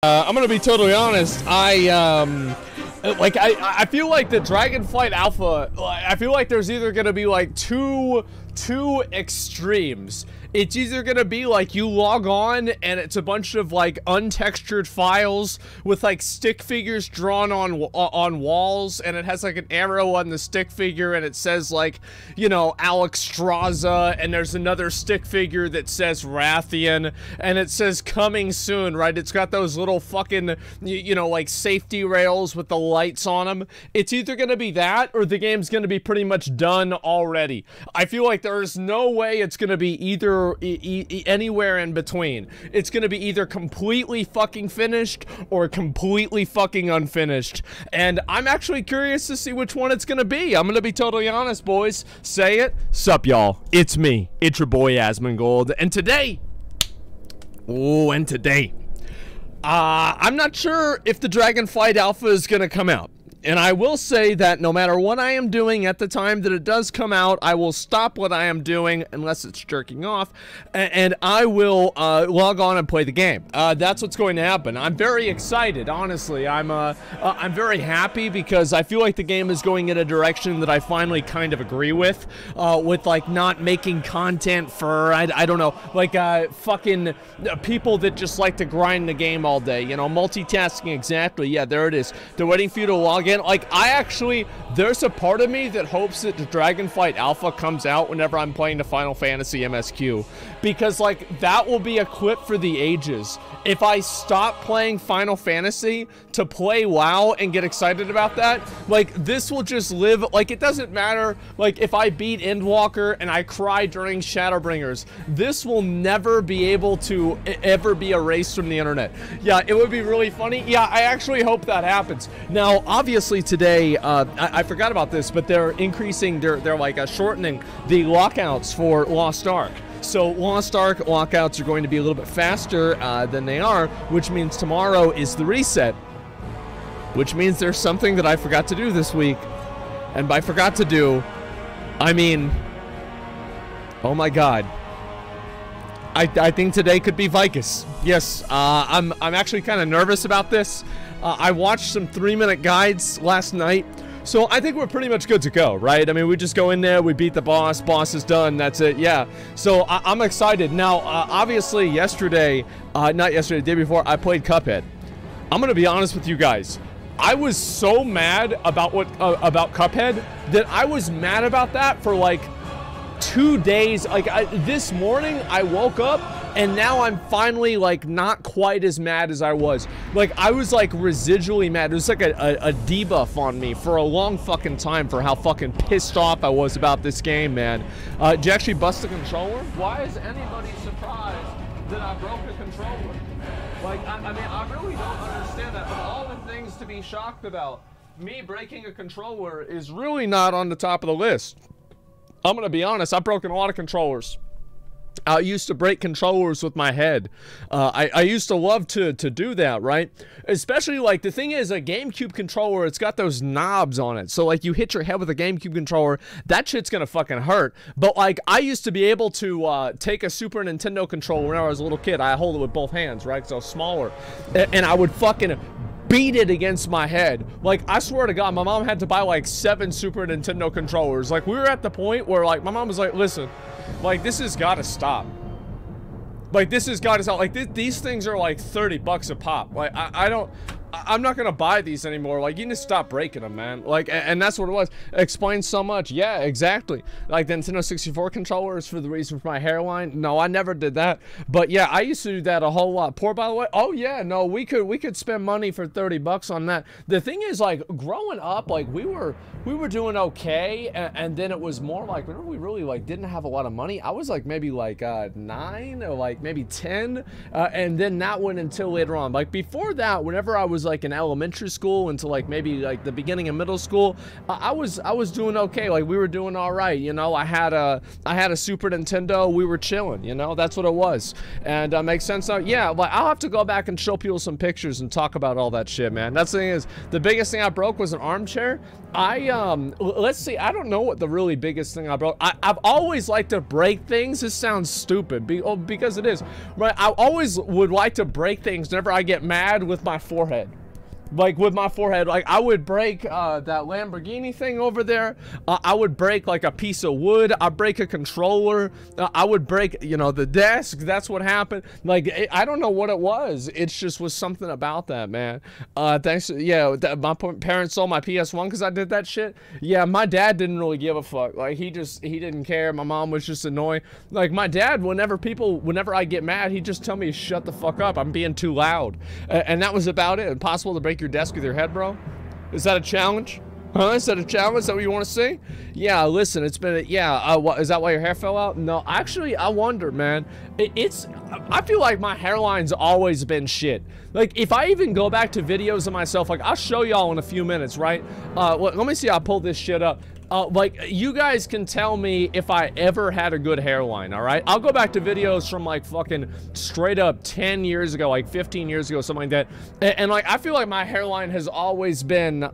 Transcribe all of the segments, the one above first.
I'm gonna be totally honest. I feel like the Dragonflight Alpha, I feel like there's either gonna be like two extremes. It's either gonna be like you log on and it's a bunch of like untextured files with like stick figures drawn on walls, and it has like an arrow on the stick figure and it says like, you know, Alex Straza, and there's another stick figure that says Rathian, and it says coming soon, right? It's got those little fucking, you know, like safety rails with the lights on them. It's either gonna be that or the game's gonna be pretty much done already. I feel like there's no way it's gonna be either anywhere in between. It's gonna be either completely fucking finished or completely fucking unfinished, and I'm actually curious to see which one it's gonna be. I'm gonna be totally honest, boys. Say it. Sup, y'all? It's me. It's your boy Asmongold, and today, I'm not sure if the Dragonflight Alpha is gonna come out. And I will say that no matter what I am doing at the time that it does come out, I will stop what I am doing unless it's jerking off, and I will log on and play the game. That's what's going to happen. I'm very excited, honestly. I'm very happy because I feel like the game is going in a direction that I finally kind of agree with like not making content for, I don't know, like fucking people that just like to grind the game all day, you know, multitasking. Exactly, yeah, there it is. They're waiting for you to log in. Like, there's a part of me that hopes that the Dragonflight Alpha comes out whenever I'm playing the Final Fantasy MSQ, because like that will be a clip for the ages. If I stop playing Final Fantasy to play WoW and get excited about that, like this will just live. Like, it doesn't matter like if I beat Endwalker and I cry during Shadowbringers, this will never be able to ever be erased from the internet. Yeah, it would be really funny. Yeah, I actually hope that happens. Now, obviously today, I forgot about this, but they're increasing, they're like shortening the lockouts for Lost Ark. So Lost Ark lockouts are going to be a little bit faster than they are, which means tomorrow is the reset, which means there's something that I forgot to do this week. And by forgot to do, I mean, oh my god, I think today could be Vicus. Yes, I'm actually kind of nervous about this. I watched some 3-minute guides last night, so I think we're pretty much good to go, right? I mean, we just go in there, we beat the boss is done, that's it, yeah. So I'm excited. Now, obviously yesterday, not yesterday, the day before, I played Cuphead. I'm gonna be honest with you guys. I was so mad about about Cuphead that I was mad about that for like 2 days. Like, this morning I woke up and now I'm finally like not quite as mad as I was. Like, I was like residually mad. It was like a debuff on me for a long fucking time for how fucking pissed off I was about this game, man. Did you actually bust the controller? Why is anybody surprised that I broke a controller? Like, I mean, I really don't understand that. But all the things to be shocked about, me breaking a controller is really not on the top of the list. I'm gonna be honest, I've broken a lot of controllers. I used to break controllers with my head. I used to love to do that, right? Especially, like, the thing is, a GameCube controller, it's got those knobs on it. So, like, you hit your head with a GameCube controller, that shit's gonna fucking hurt. But, like, I used to be able to take a Super Nintendo controller when I was a little kid. I hold it with both hands, right? Because I was smaller. And I would fucking beat it against my head. Like, I swear to God, my mom had to buy like 7 Super Nintendo controllers. Like, we were at the point where, like, my mom was like, listen, like, this has got to stop. Like, this has got to stop. Like, these things are like 30 bucks a pop. Like, I'm not gonna buy these anymore. Like, you need to stop breaking them, man. Like, and that's what it was. It explains so much. Yeah, exactly. Like, the Nintendo 64 controllers for the reason for my hairline. No, I never did that. But yeah, I used to do that a whole lot. Poor, by the way. Oh yeah, no, we could spend money for 30 bucks on that. The thing is, like, growing up, like, we were doing okay, and then it was more like, whenever we really like didn't have a lot of money, I was like maybe like 9 or like maybe 10, and then that went until later on. Like, before that, whenever I was like in elementary school until like maybe like the beginning of middle school, I was doing okay. Like, we were doing all right, you know. I had a Super Nintendo. We were chilling, you know. That's what it was. And makes sense now. Yeah, but I'll have to go back and show people some pictures and talk about all that shit, man. That's the thing is, the biggest thing I broke was an armchair. I let's see, I don't know what the really biggest thing I broke. I've always liked to break things. This sounds stupid, because it is, right? I always would like to break things whenever I get mad with my forehead. Like with my forehead, like I would break that Lamborghini thing over there. I would break like a piece of wood. I'd break a controller. I would break, you know, the desk. That's what happened. Like I don't know what it was. It just was something about that, man. Thanks. Yeah, my parents sold my PS1 because I did that shit. Yeah, my dad didn't really give a fuck. Like he didn't care. My mom was just annoying. Like my dad, whenever I get mad, he'd just tell me shut the fuck up. I'm being too loud, and that was about it. Impossible to break your desk with your head, bro? Is that a challenge? Huh? Is that a challenge? Is that what you want to see? Yeah, listen, it's been what, is that why your hair fell out? No, actually, I wonder, man. I feel like my hairline's always been shit. Like, if I even go back to videos of myself, like, I'll show y'all in a few minutes, right? Let me see, I'll pull this shit up. Like, you guys can tell me if I ever had a good hairline, all right? I'll go back to videos from, like, fucking straight up 10 years ago, like 15 years ago, something like that. And like, I feel like my hairline has always been,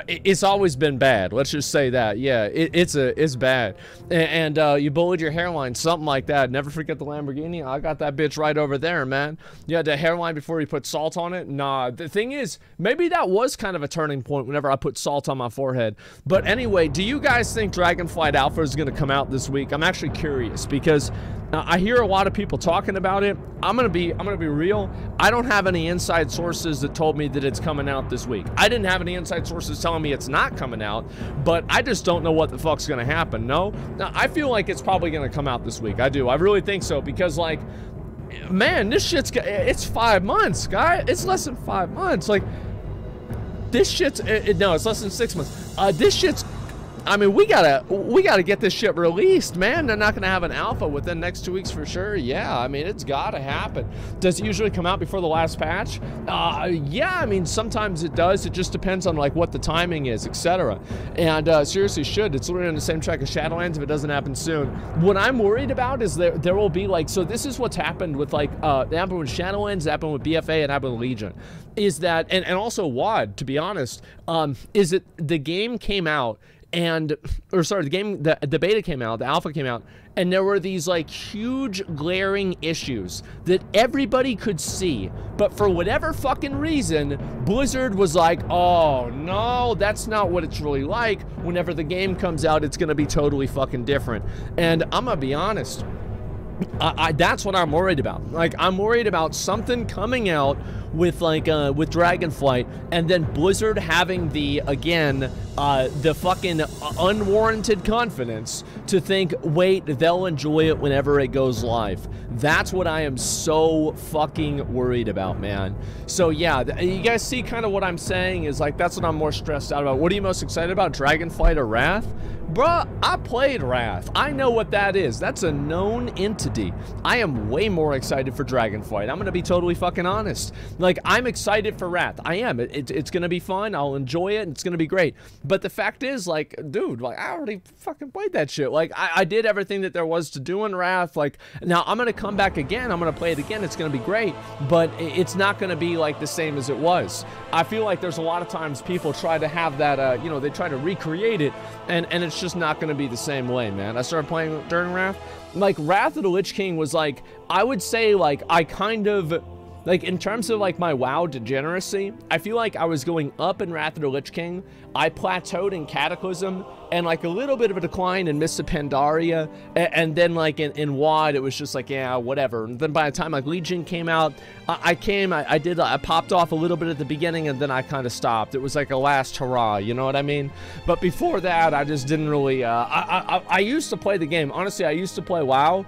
it's always been bad. Let's just say that. Yeah, it's bad. And you bullied your hairline, something like that. Never forget the Lamborghini. I got that bitch right over there, man. You had the hairline before you put salt on it. Nah, the thing is, maybe that was kind of a turning point whenever I put salt on my forehead. But anyway, do you guys think Dragonflight Alpha is going to come out this week? I'm actually curious because I hear a lot of people talking about it. I'm gonna be real. I don't have any inside sources that told me that it's coming out this week. I didn't have any inside sources telling me it's not coming out, but I just don't know what the fuck's gonna happen. No, now I feel like it's probably gonna come out this week. I do. I really think so because, like, man, this shit's it's 5 months, guy. It's less than 5 months. Like, this shit's no, it's less than 6 months. This shit's. I mean, we gotta get this shit released, man. They're not gonna have an alpha within the next 2 weeks for sure. Yeah, I mean, it's gotta happen. Does it usually come out before the last patch? Yeah, I mean, sometimes it does. It just depends on, like, what the timing is, etc. And seriously, should. It's literally on the same track as Shadowlands if it doesn't happen soon. What I'm worried about is there will be, like, so this is what's happened with, like, it happened with Shadowlands, it happened with BFA, and happened with Legion. Is that, and also WoD, to be honest, is that the game came out, the beta came out, the alpha came out, and there were these, like, huge glaring issues that everybody could see, but for whatever fucking reason, Blizzard was like, oh no, that's not what it's really like. Whenever the game comes out, it's gonna be totally fucking different. And I'm gonna be honest, that's what I'm worried about. Like, I'm worried about something coming out with, like, with Dragonflight, and then Blizzard having the fucking unwarranted confidence to think, wait, they'll enjoy it whenever it goes live. That's what I am so fucking worried about, man. So yeah, you guys see kind of what I'm saying is, like, that's what I'm more stressed out about. What are you most excited about, Dragonflight or Wrath? Bruh, I played Wrath. I know what that is. That's a known entity. I am way more excited for Dragonflight. I'm gonna be totally fucking honest. Like, I'm excited for Wrath. I am. It's gonna be fun. I'll enjoy it. And it's gonna be great. But the fact is, like, dude, like, I already fucking played that shit. Like, I did everything that there was to do in Wrath. Like, now I'm gonna come back again. I'm gonna play it again. It's gonna be great. But it's not gonna be, like, the same as it was. I feel like there's a lot of times people try to have that, you know, they try to recreate it, and it's just not gonna be the same way, man. I started playing during Wrath. Like, Wrath of the Lich King was, like, I would say, like, I kind of, like, in terms of, like, my WoW degeneracy, I feel like I was going up in Wrath of the Lich King. I plateaued in Cataclysm, and, like, a little bit of a decline in Mists of Pandaria, and then, like, in WoD, it was just like, yeah, whatever. And then by the time, like, Legion came out, I popped off a little bit at the beginning, and then I kind of stopped. It was like a last hurrah, you know what I mean? But before that, I just didn't really, I used to play the game. Honestly, I used to play WoW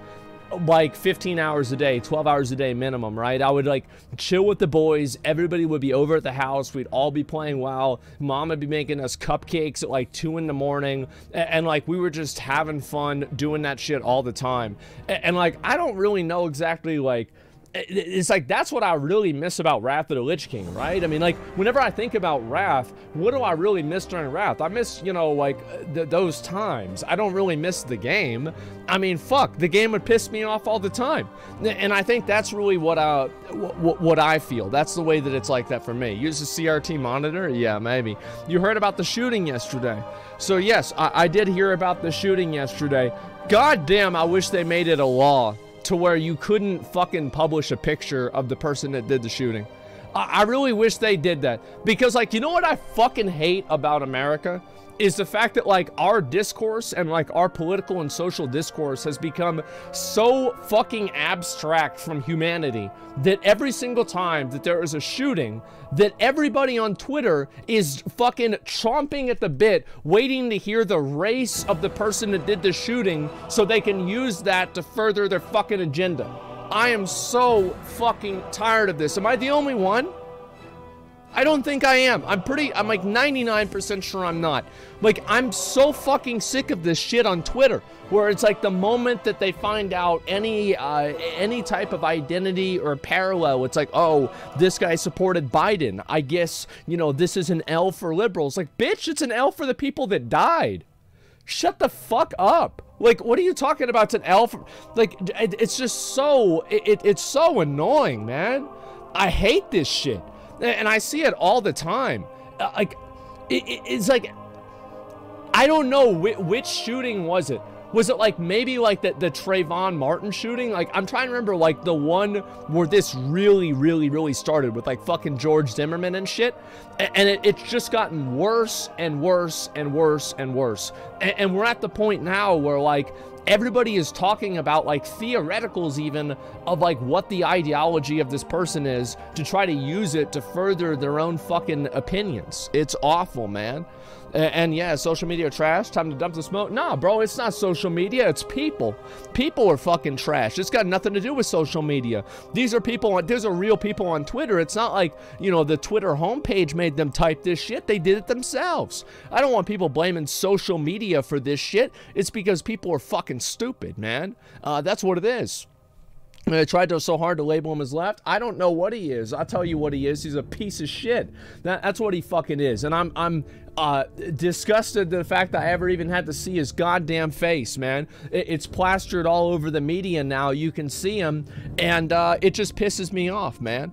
like 15 hours a day, 12 hours a day minimum, right? I would, like, chill with the boys. Everybody would be over at the house. We'd all be playing WoW. Mom would be making us cupcakes at, like, 2 in the morning. And like, we were just having fun doing that shit all the time. And like, I don't really know exactly, like, it's like, that's what I really miss about Wrath of the Lich King, right? I mean, like, whenever I think about Wrath, what do I really miss during Wrath? I miss, you know, like, those times. I don't really miss the game. I mean, fuck, the game would piss me off all the time. And I think that's really what I feel. That's the way that it's like that for me. Use a CRT monitor? Yeah, maybe. You heard about the shooting yesterday. So yes, I did hear about the shooting yesterday. God damn, I wish they made it a law to where you couldn't fucking publish a picture of the person that did the shooting. I really wish they did that. Because, like, you know what I fucking hate about America? Is the fact that, like, our discourse and, like, our political and social discourse has become so fucking abstract from humanity that every single time that there is a shooting, that everybody on Twitter is fucking chomping at the bit, waiting to hear the race of the person that did the shooting so they can use that to further their fucking agenda. I am so fucking tired of this. Am I the only one? I don't think I am. I'm like 99% sure I'm not. Like, I'm so fucking sick of this shit on Twitter, where it's like the moment that they find out any type of identity or parallel, it's like, oh, this guy supported Biden. I guess, you know, this is an L for liberals. Like, bitch, it's an L for the people that died. Shut the fuck up. Like, what are you talking about? It's an L for, like, it's just so, it's so annoying, man. I hate this shit. And I see it all the time. Like, it's like, I don't know which shooting was it. Was it like maybe like the Trayvon Martin shooting? Like, I'm trying to remember, like, the one where this really started with, like, fucking George Zimmerman and shit. And it's just gotten worse and worse and worse and worse. And we're at the point now where, like, everybody is talking about, like, theoreticals even of, like, what the ideology of this person is to try to use it to further their own fucking opinions. It's awful, man. And yeah, social media trash, time to dump the smoke. Nah, bro, it's not social media, it's people. People are fucking trash. It's got nothing to do with social media. These are people, these are real people on Twitter. It's not like, you know, the Twitter homepage made them type this shit. They did it themselves. I don't want people blaming social media for this shit. It's because people are fucking stupid, man. That's what it is. I tried so hard to label him as left. I don't know what he is. I'll tell you what he is. He's a piece of shit. That's what he fucking is. And I'm disgusted at the fact that I ever even had to see his goddamn face, man. It's plastered all over the media now. You can see him, and it just pisses me off, man.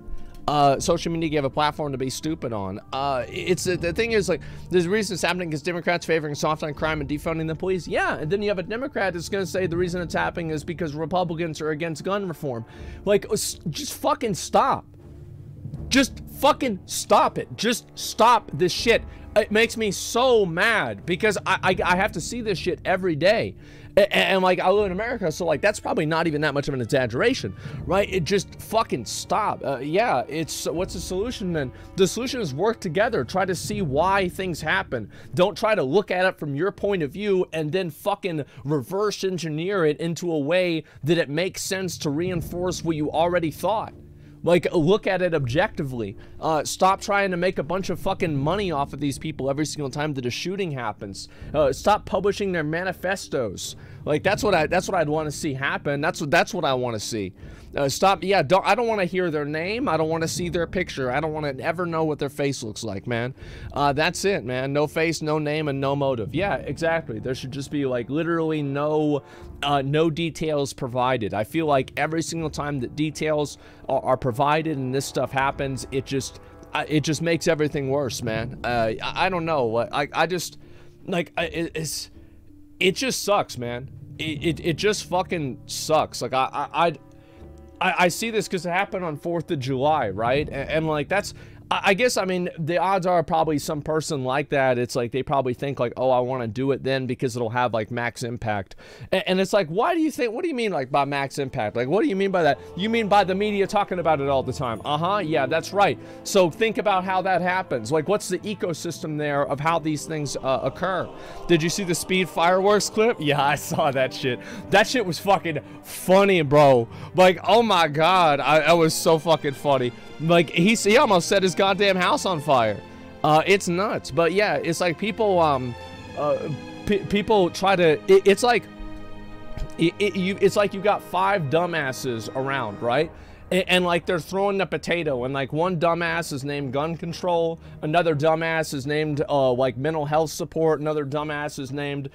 Social media gave a platform to be stupid on. The thing is, like, there's reasons happening because Democrats favoring soft on crime and defunding the police. Yeah, and then you have a Democrat that's going to say the reason it's happening is because Republicans are against gun reform. Like, just fucking stop. Just fucking stop it. Just stop this shit. It makes me so mad because I have to see this shit every day. And like, I live in America, so like, that's probably not even that much of an exaggeration, right? It just fucking stop. Yeah, what's the solution then? The solution is work together. Try to see why things happen. Don't try to look at it from your point of view and then fucking reverse engineer it into a way that it makes sense to reinforce what you already thought. Like, look at it objectively. Stop trying to make a bunch of fucking money off of these people every single time that a shooting happens. Stop publishing their manifestos. Like, that's what I'd want to see happen. That's what I want to see. Stop. Yeah, I don't want to hear their name. I don't want to see their picture. I don't want to ever know what their face looks like, man. That's it, man. No face, no name, and no motive. Yeah, exactly. There should just be, like, literally no details provided. I feel like every single time that details are provided and this stuff happens, it just makes everything worse, man. I don't know. I just, like, it just sucks, man. It just fucking sucks. Like, I see this because it happened on 4th of July, right? And like, that's, I guess, I mean, the odds are probably some person like that, it's like, they probably think like, oh, I want to do it then because it'll have like max impact. And it's like, why do you think, what do you mean like by max impact? Like, what do you mean by that? You mean by the media talking about it all the time? Yeah, that's right. So think about how that happens. Like, what's the ecosystem there of how these things occur? Did you see the speed fireworks clip? Yeah, I saw that shit. That shit was fucking funny, bro. Like, oh my God, I was so fucking funny. Like, he almost set his goddamn house on fire. It's nuts. But yeah, it's like people people try to, it's like you got 5 dumbasses around, right? and like they're throwing the potato, and like one dumbass is named gun control, another dumbass is named like mental health support, another dumbass is named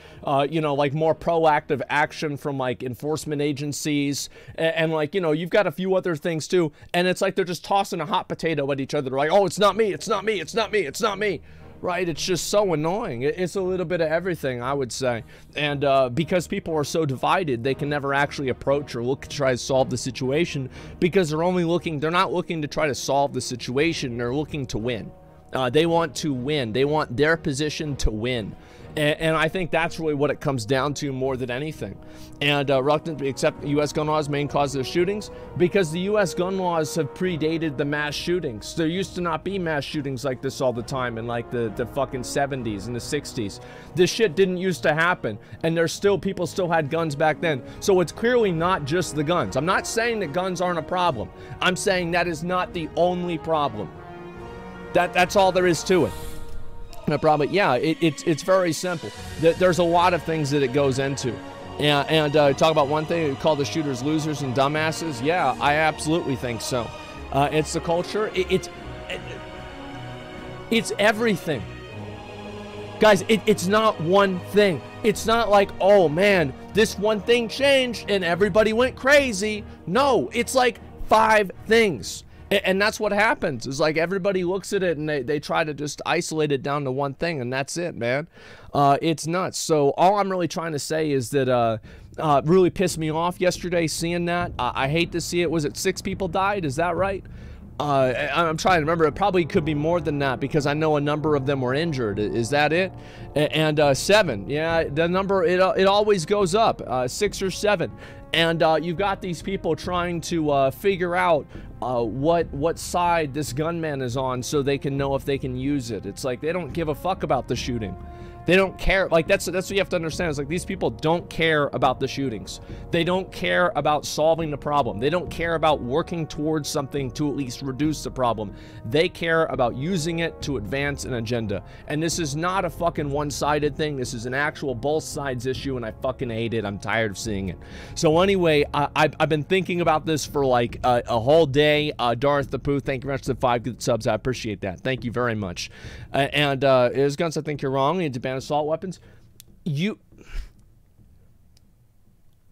you know, like more proactive action from like enforcement agencies, and like, you know, you've got a few other things too, and it's like they're just tossing a hot potato at each other, like, oh, it's not me, it's not me, it's not me, it's not me. Right? It's just so annoying. It's a little bit of everything, I would say. And because people are so divided, they can never actually approach or look to try to solve the situation, because they're not looking to try to solve the situation, they're looking to win. They want to win. They want their position to win. And I think that's really what it comes down to more than anything. And reluctant to accept U.S. gun laws main cause of shootings, because the U.S. gun laws have predated the mass shootings. There used to not be mass shootings like this all the time in like the fucking 70s and the 60s. This shit didn't used to happen, and people still had guns back then. So it's clearly not just the guns. I'm not saying that guns aren't a problem. I'm saying that is not the only problem. That's all there is to it. Probably, yeah, it's very simple. There's a lot of things that it goes into. And talk about one thing, call the shooters losers and dumbasses. Yeah, I absolutely think so. It's the culture. It's everything. Guys, it's not one thing. It's not like, oh man, this one thing changed and everybody went crazy. No, it's like 5 things. And that's what happens, is like everybody looks at it and they try to just isolate it down to one thing, and that's it, man. It's nuts. So all I'm really trying to say is that really pissed me off yesterday seeing that. I hate to see it. Was it 6 people died? Is that right? I'm trying to remember. It probably could be more than that, because I know a number of them were injured. Is that it? And 7. Yeah, the number, it always goes up. 6 or 7. And you've got these people trying to figure out what side this gunman is on, so they can know if they can use it. It's like they don't give a fuck about the shooting. They don't care. Like that's what you have to understand. Is like these people don't care about the shootings. They don't care about solving the problem. They don't care about working towards something to at least reduce the problem. They care about using it to advance an agenda. And this is not a fucking one-sided thing. This is an actual both sides issue, and I fucking hate it. I'm tired of seeing it. So anyway, I've been thinking about this for like a whole day. Darth the Pooh, thank you very much for the 5 good subs. I appreciate that. Thank you very much. And is Guns, I think you're wrong. You need to ban assault weapons.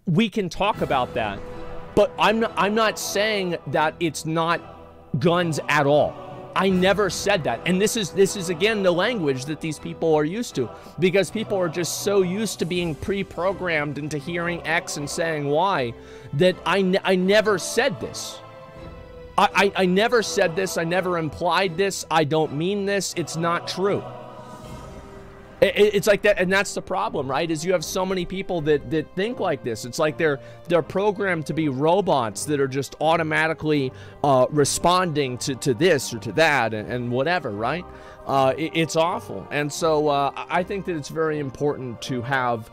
We can talk about that, but I'm not saying that it's not guns at all. I never said that. And this is again the language that these people are used to, because people are just so used to being pre-programmed into hearing X and saying Y, that I never said this. I never said this. I never implied this. I don't mean this. It's not true. It's like that, and that's the problem, right? Is you have so many people that think like this. It's like they're programmed to be robots that are just automatically responding to this or to that and whatever, right? It's awful. And so I think that it's very important to have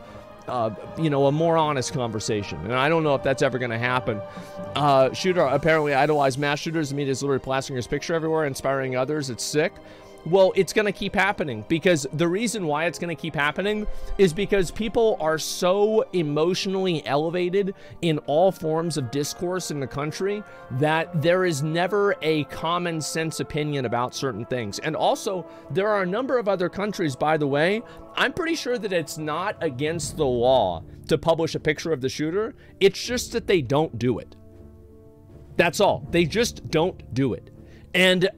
you know, a more honest conversation. And I don't know if that's ever going to happen. Shooter apparently idolized mass shooters. The media is literally plastering his picture everywhere, inspiring others. It's sick. Well, it's going to keep happening, because the reason why it's going to keep happening is because people are so emotionally elevated in all forms of discourse in the country that there is never a common sense opinion about certain things. And also, there are a number of other countries, by the way, I'm pretty sure that it's not against the law to publish a picture of the shooter. It's just that they don't do it. That's all. They just don't do it. And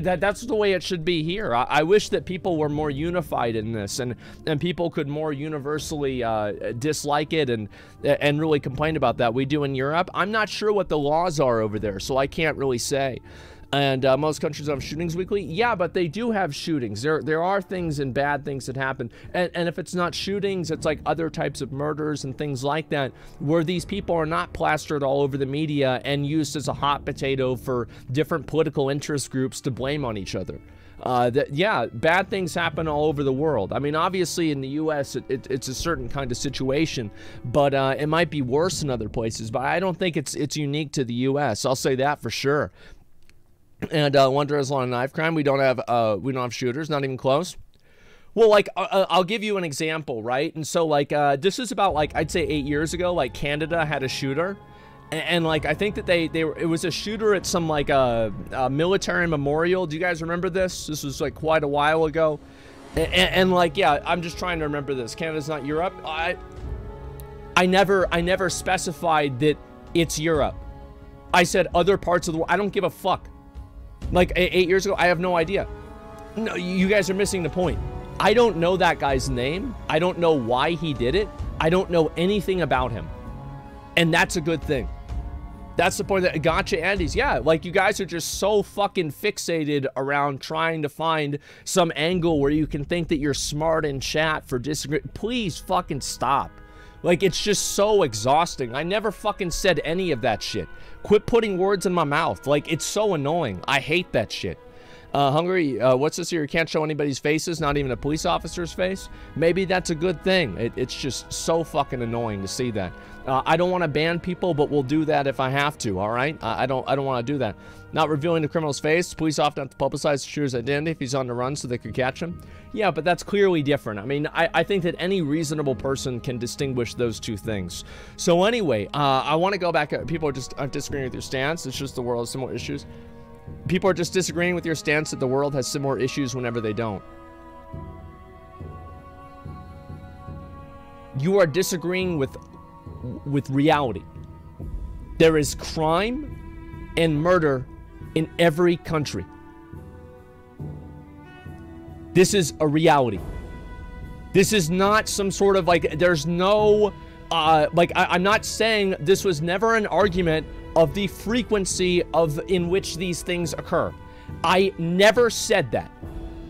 that's the way it should be here. I wish that people were more unified in this, and people could more universally dislike it and really complain about that. We do in Europe. I'm not sure what the laws are over there, so I can't really say. And most countries have shootings weekly. Yeah, but they do have shootings. There are things and bad things that happen. And if it's not shootings, it's like other types of murders and things like that, where these people are not plastered all over the media and used as a hot potato for different political interest groups to blame on each other. Yeah, bad things happen all over the world. I mean, obviously in the U.S. it's a certain kind of situation, but it might be worse in other places. But I don't think it's unique to the U.S. I'll say that for sure. And Wonder has a knife crime. We don't have shooters, not even close. Well, like I'll give you an example, right? And so like this is about like I'd say 8 years ago. Like Canada had a shooter, And like, I think that it was a shooter at some like a military memorial. Do you guys remember this? This was like quite a while ago. And like, yeah, I'm just trying to remember this. Canada's not Europe. I never specified that it's Europe. I said other parts of the world. I don't give a fuck. Like 8 years ago, I have no idea. No, you guys are missing the point. I don't know that guy's name. I don't know why he did it. I don't know anything about him. And that's a good thing. That's the point that gotcha Andes. Yeah, like you guys are just so fucking fixated around trying to find some angle where you can think that you're smart in chat for disagreeing. Please fucking stop. Like, it's just so exhausting. I never fucking said any of that shit. Quit putting words in my mouth. Like, it's so annoying. I hate that shit. Hungry, what's this here? You can't show anybody's faces, not even a police officer's face. Maybe that's a good thing. It's just so fucking annoying to see that. I don't want to ban people, but we'll do that if I have to, all right? I don't want to do that. Not revealing the criminal's face. Police often have to publicize the shooter's identity if he's on the run so they could catch him. Yeah, but that's clearly different. I mean, I think that any reasonable person can distinguish those two things. So anyway, I want to go back. People are just disagreeing with your stance. It's just the world has similar issues. People are just disagreeing with your stance that the world has similar issues whenever they don't. You are disagreeing with reality. There is crime and murder in every country. This is a reality. This is not some sort of like, there's no, I'm not saying this was never an argument of the frequency of in which these things occur. I never said that.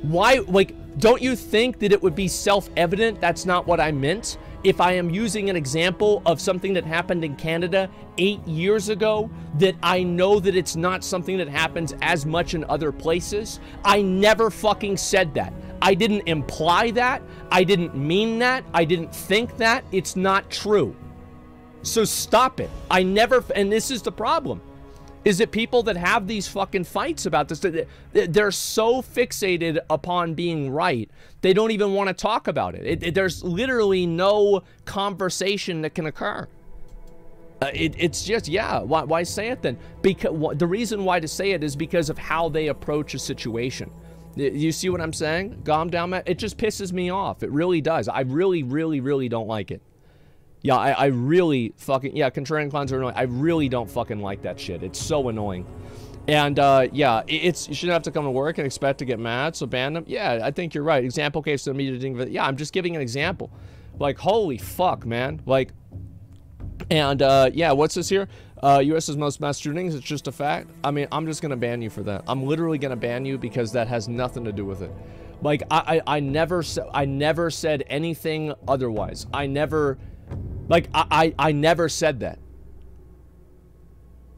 Why, like, don't you think that it would be self-evident that's not what I meant? If I am using an example of something that happened in Canada 8 years ago, that I know that it's not something that happens as much in other places? I never fucking said that. I didn't imply that. I didn't mean that. I didn't think that. It's not true. So stop it. I never, and this is the problem, is that people that have these fucking fights about this, they're so fixated upon being right, they don't even want to talk about it. There's literally no conversation that can occur. It's just, yeah, why say it then? Because the reason why to say it is because of how they approach a situation. You see what I'm saying? Calm down, man. It just pisses me off. It really does. I really, really, really don't like it. Yeah, I really fucking, yeah, contrarian clowns are annoying. I really don't fucking like that shit. It's so annoying. And, yeah, you shouldn't have to come to work and expect to get mad, so ban them. Yeah, I think you're right. Example case of immediate, yeah, I'm just giving an example. Like, holy fuck, man. Like, and, yeah, what's this here? U.S.'s most mass shootings, it's just a fact. I mean, I'm just gonna ban you for that. I'm literally gonna ban you because that has nothing to do with it. Like, I never said anything otherwise. I never... Like, I never said that.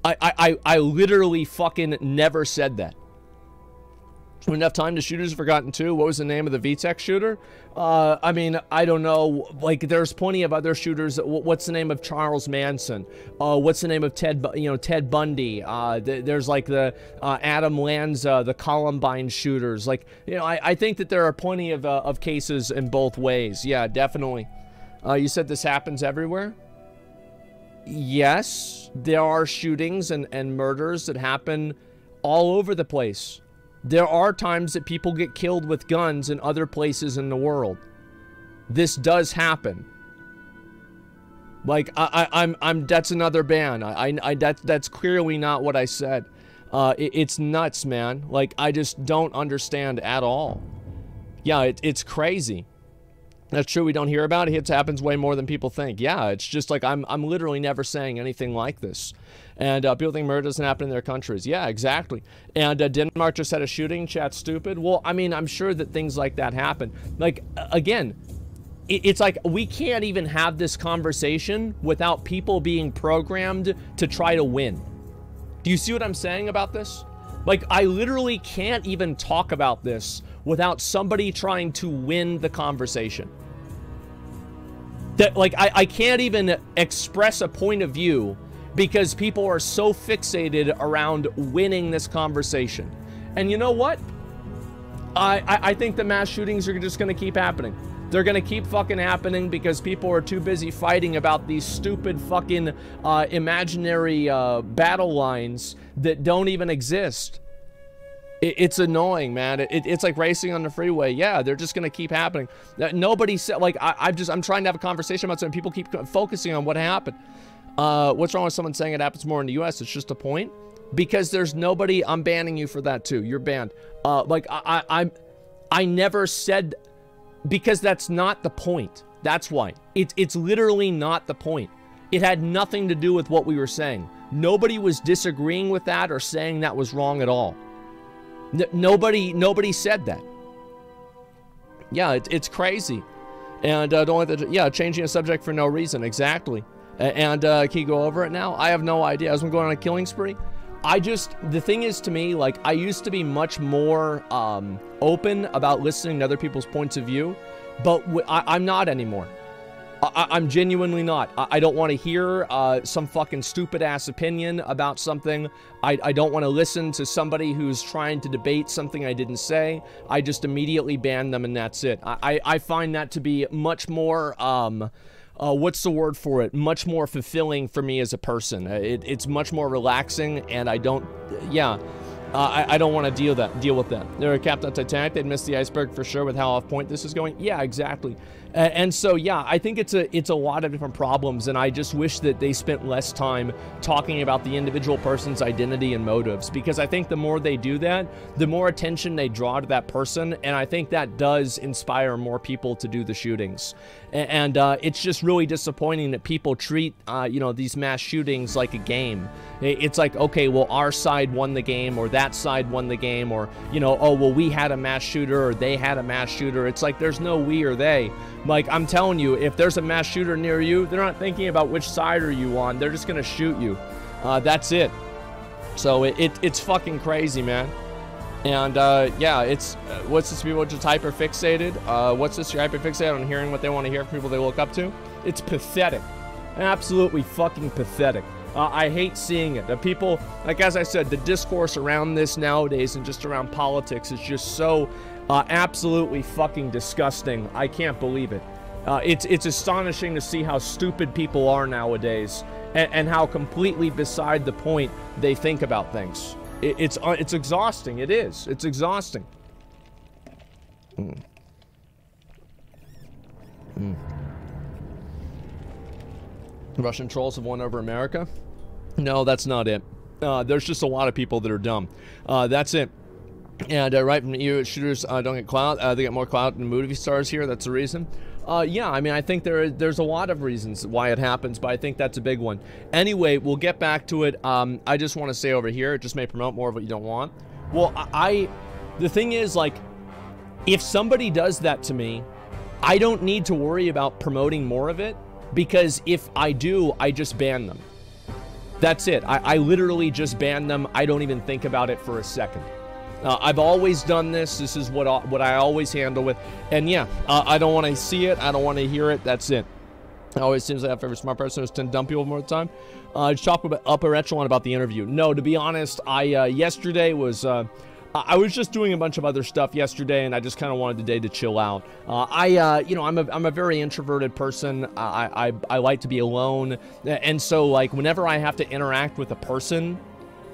I literally fucking never said that. Enough time to shooters forgotten too. What was the name of the VTech shooter? I mean, I don't know. Like, there's plenty of other shooters. What's the name of Charles Manson? What's the name of Ted Bundy? There's like the Adam Lanza, the Columbine shooters. Like, you know, I think that there are plenty of cases in both ways. Yeah, definitely. You said this happens everywhere? Yes, there are shootings and murders that happen all over the place. There are times that people get killed with guns in other places in the world. This does happen. Like, that's another ban. That's clearly not what I said. It's nuts, man. Like, I just don't understand at all. Yeah, it's crazy. That's true, we don't hear about it. It happens way more than people think. Yeah, it's just like, I'm literally never saying anything like this. And people think murder doesn't happen in their countries. Yeah, exactly. And Denmark just had a shooting. Chat's stupid. Well, I mean, I'm sure that things like that happen. Like, again, it's like we can't even have this conversation without people being programmed to try to win. Do you see what I'm saying about this? Like, I literally can't even talk about this without somebody trying to win the conversation. That, like, I can't even express a point of view because people are so fixated around winning this conversation. And you know what? I think the mass shootings are just going to keep happening. They're gonna keep fucking happening because people are too busy fighting about these stupid fucking imaginary battle lines that don't even exist. It's annoying, man. It's like racing on the freeway. Yeah, they're just gonna keep happening. Nobody said, like, I'm trying to have a conversation about something. People keep focusing on what happened. What's wrong with someone saying it happens more in the US? It's just a point. Because there's nobody, I'm banning you for that too. You're banned. Like, I never said, because that's not the point. That's why. It's literally not the point. It had nothing to do with what we were saying. Nobody was disagreeing with that or saying that was wrong at all. Nobody said that. Yeah, it's crazy. And don't let the, yeah, changing a subject for no reason. Exactly. And can you go over it now? I have no idea. As I'm going on a killing spree, the thing is, to me, like, I used to be much more open about listening to other people's points of view, but I'm not anymore. I'm genuinely not. I don't want to hear some fucking stupid-ass opinion about something. I don't want to listen to somebody who's trying to debate something I didn't say. I just immediately ban them, and that's it. I find that to be much more, what's the word for it? Much more fulfilling for me as a person. It's much more relaxing, and I don't, yeah. I don't want to deal with that. They're a Captain Titanic. They'd miss the iceberg for sure with how off point this is going. Yeah, exactly. And so, yeah, I think it's a lot of different problems, and I just wish that they spent less time talking about the individual person's identity and motives, because I think the more they do that, the more attention they draw to that person, and I think that does inspire more people to do the shootings. And it's just really disappointing that people treat, you know, these mass shootings like a game. It's like, okay, well, our side won the game, or that side won the game, or, you know, oh, well, we had a mass shooter, or they had a mass shooter. It's like, there's no we or they. Like, I'm telling you, if there's a mass shooter near you, they're not thinking about which side are you on. They're just gonna shoot you. That's it. So it's fucking crazy, man. And yeah, it's what's this, people just hyper fixated? What's this, you're hyper fixated on hearing what they want to hear from people they look up to? It's pathetic. Absolutely fucking pathetic. I hate seeing it. The people, like, as I said, the discourse around this nowadays and just around politics is just so absolutely fucking disgusting. I can't believe it. It's astonishing to see how stupid people are nowadays, and how completely beside the point they think about things. It's exhausting. It is. It's exhausting. Russian trolls have won over America? No, that's not it. There's just a lot of people that are dumb. That's it. And right from you, shooters don't get clout. They get more clout than movie stars here. That's the reason. Yeah, I mean, I think there's a lot of reasons why it happens, but I think that's a big one. Anyway, we'll get back to it. I just want to say over here, it just may promote more of what you don't want. Well, the thing is, like, if somebody does that to me, I don't need to worry about promoting more of it, because if I do, I just ban them. That's it. I literally just ban them. I don't even think about it for a second. I've always done this. This is what I always handle with. And yeah, I don't want to see it. I don't want to hear it. That's it. It always seems like every smart person is tend to dump people more of the time. Just talk about upper echelon about the interview. No, to be honest, yesterday was... I was just doing a bunch of other stuff yesterday, and I just kind of wanted the day to chill out. You know, I'm a very introverted person. I like to be alone, and so, like, whenever I have to interact with a person,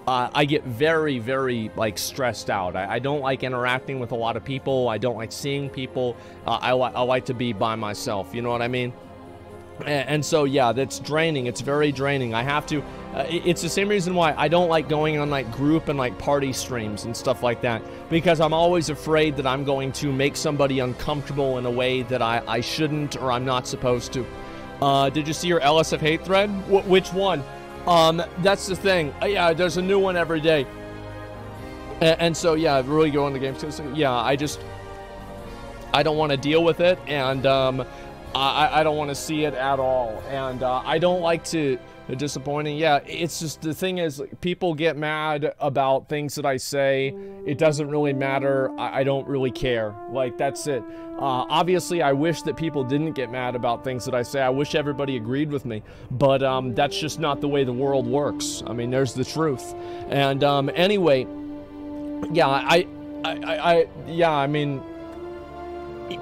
I get very, very, like, stressed out. I don't like interacting with a lot of people. I don't like seeing people. I like to be by myself. You know what I mean? And so, yeah, that's draining. It's very draining. I have to, it's the same reason why I don't like going on, like, group and, like, party streams and stuff like that, because I'm always afraid that I'm going to make somebody uncomfortable in a way that I shouldn't, or I'm not supposed to. Did you see your LSF hate thread? Which one? That's the thing. Yeah, there's a new one every day. And so, yeah, really go on the game. Yeah, I don't want to deal with it, and, I don't want to see it at all, and I don't like to disappointing. Yeah, it's just, the thing is, people get mad about things that I say. It doesn't really matter. I don't really care. Like, that's it. Obviously, I wish that people didn't get mad about things that I say. I wish everybody agreed with me, but that's just not the way the world works. I mean, there's the truth. And anyway, yeah, yeah, I mean,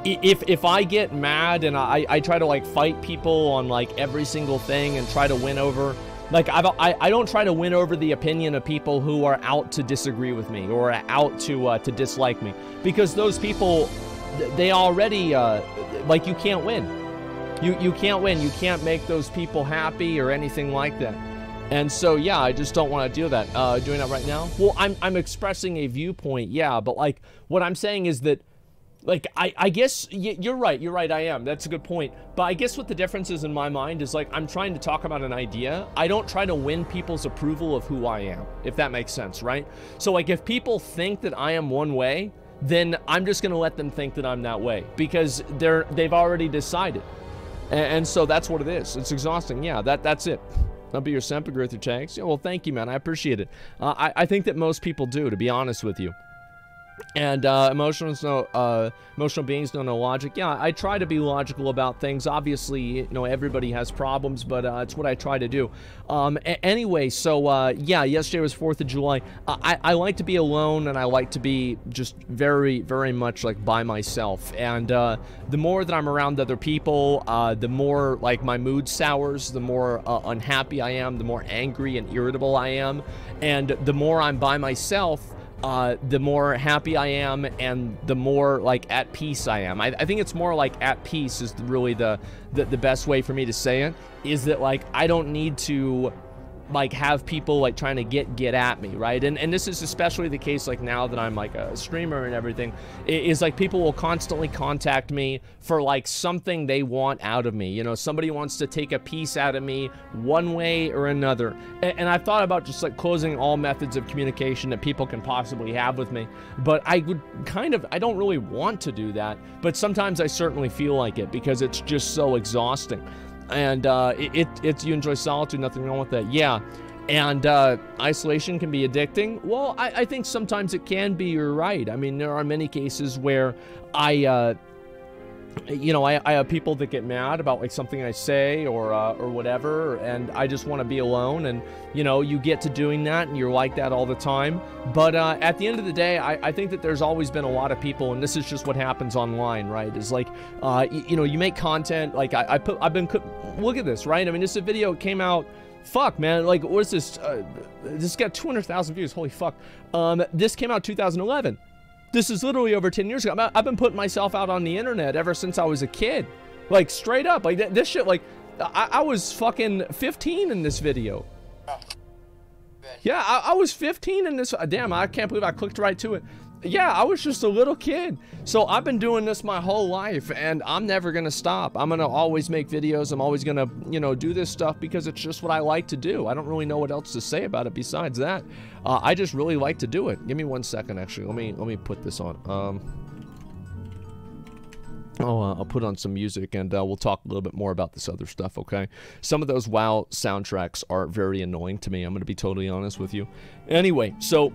if I get mad and I try to like fight people on like every single thing and try to win over, like I don't try to win over the opinion of people who are out to disagree with me or out to dislike me, because those people, they already like, you can't win. You can't win. You can't make those people happy or anything like that. And so, yeah, I just don't want to do that. Doing that right now? Well, I'm expressing a viewpoint, yeah, but like what I'm saying is that, like, I guess you're right, I am. That's a good point. But I guess what the difference is in my mind is, like, I'm trying to talk about an idea. I don't try to win people's approval of who I am, if that makes sense, right? So, like, if people think that I am one way, then I'm just gonna let them think that I'm that way, because they've already decided. And so that's what it is. It's exhausting. Yeah, that's it. I'll be your Semper with your tags. Yeah, well, thank you, man. I appreciate it. I think that most people do, to be honest with you. And emotional beings don't know logic. Yeah, I try to be logical about things. Obviously, you know, everybody has problems, but it's what I try to do. Anyway, so yeah, yesterday was 4th of July. I like to be alone, and I like to be just very, very much like by myself. And the more that I'm around other people, the more like my mood sours, the more unhappy I am, the more angry and irritable I am, and the more I'm by myself, the more happy I am, and the more like at peace I am. I think it's more like at peace is really the best way for me to say it, is that like I don't need to like have people like trying to get at me, right? And this is especially the case like now that I'm like a streamer and everything, is like people will constantly contact me for like something they want out of me. You know, somebody wants to take a piece out of me one way or another. And I've thought about just like closing all methods of communication that people can possibly have with me, but I would I don't really want to do that, but sometimes I certainly feel like it, because it's just so exhausting. And it's you enjoy solitude, nothing wrong with that. Yeah. And isolation can be addicting. Well, I think sometimes it can be. You're right. I mean, there are many cases where you know, I have people that get mad about like something I say or whatever, and I just want to be alone. And you know, you get to doing that, and you're like that all the time. But at the end of the day, I think that there's always been a lot of people, and this is just what happens online, right? Is like, you know, you make content. Like look at this, right? I mean, this is a video came out. Fuck, man. Like, what is this? This got 200,000 views. Holy fuck. This came out 2011. This is literally over 10 years ago. I've been putting myself out on the internet ever since I was a kid. Like, straight up. Like, this shit, like, I was fucking 15 in this video. Yeah, I was 15 in this. Damn, I can't believe I clicked right to it. Yeah, I was just a little kid. So I've been doing this my whole life, and I'm never gonna stop. I'm gonna always make videos. I'm always gonna, you know, do this stuff because it's just what I like to do. I don't really know what else to say about it besides that. I just really like to do it. Give me 1 second, actually. Let me put this on. I'll put on some music, and we'll talk a little bit more about this other stuff, okay? Some of those WoW soundtracks are very annoying to me. I'm gonna be totally honest with you. Anyway, so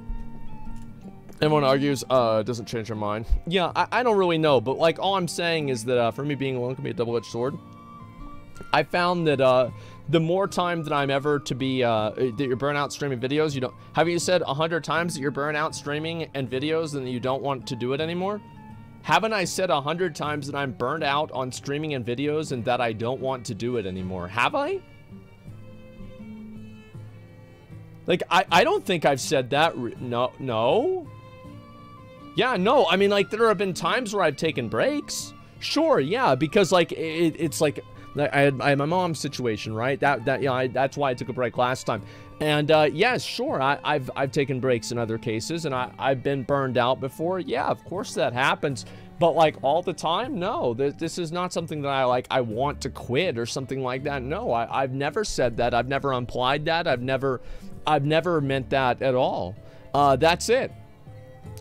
everyone argues, doesn't change their mind. Yeah, I don't really know, but like all I'm saying is that for me, being alone can be a double-edged sword. I found that the more time that I'm ever to be that you're burnt out streaming videos, you don't. Haven't you said 100 times that you're burnt out streaming and videos and that you don't want to do it anymore? Haven't I said 100 times that I'm burnt out on streaming and videos and that I don't want to do it anymore? Have I? Like, I don't think I've said that. No. Yeah, no, I mean, like, there have been times where I've taken breaks. Sure, yeah, because, like, it's like, I had my mom's situation, right? You know, that's why I took a break last time. And, yes, sure, I've taken breaks in other cases, and I've been burned out before. Yeah, of course that happens. But, like, all the time? No, this is not something that I want to quit or something like that. No, I've never said that. I've never implied that. I've never meant that at all. That's it.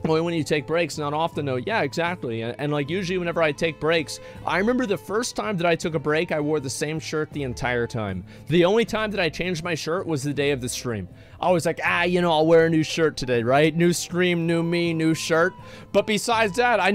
Only when you take breaks, not often though. Yeah, exactly. And like usually whenever I take breaks, I remember the first time that I took a break, I wore the same shirt the entire time. The only time that I changed my shirt was the day of the stream. I was like, you know, I'll wear a new shirt today, right? New stream, new me, new shirt. But besides that, I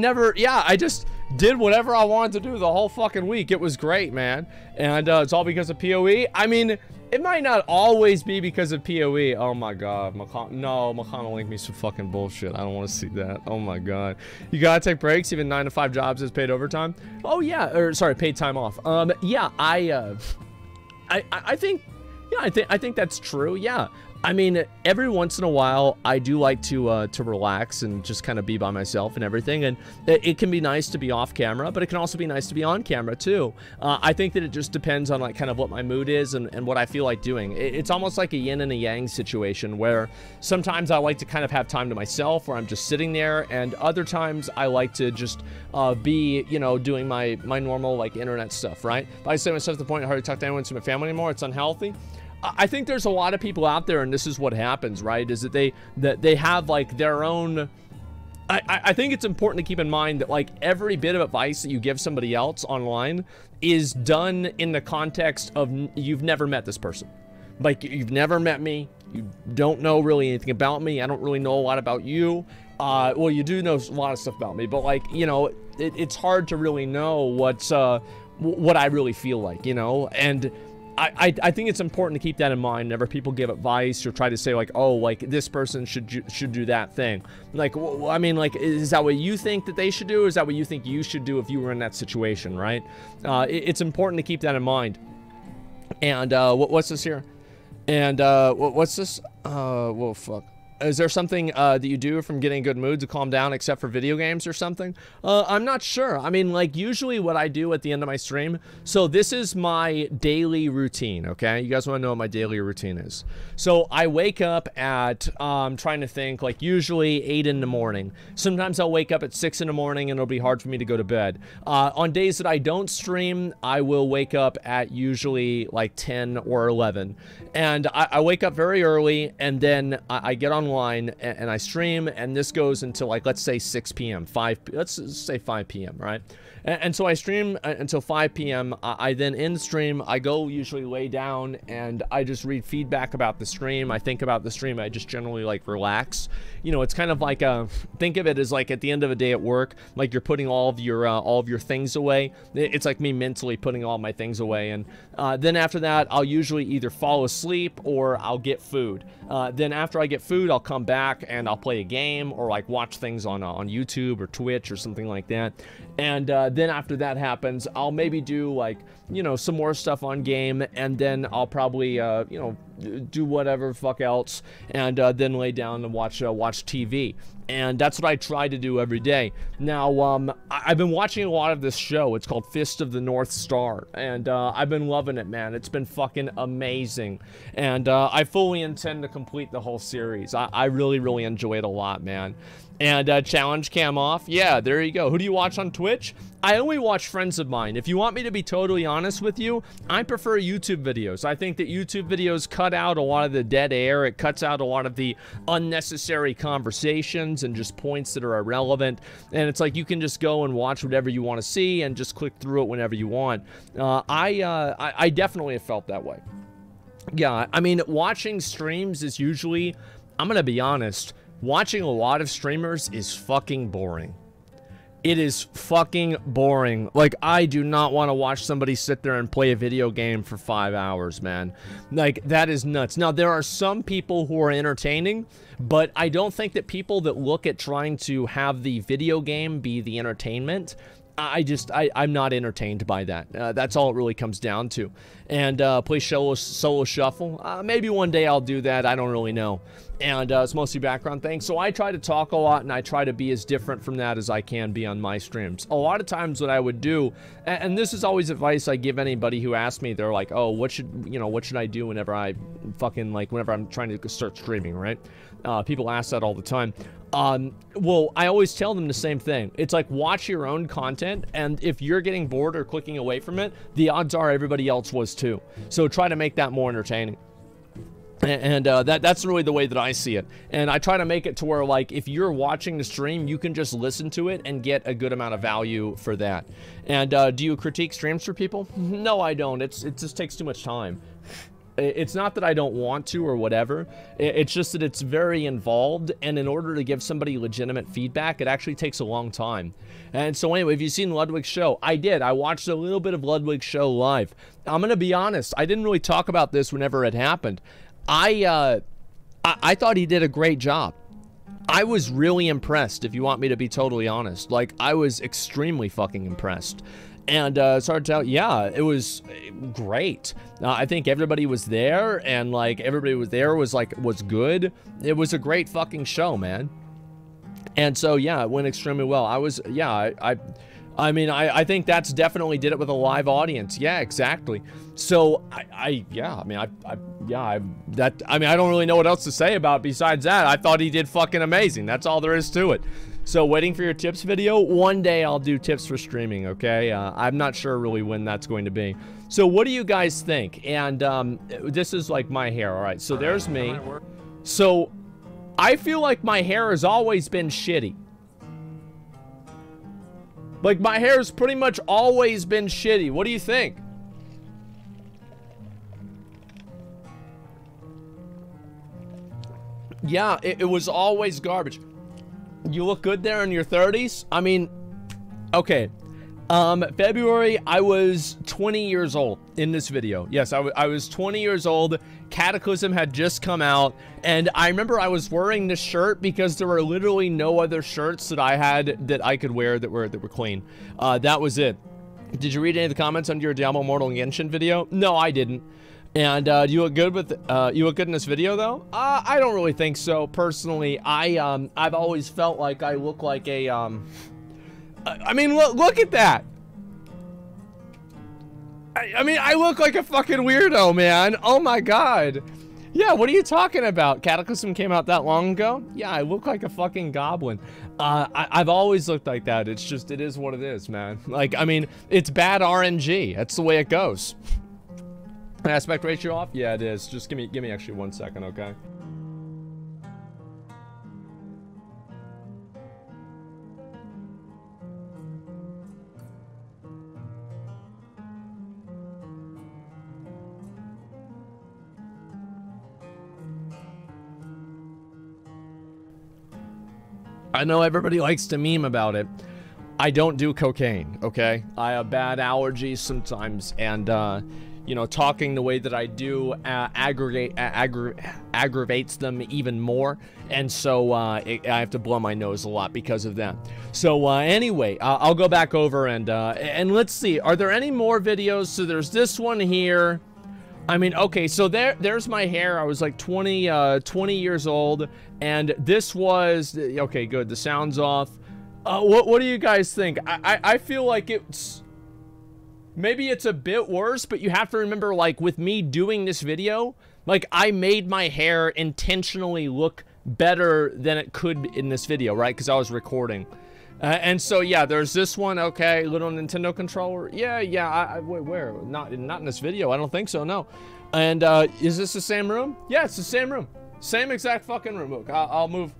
just did whatever I wanted to do the whole fucking week. It was great, man. And it's all because of PoE. I mean, It might not always be because of PoE. Oh my god, no, McConnell linked me some fucking bullshit. I don't want to see that. Oh my god. You gotta take breaks, even 9 to 5 jobs is paid overtime. Oh yeah, or sorry, paid time off. Yeah, I think, yeah, I think that's true. Yeah. I mean, every once in a while, I do like to relax and just kind of be by myself and everything. And it can be nice to be off camera, but it can also be nice to be on camera too. I think that it just depends on like kind of what my mood is and what I feel like doing. It's almost like a yin and a yang situation where sometimes I like to kind of have time to myself where I'm just sitting there, and other times I like to just be, you know, doing my normal like internet stuff, right? But I say myself to the point I hardly talk to anyone to my family anymore. It's unhealthy. I think there's a lot of people out there, and this is what happens, right? Is that they have like their own. I think it's important to keep in mind that like every bit of advice that you give somebody else online is done in the context of you've never met this person. Like, you've never met me, you don't know really anything about me, I don't really know a lot about you. Well, you do know a lot of stuff about me, but like, you know, it's hard to really know what I really feel like, you know? And I think it's important to keep that in mind whenever people give advice or try to say like, oh, like this person should do that thing. Like, well, I mean, like, is that what you think that they should do? Or is that what you think you should do if you were in that situation, right? It's important to keep that in mind. And what's this here? And what's this? Whoa, fuck. Is there something that you do from getting a good mood to calm down except for video games or something? I'm not sure. I mean, like, usually what I do at the end of my stream, so this is my daily routine, okay? You guys want to know what my daily routine is. So I wake up at, trying to think, like, usually 8 in the morning. Sometimes I'll wake up at 6 in the morning and it'll be hard for me to go to bed. On days that I don't stream, I will wake up at usually like 10 or 11. And I wake up very early, and then I get online and I stream, and this goes until like, let's say 6 p.m. Let's say 5 p.m. right? And so I stream until 5 p.m. I then end the stream. I go usually lay down and I just read feedback about the stream. I think about the stream. I just generally like relax. You know, it's kind of like think of it as like at the end of a day at work, like you're putting all of your things away. It's like me mentally putting all my things away. And then after that, I'll usually either fall asleep or I'll get food. Then after I get food, I'll come back and I'll play a game or like watch things on YouTube or Twitch or something like that. And then after that happens, I'll maybe do like, you know, some more stuff on game, and then I'll probably, you know, do whatever fuck else, and then lay down and watch TV. And that's what I try to do every day. Now, I've been watching a lot of this show. It's called Fist of the North Star, and I've been loving it, man. It's been fucking amazing, and I fully intend to complete the whole series. I really, really enjoy it a lot, man. And challenge cam off. Yeah, there you go. Who do you watch on Twitch? I only watch friends of mine. If you want me to be totally honest with you, I prefer YouTube videos. I think that YouTube videos cut out a lot of the dead air. It cuts out a lot of the unnecessary conversations and just points that are irrelevant. And it's like you can just go and watch whatever you want to see and just click through it whenever you want. I definitely have felt that way. Yeah, I mean, watching streams is usually, I'm gonna be honest, watching a lot of streamers is fucking boring. It is fucking boring. Like, I do not want to watch somebody sit there and play a video game for 5 hours, man. Like, that is nuts. Now, there are some people who are entertaining, but I don't think that people that look at trying to have the video game be the entertainment, I'm not entertained by that. That's all it really comes down to. And play solo shuffle. Maybe one day I'll do that. I don't really know. And it's mostly background things. So I try to talk a lot, and I try to be as different from that as I can be on my streams. A lot of times what I would do, and this is always advice I give anybody who asks me, they're like, oh, what should I do whenever I fucking, like, whenever I'm trying to start streaming, right? People ask that all the time. Well, I always tell them the same thing. It's like, watch your own content, and if you're getting bored or clicking away from it, the odds are everybody else was too. So try to make that more entertaining. And that's really the way that I see it. And I try to make it to where, like, if you're watching the stream, you can just listen to it and get a good amount of value for that. And do you critique streams for people? No, I don't. It just takes too much time. It's not that I don't want to or whatever. It's just that it's very involved, and in order to give somebody legitimate feedback, it actually takes a long time. And so anyway, if you've seen Ludwig's show, I did. I watched a little bit of Ludwig's show live. I'm gonna be honest, I didn't really talk about this whenever it happened. I thought he did a great job. I was really impressed, if you want me to be totally honest. Like, I was extremely fucking impressed. And it's hard to tell. Yeah, it was great. I think everybody was there, and like everybody was there was good. It was a great fucking show, man. And so yeah, it went extremely well. I mean, I think that's definitely did it with a live audience. Yeah, exactly. So I mean, I don't really know what else to say about it besides that. I thought he did fucking amazing. That's all there is to it. So waiting for your tips video. One day I'll do tips for streaming, okay? I'm not sure really when that's going to be. So what do you guys think? And this is like my hair, all right? So there's me. So I feel like my hair has always been shitty. Like, my hair's pretty much always been shitty. What do you think? Yeah, it was always garbage. You look good there in your 30s? I mean, okay. February, I was 20 years old in this video. Yes, I was 20 years old. Cataclysm had just come out, and I remember I was wearing this shirt because there were literally no other shirts that I had that I could wear that were clean. That was it. Did you read any of the comments under your Diablo Immortal Genshin video? No, I didn't. And you look good with you look good in this video though? I don't really think so personally. I've always felt like I look like a I mean, look at that. I mean, I look like a fucking weirdo, man. Oh my god. Yeah, what are you talking about? Cataclysm came out that long ago? Yeah, I look like a fucking goblin. I've always looked like that. It's just, it is what it is, man. Like, I mean, it's bad RNG. That's the way it goes. Aspect ratio off? Yeah, it is. Just give me actually 1 second, okay? I know everybody likes to meme about it. I don't do cocaine, okay? I have bad allergies sometimes, and you know, talking the way that I do aggravates them even more, and so I have to blow my nose a lot because of that. So anyway, I'll go back over and let's see, are there any more videos? So there's this one here. I mean, okay, so there's my hair. I was like 20 years old, and this was, okay, good, the sound's off. What do you guys think? I feel like it's, maybe it's a bit worse, but you have to remember, like, with me doing this video, like, I made my hair intentionally look better than it could in this video, right? Because I was recording. And so, yeah, there's this one, okay, little Nintendo controller. Yeah, wait, where? Not in this video, I don't think so, no. And, is this the same room? Yeah, it's the same room. Same exact fucking room. Look, I'll move.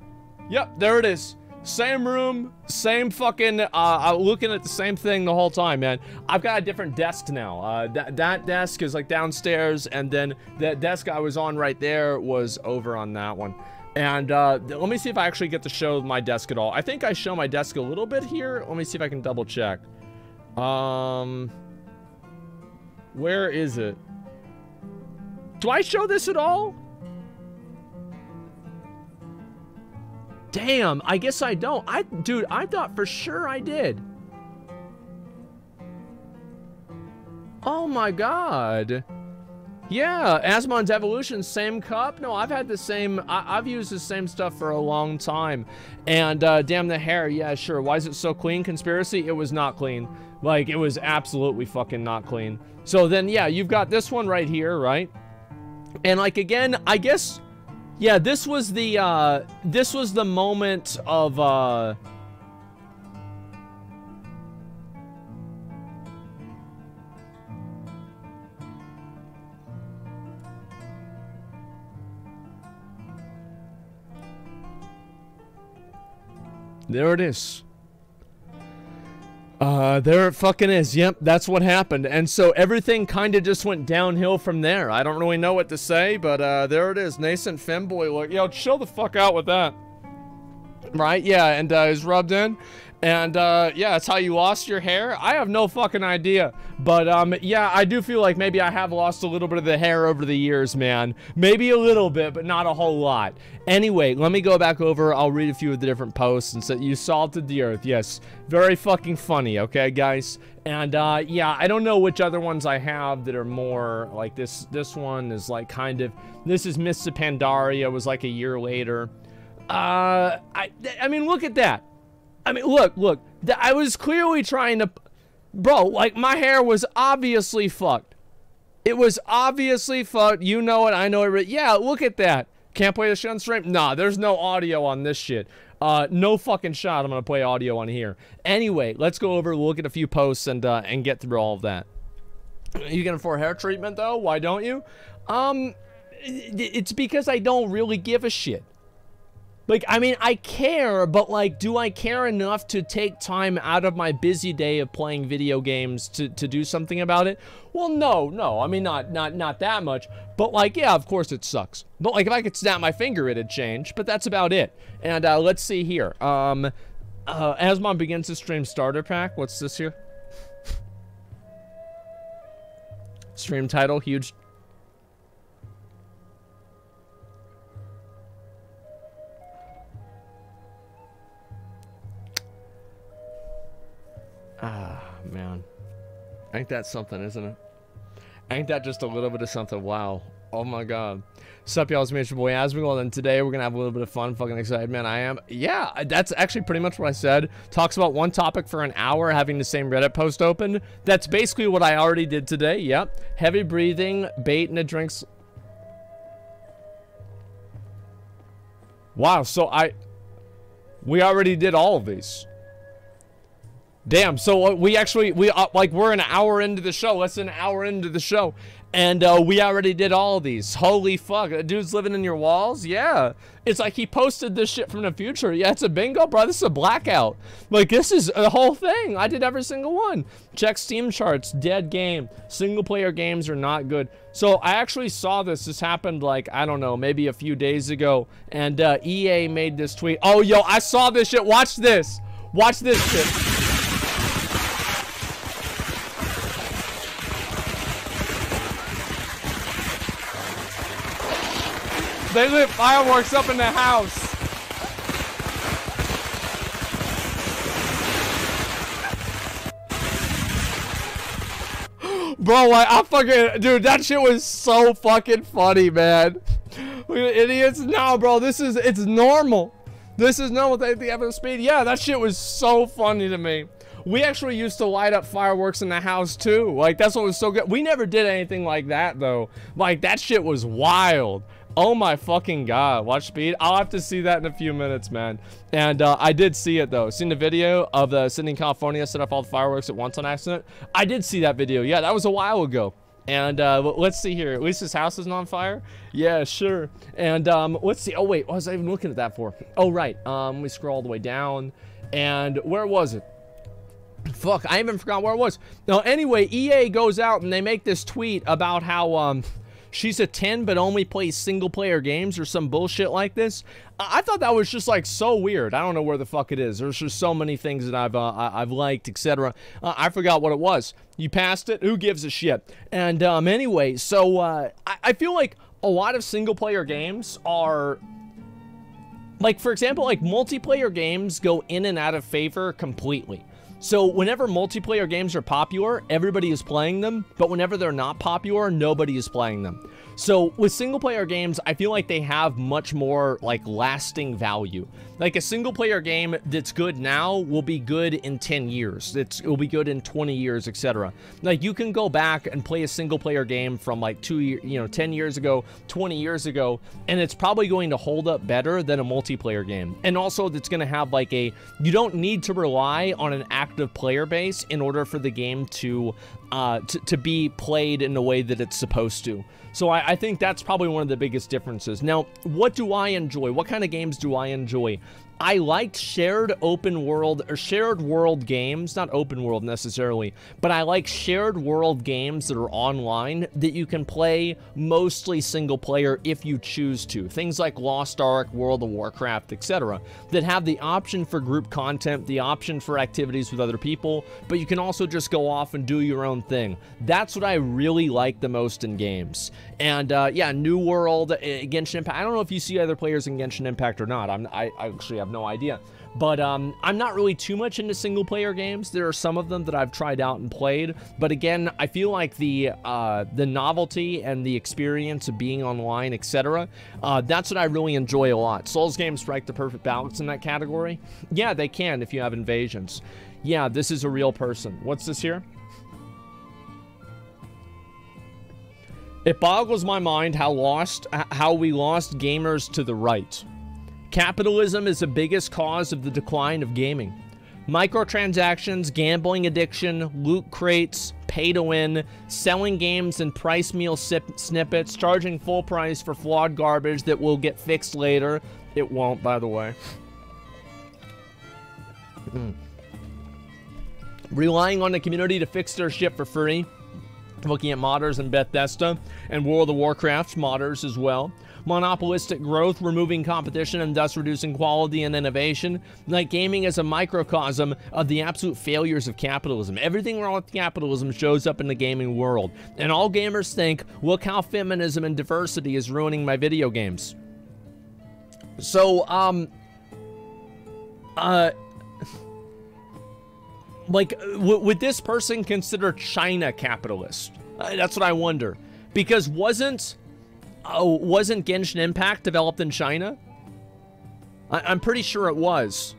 Yep, there it is. Same room, same fucking, looking at the same thing the whole time, man. I've got a different desk now. That desk is like downstairs, and then that desk I was on right there was over on that one. And let me see if I actually get to show my desk at all. I think I show my desk a little bit here. Let me see if I can double check. Where is it? Do I show this at all? Damn, I guess I don't. Dude, I thought for sure I did. Oh my god. Yeah, Asmon's Evolution, same cup? No, I've had the same, I've used the same stuff for a long time. And damn the hair, yeah, sure. Why is it so clean? Conspiracy? It was not clean. Like, it was absolutely fucking not clean. So then, yeah, you've got this one right here, right? And like, again, I guess, yeah, this was the moment of, there it is. There it fucking is. Yep, that's what happened. And so everything kind of just went downhill from there. I don't really know what to say, but there it is. Nascent femboy look. Yo, chill the fuck out with that. Right? Yeah, and it's rubbed in. And yeah, that's how you lost your hair. I have no fucking idea. But yeah, I do feel like maybe I have lost a little bit of the hair over the years, man. Maybe a little bit, but not a whole lot. Anyway, let me go back over. I'll read a few of the different posts and say you salted the earth. Yes, very fucking funny, okay, guys? And yeah, I don't know which other ones I have that are more like this. This one is like kind of, this is Miss Pandaria, was like a year later. I mean, look at that. I mean, look, I was clearly trying to, bro, like, my hair was obviously fucked. It was obviously fucked. You know it, I know it. Yeah, look at that. Can't play the shit on stream? Nah, there's no audio on this shit. No fucking shot I'm gonna play audio on here. Anyway, let's go over, look at a few posts, and get through all of that. You can afford hair treatment, though? Why don't you? It's because I don't really give a shit. Like, I mean, I care, but, like, do I care enough to take time out of my busy day of playing video games to do something about it? Well, no. I mean, not that much. But, like, yeah, of course it sucks. But, like, if I could snap my finger, it'd change. But that's about it. And, let's see here. Asmon begins to stream starter pack. What's this here? Stream title, huge... Ah, man. Ain't that something, isn't it? Ain't that just a little bit of something? Wow. Oh my god. Sup, y'all? It's me, your boy Asmongold, and today we're gonna have a little bit of fun. Fucking excited, man. I am. Yeah, that's actually pretty much what I said. Talks about one topic for an hour, having the same Reddit post open. That's basically what I already did today. Yep. Heavy breathing, bait, and a drinks. Wow, so we already did all of these. Damn, so we're an hour into the show, less than an hour into the show, and we already did all of these. Holy fuck, that dude's living in your walls? Yeah. It's like he posted this shit from the future. Yeah, it's a bingo, bro. This is a blackout. Like, this is a whole thing. I did every single one. Check Steam charts, dead game. Single player games are not good. So I actually saw this. This happened, like, I don't know, maybe a few days ago, and EA made this tweet. Oh, yo, I saw this shit. Watch this. Watch this shit. They lit fireworks up in the house. Bro, I fucking, dude, that shit was so fucking funny, man. Idiots. No, bro, it's normal. This is normal. They have a speed. Yeah, that shit was so funny to me. We actually used to light up fireworks in the house too. Like, that's what was so good. We never did anything like that though. Like, that shit was wild. Oh my fucking god. Watch speed. I'll have to see that in a few minutes, man. And I did see it though. Seen the video of the Sydney, California set up all the fireworks at once on accident. I did see that video. Yeah, that was a while ago. And let's see here. At least his house isn't on fire. Yeah, sure. And let's see. Oh wait, what was I even looking at that for? Oh right. Let me scroll all the way down. And where was it? Fuck, I even forgot where it was. Now anyway, EA goes out and they make this tweet about how she's a 10 but only plays single player games or some bullshit like this. I thought that was just like so weird. I don't know where the fuck it is. There's just so many things that I've liked, etc. I forgot what it was. You passed it? Who gives a shit? And anyway, so I feel like a lot of single player games are, like, for example, like multiplayer games go in and out of favor completely. So whenever multiplayer games are popular, everybody is playing them, but whenever they're not popular, nobody is playing them. So with single player games, I feel like they have much more like lasting value. Like a single player game that's good now will be good in 10 years. It will be good in 20 years, etc. Like you can go back and play a single player game from like 10 years ago, 20 years ago, and it's probably going to hold up better than a multiplayer game. And also that's going to have like you don't need to rely on an active player base in order for the game to be played in the way that it's supposed to. So I think that's probably one of the biggest differences. Now, what do I enjoy? What kind of games do I enjoy? I liked shared open world or shared world games, not open world necessarily, but I like shared world games that are online that you can play mostly single player if you choose to. Things like Lost Ark, World of Warcraft, etc. that have the option for group content, the option for activities with other people, but you can also just go off and do your own thing. That's what I really like the most in games. And yeah, New World, Genshin Impact. I don't know if you see other players in Genshin Impact or not. I actually have no idea. But I'm not really too much into single player games. There are some of them that I've tried out and played, but again, I feel like the novelty and the experience of being online, etc. That's what I really enjoy a lot. Souls games strike the perfect balance in that category. Yeah, they can if you have invasions. Yeah, this is a real person. What's this here? It boggles my mind how we lost gamers to the right. Capitalism is the biggest cause of the decline of gaming. Microtransactions, gambling addiction, loot crates, pay to win, selling games in price meal snippets, charging full price for flawed garbage that will get fixed later. It won't, by the way. Relying on the community to fix their shit for free. Looking at modders in Bethesda and World of Warcraft's modders as well. Monopolistic growth, removing competition and thus reducing quality and innovation. Like gaming as a microcosm of the absolute failures of capitalism. Everything wrong with capitalism shows up in the gaming world. And all gamers think, look how feminism and diversity is ruining my video games. So, like, would this person consider China capitalist? That's what I wonder. Because wasn't Genshin Impact developed in China? I'm pretty sure it was.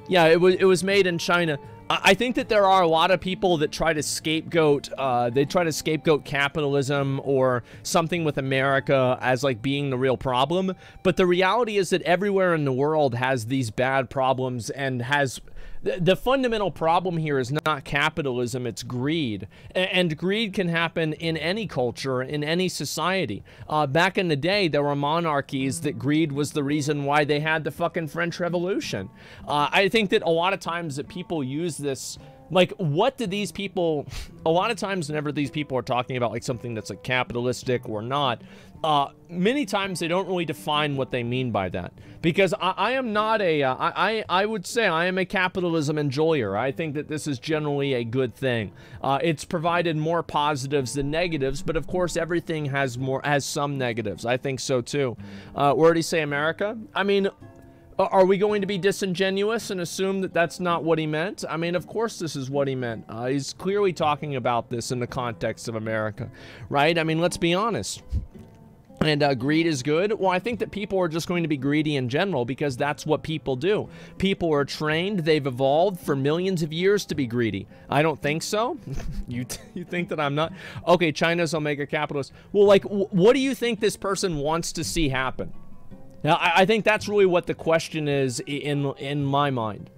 Yeah, it was made in China. I think that there are a lot of people that try to scapegoat, capitalism or something with America as like being the real problem. But the reality is that everywhere in the world has these bad problems and has... The fundamental problem here is not capitalism, it's greed. And greed can happen in any culture, in any society. Back in the day, there were monarchies that greed was the reason why they had the fucking French Revolution. I think that a lot of times that people use this, like, what do these people, a lot of times whenever these people are talking about like something that's like capitalistic or not, many times they don't really define what they mean by that. Because I am not a, I would say I am a capitalism enjoyer. I think that this is generally a good thing. It's provided more positives than negatives, but of course everything has some negatives. I think so too. Where did he say America? I mean, are we going to be disingenuous and assume that that's not what he meant? I mean, of course this is what he meant. He's clearly talking about this in the context of America, right? I mean, let's be honest. And greed is good. Well, I think that people are just going to be greedy in general because that's what people do. People are trained, they've evolved for millions of years to be greedy. I don't think so. You think that I'm not? Okay, China's Omega capitalist. Well, like, what do you think this person wants to see happen? Now, I think that's really what the question is in my mind.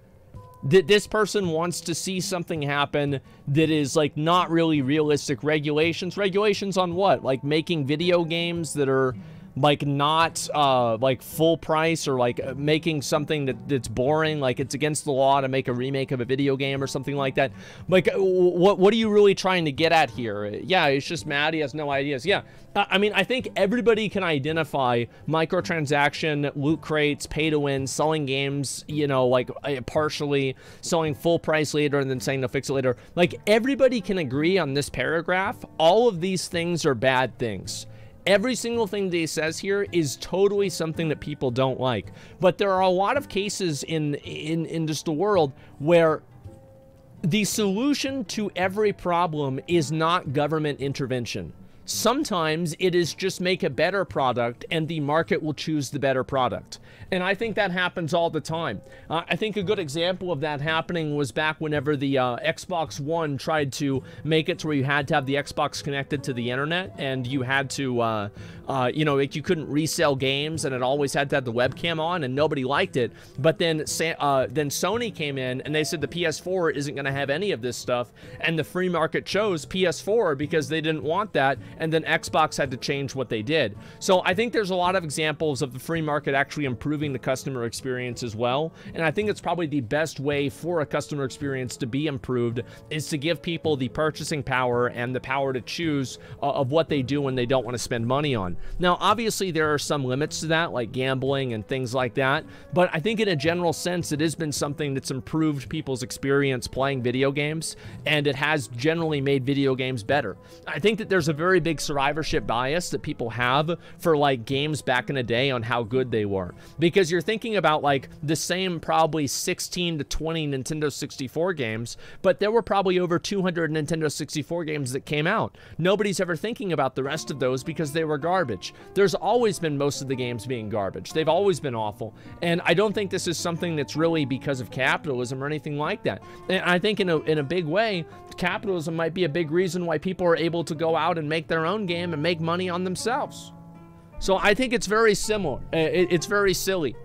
That this person wants to see something happen that is, like, not really realistic regulations. Regulations on what? Like, making video games that are, like, not, like, full price, or, like, making something that's boring, like, it's against the law to make a remake of a video game or something like that. Like, what are you really trying to get at here? Yeah, he's just mad, he has no ideas. Yeah, I mean, I think everybody can identify microtransaction, loot crates, pay to win, selling games, you know, like, partially, selling full price later and then saying they'll fix it later. Like, everybody can agree on this paragraph. All of these things are bad things. Every single thing that he says here is totally something that people don't like. But there are a lot of cases in just the world where the solution to every problem is not government intervention. Sometimes it is just make a better product and the market will choose the better product. And I think that happens all the time. I think a good example of that happening was back whenever the Xbox One tried to make it to where you had to have the Xbox connected to the internet, and you had to, you know, like, you couldn't resell games, and it always had to have the webcam on, and nobody liked it. But then Sony came in, and they said the PS4 isn't going to have any of this stuff, and the free market chose PS4 because they didn't want that, and then Xbox had to change what they did. So I think there's a lot of examples of the free market actually improving the customer experience as well, and I think it's probably the best way for a customer experience to be improved is to give people the purchasing power and the power to choose of what they do when they don't want to spend money on. Now, obviously, there are some limits to that, like gambling and things like that, but I think in a general sense, it has been something that's improved people's experience playing video games, and it has generally made video games better. I think that there's a very big survivorship bias that people have for like games back in the day on how good they were, because you're thinking about like the same probably 16 to 20 Nintendo 64 games, but there were probably over 200 Nintendo 64 games that came out. Nobody's ever thinking about the rest of those because they were garbage. There's always been most of the games being garbage. They've always been awful. And I don't think this is something that's really because of capitalism or anything like that. And I think in a big way, capitalism might be a big reason why people are able to go out and make their own game and make money on themselves. So I think it's very similar. It's very silly.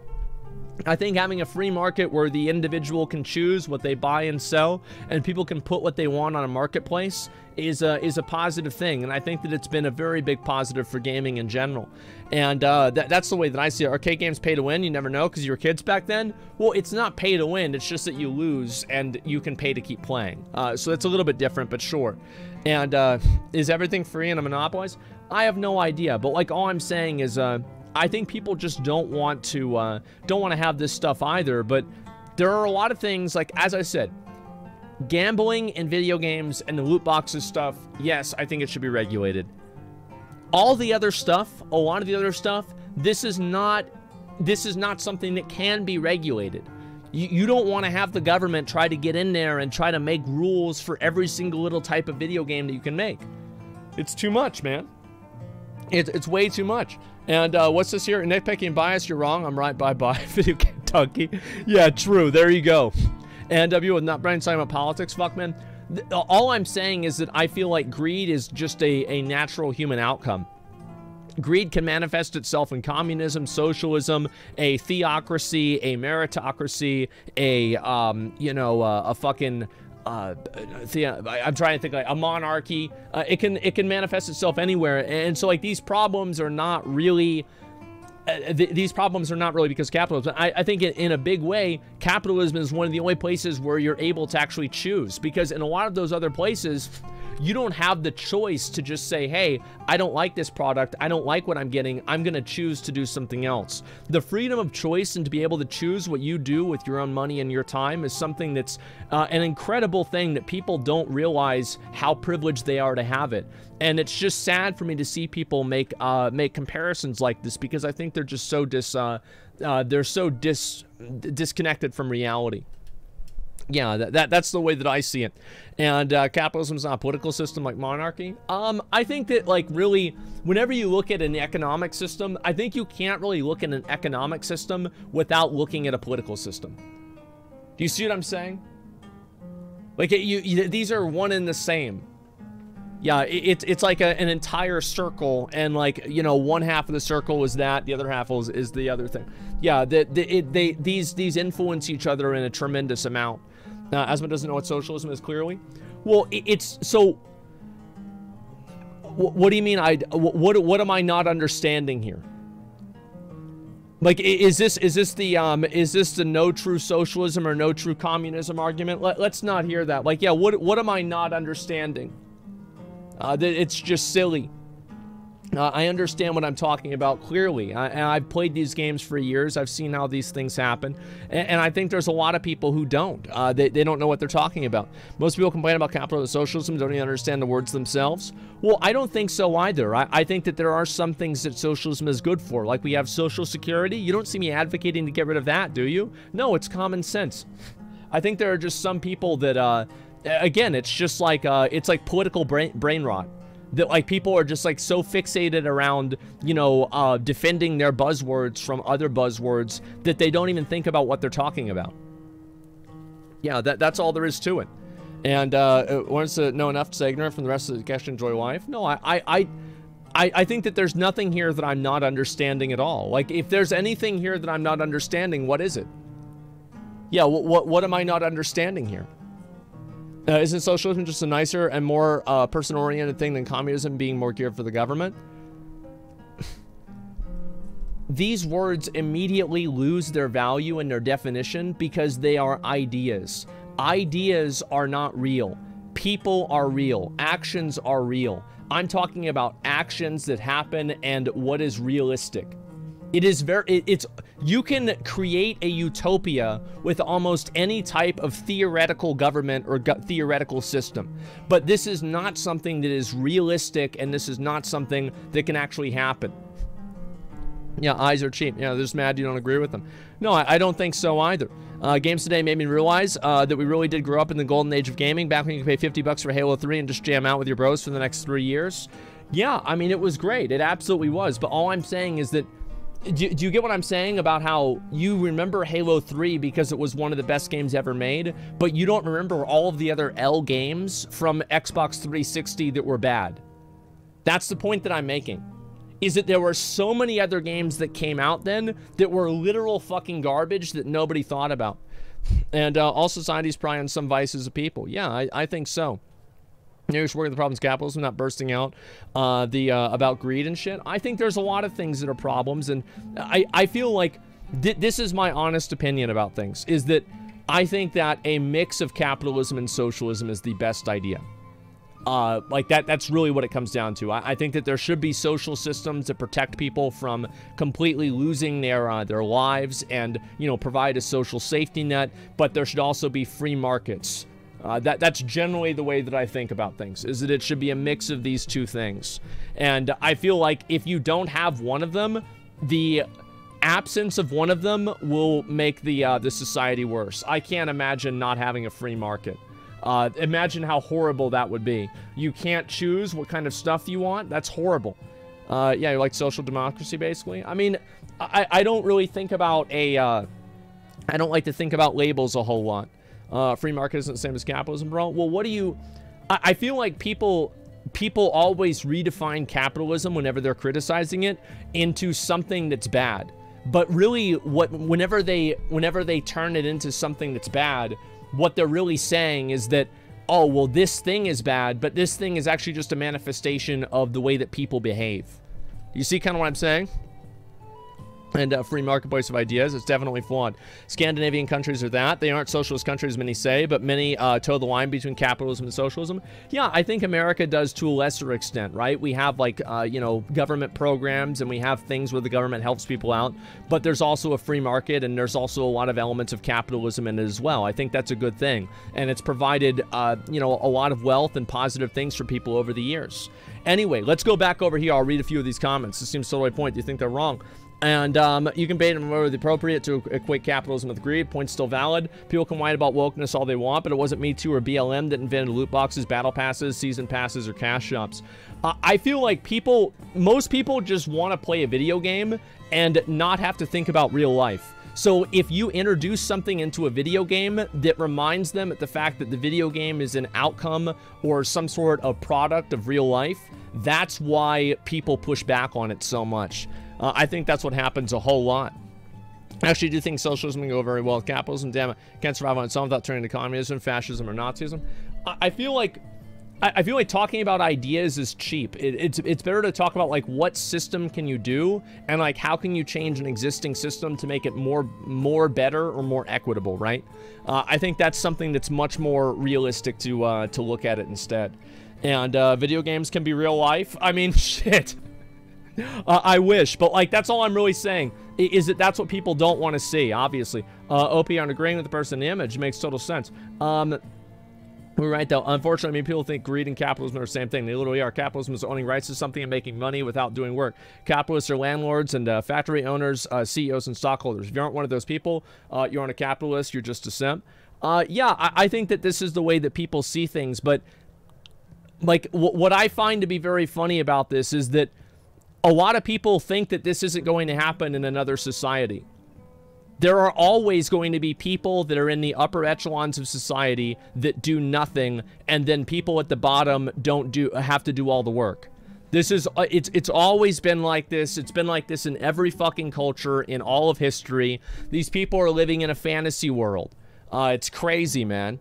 I think having a free market where the individual can choose what they buy and sell, and people can put what they want on a marketplace is a positive thing, and I think that it's been a very big positive for gaming in general. And that's the way that I see it. Arcade games pay to win, you never know because you were kids back then. Well, it's not pay to win, it's just that you lose and you can pay to keep playing. So it's a little bit different, but sure. And is everything free in a monopolize? I have no idea, but like all I'm saying is I think people just don't want to have this stuff either. But there are a lot of things, like as I said, gambling in video games and the loot boxes stuff. Yes, I think it should be regulated. All the other stuff, a lot of the other stuff, this is not something that can be regulated. You don't want to have the government try to get in there and try to make rules for every single little type of video game that you can make. It's too much, man. It's way too much. And what's this here? Nitpicking bias, you're wrong. I'm right, bye-bye. Video game donkey. Yeah, true. There you go. And W with not brainstorming about politics, fuck, man. All I'm saying is that I feel like greed is just a natural human outcome. Greed can manifest itself in communism, socialism, a theocracy, a meritocracy, a fucking... I'm trying to think, like a monarchy. It can manifest itself anywhere, and so like these problems are not really because of capitalism. I think in a big way, capitalism is one of the only places where you're able to actually choose, because in a lot of those other places, you don't have the choice to just say, hey, I don't like this product, I don't like what I'm getting, I'm gonna choose to do something else. The freedom of choice and to be able to choose what you do with your own money and your time is something that's an incredible thing that people don't realize how privileged they are to have it. And it's just sad for me to see people make comparisons like this, because I think they're just so disconnected from reality. Yeah, that's the way that I see it. And capitalism is not a political system like monarchy. I think that, like, really, whenever you look at an economic system, I think you can't really look at an economic system without looking at a political system. Do you see what I'm saying? Like, these are one and the same. Yeah, it's like an entire circle, and like, you know, one half of the circle is that, the other half is the other thing. Yeah, these influence each other in a tremendous amount. Asma doesn't know what socialism is, clearly. Well, it's so. What do you mean? What am I not understanding here? Like, is this the no true socialism or no true communism argument? Let's not hear that. Like, yeah, what am I not understanding? It's just silly. I understand what I'm talking about clearly. I've played these games for years. I've seen how these things happen. And I think there's a lot of people who don't. They don't know what they're talking about. Most people complain about capitalism and socialism, don't even understand the words themselves. Well, I don't think so either. I think that there are some things that socialism is good for. Like, we have Social Security. You don't see me advocating to get rid of that, do you? No, it's common sense. I think there are just some people that... again, it's just like political brain rot, that like people are just like so fixated around, you know, defending their buzzwords from other buzzwords that they don't even think about what they're talking about. Yeah, that's all there is to it. And wants to know enough to say ignorant from the rest of the cash enjoy life. No, I think that there's nothing here that I'm not understanding at all. Like, if there's anything here that I'm not understanding, what is it? Yeah, what am I not understanding here? Isn't socialism just a nicer and more person-oriented thing than communism being more geared for the government? These words immediately lose their value and their definition because they are ideas. Ideas are not real. People are real. Actions are real. I'm talking about actions that happen and what is realistic. It is you can create a utopia with almost any type of theoretical government or theoretical system. But this is not something that is realistic, and this is not something that can actually happen. Yeah, eyes are cheap. Yeah, they're just mad you don't agree with them. No, I don't think so either. Games today made me realize that we really did grow up in the golden age of gaming, back when you could pay $50 for Halo 3 and just jam out with your bros for the next 3 years. Yeah, I mean, it was great. It absolutely was. But all I'm saying is that, do you get what I'm saying about how you remember Halo 3 because it was one of the best games ever made, but you don't remember all of the other L games from Xbox 360 that were bad? That's the point that I'm making. Is that there were so many other games that came out then that were literal fucking garbage that nobody thought about. And all society's probably on some vices of people. Yeah, I think so. You're just working the problems of capitalism, not bursting out about greed and shit. I think there's a lot of things that are problems, and I feel like this is my honest opinion about things, is that I think that a mix of capitalism and socialism is the best idea. Like that's really what it comes down to. I think that there should be social systems that protect people from completely losing their lives and, you know, provide a social safety net, but there should also be free markets. That's generally the way that I think about things, is that it should be a mix of these two things. And I feel like if you don't have one of them, the absence of one of them will make the society worse. I can't imagine not having a free market. Imagine how horrible that would be. You can't choose what kind of stuff you want. That's horrible. Yeah, you like social democracy, basically. I mean, I don't really think about I don't like to think about labels a whole lot. Free market isn't the same as capitalism, bro. Well, what do you... I feel like people always redefine capitalism whenever they're criticizing it into something that's bad. But really, whenever they turn it into something that's bad, what they're really saying is that, oh, well, this thing is bad, but this thing is actually just a manifestation of the way that people behave. You see kind of what I'm saying? And free marketplace of ideas, it's definitely flawed. Scandinavian countries are that. They aren't socialist countries, many say, but many toe the line between capitalism and socialism. Yeah, I think America does to a lesser extent, right? We have, like, you know, government programs, and we have things where the government helps people out, but there's also a free market, and there's also a lot of elements of capitalism in it as well. I think that's a good thing, and it's provided, you know, a lot of wealth and positive things for people over the years. Anyway, let's go back over here. I'll read a few of these comments. This seems totally point. Do you think they're wrong? And you can debate them whether the appropriate to equate capitalism with greed. Point's still valid. People can whine about wokeness all they want, but it wasn't Me Too or BLM that invented loot boxes, battle passes, season passes, or cash shops. I feel like most people just want to play a video game and not have to think about real life. So if you introduce something into a video game that reminds them of the fact that the video game is an outcome or some sort of product of real life, that's why people push back on it so much. I think that's what happens a whole lot. I actually do think socialism can go very well with capitalism. Damn it, can't survive on its own without turning to communism, fascism, or Nazism. I feel like talking about ideas is cheap. It's better to talk about, like, what system can you do, and, like, how can you change an existing system to make it more better or more equitable, right? I think that's something that's much more realistic to look at it instead. And video games can be real life. I mean, shit. I wish, but, like, that's all I'm really saying, is that that's what people don't want to see, obviously. OP aren't agreeing with the person in the image. It makes total sense. We're right, though. Unfortunately, I mean, people think greed and capitalism are the same thing. They literally are. Capitalism is owning rights to something and making money without doing work. Capitalists are landlords and factory owners, CEOs, and stockholders. If you aren't one of those people, you aren't a capitalist. You're just a simp. Yeah, I think that this is the way that people see things, but, like, what I find to be very funny about this is that a lot of people think that this isn't going to happen in another society. There are always going to be people that are in the upper echelons of society that do nothing, and then people at the bottom have to do all the work. This is it's always been like this. It's been like this in every fucking culture in all of history. These people are living in a fantasy world. It's crazy, man.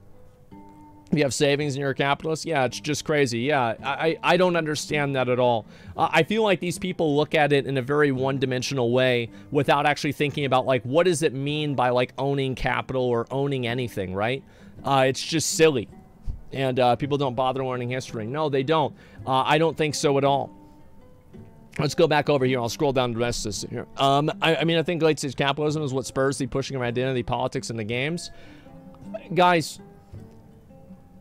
If you have savings and you're a capitalist, yeah, it's just crazy. Yeah, I don't understand that at all. I feel like these people look at it in a very one-dimensional way without actually thinking about, like, what does it mean by, like, owning capital or owning anything, right? It's just silly. And people don't bother learning history. No, they don't. I don't think so at all. Let's go back over here. I'll scroll down the rest of this here. I mean, I think late-stage capitalism is what spurs the pushing of identity politics in the games. Guys,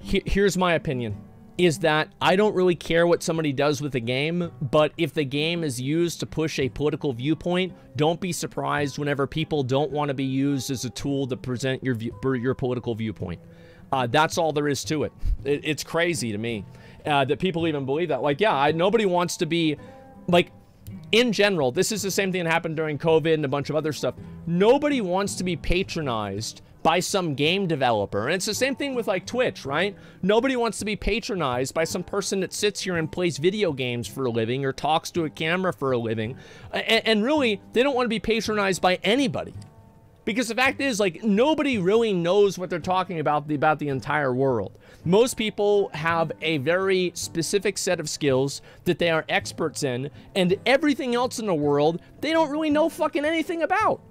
here's my opinion, is that I don't really care what somebody does with the game, but if the game is used to push a political viewpoint, don't be surprised whenever people don't want to be used as a tool to present your political viewpoint. That's all there is to it. It's crazy to me that people even believe that. Like, yeah, nobody wants to be, like, in general, this is the same thing that happened during COVID and a bunch of other stuff. Nobody wants to be patronized by some game developer. And it's the same thing with, like, Twitch, right? Nobody wants to be patronized by some person that sits here and plays video games for a living or talks to a camera for a living. And really, they don't want to be patronized by anybody. Because the fact is, like, nobody really knows what they're talking about the entire world. Most people have a very specific set of skills that they are experts in, and everything else in the world, they don't really know fucking anything about.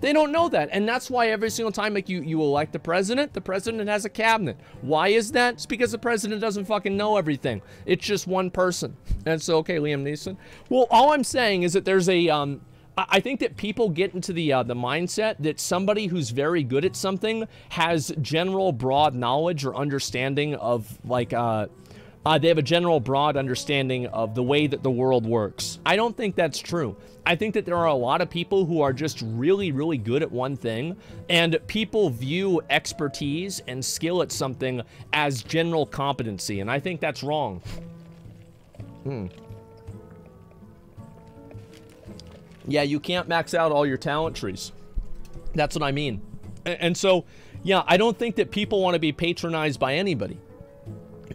They don't know that, and that's why every single time, like, you elect the president has a cabinet. Why is that? It's because the president doesn't fucking know everything. It's just one person. And so, okay, Liam Neeson. Well, all I'm saying is that there's a, I think that people get into the mindset that somebody who's very good at something has general broad knowledge or understanding of, like, they have a general broad understanding of the way that the world works. I don't think that's true. I think that there are a lot of people who are just really, really good at one thing, and people view expertise and skill at something as general competency, and I think that's wrong. Yeah, you can't max out all your talent trees. That's what I mean. And so, yeah, I don't think that people want to be patronized by anybody.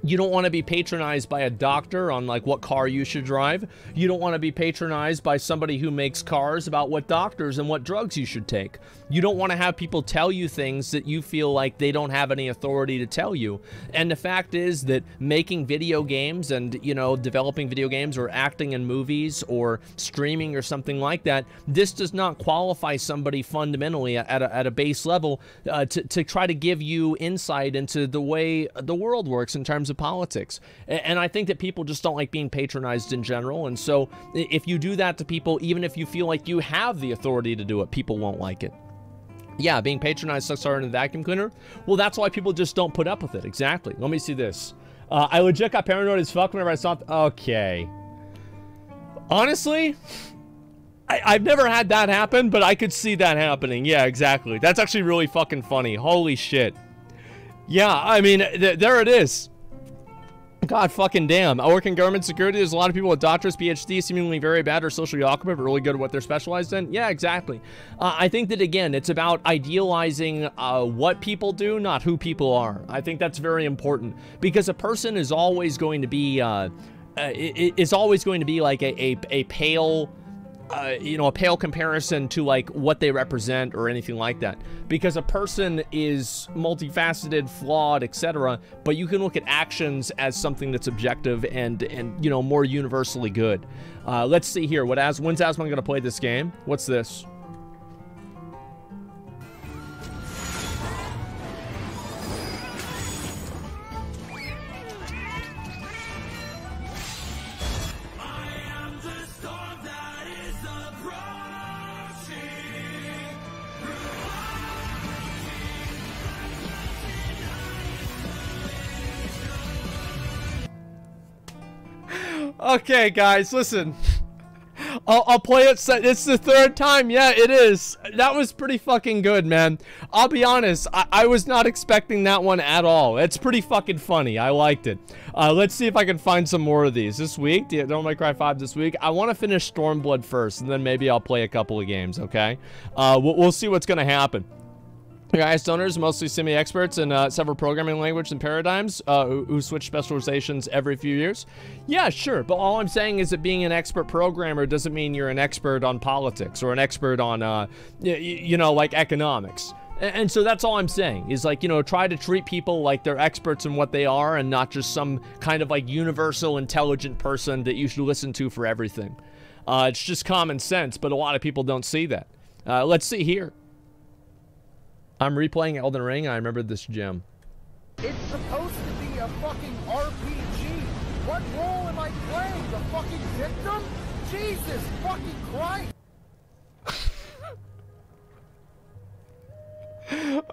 You don't want to be patronized by a doctor on, like, what car you should drive. You don't want to be patronized by somebody who makes cars about what doctors and what drugs you should take. You don't want to have people tell you things that you feel like they don't have any authority to tell you. And the fact is that making video games and, you know, developing video games or acting in movies or streaming or something like that, this does not qualify somebody fundamentally at a base level to try to give you insight into the way the world works in terms of politics. And I think that people just don't like being patronized in general. And so if you do that to people, even if you feel like you have the authority to do it, people won't like it. Yeah, being patronized sucks harder than a vacuum cleaner. Well, that's why people just don't put up with it. Exactly. Let me see this. I legit got paranoid as fuck whenever I saw... Okay. Honestly, I've never had that happen, but I could see that happening. Yeah, exactly. That's actually really fucking funny. Holy shit. Yeah, I mean, there it is. God fucking damn. I work in government security. There's a lot of people with doctors, PhDs, seemingly very bad or socially awkward, but really good at what they're specialized in. Yeah, exactly. I think that, again, it's about idealizing what people do, not who people are. I think that's very important, because a person is always going to be, like a pale... you know, a pale comparison to, like, what they represent or anything like that. Because a person is multifaceted, flawed, etc. But you can look at actions as something that's objective and you know, more universally good. Let's see here. When's Asmongold gonna play this game? What's this? Okay, guys, listen. I'll play it. It's the third time. Yeah, it is. That was pretty fucking good, man. I'll be honest. I was not expecting that one at all. It's pretty fucking funny. I liked it. Let's see if I can find some more of these this week. Don't Make Cry 5 this week. I want to finish Stormblood first, and then maybe I'll play a couple of games, okay? We'll see what's going to happen. Guys, donors, mostly semi-experts in several programming languages and paradigms who switch specializations every few years. Yeah, sure, but all I'm saying is that being an expert programmer doesn't mean you're an expert on politics or an expert on, you know, like economics. And so that's all I'm saying is like, you know, try to treat people like they're experts in what they are and not just some kind of like universal intelligent person that you should listen to for everything. It's just common sense, but a lot of people don't see that. Let's see here. I'm replaying Elden Ring. I remember this gem. It's supposed to be a fucking RPG. What role am I playing? The fucking victim? Jesus fucking Christ!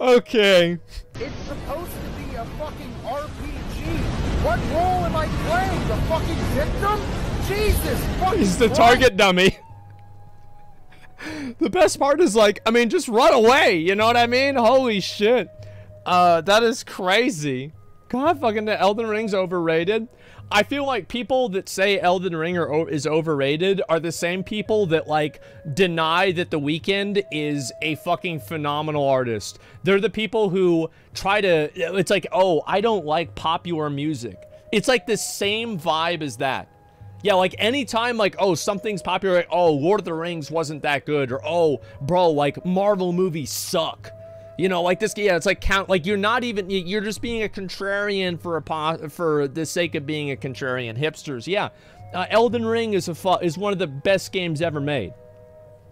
Okay. It's supposed to be a fucking RPG. What role am I playing? The fucking victim? Jesus fucking He's the Christ. target dummy. The best part is like, I mean, just run away. You know what I mean? Holy shit. That is crazy. God, fucking the Elden Ring's overrated. I feel like people that say Elden Ring is overrated are the same people that, like, deny that The Weeknd is a fucking phenomenal artist. They're the people who try to, it's like, oh, I don't like popular music. It's like the same vibe as that. Yeah, like, anytime, like, oh, something's popular, like, oh, Lord of the Rings wasn't that good, or, oh, bro, like, Marvel movies suck. You know, like this, yeah, it's like like you're not even, you're just being a contrarian for the sake of being a contrarian. Hipsters, yeah. Elden Ring is one of the best games ever made.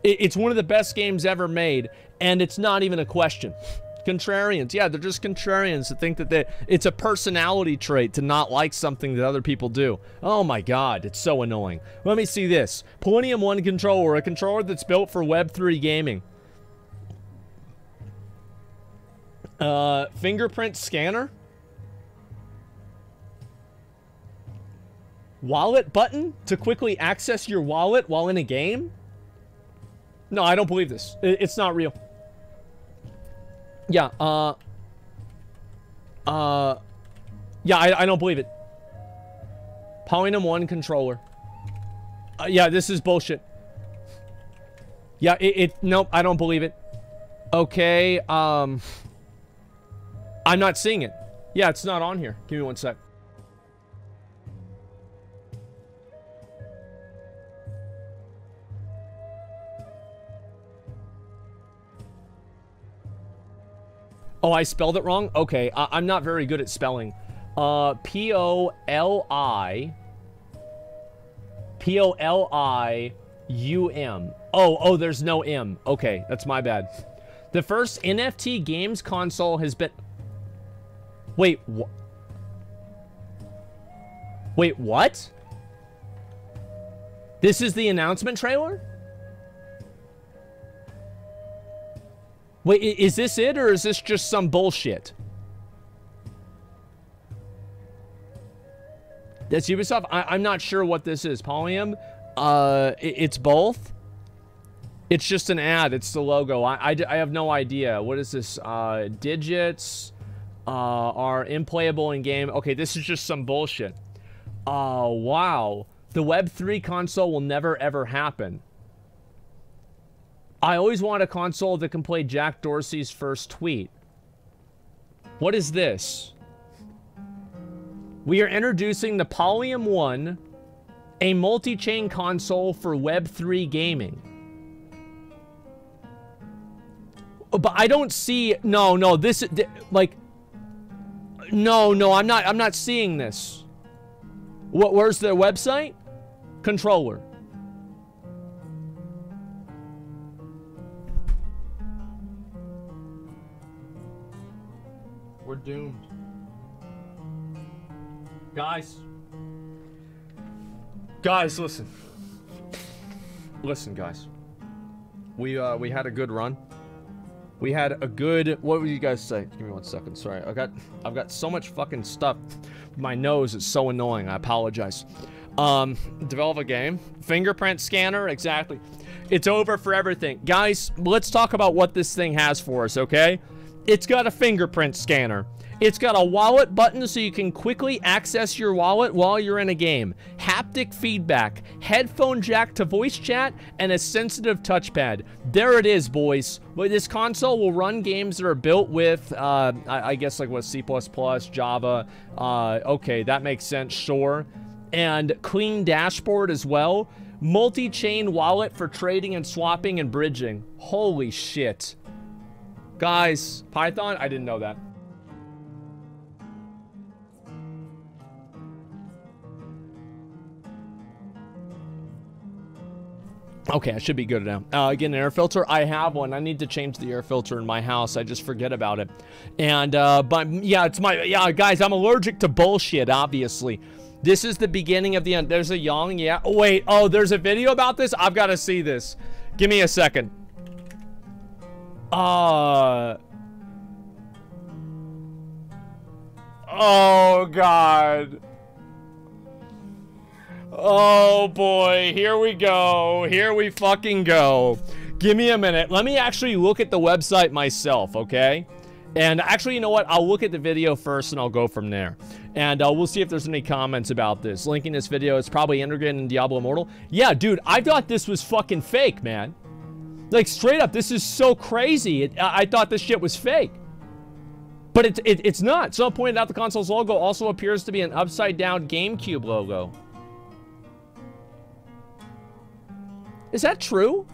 It's one of the best games ever made, and it's not even a question. Contrarians, yeah, they're just contrarians to think that it's a personality trait to not like something that other people do. Oh my god, it's so annoying. Let me see this. Palladium 1 controller, a controller that's built for Web3 gaming. Fingerprint scanner? Wallet button to quickly access your wallet while in a game? No, I don't believe this. It's not real. Yeah, yeah, I don't believe it. Palladium 1 controller. Yeah, this is bullshit. Yeah, nope, I don't believe it. Okay, I'm not seeing it. Yeah, it's not on here. Give me one sec. Oh, I spelled it wrong? Okay, I'm not very good at spelling. P-O-L-I-U-M. Oh, there's no M. Okay, that's my bad. The first NFT games console has been... Wait, what? Wait, what? This is the announcement trailer? Wait, is this it, or is this just some bullshit? That's Ubisoft? I'm not sure what this is. Palladium? It's both? It's just an ad. It's the logo. I have no idea. What is this? Digits are implayable in game. Okay, this is just some bullshit. Wow. The Web3 console will never ever happen. I always want a console that can play Jack Dorsey's first tweet. What is this? We are introducing the Palladium 1, a multi-chain console for Web3 gaming. But I don't see... No, this... Like... No, I'm not seeing this. Where's their website? Controller. We're doomed. Guys, listen. Listen, guys. We had a good run. We had a good... What would you guys say? Give me one second. Sorry. I've got so much fucking stuff. My nose is so annoying. I apologize. Develop a game. Fingerprint scanner. Exactly. It's over for everything. Guys, let's talk about what this thing has for us, okay? It's got a fingerprint scanner. It's got a wallet button so you can quickly access your wallet while you're in a game. Haptic feedback, headphone jack to voice chat, and a sensitive touchpad. There it is, boys. This console will run games that are built with, I guess, like what, C++, Java. Okay, that makes sense, sure. And clean dashboard as well. Multi-chain wallet for trading and swapping and bridging. Holy shit. Guys, Python? I didn't know that. Okay, I should be good now. Again, an air filter. I have one. I need to change the air filter in my house. I just forget about it. And, but yeah, guys, I'm allergic to bullshit, obviously. This is the beginning of the end. There's a young, yeah. Oh, wait. Oh, there's a video about this? I've got to see this. Give me a second. Oh, God. Oh, boy. Here we go. Here we fucking go. Give me a minute. Let me actually look at the website myself, okay? And actually, you know what? I'll look at the video first and I'll go from there. And we'll see if there's any comments about this. Linking this video, it's probably integrated in Diablo Immortal. Yeah, dude, I thought this was fucking fake, man. Like, straight up, this is so crazy. I thought this shit was fake. But it's not. Someone pointed out the console's logo also appears to be an upside-down GameCube logo. Is that true?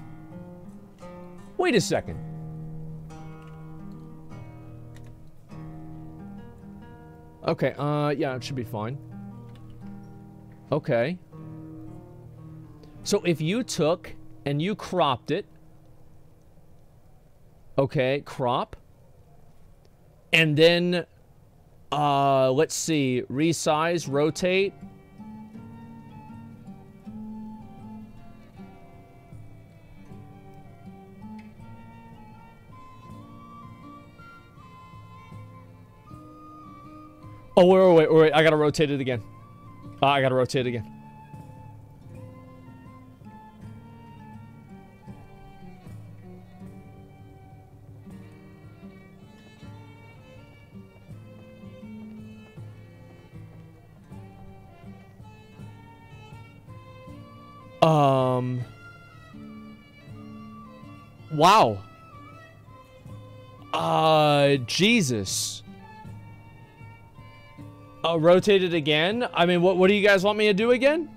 Wait a second. Okay, yeah, it should be fine. Okay. So if you took and you cropped it, okay, crop, and then, let's see, resize, rotate. Oh, wait, I gotta rotate it again. I gotta rotate it again. Wow. Jesus. Rotate it again? I mean, what do you guys want me to do again?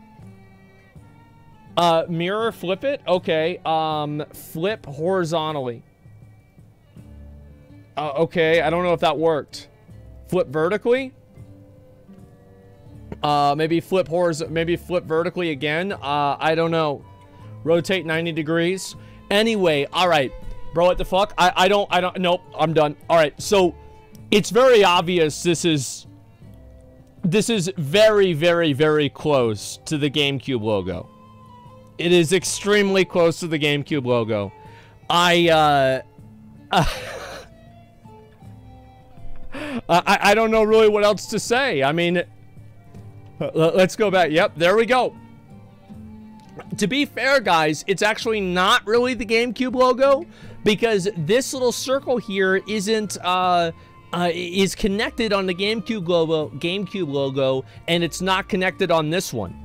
Mirror, flip it? Okay, flip horizontally. Okay, I don't know if that worked. Flip vertically? Maybe flip vertically again? I don't know. Rotate 90 degrees. Anyway, alright. Bro, what the fuck? I don't, nope, I'm done. Alright, so, it's very obvious this is very, very, very close to the GameCube logo. It is extremely close to the GameCube logo. I don't know really what else to say. I mean, let's go back. Yep, there we go. To be fair, guys, it's actually not really the GameCube logo because this little circle here isn't, is connected on the GameCube logo, and it's not connected on this one.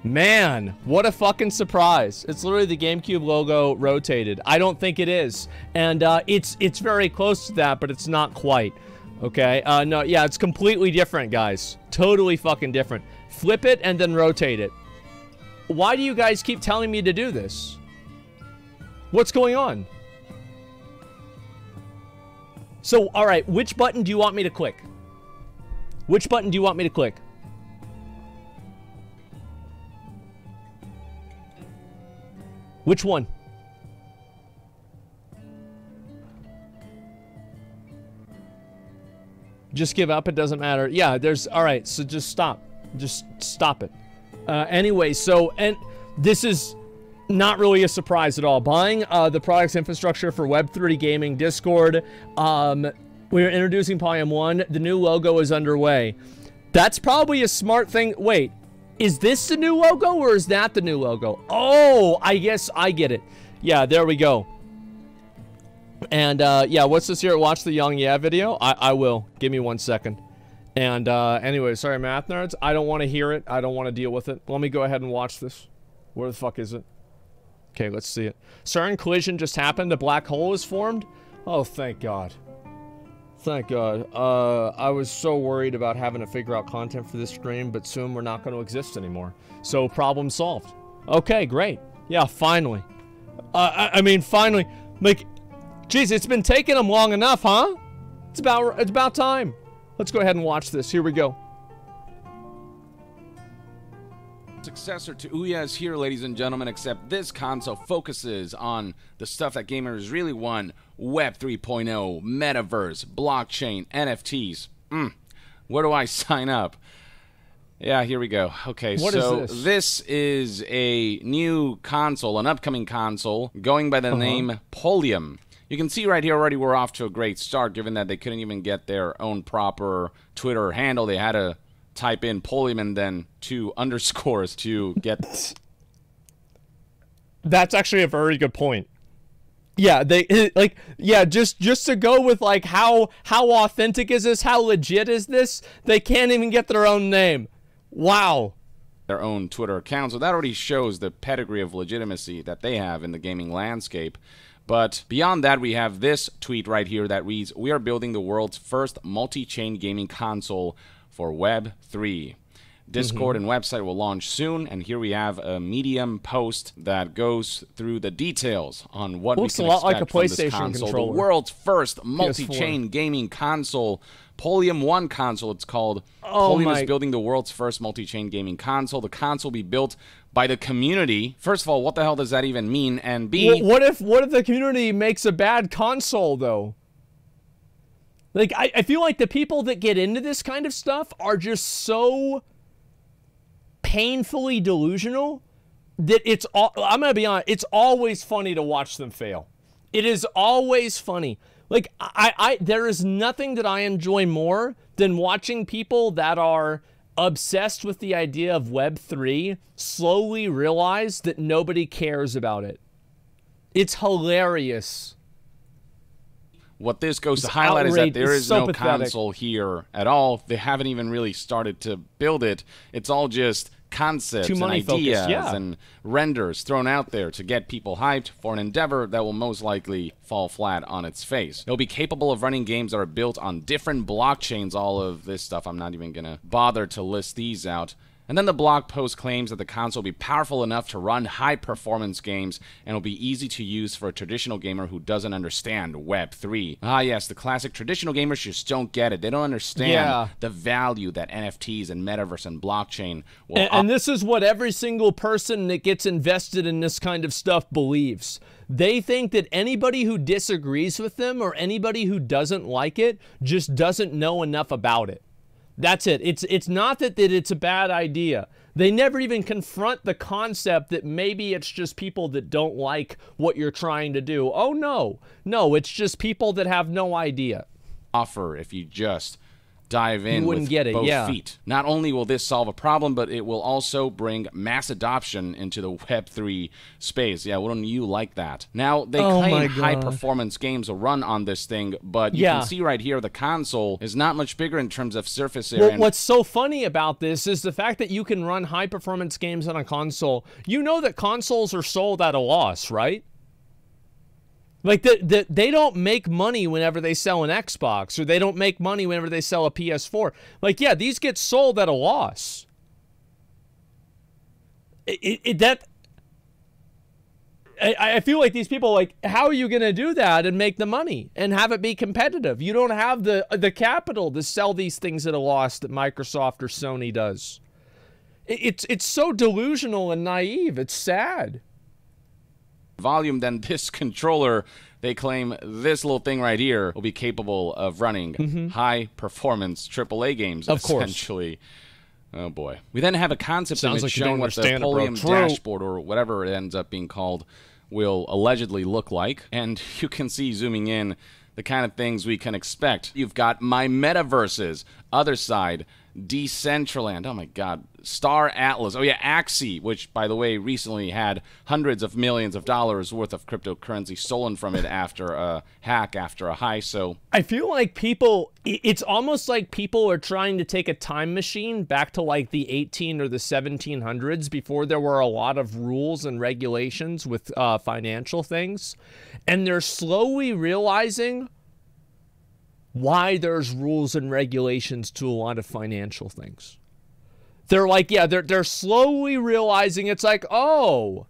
Man, what a fucking surprise. It's literally the GameCube logo rotated. I don't think it is. And it's very close to that, but it's not quite. Okay, no, yeah, it's completely different, guys. Totally fucking different. Flip it and then rotate it. Why do you guys keep telling me to do this? What's going on? So, alright, which button do you want me to click? Which button do you want me to click? Which one? Just give up, it doesn't matter. Yeah, there's, alright, so just stop. Just stop it. Anyway, so, and this is not really a surprise at all. Buying the product's infrastructure for Web3 Gaming Discord. We're introducing Volume 1. The new logo is underway. That's probably a smart thing. Wait, is this the new logo or is that the new logo? Oh, I guess I get it. Yeah, there we go. And yeah, what's this here? Watch the Young Yeah video? I will. Give me 1 second. And anyway, sorry, math nerds. I don't want to hear it. I don't want to deal with it. Let me go ahead and watch this. Where the fuck is it? Okay, let's see it. CERN collision just happened. A black hole is formed. Oh, thank God. Thank God. I was so worried about having to figure out content for this stream, but soon we're not going to exist anymore. So, problem solved. Okay, great. Yeah, finally. I mean, finally. Like, Jeez, it's been taking them long enough, huh? It's about time. Let's go ahead and watch this. Here we go. Successor to Ouya is here, ladies and gentlemen, except this console focuses on the stuff that gamers really want: Web 3.0, metaverse, blockchain, NFTs. Where do I sign up? Yeah, here we go. Okay, what so is this? This is a new console, an upcoming console, going by the name Polium. You can see right here already we're off to a great start, given that they couldn't even get their own proper Twitter handle. They had to type in Polium and then 2 underscores to get... That's actually a very good point. Yeah, just to go with like how authentic is this, how legit is this? They can't even get their own name. Wow. Their own Twitter account, so that already shows the pedigree of legitimacy that they have in the gaming landscape. But beyond that, we have this tweet right here that reads, "We are building the world's first multi-chain gaming console for Web 3. Discord and website will launch soon," and here we have a Medium post that goes through the details on what we can expect from this console. The world's first multi-chain gaming console, Polium 1 console, it's called. Polium is building the world's first multi-chain gaming console. The console will be built by the community. First of all, what the hell does that even mean? And B... What if the community makes a bad console, though? Like, I feel like the people that get into this kind of stuff are just so painfully delusional that I'm gonna be honest, it's always funny to watch them fail. It is always funny. Like, there is nothing that I enjoy more than watching people that are obsessed with the idea of Web 3 slowly realize that nobody cares about it. It's hilarious. What this goes to highlight is that there is no console here at all. They haven't even really started to build it. It's all just concepts and ideas and renders thrown out there to get people hyped for an endeavor that will most likely fall flat on its face. It'll be capable of running games that are built on different blockchains, all of this stuff. I'm not even going to bother to list these out. And then the blog post claims that the console will be powerful enough to run high-performance games and will be easy to use for a traditional gamer who doesn't understand Web 3. Ah, yes, the classic traditional gamers just don't get it. They don't understand the value that NFTs and metaverse and blockchain will and this is what every single person that gets invested in this kind of stuff believes. They think that anybody who disagrees with them or anybody who doesn't like it just doesn't know enough about it. That's it. It's not that it's a bad idea. They never even confront the concept that maybe it's just people that don't like what you're trying to do. Oh, no. No, it's just people that have no idea. Offer if you just dive in with both feet. Not only will this solve a problem, but it will also bring mass adoption into the Web3 space. Yeah, wouldn't you like that? Now, they claim high-performance games will run on this thing, but you can see right here the console is not much bigger in terms of surface area. Well, what's so funny about this is the fact that you can run high-performance games on a console. You know that consoles are sold at a loss, right? Like, they don't make money whenever they sell an Xbox, or they don't make money whenever they sell a PS4. Like, yeah, these get sold at a loss. I feel like these people, like, how are you going to do that and make the money and have it be competitive? You don't have the capital to sell these things at a loss that Microsoft or Sony does. It's so delusional and naive. It's sad. Volume, then this controller, they claim this little thing right here will be capable of running high-performance AAA games, essentially. Oh, boy. We then have a concept image showing what the Polium dashboard, or whatever it ends up being called, will allegedly look like. And you can see, zooming in, the kind of things we can expect. You've got My Metaverses, Other Side, Decentraland, oh my god, Star Atlas, oh yeah, Axie, which, by the way, recently had hundreds of millions of dollars worth of cryptocurrency stolen from it after a hack, after a heist. So I feel like people, it's almost like people are trying to take a time machine back to like the 18 or the 1700s, before there were a lot of rules and regulations with financial things, and they're slowly realizing why there's rules and regulations to a lot of financial things. They're like, yeah, they're slowly realizing it's like, oh,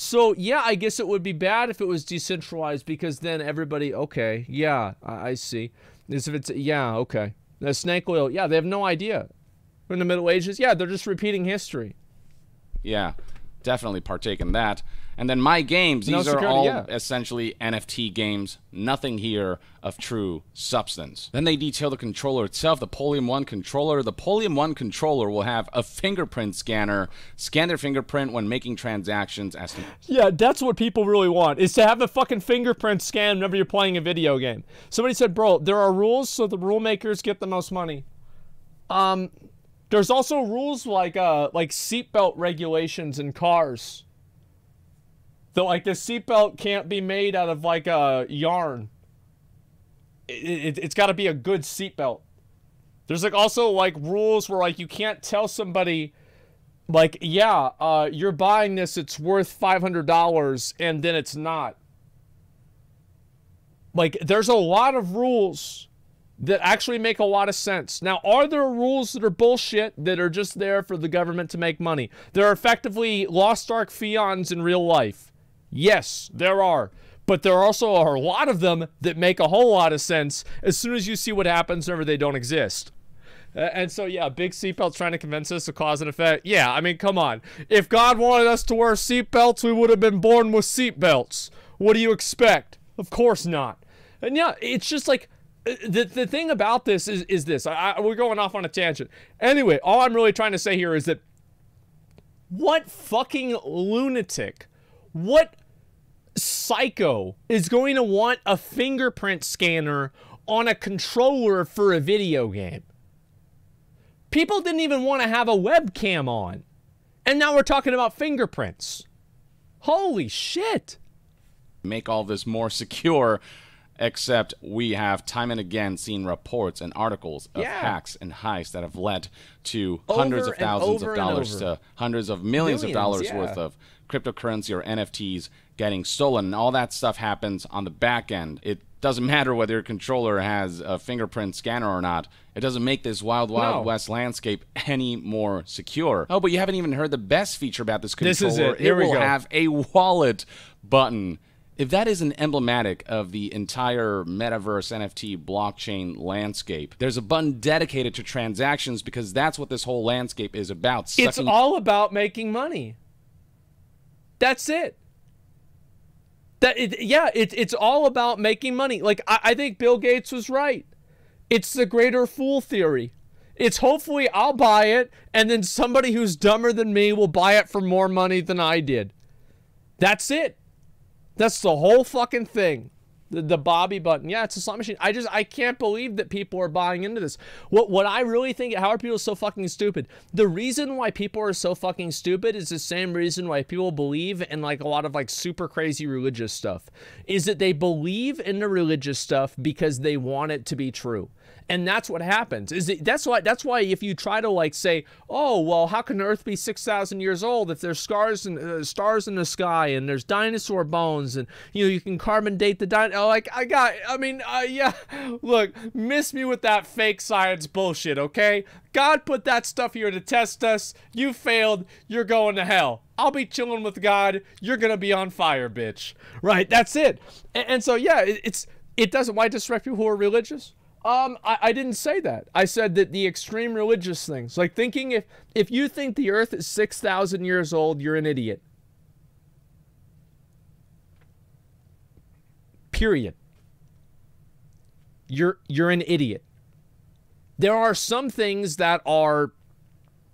So, yeah, I guess it would be bad if it was decentralized because then everybody, okay, yeah, I see. As if it's, yeah, okay. The snake oil, yeah, they have no idea. In the Middle Ages, yeah, they're just repeating history. Yeah, definitely partake in that. And then my games, these are all essentially NFT games, nothing here of true substance. Then they detail the controller itself, the Polium 1 controller. The Polium 1 controller will have a fingerprint scanner, scan their fingerprint when making transactions. Yeah, that's what people really want, is to have a fucking fingerprint scan whenever you're playing a video game. Somebody said, bro, there are rules so the rule makers get the most money. There's also rules like seatbelt regulations in cars. So, like, the seatbelt can't be made out of, like, a yarn. It's got to be a good seatbelt. There's, like, also, like, rules where, like, you can't tell somebody, like, yeah, you're buying this, it's worth $500, and then it's not. Like, there's a lot of rules that actually make a lot of sense. Now, are there rules that are bullshit that are just there for the government to make money? There are effectively Lost Ark Fions in real life. Yes, there are. But there also are a lot of them that make a whole lot of sense as soon as you see what happens whenever they don't exist. And so, yeah, big seatbelts trying to convince us of cause and effect. Yeah, I mean, come on. If God wanted us to wear seatbelts, we would have been born with seatbelts. What do you expect? Of course not. And yeah, it's just like, the thing about this is this. We're going off on a tangent. Anyway, all I'm really trying to say here is that what fucking lunatic, what psycho is going to want a fingerprint scanner on a controller for a video game? People didn't even want to have a webcam on. And now we're talking about fingerprints. Holy shit. Make all this more secure, except we have time and again seen reports and articles of hacks and heists that have led to hundreds of thousands of dollars to hundreds of millions of dollars worth of cryptocurrency or NFTs getting stolen. And all that stuff happens on the back end. It doesn't matter whether your controller has a fingerprint scanner or not. It doesn't make this wild west landscape any more secure. Oh, but you haven't even heard the best feature about this controller. This is it. Here it will have a wallet button. If that isn't emblematic of the entire metaverse NFT blockchain landscape, there's a button dedicated to transactions because that's what this whole landscape is about. It's all about making money. That's it. It's all about making money. Like, I think Bill Gates was right. It's the greater fool theory. It's hopefully I'll buy it, and then somebody who's dumber than me will buy it for more money than I did. That's it. That's the whole fucking thing. The Bobby button. Yeah, it's a slot machine. I can't believe that people are buying into this. What I really think, how are people so fucking stupid? The reason why people are so fucking stupid is the same reason why people believe in like a lot of like super crazy religious stuff. Is that they believe in the religious stuff because they want it to be true. And that's what happens. That's why if you try to like say, oh, well, how can the Earth be 6,000 years old if there's stars in the sky and there's dinosaur bones and you can carbon date the yeah. Look, miss me with that fake science bullshit, okay? God put that stuff here to test us. You failed. You're going to hell. I'll be chilling with God. You're gonna be on fire, bitch. Right? That's it. And so yeah, it doesn't. Why disrespect people who are religious? I didn't say that. I said that the extreme religious things, like thinking if you think the Earth is 6,000 years old, you're an idiot. Period. You're an idiot. There are some things that are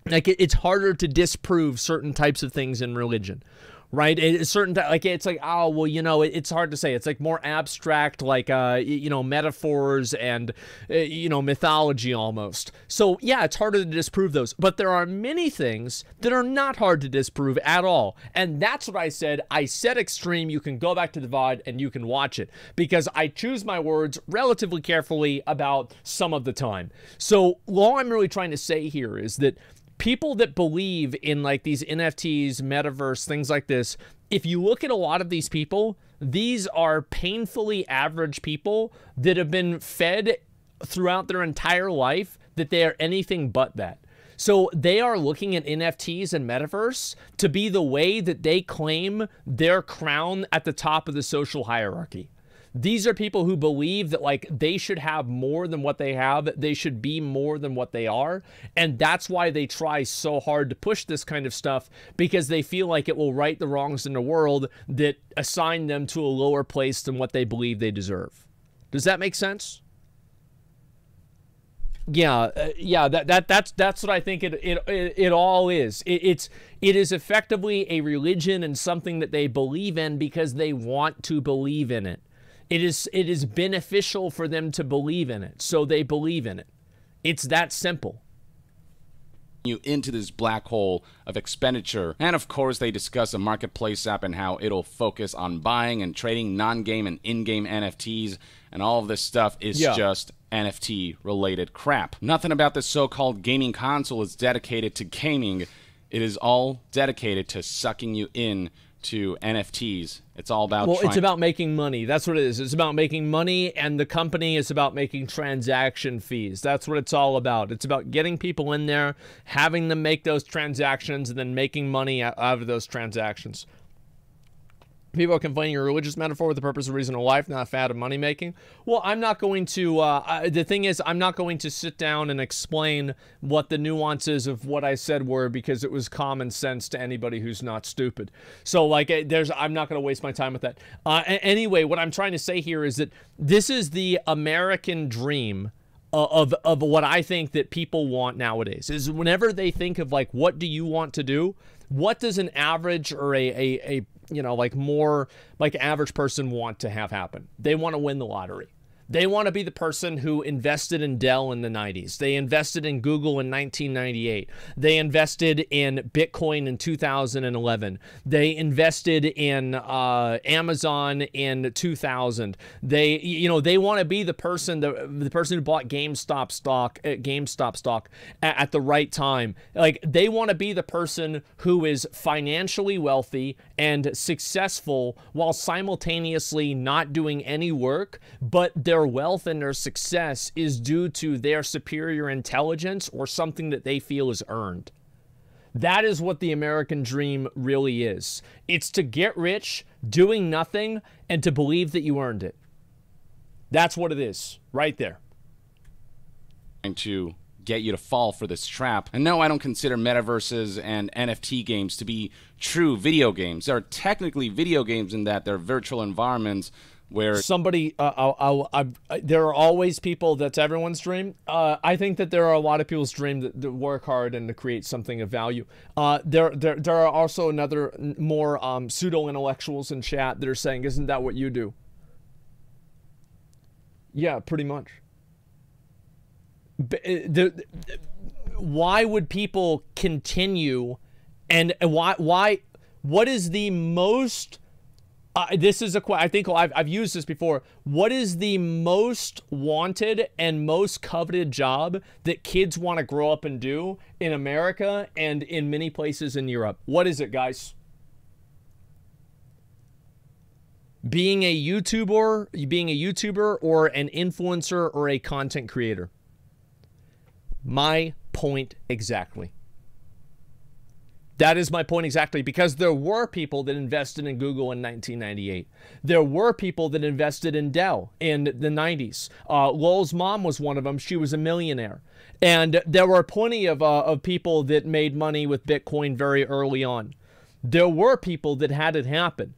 like it's harder to disprove certain types of things in religion. Right? It's certain, like, it's like, oh, well, it's hard to say. It's like more abstract, like, metaphors and, mythology almost. So, yeah, it's harder to disprove those. But there are many things that are not hard to disprove at all. And that's what I said. I said extreme. You can go back to the VOD and you can watch it. Because I choose my words relatively carefully about some of the time. So, all I'm really trying to say here is that people that believe in like these NFTs, metaverse, things like this, if you look at a lot of these people, these are painfully average people that have been fed throughout their entire life that they are anything but that. So they are looking at NFTs and metaverse to be the way that they claim their crown at the top of the social hierarchy. These are people who believe that, like, they should have more than what they have. They should be more than what they are. And that's why they try so hard to push this kind of stuff, because they feel like it will right the wrongs in the world that assign them to a lower place than what they believe they deserve. Does that make sense? Yeah, that's what I think it all is. It is effectively a religion and something that they believe in because they want to believe in it. It is beneficial for them to believe in it, so they believe in it. It's that simple. You into this black hole of expenditure. And of course they discuss a marketplace app and how it'll focus on buying and trading non-game and in-game NFTs, and all of this stuff is just NFT related crap. Nothing about this so-called gaming console is dedicated to gaming. It is all dedicated to sucking you in to NFTs. It's all about it's about making money. That's what it is. It's about making money, and the company is about making transaction fees. That's what it's all about. It's about getting people in there, having them make those transactions, and then making money out of those transactions. People are complaining a religious metaphor with the purpose of reason of life, not a fad of money making. Well, I'm not going to, the thing is, I'm not going to sit down and explain what the nuances of what I said were, because it was common sense to anybody who's not stupid. So, like, I'm not going to waste my time with that. Anyway, what I'm trying to say here is that this is the American dream of what I think that people want nowadays, is whenever they think of, like, what do you want to do? What does an average or a you know, like, more like average person want to have happen? They want to win the lottery. They want to be the person who invested in Dell in the 90s. They invested in Google in 1998. They invested in Bitcoin in 2011. They invested in Amazon in 2000. They want to be the person who bought GameStop stock at the right time. Like, they want to be the person who is financially wealthy and successful while simultaneously not doing any work, but their wealth and their success is due to their superior intelligence or something that they feel is earned. That is what the American dream really is. It's to get rich doing nothing and to believe that you earned it. That's what it is, right there. To get you to fall for this trap. And no, I don't consider metaverses and NFT games to be true video games. They're technically video games in that they're virtual environments where somebody there are always people, that's everyone's dream. I think that there are a lot of people's dream that work hard and to create something of value. There are also more pseudo intellectuals in chat that are saying, isn't that what you do? Yeah, pretty much. Why would people continue, and why what is the most this is I think I've used this before. What is the most wanted and most coveted job that kids want to grow up and do in America and in many places in Europe? What is it, guys? Being a YouTuber or an influencer or a content creator. My point exactly. That is my point exactly, because there were people that invested in Google in 1998. There were people that invested in Dell in the 90s. Lowell's mom was one of them. She was a millionaire. And there were plenty of people that made money with Bitcoin very early on. There were people that had it happen.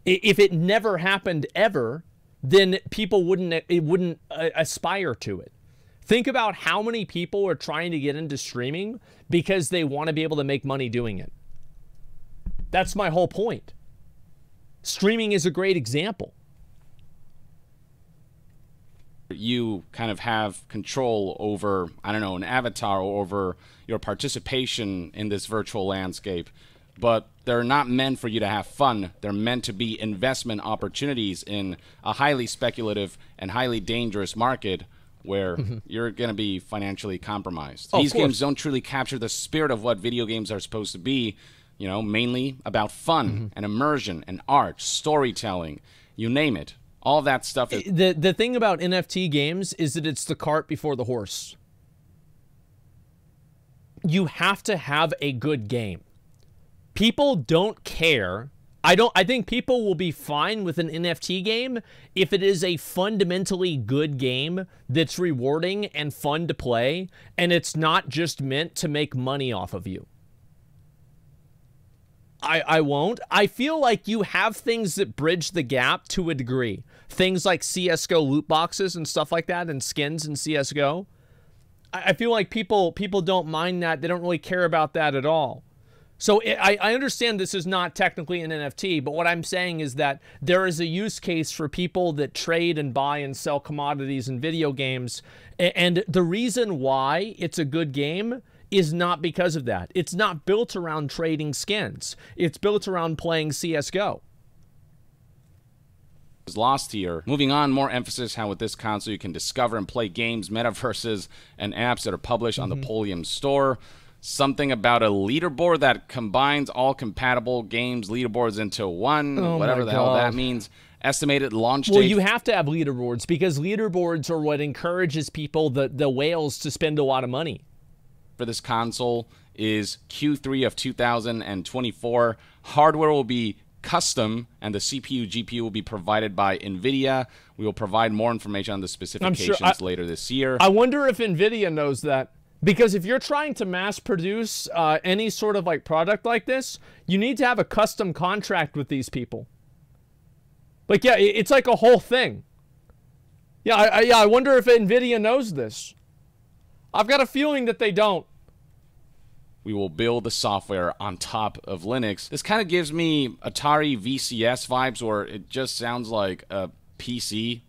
If it never happened ever, then people wouldn't aspire to it. Think about how many people are trying to get into streaming because they want to be able to make money doing it. That's my whole point. Streaming is a great example. You kind of have control over, I don't know, an avatar, or over your participation in this virtual landscape. But they're not meant for you to have fun. They're meant to be investment opportunities in a highly speculative and highly dangerous market where you're going to be financially compromised. These games don't truly capture the spirit of what video games are supposed to be, you know, mainly about fun and immersion and art, storytelling, you name it. All that stuff is... The thing about NFT games is that it's the cart before the horse. you have to have a good game. People don't care. I think people will be fine with an NFT game if it is a fundamentally good game that's rewarding and fun to play, and it's not just meant to make money off of you. I won't. I feel like you have things that bridge the gap to a degree. Things like CSGO loot boxes and stuff like that, and skins in CSGO. I feel like people don't mind that. They don't really care about that at all. So I understand this is not technically an NFT, but what I'm saying is that there is a use case for people that trade and buy and sell commodities in video games. And the reason why it's a good game is not because of that. It's not built around trading skins. It's built around playing CSGO. Is lost here. Moving on, more emphasis how with this console you can discover and play games, metaverses, and apps that are published on the Polium store. Something about a leaderboard that combines all compatible games leaderboards into one, whatever the hell that means. Estimated launch date. Well, you have to have leaderboards because leaderboards are what encourages people, the whales, to spend a lot of money. For this console is Q3 of 2024. Hardware will be custom, and the CPU, GPU will be provided by NVIDIA. We will provide more information on the specifications later this year. I wonder if NVIDIA knows that. Because if you're trying to mass produce any sort of like product like this, you need to have a custom contract with these people. Like, yeah, it's like a whole thing. Yeah, I wonder if NVIDIA knows this. I've got a feeling that they don't. We will build the software on top of Linux. This kind of gives me Atari VCS vibes, where it just sounds like a PC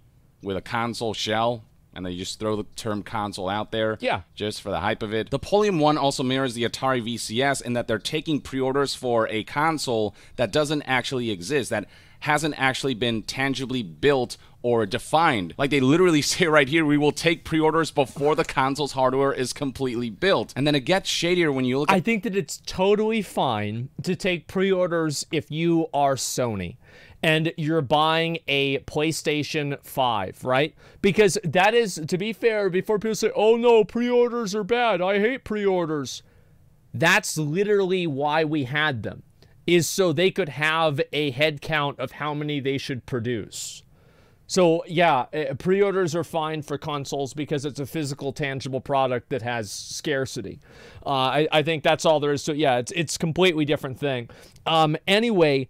with a console shell. And they just throw the term console out there just for the hype of it. The Polium 1 also mirrors the Atari VCS in that they're taking pre-orders for a console that doesn't actually exist, that hasn't actually been tangibly built or defined. Like they literally say right here, we will take pre-orders before the console's hardware is completely built. And then it gets shadier when you look at... I think that it's totally fine to take pre-orders if you are Sony and you're buying a PlayStation 5, right? Because that is, to be fair, before people say, oh no, pre-orders are bad, I hate pre-orders. That's literally why we had them, is so they could have a head count of how many they should produce. So yeah, pre-orders are fine for consoles because it's a physical, tangible product that has scarcity. I think that's all there is. So yeah, it's a completely different thing. Anyway,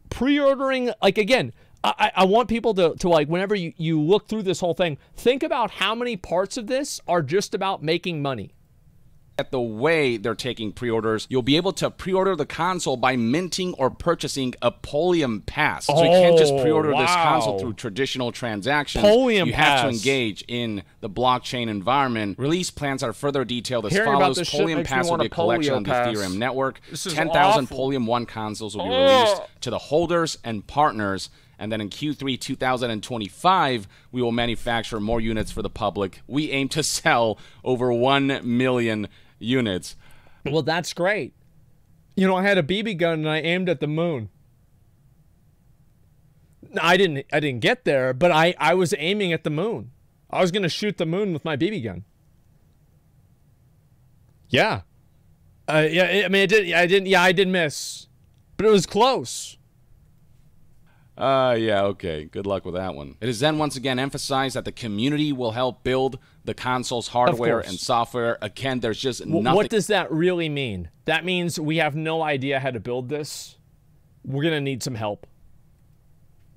pre-ordering, like again, I want people to like, whenever you look through this whole thing, think about how many parts of this are just about making money. At the way they're taking pre-orders, you'll be able to pre-order the console by minting or purchasing a Polium Pass. So you can't just pre-order this console through traditional transactions. You have to engage in the blockchain environment. Release plans are further detailed as follows. Polium Pass will be a collection on the Ethereum network. 10,000 Polium 1 consoles will be released to the holders and partners. And then in Q3 2025, we will manufacture more units for the public. We aim to sell over 1 million units. Well, that's great. You know, I had a BB gun and I aimed at the moon. I didn't get there, but I was aiming at the moon. I was going to shoot the moon with my BB gun. Yeah. Yeah, I mean, I did miss. But it was close. Yeah, okay. Good luck with that one. It is then once again emphasized that the community will help build the console's hardware and software. Again, there's just nothing. What does that really mean? That means we have no idea how to build this. We're going to need some help.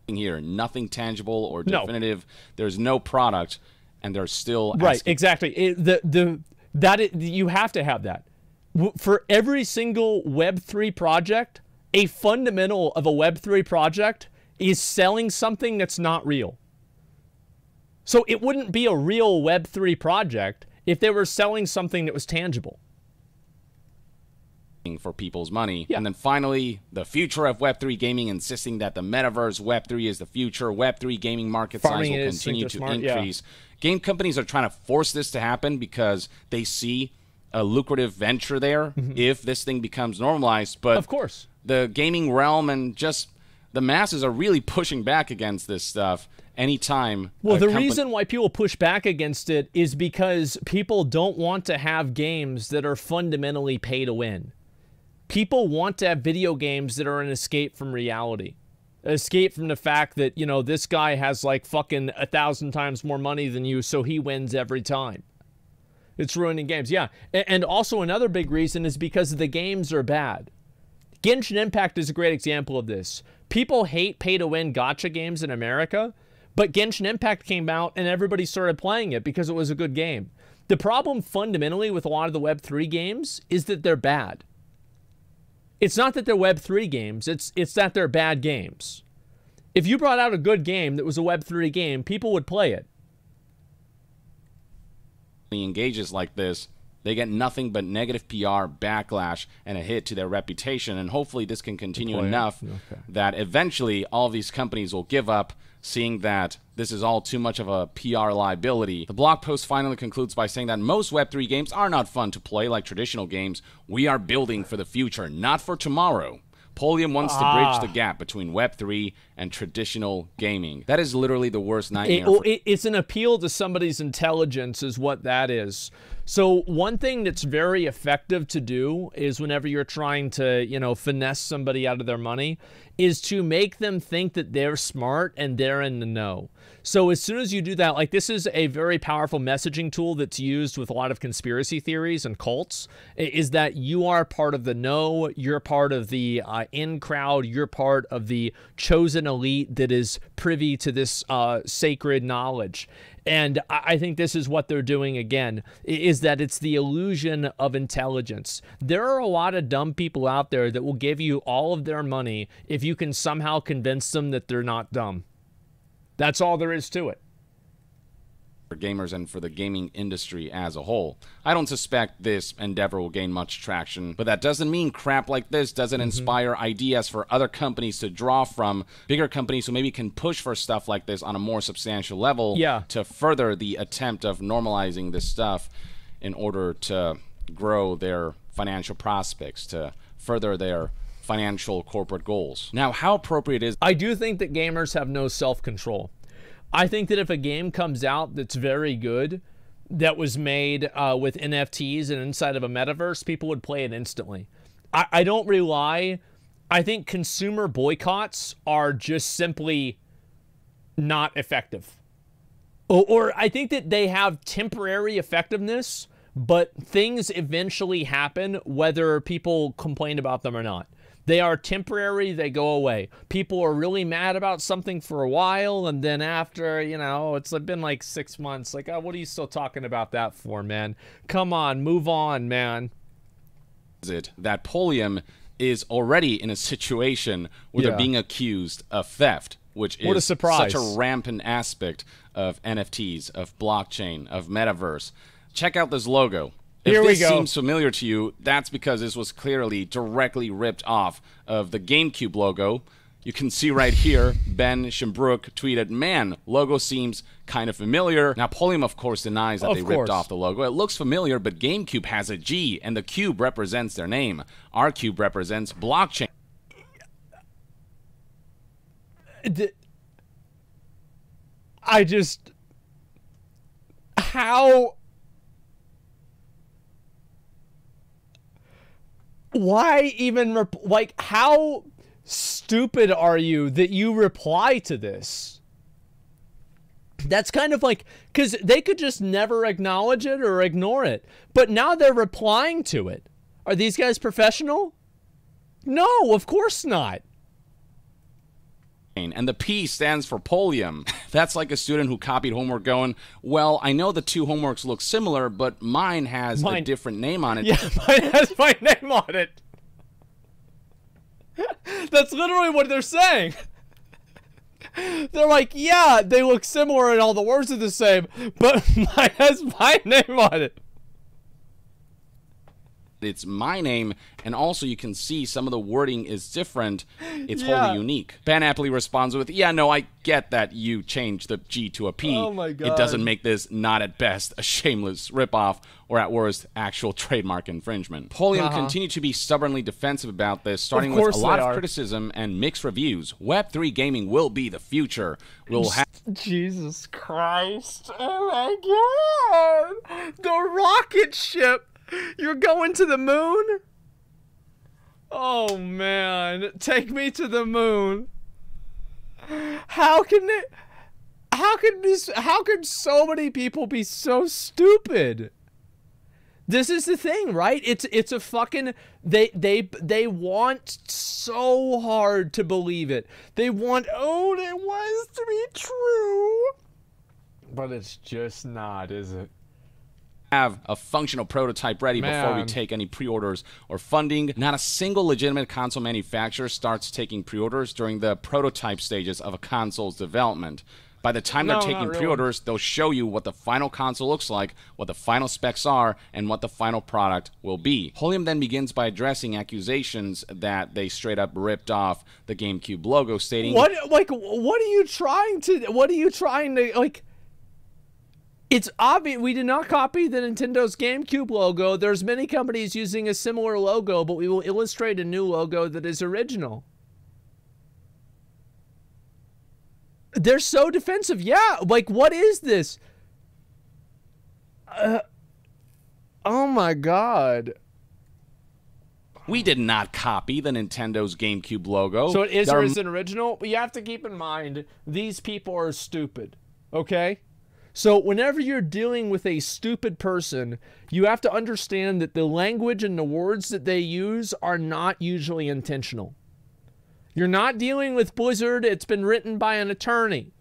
Here, nothing tangible or definitive. No. There's no product, and there's still right. Exactly. You have to have that for every single Web3 project. A fundamental of a Web3 project is selling something that's not real. So it wouldn't be a real Web3 project if they were selling something that was tangible. For people's money. And then finally, the future of Web3 gaming, insisting that the metaverse Web3 is the future. Web3 gaming market size will continue to increase. Game companies are trying to force this to happen because they see a lucrative venture there if this thing becomes normalized. But of course, the gaming realm and just the masses are really pushing back against this stuff. anytime. Well, the reason why people push back against it is because people don't want to have games that are fundamentally pay to win. People want to have video games that are an escape from reality. Escape from the fact that, you know, this guy has like fucking 1,000 times more money than you, so he wins every time. It's ruining games, yeah. And also another big reason is because the games are bad. Genshin Impact is a great example of this. People hate pay-to-win gacha games in America, but Genshin Impact came out and everybody started playing it because it was a good game. The problem fundamentally with a lot of the Web3 games is that they're bad. It's not that they're Web3 games, it's that they're bad games. If you brought out a good game that was a Web3 game, people would play it. Engages like this, they get nothing but negative PR, backlash, and a hit to their reputation, and hopefully this can continue enough that eventually all of these companies will give up, seeing that this is all too much of a PR liability. The blog post finally concludes by saying that most Web3 games are not fun to play like traditional games. We are building for the future, not for tomorrow. Polium wants to bridge the gap between Web3 and traditional gaming. That is literally the worst nightmare. It's an appeal to somebody's intelligence is what that is. So one thing that's very effective to do is whenever you're trying to, you know, finesse somebody out of their money, is to make them think that they're smart and they're in the know. So as soon as you do that, like this is a very powerful messaging tool that's used with a lot of conspiracy theories and cults, is that you are part of the know, you're part of the in crowd, you're part of the chosen elite that is privy to this sacred knowledge. And I think this is what they're doing again, is that it's the illusion of intelligence. There are a lot of dumb people out there that will give you all of their money if you can somehow convince them that they're not dumb. That's all there is to it. For gamers and for the gaming industry as a whole. I don't suspect this endeavor will gain much traction, but that doesn't mean crap like this doesn't inspire ideas for other companies to draw from, bigger companies who maybe can push for stuff like this on a more substantial level to further the attempt of normalizing this stuff in order to grow their financial prospects, to further their financial corporate goals. Now, how appropriate is... I do think that gamers have no self-control. I think that if a game comes out that's very good, that was made with NFTs and inside of a metaverse, people would play it instantly. I don't rely... I think consumer boycotts are just simply not effective. Or I think that they have temporary effectiveness, but things eventually happen whether people complain about them or not. They are temporary, they go away. People are really mad about something for a while, and then after, you know, it's been like 6 months. Like, oh, what are you still talking about that for, man? Come on, move on, man. Is it that Polium is already in a situation where they're being accused of theft, which is what a surprise. Such a rampant aspect of NFTs, of blockchain, of metaverse. Check out this logo. If this seems familiar to you, that's because this was clearly directly ripped off of the GameCube logo. You can see right here, Ben Shimbrook tweeted, "Man, logo seems kind of familiar." Now, Polium, of course, denies that they ripped off the logo. It looks familiar, but GameCube has a G, and the cube represents their name. Our cube represents blockchain. I just... How... Why even, like, how stupid are you that you reply to this? That's kind of like, because they could just never acknowledge it or ignore it, but now they're replying to it. Are these guys professional? No, of course not. And the P stands for Polium. That's like a student who copied homework going, well, I know the two homeworks look similar, but mine has a different name on it. Yeah, mine has my name on it. That's literally what they're saying. They're like, yeah, they look similar and all the words are the same, but mine has my name on it. it's my name, and also you can see some of the wording is different. It's wholly unique. Ben Appley responds with, yeah, no, I get that you changed the G to a P. Oh my God. It doesn't make this not at best a shameless ripoff, or at worst, actual trademark infringement. Polium continued to be stubbornly defensive about this, starting with a lot of criticism and mixed reviews. Web3 gaming will be the future. We'll have... Jesus Christ. Oh my God. The rocket ship. You're going to the moon? Oh man, take me to the moon. How can so many people be so stupid? This is the thing, right? It's a fucking they want so hard to believe it. They want it was to be true. But it's just not, is it? Have a functional prototype ready before we take any pre-orders or funding. Not a single legitimate console manufacturer starts taking pre-orders during the prototype stages of a console's development. By the time they're taking pre-orders, they'll show you what the final console looks like, what the final specs are, and what the final product will be. Polium then begins by addressing accusations that they straight up ripped off the GameCube logo, stating, what are you trying to, like, it's obvious we did not copy the Nintendo's GameCube logo. There's many companies using a similar logo, but we will illustrate a new logo that is original. They're so defensive. Yeah, like, what is this? Oh my God. We did not copy the Nintendo's GameCube logo. So it is or isn't original? But you have to keep in mind, these people are stupid, okay? So whenever you're dealing with a stupid person, you have to understand that the language and the words that they use are not usually intentional. You're not dealing with Blizzard. It's been written by an attorney.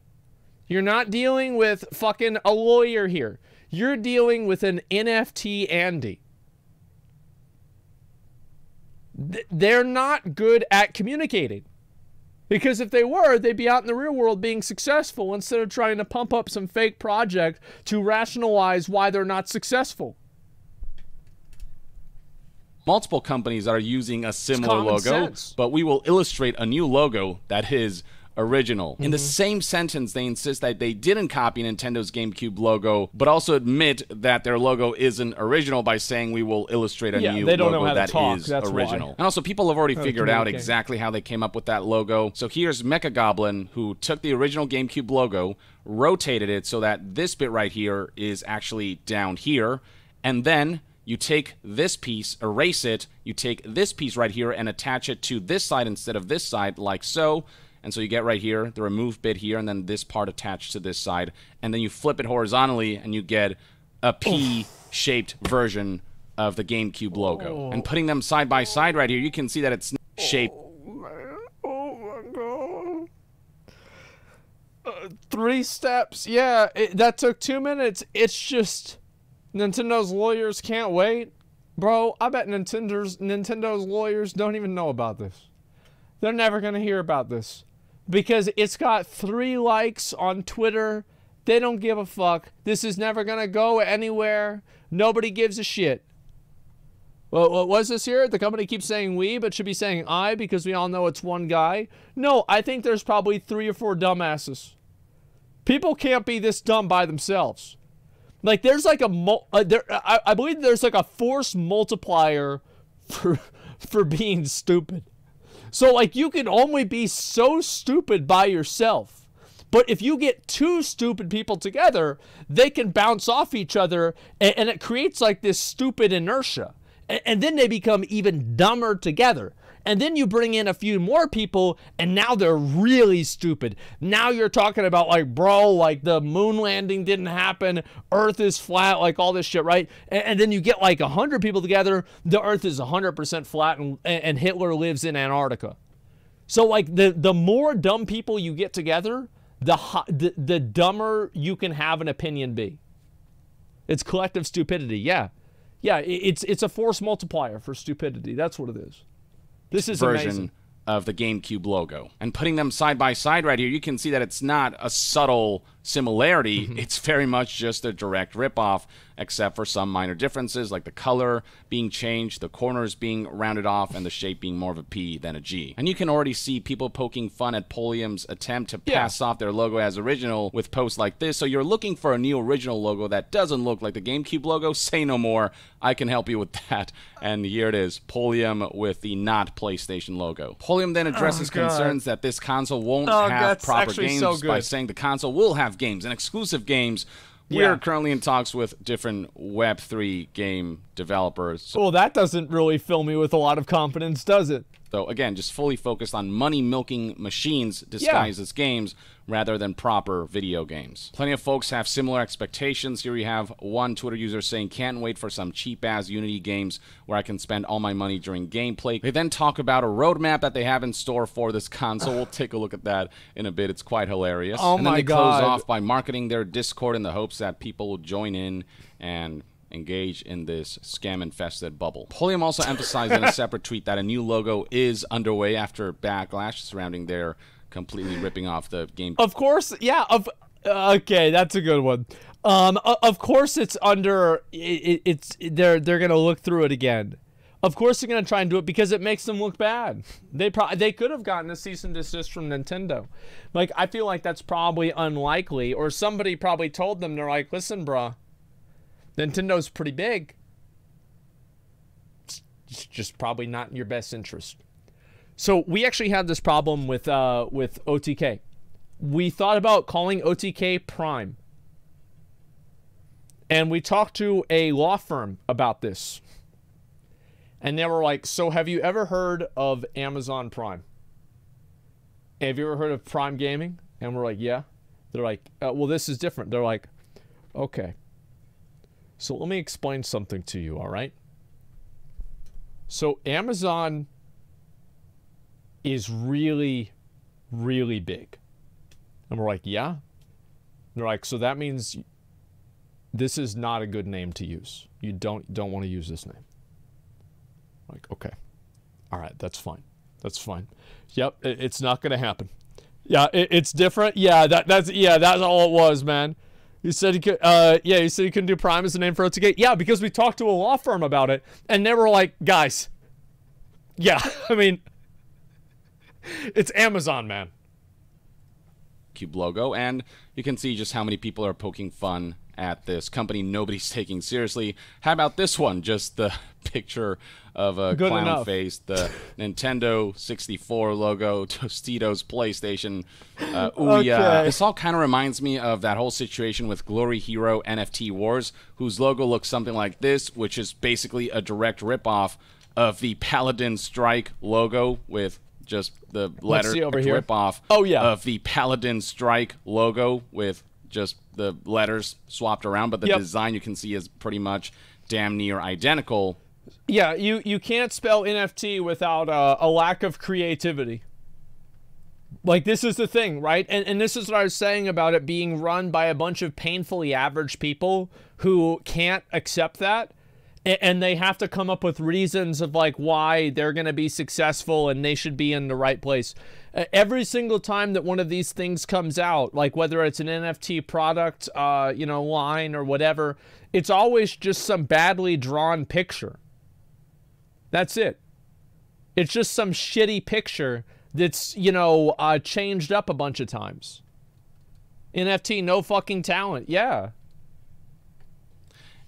You're not dealing with fucking a lawyer here. You're dealing with an NFT Andy. They're not good at communicating. Because if they were, they'd be out in the real world being successful instead of trying to pump up some fake project to rationalize why they're not successful. Multiple companies are using a similar logo, but we will illustrate a new logo that is original. In the same sentence, they insist that they didn't copy Nintendo's GameCube logo, but also admit that their logo isn't original by saying we will illustrate a new logo that is original. And also, people have already figured out exactly how they came up with that logo. So here's Mechagoblin, who took the original GameCube logo, rotated it so that this bit right here is actually down here, and then you take this piece, erase it, you take this piece right here and attach it to this side instead of this side, like so. And so you get right here, the remove bit here, and then this part attached to this side. And then you flip it horizontally, and you get a P-shaped version of the GameCube logo. And putting them side by side right here, you can see that it's shaped. Oh, my God. 3 steps. Yeah, that took 2 minutes. It's just... Nintendo's lawyers can't wait. Bro, I bet Nintendo's lawyers don't even know about this. They're never going to hear about this. Because it's got 3 likes on Twitter. They don't give a fuck. This is never going to go anywhere. Nobody gives a shit. Well, what was this here? The company keeps saying we, but should be saying I, because we all know it's one guy. No, I think there's probably 3 or 4 dumbasses. People can't be this dumb by themselves. Like, there's like I believe there's like a force multiplier for being stupid. So, like, you can only be so stupid by yourself. But if you get 2 stupid people together, they can bounce off each other, and it creates, like, this stupid inertia. And then they become even dumber together. And then you bring in a few more people, and now they're really stupid. Now you're talking about, like, bro, like, the moon landing didn't happen, Earth is flat, like, all this shit, right? And then you get, like, 100 people together, the Earth is 100% flat, and Hitler lives in Antarctica. So, like, the more dumb people you get together, the dumber you can have an opinion be. It's collective stupidity, yeah. Yeah, it's a force multiplier for stupidity. That's what it is. This is version of the GameCube logo. And putting them side by side right here, you can see that it's not a subtle similarity, it's very much just a direct ripoff, except for some minor differences like the color being changed, the corners being rounded off, and the shape being more of a P than a G. And you can already see people poking fun at Polium's attempt to pass off their logo as original with posts like this. So you're looking for a new original logo that doesn't look like the GameCube logo? Say no more. I can help you with that. And here it is, Polium with the not PlayStation logo. Polium then addresses concerns that this console won't have proper games by saying the console will have games and exclusive games. We're currently in talks with different Web3 game developers. Well, that doesn't really fill me with a lot of confidence, does it? So again, just fully focused on money-milking machines disguised as games rather than proper video games. Plenty of folks have similar expectations. Here we have one Twitter user saying, can't wait for some cheap-ass Unity games where I can spend all my money during gameplay. They then talk about a roadmap that they have in store for this console. We'll take a look at that in a bit. It's quite hilarious. And then they close off by marketing their Discord in the hopes that people will join in and engage in this scam-infested bubble. Polium also emphasized in a separate tweet that a new logo is underway after backlash surrounding their completely ripping off the game. Of course, yeah. Okay, that's a good one. Of course, it's under. They're gonna look through it again. Of course, they're gonna try and do it because it makes them look bad. They could have gotten a cease and desist from Nintendo. Like, I feel like that's probably unlikely, or somebody probably told them. They're like, listen, bruh, Nintendo's pretty big. It's just probably not in your best interest. So we actually had this problem with OTK. We thought about calling OTK Prime. And we talked to a law firm about this. And they were like, so have you ever heard of Amazon Prime? Have you ever heard of Prime Gaming? And we're like, yeah. They're like, well, this is different. They're like, okay. So let me explain something to you, all right? So Amazon is really, really big. And we're like, yeah? They're like, so that means this is not a good name to use. You don't want to use this name. Like, okay. All right, that's fine. That's fine. Yep, it's not going to happen. Yeah, it's different. Yeah, that's all it was, man. You said you could, you said you couldn't do Prime as a name for OTK. Yeah, because we talked to a law firm about it, and they were like, guys, yeah, I mean, it's Amazon, man. Cube logo, and you can see just how many people are poking fun at this company nobody's taking seriously. How about this one? Just the picture of a Good clown enough. face, the Nintendo 64 logo, Tostitos PlayStation. Okay. This all kind of reminds me of that whole situation with Glory Hero NFT Wars, whose logo looks something like this, which is basically a direct ripoff of the Paladin Strike logo with just the letter ripoff of the Paladin Strike logo with just the letters swapped around, but the design you can see is pretty much damn near identical. Yeah, you can't spell NFT without a lack of creativity. Like, this is the thing, right? And this is what I was saying about it being run by a bunch of painfully average people who can't accept that. And they have to come up with reasons of, like, why they're going to be successful and they should be in the right place. Every single time that one of these things comes out, like whether it's an NFT product, line or whatever, it's always just some badly drawn picture. That's it. It's just some shitty picture that's, changed up a bunch of times. NFT, no fucking talent. Yeah.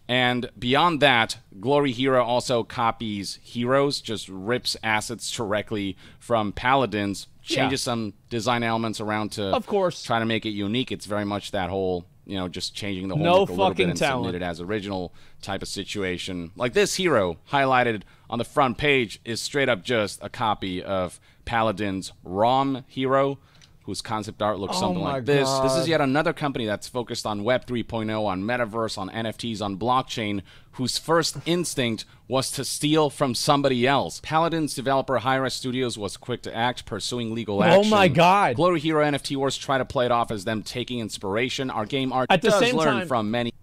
And beyond that, Glory Hero also copies Heroes, just rips assets directly from Paladins, changes some design elements around to of course try to make it unique. It's very much that whole, just changing the whole look a little bit and submit it as original type of situation. Like this hero highlighted on the front page is straight up just a copy of Paladin's ROM hero, whose concept art looks something like this. God. This is yet another company that's focused on Web 3.0, on metaverse, on NFTs, on blockchain, whose first instinct was to steal from somebody else. Paladin's developer Hi-Res Studios was quick to act, pursuing legal action. Oh my God. Glory Hero NFT Wars try to play it off as them taking inspiration. Our game art does learn from many.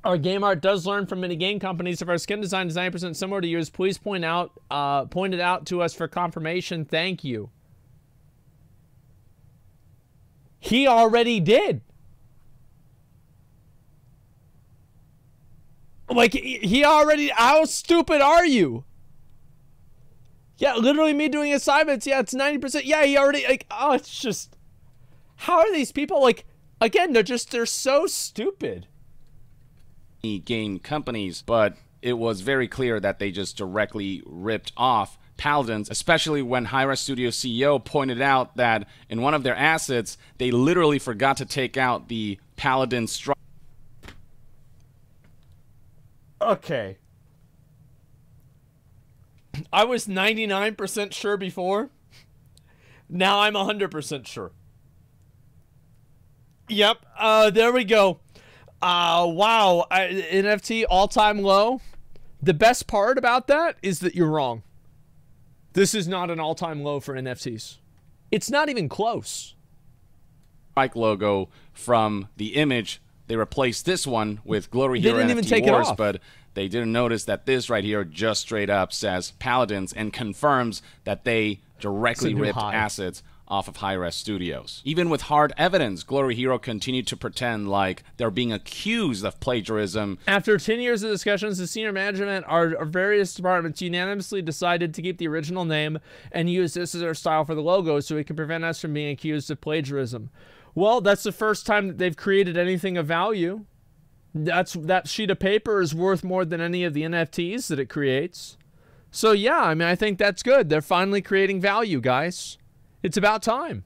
Our game art does learn from many game companies. If our skin design is 90% similar to yours, please point it out to us for confirmation. Thank you. He already did. Like, he already, how stupid are you? Yeah, literally me doing assignments. Yeah, it's 90%. Yeah, he already, like, oh, it's just, how are these people, like, again, they're so stupid. Game companies, but it was very clear that they just directly ripped off Paladins, especially when Hi-Rez Studio CEO pointed out that in one of their assets, they literally forgot to take out the Paladin structure. Okay. I was 99% sure before. Now I'm 100% sure. Yep. There we go. Wow. NFT all-time low. The best part about that is that you're wrong. This is not an all-time low for NFTs. It's not even close. Strike logo from the image. They replaced this one with Glory Hero didn't NFT even take Wars, it off. but they didn't notice that this right here just straight up says Paladins and confirms that they directly ripped assets off of Hi-Rez Studios. Even with hard evidence, Glory Hero continued to pretend like they're being accused of plagiarism. After 10 years of discussions, the senior management of various departments unanimously decided to keep the original name and use this as our style for the logo so it can prevent us from being accused of plagiarism. Well, that's the first time that they've created anything of value. That sheet of paper is worth more than any of the NFTs that it creates. So yeah, I mean, I think that's good. They're finally creating value, guys. It's about time.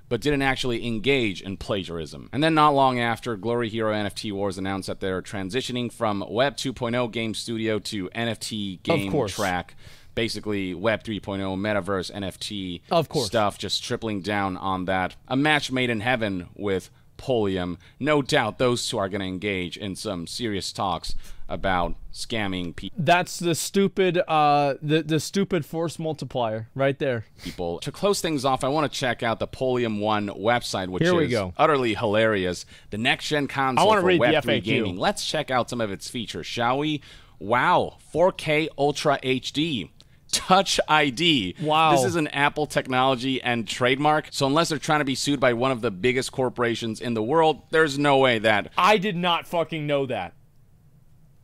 But didn't actually engage in plagiarism. And then not long after, Glory Hero NFT Wars announced that they're transitioning from Web 2.0 game studio to NFT game track. Basically, Web 3.0 metaverse NFT stuff, just tripling down on that. A match made in heaven with Polium. No doubt those two are going to engage in some serious talks about scamming people. That's the stupid the stupid force multiplier right there. People. To close things off, I want to check out the Polium 1 website, which is utterly hilarious. The next-gen console for Web3 gaming. Let's check out some of its features, shall we? Wow, 4K Ultra HD. Touch ID. Wow. This is an Apple technology and trademark, so unless they're trying to be sued by one of the biggest corporations in the world, there's no way that... I did not fucking know that.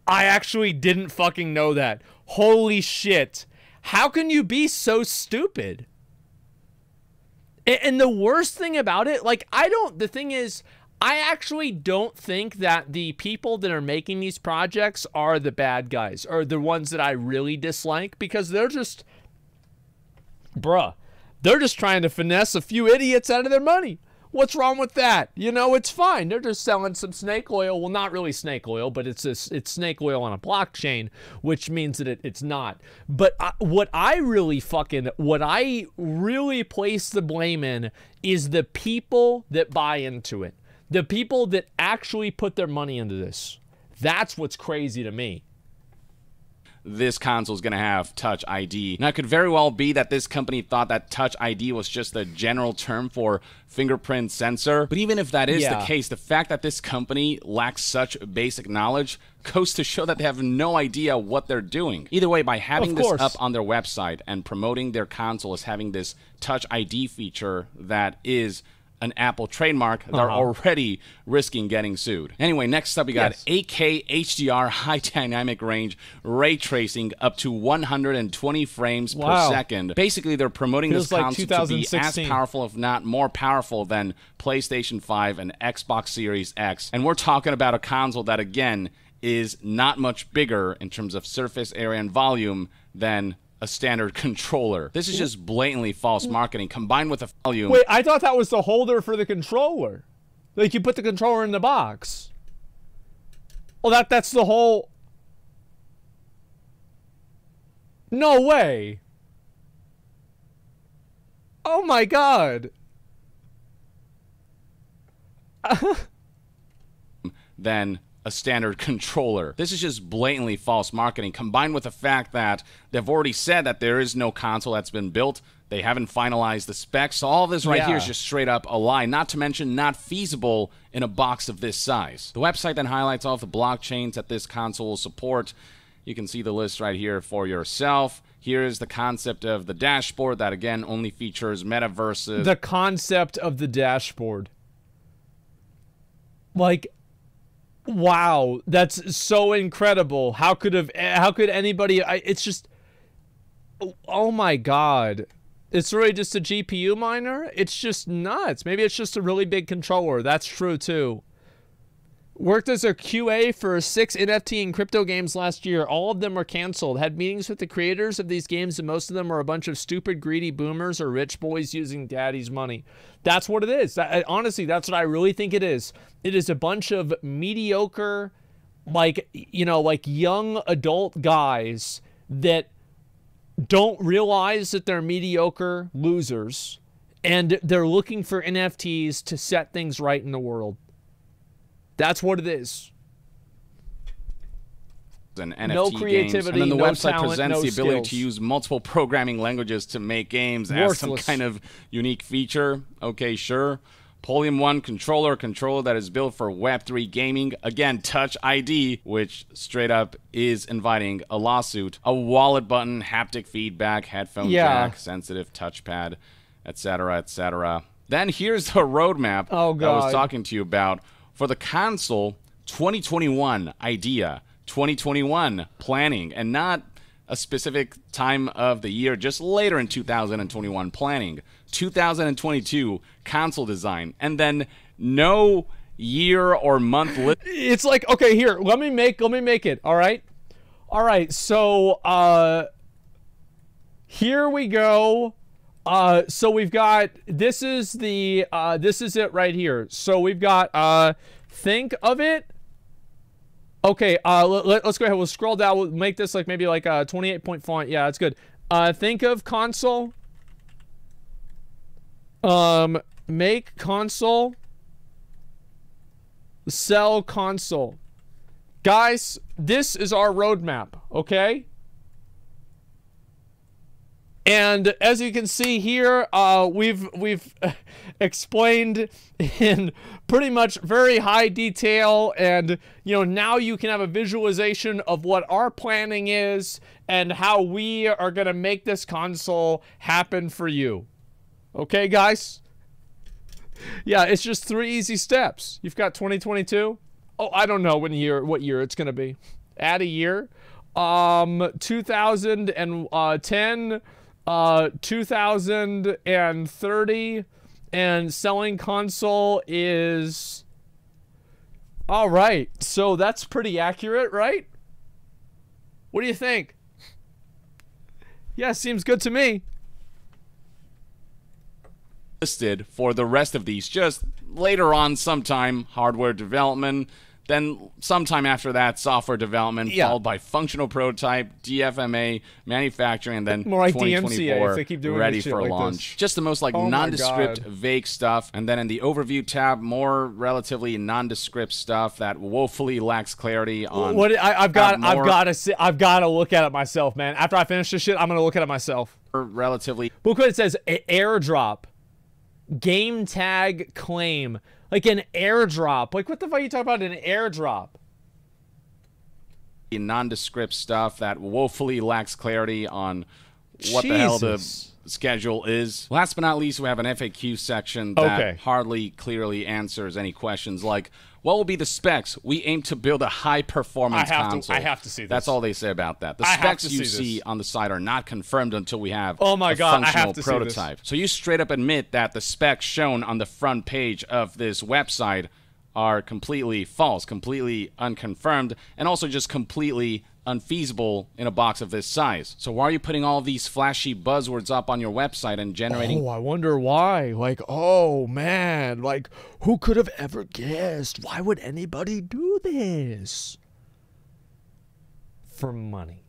I actually didn't fucking know that. Holy shit. How can you be so stupid? And the worst thing about it, like, the thing is, I actually don't think that the people that are making these projects are the bad guys, or the ones that I really dislike, because they're just, bruh, they're just trying to finesse a few idiots out of their money. What's wrong with that? You know, it's fine. They're just selling some snake oil. Well, not really snake oil, but it's snake oil on a blockchain, which means that it's not. But what I really place the blame in is the people that buy into it. The people that actually put their money into this. That's what's crazy to me. This console is going to have Touch ID. Now, it could very well be that this company thought that Touch ID was just a general term for fingerprint sensor. But even if that is the case, the fact that this company lacks such basic knowledge goes to show that they have no idea what they're doing. Either way, by having this up on their website and promoting their console as having this Touch ID feature that is an Apple trademark, they're already risking getting sued. Anyway, next up we got 8K HDR high dynamic range ray tracing up to 120 frames per second. Basically, they're promoting this console to be as powerful, if not more powerful, than PlayStation 5 and Xbox Series X. And we're talking about a console that, again, is not much bigger in terms of surface area and volume than a standard controller. This is just blatantly false marketing combined with a volume. Wait, I thought that was the holder for the controller. Like, you put the controller in the box. Well, that's the whole... No way. Oh my god. Than a standard controller. This is just blatantly false marketing, combined with the fact that they've already said that there is no console that's been built. They haven't finalized the specs. So all of this right here is just straight up a lie, not to mention not feasible in a box of this size. The website then highlights all of the blockchains that this console will support. You can see the list right here for yourself. Here is the concept of the dashboard that, again, only features metaverses. The concept of the dashboard. Like... Wow, that's so incredible. How could anybody? It's just, oh my god. It's really just a GPU miner? It's just nuts. Maybe it's just a really big controller. That's true too. Worked as a QA for 6 NFT and crypto games last year. All of them were canceled. Had meetings with the creators of these games, and most of them are a bunch of stupid, greedy boomers or rich boys using daddy's money. That's what it is. Honestly, that's what I really think it is. It is a bunch of mediocre, like, you know, like young adult guys that don't realize that they're mediocre losers, and they're looking for NFTs to set things right in the world. That's what it is. And NFT no creativity, games. And then the no website talent, presents no the ability skills. to use multiple programming languages to make games as some kind of unique feature. Okay, sure. Polium 1 controller that is built for Web3 gaming. Again, Touch ID, which straight up is inviting a lawsuit. A wallet button, haptic feedback, headphone jack, sensitive touchpad, etc., etc. Then here's the roadmap I was talking to you about. For the console, 2021 idea, 2021 planning, and not a specific time of the year, just later in 2021 planning. 2022 console design, and then no year or month. It's like, okay, here, let me make it. All right. So here we go. So we've got, this is it right here. So we've got, think of it. Okay, let's go ahead. We'll scroll down. We'll make this like maybe like a 28-point font. Yeah, that's good. Think of console. Make console. Sell console. Guys, this is our roadmap, okay? And as you can see here, we've explained in pretty much very high detail, and you know, now you can have a visualization of what our planning is and how we are going to make this console happen for you. Okay, guys? Yeah, it's just 3 easy steps. You've got 2022. Oh, I don't know what year it's going to be. Add a year. 2010, 2030, and selling console is... All right, so that's pretty accurate, right? What do you think? Yeah, seems good to me. Listed for the rest of these, just later on sometime hardware development, then sometime after that software development, followed by functional prototype, DFMA, manufacturing, and then more like 2024 DMCA if they keep doing ready for like launch. This. Just the most like nondescript, vague stuff, and then in the overview tab, more relatively nondescript stuff that woefully lacks clarity on. What I've got to look at it myself, man. After I finish this shit, I'm gonna look at it myself. Relatively. Look what it says: airdrop, game tag claim. Like an airdrop. Like, what the fuck are you talking about, an airdrop? Nondescript stuff that woefully lacks clarity on what the hell the schedule is. Last but not least, we have an FAQ section that hardly clearly answers any questions like, what will be the specs? We aim to build a high-performance console. I have to see this. That's all they say about that. The specs you see on the site are not confirmed until we have a functional prototype. So you straight up admit that the specs shown on the front page of this website are completely false, completely unconfirmed, and also just completely unfeasible in a box of this size. So why are you putting all these flashy buzzwords up on your website and generating... Oh, I wonder why. Like, oh, man. Like, who could have ever guessed? Why would anybody do this? For money.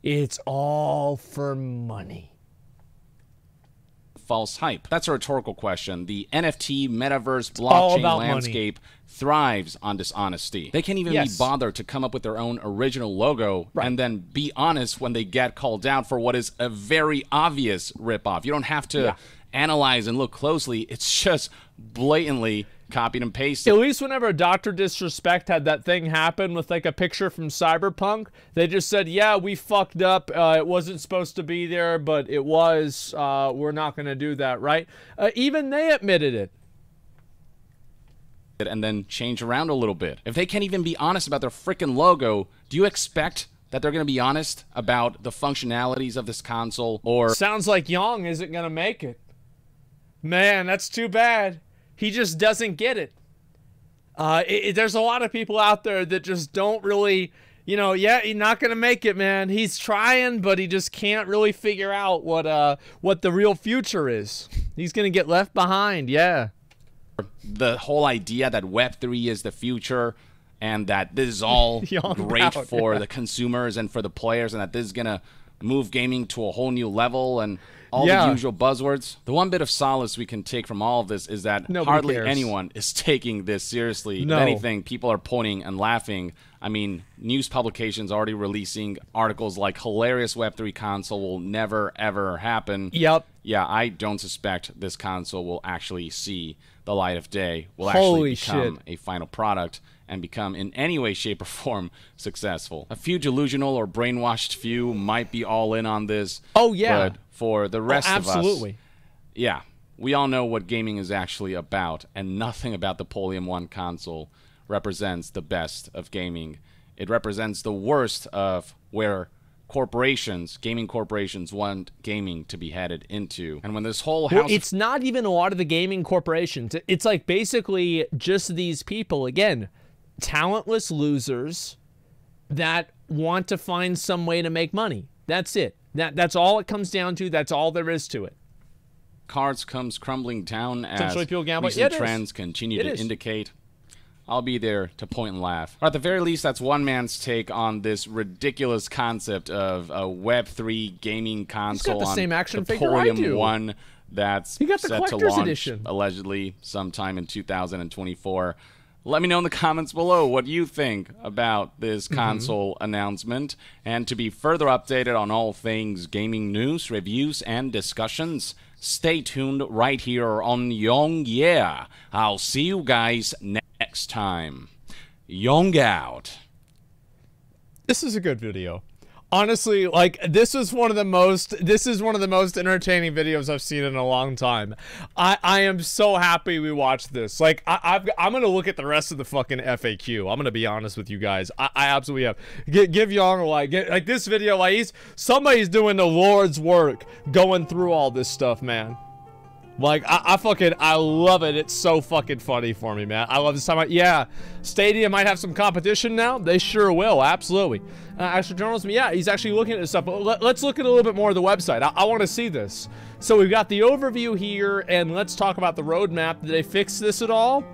It's all for money. False hype? That's a rhetorical question. The NFT, metaverse, blockchain landscape thrives on dishonesty. They can't even be bothered to come up with their own original logo and then be honest when they get called out for what is a very obvious ripoff. You don't have to analyze and look closely. It's just blatantly copied and pasted. At least whenever Dr. Disrespect had that thing happen with like a picture from Cyberpunk, they just said, yeah, we fucked up. It wasn't supposed to be there, but it was. We're not going to do that, right? Even they admitted it. and then change around a little bit. If they can't even be honest about their freaking logo, do you expect that they're going to be honest about the functionalities of this console? Or sounds like Young isn't going to make it. Man, that's too bad. He just doesn't get it. There's a lot of people out there that just don't really, you know, yeah, he's not going to make it, man. He's trying, but he just can't really figure out what the real future is. He's going to get left behind, yeah. The whole idea that Web3 is the future and that this is all great for the consumers and for the players, and that this is going to move gaming to a whole new level, and all the usual buzzwords. The one bit of solace we can take from all of this is that hardly anyone is taking this seriously. If anything, people are pointing and laughing. I mean, news publications already releasing articles like hilarious Web3 console will never, ever happen. Yep. Yeah, I don't suspect this console will actually see the light of day, will actually become a final product and become in any way, shape, or form successful. A few delusional or brainwashed few might be all in on this. Oh, yeah. But for the rest of us, yeah, we all know what gaming is actually about, and nothing about the Polium 1 console represents the best of gaming. It represents the worst of where corporations, gaming corporations, want gaming to be headed into. And when this whole house... Well, it's not even a lot of the gaming corporations. It's like basically just these people, again, talentless losers that want to find some way to make money. That's it. That's all it comes down to. That's all there is to it. Cards comes crumbling down as recent trends continue to indicate. I'll be there to point and laugh. Or at the very least, that's one man's take on this ridiculous concept of a Web3 gaming console on the Polium 1 that's set to launch allegedly sometime in 2024. Let me know in the comments below what you think about this console announcement. And to be further updated on all things gaming news, reviews, and discussions, stay tuned right here on Young Yeah. I'll see you guys next time. Young out. This is a good video. Honestly, like, this is one of the most entertaining videos I've seen in a long time. I am so happy we watched this. Like, I'm gonna look at the rest of the fucking FAQ. I'm gonna be honest with you guys. I absolutely have. Give Young a like. Like, this video, like, somebody's doing the Lord's work going through all this stuff, man. Like, I love it. It's so fucking funny for me, man. I love this time. Yeah, Stadia might have some competition now. They sure will, absolutely. Actual journalism, yeah, he's actually looking at this stuff. But let's look at a little bit more of the website. I want to see this. So we've got the overview here, and let's talk about the roadmap. Did they fix this at all?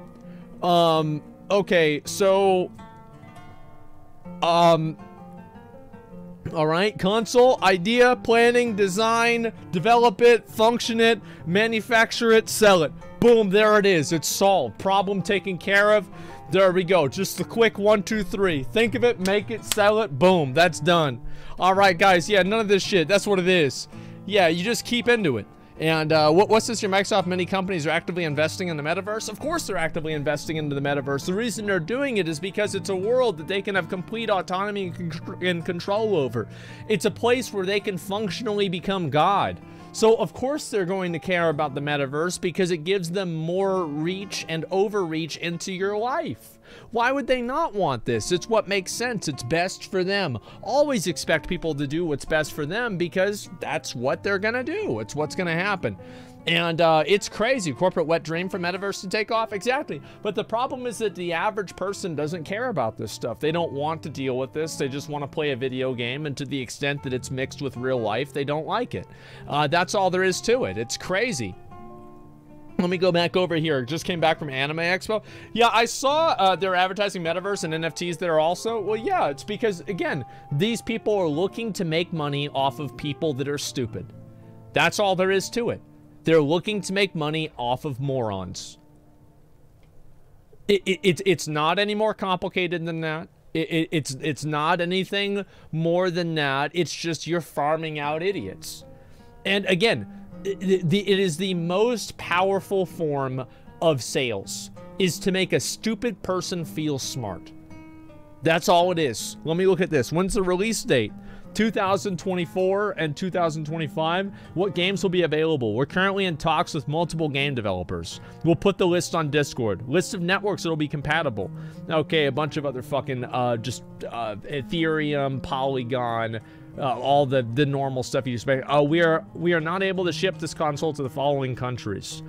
Okay, so... all right, console, idea, planning, design, develop it, function it, manufacture it, sell it. Boom, there it is. It's solved. Problem taken care of. There we go. Just a quick 1, 2, 3. Think of it, make it, sell it. Boom, that's done. All right, guys. Yeah, none of this shit. That's what it is. Yeah, you just keep into it. And what's this? Your Microsoft, many companies are actively investing in the metaverse. Of course they're actively investing into the metaverse. The reason they're doing it is because it's a world that they can have complete autonomy and control over. It's a place where they can functionally become God. So of course they're going to care about the metaverse because it gives them more reach and overreach into your life. Why would they not want this? It's what makes sense. It's best for them. Always expect people to do what's best for them because that's what they're gonna do. It's what's gonna happen. And it's crazy. Corporate wet dream for metaverse to take off. Exactly. But the problem is that the average person doesn't care about this stuff. They don't want to deal with this. They just want to play a video game, and to the extent that it's mixed with real life, they don't like it. That's all there is to it. It's crazy. Let me go back over here. Just came back from Anime Expo. Yeah, I saw they're advertising metaverse and NFTs there also. Well, yeah, it's because, again, these people are looking to make money off of people that are stupid. That's all there is to it. They're looking to make money off of morons. It's not any more complicated than that. It's not anything more than that. It's just you're farming out idiots. And again, it is the most powerful form of sales, is to make a stupid person feel smart. That's all it is. Let me look at this. When's the release date? 2024 and 2025, what games will be available? We're currently in talks with multiple game developers. We'll put the list on Discord. List of networks that'll be compatible. Okay, a bunch of other fucking, Ethereum, Polygon, all the normal stuff you expect. We are not able to ship this console to the following countries.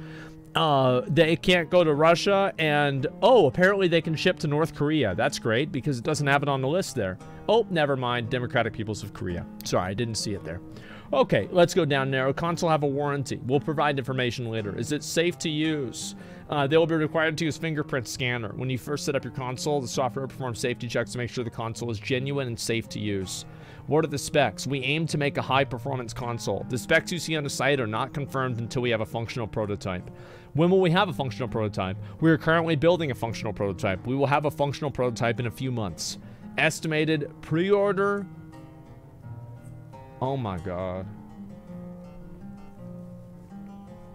They can't go to Russia, and apparently they can ship to North Korea. That's great because it doesn't have it on the list there. Oh, never mind. Democratic Peoples of Korea. Sorry, I didn't see it there. Okay, let's go down narrow. Console have a warranty. We'll provide information later. Is it safe to use? They will be required to use fingerprint scanner. When you first set up your console, the software performs safety checks to make sure the console is genuine and safe to use. What are the specs? We aim to make a high-performance console. The specs you see on the site are not confirmed until we have a functional prototype. When will we have a functional prototype? We are currently building a functional prototype. We will have a functional prototype in a few months. Estimated pre-order. Oh my god.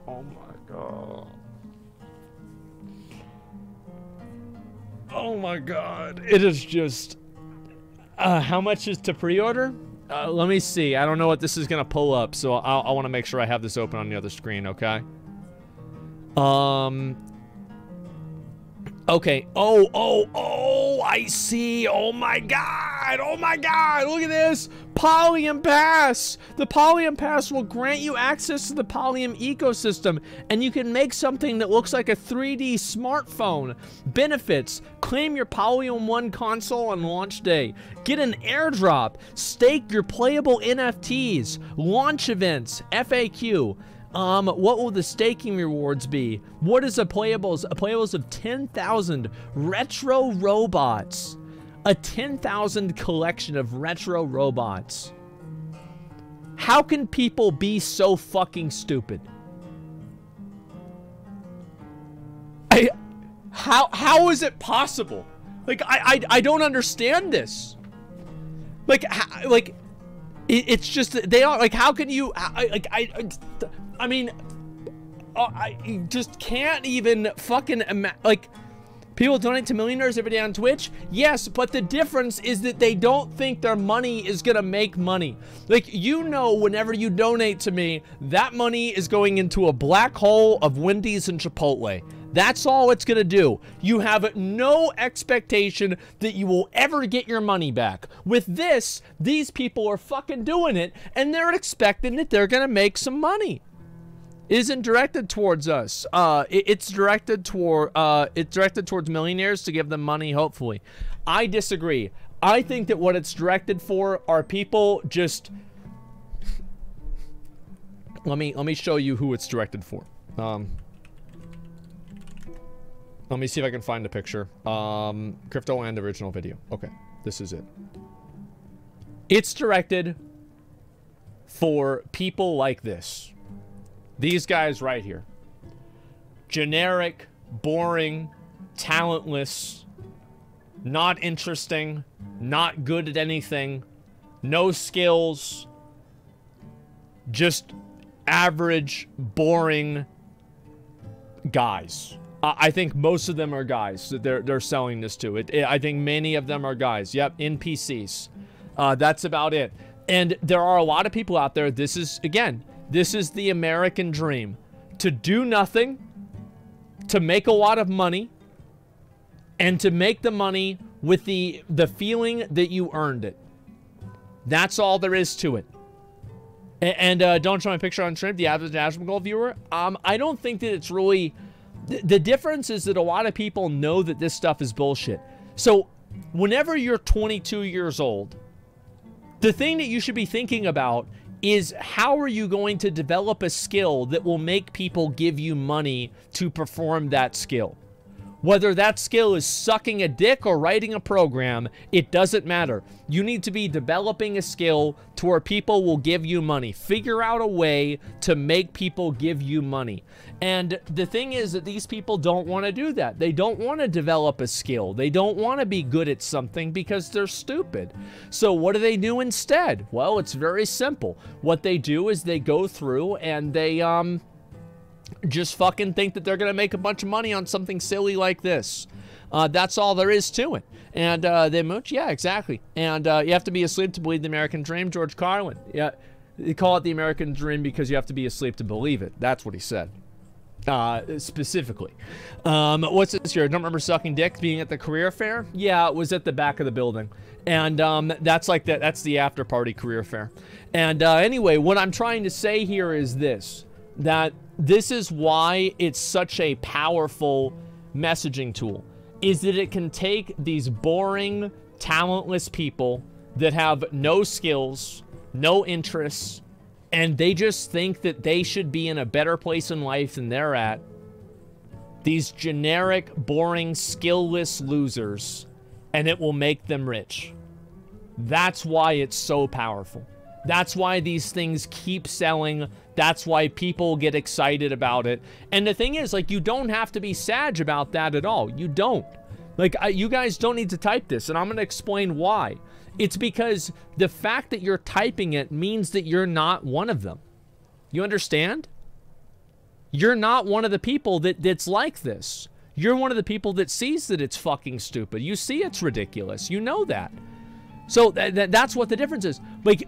Oh my god. Oh my god. It is just... how much is to pre-order? Let me see. I don't know what this is going to pull up, so I want to make sure I have this open on the other screen, okay? Okay. Oh, I see. Oh my god. Oh my god. Look at this. Polyum Pass. The Polyum Pass will grant you access to the Polyum ecosystem, and you can make something that looks like a 3D smartphone. Benefits. Claim your Polyum 1 console on launch day. Get an airdrop. Stake your playable NFTs. Launch events. FAQ. What will the staking rewards be? What is a playables? A playables of 10,000 retro robots. A 10,000 collection of retro robots. How can people be so fucking stupid? How is it possible? Like, I don't understand this. It's just, they are, like, how can you, I mean, I just can't even fucking like, people donate to millionaires every day on Twitch? Yes, but the difference is that they don't think their money is gonna make money. Like, you know, whenever you donate to me, that money is going into a black hole of Wendy's and Chipotle. That's all it's gonna do. You have no expectation that you will ever get your money back. With this, these people are fucking doing it, and they're expecting that they're gonna make some money. It isn't directed towards us. It's directed towards millionaires to give them money, hopefully. I disagree. I think that what it's directed for are people just... Let me show you who it's directed for. Let me see if I can find a picture. Crypto and original video. Okay, this is it. It's directed for people like this. These guys right here. Generic, boring, talentless, not interesting, not good at anything, no skills, just average, boring guys. I think most of them are guys that they're selling this to. I think many of them are guys. Yep, NPCs. That's about it. And there are a lot of people out there. This is, again, this is the American dream. To do nothing, to make a lot of money, and to make the money with the feeling that you earned it. That's all there is to it. And don't show my picture on stream, the average Asmongold viewer. I don't think that it's really... The difference is that a lot of people know that this stuff is bullshit. So, whenever you're 22 years old, the thing that you should be thinking about is how are you going to develop a skill that will make people give you money to perform that skill? Whether that skill is sucking a dick or writing a program, it doesn't matter. You need to be developing a skill to where people will give you money. Figure out a way to make people give you money. And the thing is that these people don't want to do that. They don't want to develop a skill. They don't want to be good at something because they're stupid. So what do they do instead? Well, it's very simple. What they do is they go through and they, just fucking think that they're gonna make a bunch of money on something silly like this. That's all there is to it. And they mooch, yeah, exactly. And you have to be asleep to believe the American dream, George Carlin. Yeah, they call it the American dream because you have to be asleep to believe it. That's what he said. Specifically. What's this here? I don't remember sucking dick being at the career fair. Yeah, it was at the back of the building. And that's like that's the after party career fair. And anyway, what I'm trying to say here is this, that this is why it's such a powerful messaging tool, is that it can take these boring, talentless people that have no skills, no interests, and they just think that they should be in a better place in life than they're at. These generic, boring, skillless losers, and it will make them rich. That's why it's so powerful. That's why these things keep selling. That's why people get excited about it. And the thing is, like, you don't have to be sad about that at all. You don't. Like, you guys don't need to type this, and I'm going to explain why. It's because the fact that you're typing it means that you're not one of them. You understand? You're not one of the people that's like this. You're one of the people that sees that it's fucking stupid. You see it's ridiculous. You know that. So that's what the difference is. Like,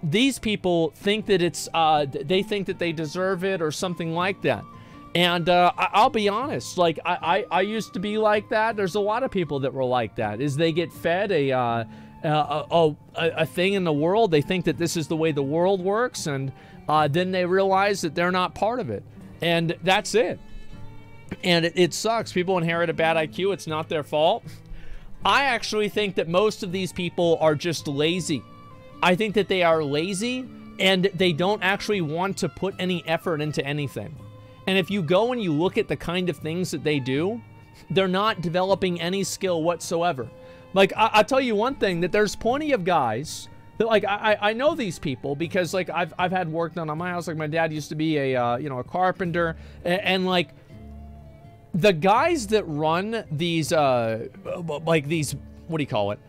these people think that it's, they think that they deserve it or something like that. And I'll be honest, like, I used to be like that. There's a lot of people that were like that. Is they get fed a thing in the world. They think that this is the way the world works, and then they realize that they're not part of it. And that's it. And it sucks. People inherit a bad IQ. It's not their fault. I actually think that most of these people are just lazy. I think that they are lazy, and they don't actually want to put any effort into anything. And if you go and you look at the kind of things that they do, they're not developing any skill whatsoever. Like, I'll tell you one thing, that there's plenty of guys that, like, I know these people because, like, I've had work done on my house. Like, my dad used to be a, you know, a carpenter, and like, the guys that run these, like, these, what do you call it?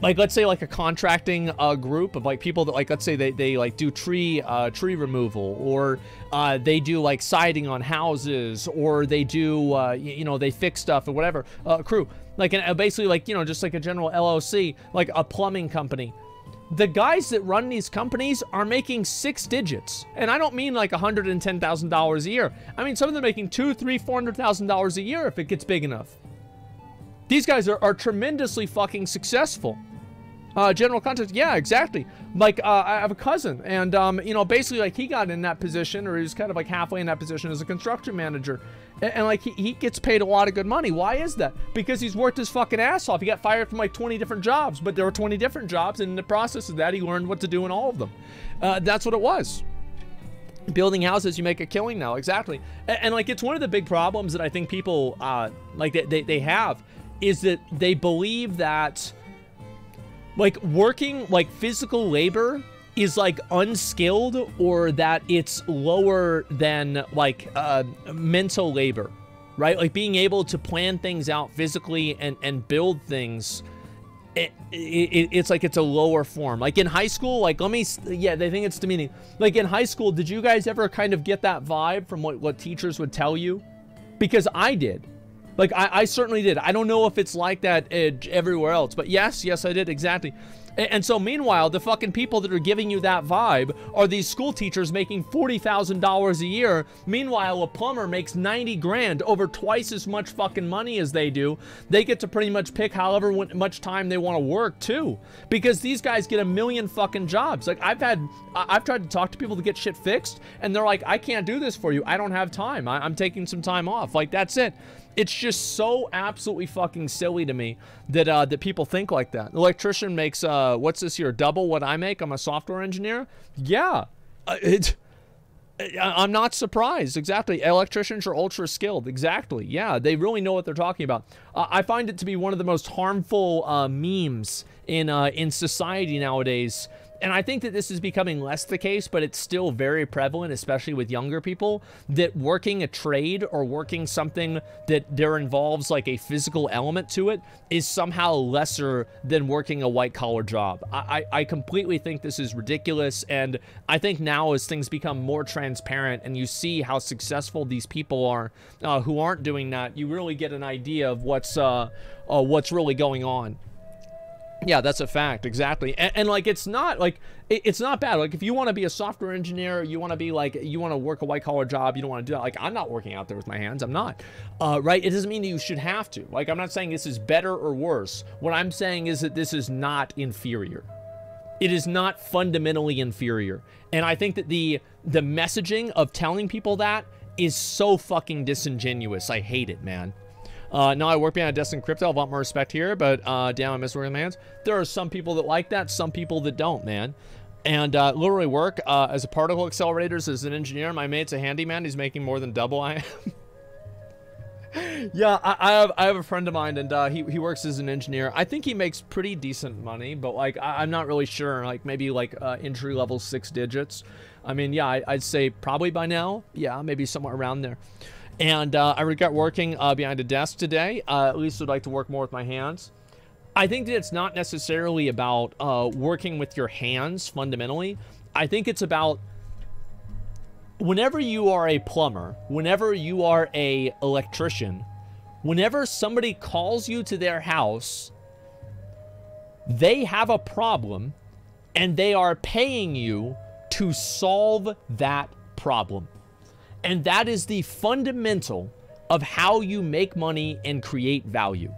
Like, let's say, like, a contracting group of, like, people that, like, let's say they like, do tree removal, or they do, like, siding on houses, or they do, you know, they fix stuff or whatever, crew. Like, basically, like, you know, just like a general LLC, like a plumbing company. The guys that run these companies are making 6 digits. And I don't mean like $110,000 a year. I mean, some of them are making $200,000, $300,000, $400,000 a year if it gets big enough. These guys are tremendously fucking successful. General contractor, yeah, exactly. Like, I have a cousin, and, you know, basically, like, he got in that position, or he was kind of, like, halfway in that position as a construction manager. And like, he gets paid a lot of good money. Why is that? Because he's worked his fucking ass off. He got fired from, like, 20 different jobs, but there were 20 different jobs, and in the process of that, he learned what to do in all of them. That's what it was. Building houses, you make a killing now, exactly. And like, it's one of the big problems that I think people, like, they have, is that they believe that, like, working, like, physical labor is, like, unskilled, or that it's lower than, like, mental labor, right? Like, being able to plan things out physically and build things, it's like it's a lower form. Like, in high school, like, yeah, they think it's demeaning. Like, in high school, did you guys ever kind of get that vibe from what teachers would tell you? Because I did. Like, I certainly did. I don't know if it's like that everywhere else, but yes, I did, exactly. And so, meanwhile, the fucking people that are giving you that vibe are these school teachers making $40,000 a year. Meanwhile, a plumber makes 90 grand, over twice as much fucking money as they do. They get to pretty much pick however much time they want to work, too. Because these guys get a million fucking jobs. Like, I've tried to talk to people to get shit fixed, and they're like, I can't do this for you. I don't have time. I'm taking some time off. Like, that's it. It's just so absolutely fucking silly to me that that people think like that. An electrician makes, what's this here, double what I make? I'm a software engineer? Yeah. I'm not surprised. Exactly. Electricians are ultra skilled. Exactly. Yeah, they really know what they're talking about. I find it to be one of the most harmful memes in society nowadays, And I think that this is becoming less the case, but it's still very prevalent, especially with younger people, that working a trade or working something that there involves like a physical element to it is somehow lesser than working a white-collar job. I completely think this is ridiculous, and I think now as things become more transparent and you see how successful these people are who aren't doing that, you really get an idea of what's really going on. Yeah, that's a fact, exactly. And like, it's not like, it's not bad. Like, if you want to be a software engineer, you want to be like, you want to work a white-collar job, you don't want to do that. Like, I'm not working out there with my hands. I'm not. Right? It doesn't mean that you should have to. Like, I'm not saying this is better or worse. What I'm saying is that this is not inferior. It is not fundamentally inferior. And I think that the messaging of telling people that is so fucking disingenuous. I hate it, man. No, I work behind a desk in crypto. I want more respect here, but damn, I miss working with my hands. There are some people that like that, some people that don't, man. And literally work as a particle accelerators as an engineer. My mate's a handyman. He's making more than double I am. Yeah, I have a friend of mine, and he works as an engineer. I think he makes pretty decent money, but like I'm not really sure. Like maybe like entry level 6 digits. I mean, yeah, I'd say probably by now. Yeah, maybe somewhere around there. And I regret working behind a desk today. At least I'd like to work more with my hands. I think that it's not necessarily about working with your hands fundamentally. I think it's about whenever you are a plumber, whenever you are an electrician, whenever somebody calls you to their house, they have a problem and they are paying you to solve that problem. And that is the fundamental of how you make money and create value.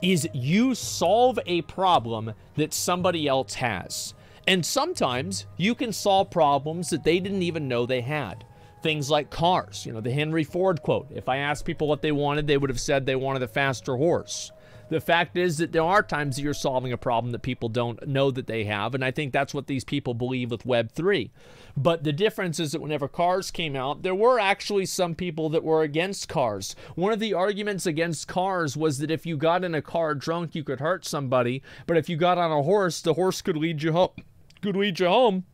Is you solve a problem that somebody else has. And sometimes you can solve problems that they didn't even know they had. Things like cars, you know, the Henry Ford quote. If I asked people what they wanted, they would have said they wanted a faster horse. The fact is that there are times that you're solving a problem that people don't know that they have, and I think that's what these people believe with Web3. But the difference is that whenever cars came out, there were actually some people that were against cars. One of the arguments against cars was that if you got in a car drunk, you could hurt somebody, but if you got on a horse, the horse could lead you home,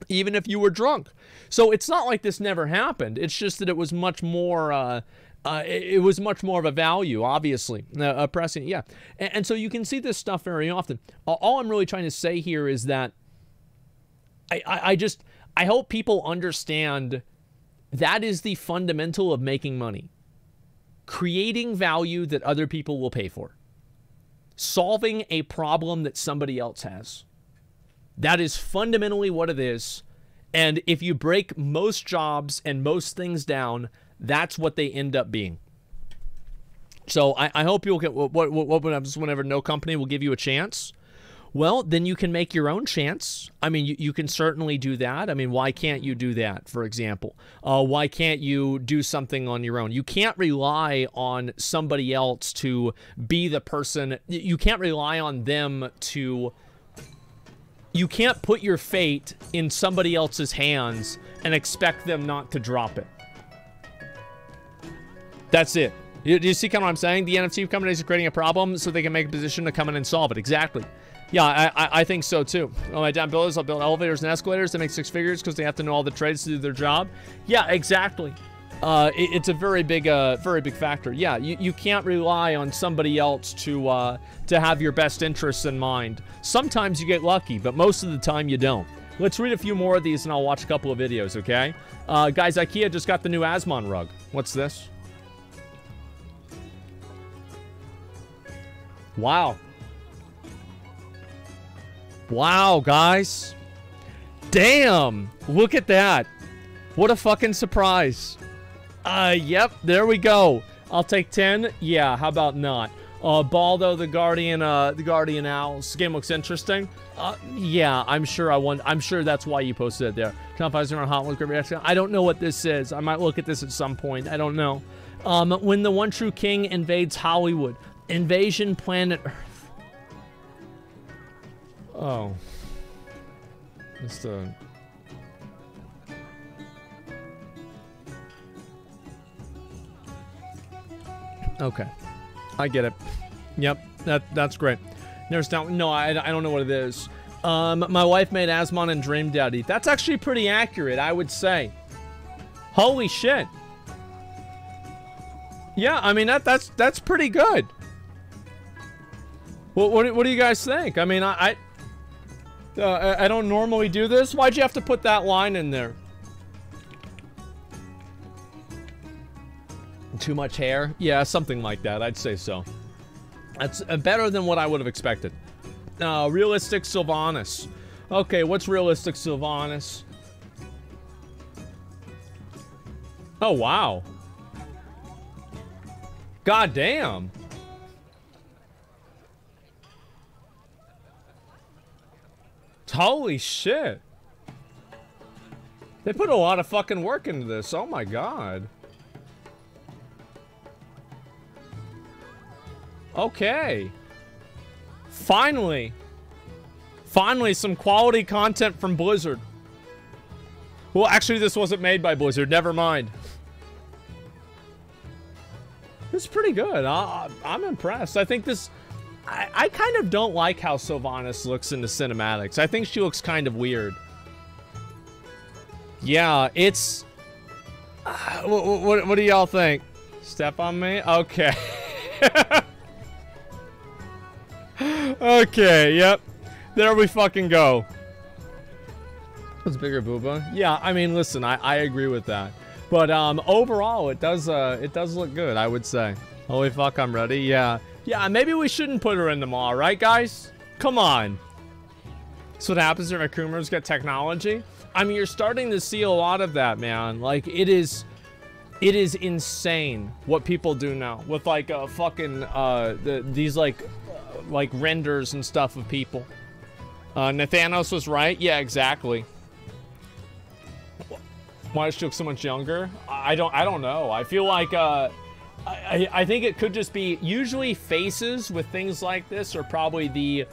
even if you were drunk. So it's not like this never happened. It's just that it was much more... it was much more of a value, obviously, pressing, yeah. And so you can see this stuff very often. All I'm really trying to say here is that I hope people understand that is the fundamental of making money. Creating value that other people will pay for. Solving a problem that somebody else has. That is fundamentally what it is. And if you break most jobs and most things down, that's what they end up being. So I hope you'll get what happens whenever no company will give you a chance. Well, then you can make your own chance. I mean, you can certainly do that. I mean, why can't you do that, for example? Why can't you do something on your own? You can't rely on somebody else to be the person. You can't rely on them to... You can't put your fate in somebody else's hands and expect them not to drop it. That's it. Do you see kind of what I'm saying? The NFT companies are creating a problem so they can make a position to come in and solve it. Exactly. Yeah, I think so too. Oh, my damn builders, I'll build elevators and escalators that make 6 figures because they have to know all the trades to do their job. Yeah, exactly. It's a very big factor. Yeah, you can't rely on somebody else to have your best interests in mind. Sometimes you get lucky, but most of the time you don't. Let's read a few more of these and I'll watch a couple of videos, okay? Guys, IKEA just got the new Asmongold rug. What's this? Wow. Wow, guys. Damn. Look at that. What a fucking surprise. Yep, there we go. I'll take 10. Yeah, how about not? Baldo, the Guardian Owl. This game looks interesting. Yeah, I'm sure that's why you posted it there. Top 5 on Hot Look reaction. I don't know what this is. I might look at this at some point. I don't know. When the One True King invades Hollywood. Invasion Planet Earth. Oh. Just okay. I get it. Yep, that's great. There's no, I don't know what it is. My wife made Asmon and Dream Daddy. That's actually pretty accurate, I would say. Holy shit. Yeah, I mean, that's pretty good. What do you guys think? I mean, I don't normally do this. Why'd you have to put that line in there? Too much hair? Yeah, something like that. I'd say so. That's better than what I would have expected. Realistic Sylvanas. Okay, what's realistic Sylvanas? Oh, wow. God damn. Holy shit. They put a lot of fucking work into this. Oh my god. Okay. Finally. Finally, some quality content from Blizzard. Well, actually, this wasn't made by Blizzard. Never mind. It's pretty good. I'm impressed. I think this... I kind of don't like how Sylvanas looks in the cinematics. I think she looks kind of weird. Yeah, it's... what do y'all think? Step on me? Okay. Okay, yep. There we fucking go. What's bigger, Booba? Yeah, I mean, listen, I agree with that. But overall, it does look good, I would say. Holy fuck, I'm ready. Yeah. Yeah, maybe we shouldn't put her in the mall, right, guys? Come on. That's what happens when Akumas get technology. I mean, you're starting to see a lot of that, man. Like, it is insane what people do now with like fucking these like renders and stuff of people. Nathanos was right. Yeah, exactly. Why does she look so much younger? I don't know. I feel like I think it could just be usually faces with things like this are probably the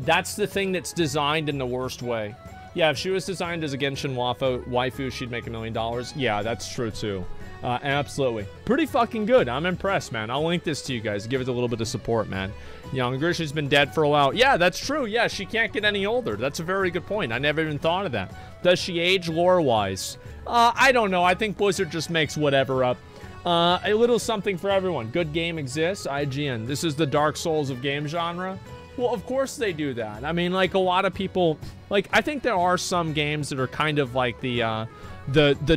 that's the thing that's designed in the worst way. Yeah, if she was designed as a Genshin waifu, she'd make $1 million. Yeah, that's true too. Absolutely. Pretty fucking good. I'm impressed, man. I'll link this to you guys. Give it a little bit of support, man. Younger, she's been dead for a while. Yeah, that's true. Yeah, she can't get any older. That's a very good point. I never even thought of that. Does she age lore-wise? I don't know. I think Blizzard just makes whatever up. A little something for everyone. Good game exists. IGN. This is the Dark Souls of game genre. Well, of course they do that. I mean, like, a lot of people... Like, I think there are some games that are kind of like the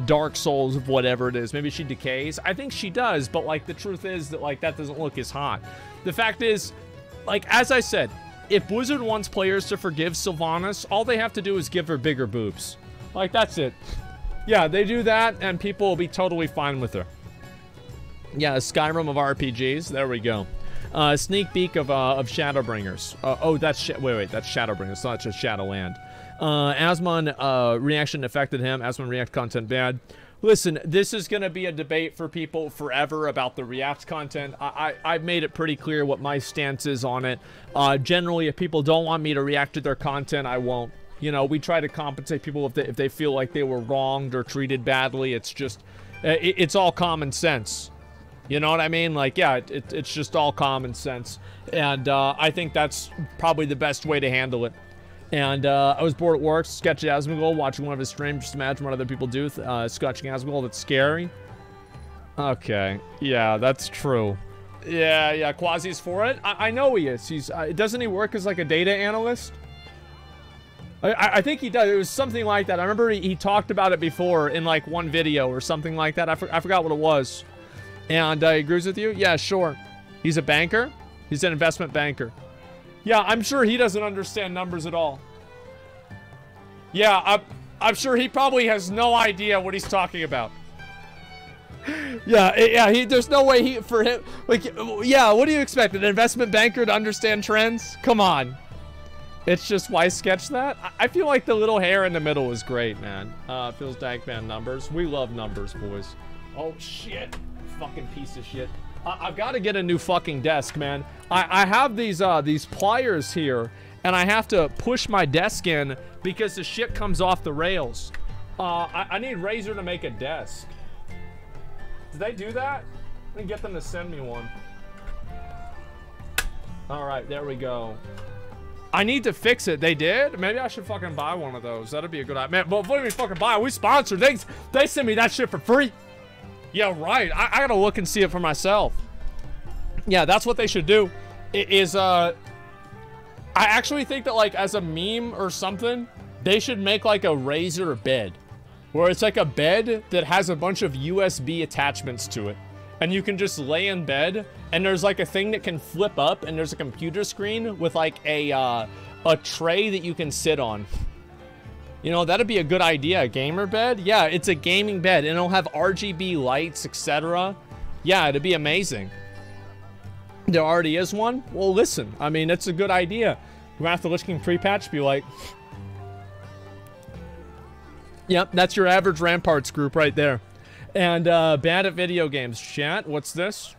Dark Souls of whatever it is. Maybe she decays. I think she does, but, like, the truth is that, like, that doesn't look as hot. The fact is, like, as I said, if Blizzard wants players to forgive Sylvanas, all they have to do is give her bigger boobs. Like, that's it. Yeah, they do that, and people will be totally fine with her. Yeah, a Skyrim of RPGs. There we go. Sneak peek of Shadowbringers. Oh, that's wait, that's Shadowbringers. It's not just Shadowland. Asmon reaction affected him. Asmon React content bad. Listen, this is gonna be a debate for people forever about the React content. I've made it pretty clear what my stance is on it. Generally, if people don't want me to react to their content, I won't. You know, we try to compensate people if they feel like they were wronged or treated badly. It's just, it's all common sense. You know what I mean? Like, yeah, it's just all common sense. And I think that's probably the best way to handle it. And I was bored at work, sketching Asmongold, watching one of his streams. Just imagine what other people do, sketching Asmongold. It's scary. Okay. Yeah, that's true. Yeah, Quasi's for it. I know he is. Doesn't he work as like a data analyst? I think he does. It was something like that. I remember he talked about it before in like one video or something like that. I forgot what it was. And he agrees with you? Yeah, sure. He's a banker? He's an investment banker. Yeah, I'm sure he doesn't understand numbers at all. Yeah, I'm sure he probably has no idea what he's talking about. Yeah, there's no way for him, like, yeah, what do you expect? An investment banker to understand trends? Come on. It's just, why sketch that? I feel like the little hair in the middle is great, man. Phil's Dankman numbers. We love numbers, boys. Oh, shit. Fucking piece of shit. I've got to get a new fucking desk, man. I have these pliers here, and I have to push my desk in because the shit comes off the rails. I need Razer to make a desk. Did they do that? Let me get them to send me one. All right, there we go. I need to fix it. They did? Maybe I should fucking buy one of those. That'd be a good idea. Man, but before we fucking buy it, we sponsored. They send me that shit for free. Yeah, right. I gotta look and see it for myself. Yeah, that's what they should do. I actually think that, like, as a meme or something, they should make, like, a Razer bed. Where it's like a bed that has a bunch of USB attachments to it. And you can just lay in bed, and there's like a thing that can flip up, and there's a computer screen with like a tray that you can sit on. You know, that'd be a good idea. A gamer bed? Yeah, it's a gaming bed, and it'll have RGB lights, etc. Yeah, it'd be amazing. There already is one? Well, listen, I mean, it's a good idea. Wrath the Lich King pre-patch, be like... Yep, that's your average Ramparts group right there. And bad at video games. Chat, what's this?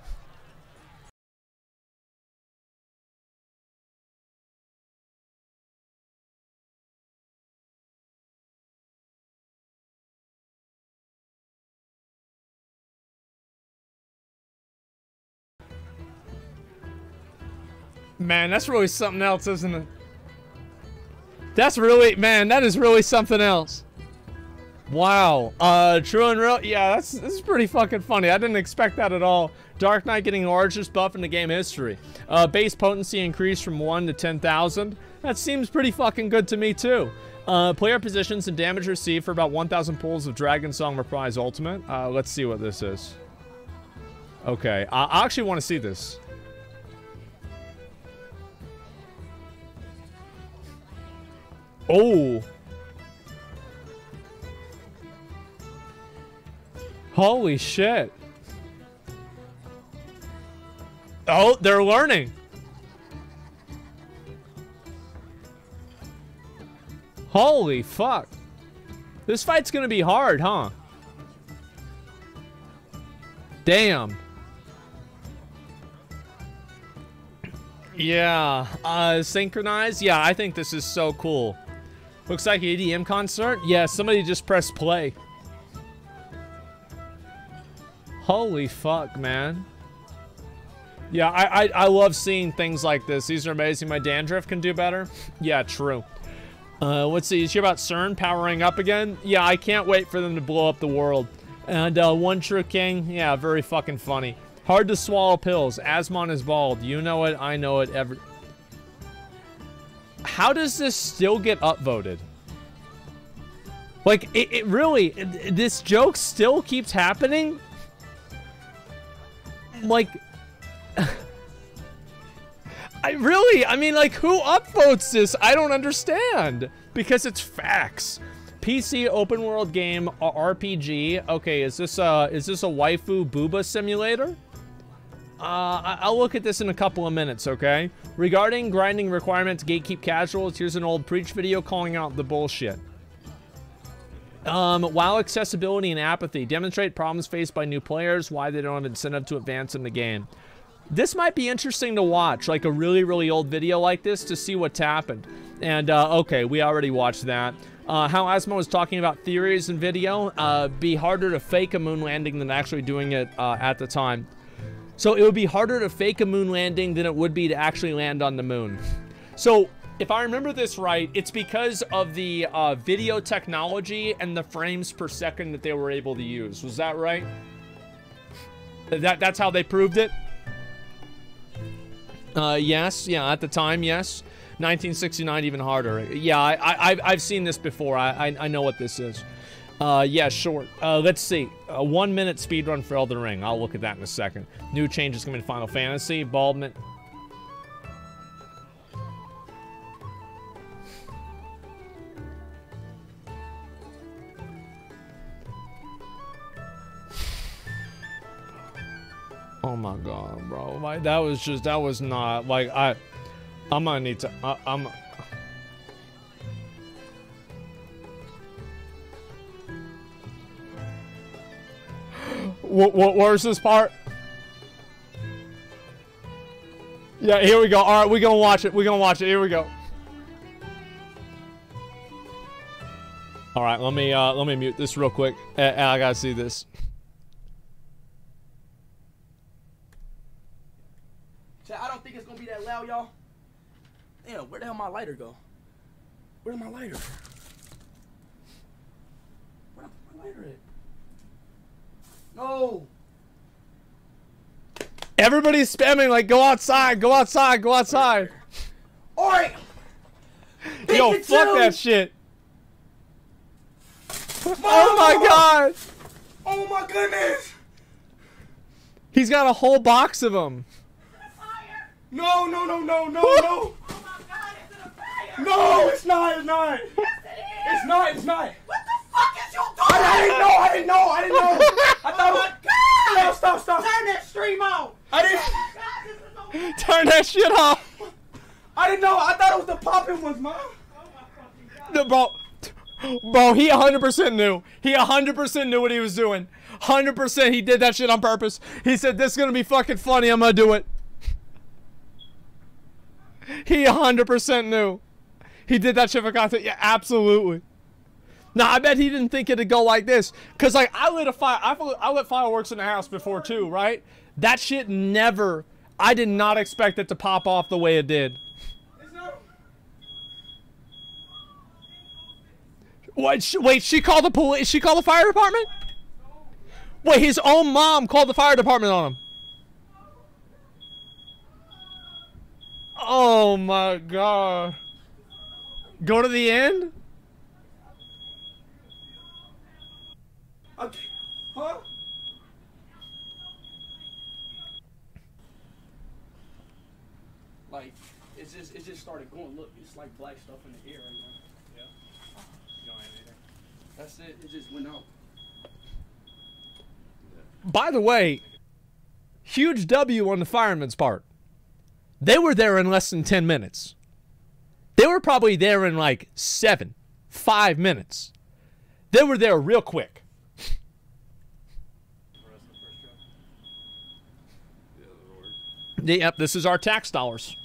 Man, that's really something else, isn't it? That's really, man, that is really something else. Wow. True and real. Yeah, this is pretty fucking funny. I didn't expect that at all. Dark Knight getting the largest buff in the game history. Base potency increased from 1 to 10,000. That seems pretty fucking good to me too. Player positions and damage received for about 1,000 pulls of Dragon Song Reprise Ultimate. Let's see what this is. Okay, I actually want to see this. Oh. Holy shit. Oh, they're learning. Holy fuck. This fight's gonna be hard, huh? Damn. Yeah. Synchronized? Yeah, I think this is so cool. Looks like an EDM concert? Yeah, somebody just pressed play. Holy fuck, man. Yeah, I love seeing things like this. These are amazing. My dandruff can do better. Yeah, true. Let's see. Did you hear about CERN powering up again? Yeah, I can't wait for them to blow up the world. And One True King. Yeah, very fucking funny. Hard to swallow pills. Asmon is bald. You know it. I know it. How does this still get upvoted? Like, it really... this joke still keeps happening? Like... I mean, like, who upvotes this? I don't understand. Because it's facts. PC open world game RPG. Okay, is this a waifu booba simulator? I'll look at this in a couple of minutes, okay? Regarding grinding requirements, gatekeep casuals, here's an old Preach video calling out the bullshit. WoW accessibility and apathy. Demonstrate problems faced by new players, why they don't have incentive to advance in the game. This might be interesting to watch, like a really, really old video like this to see what's happened. And, okay, we already watched that. How Asmo was talking about theories in video. Be harder to fake a moon landing than actually doing it at the time. So it would be harder to fake a moon landing than it would be to actually land on the moon. So if I remember this right, it's because of the video technology and the frames per second that they were able to use. Was that right? That's how they proved it? Yes. Yeah, at the time, yes. 1969 even harder. Yeah, I've seen this before. I know what this is. Yeah, short. Let's see. A 1 minute speedrun for Elden Ring. I'll look at that in a second. New changes coming to Final Fantasy. Baldman. Oh my god, bro. Like, that was not, like, I'm gonna need to, where's this part? Yeah, here we go. All right, we're gonna watch it. We're gonna watch it. Here we go. All right, let me mute this real quick. I gotta see this. I don't think it's gonna be that loud, y'all. Damn, where the hell my lighter go? Where's my lighter? Where's my lighter at? No. Everybody's spamming like, go outside, go outside, go outside. Alright. Yo, fuck that shit. Oh my god. Oh my goodness. He's got a whole box of them. No, no, no, no, no, no. Oh my god, it's in a fire. No, it's not, it's not. Yes, it is. It's not, it's not. What the fuck is you doing? I didn't know, I didn't know, I didn't know. I thought oh my god. Stop, stop. Turn that stream off. I didn't. Oh god, this is turn that shit off. I didn't know, I thought it was the popping ones, man. Oh my fucking god. Bro, he 100% knew. He 100% knew what he was doing. 100% he did that shit on purpose. He said, this is gonna be fucking funny, I'm gonna do it. He 100% knew. He did that shit for content. Yeah, absolutely. Now, I bet he didn't think it'd go like this. Cause like, I lit fireworks in the house before too, right? That shit never, I did not expect it to pop off the way it did. What? Wait, she called the police? She called the fire department? Wait, his own mom called the fire department on him. Oh my god. Go to the end? Okay. Huh? Like, it just started going. Look, it's like black stuff in the air right now. That's it. It just went out. By the way, huge W on the fireman's part. They were there in less than 10 minutes. They were probably there in like 5 minutes. They were there real quick. Yep, this is our tax dollars.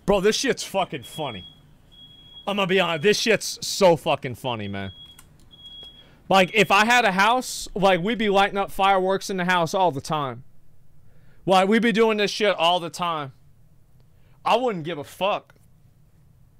Bro, this shit's fucking funny. I'm gonna be honest, this shit's so fucking funny, man. Like, if I had a house, like, we'd be lighting up fireworks in the house all the time. Like, we'd be doing this shit all the time. I wouldn't give a fuck.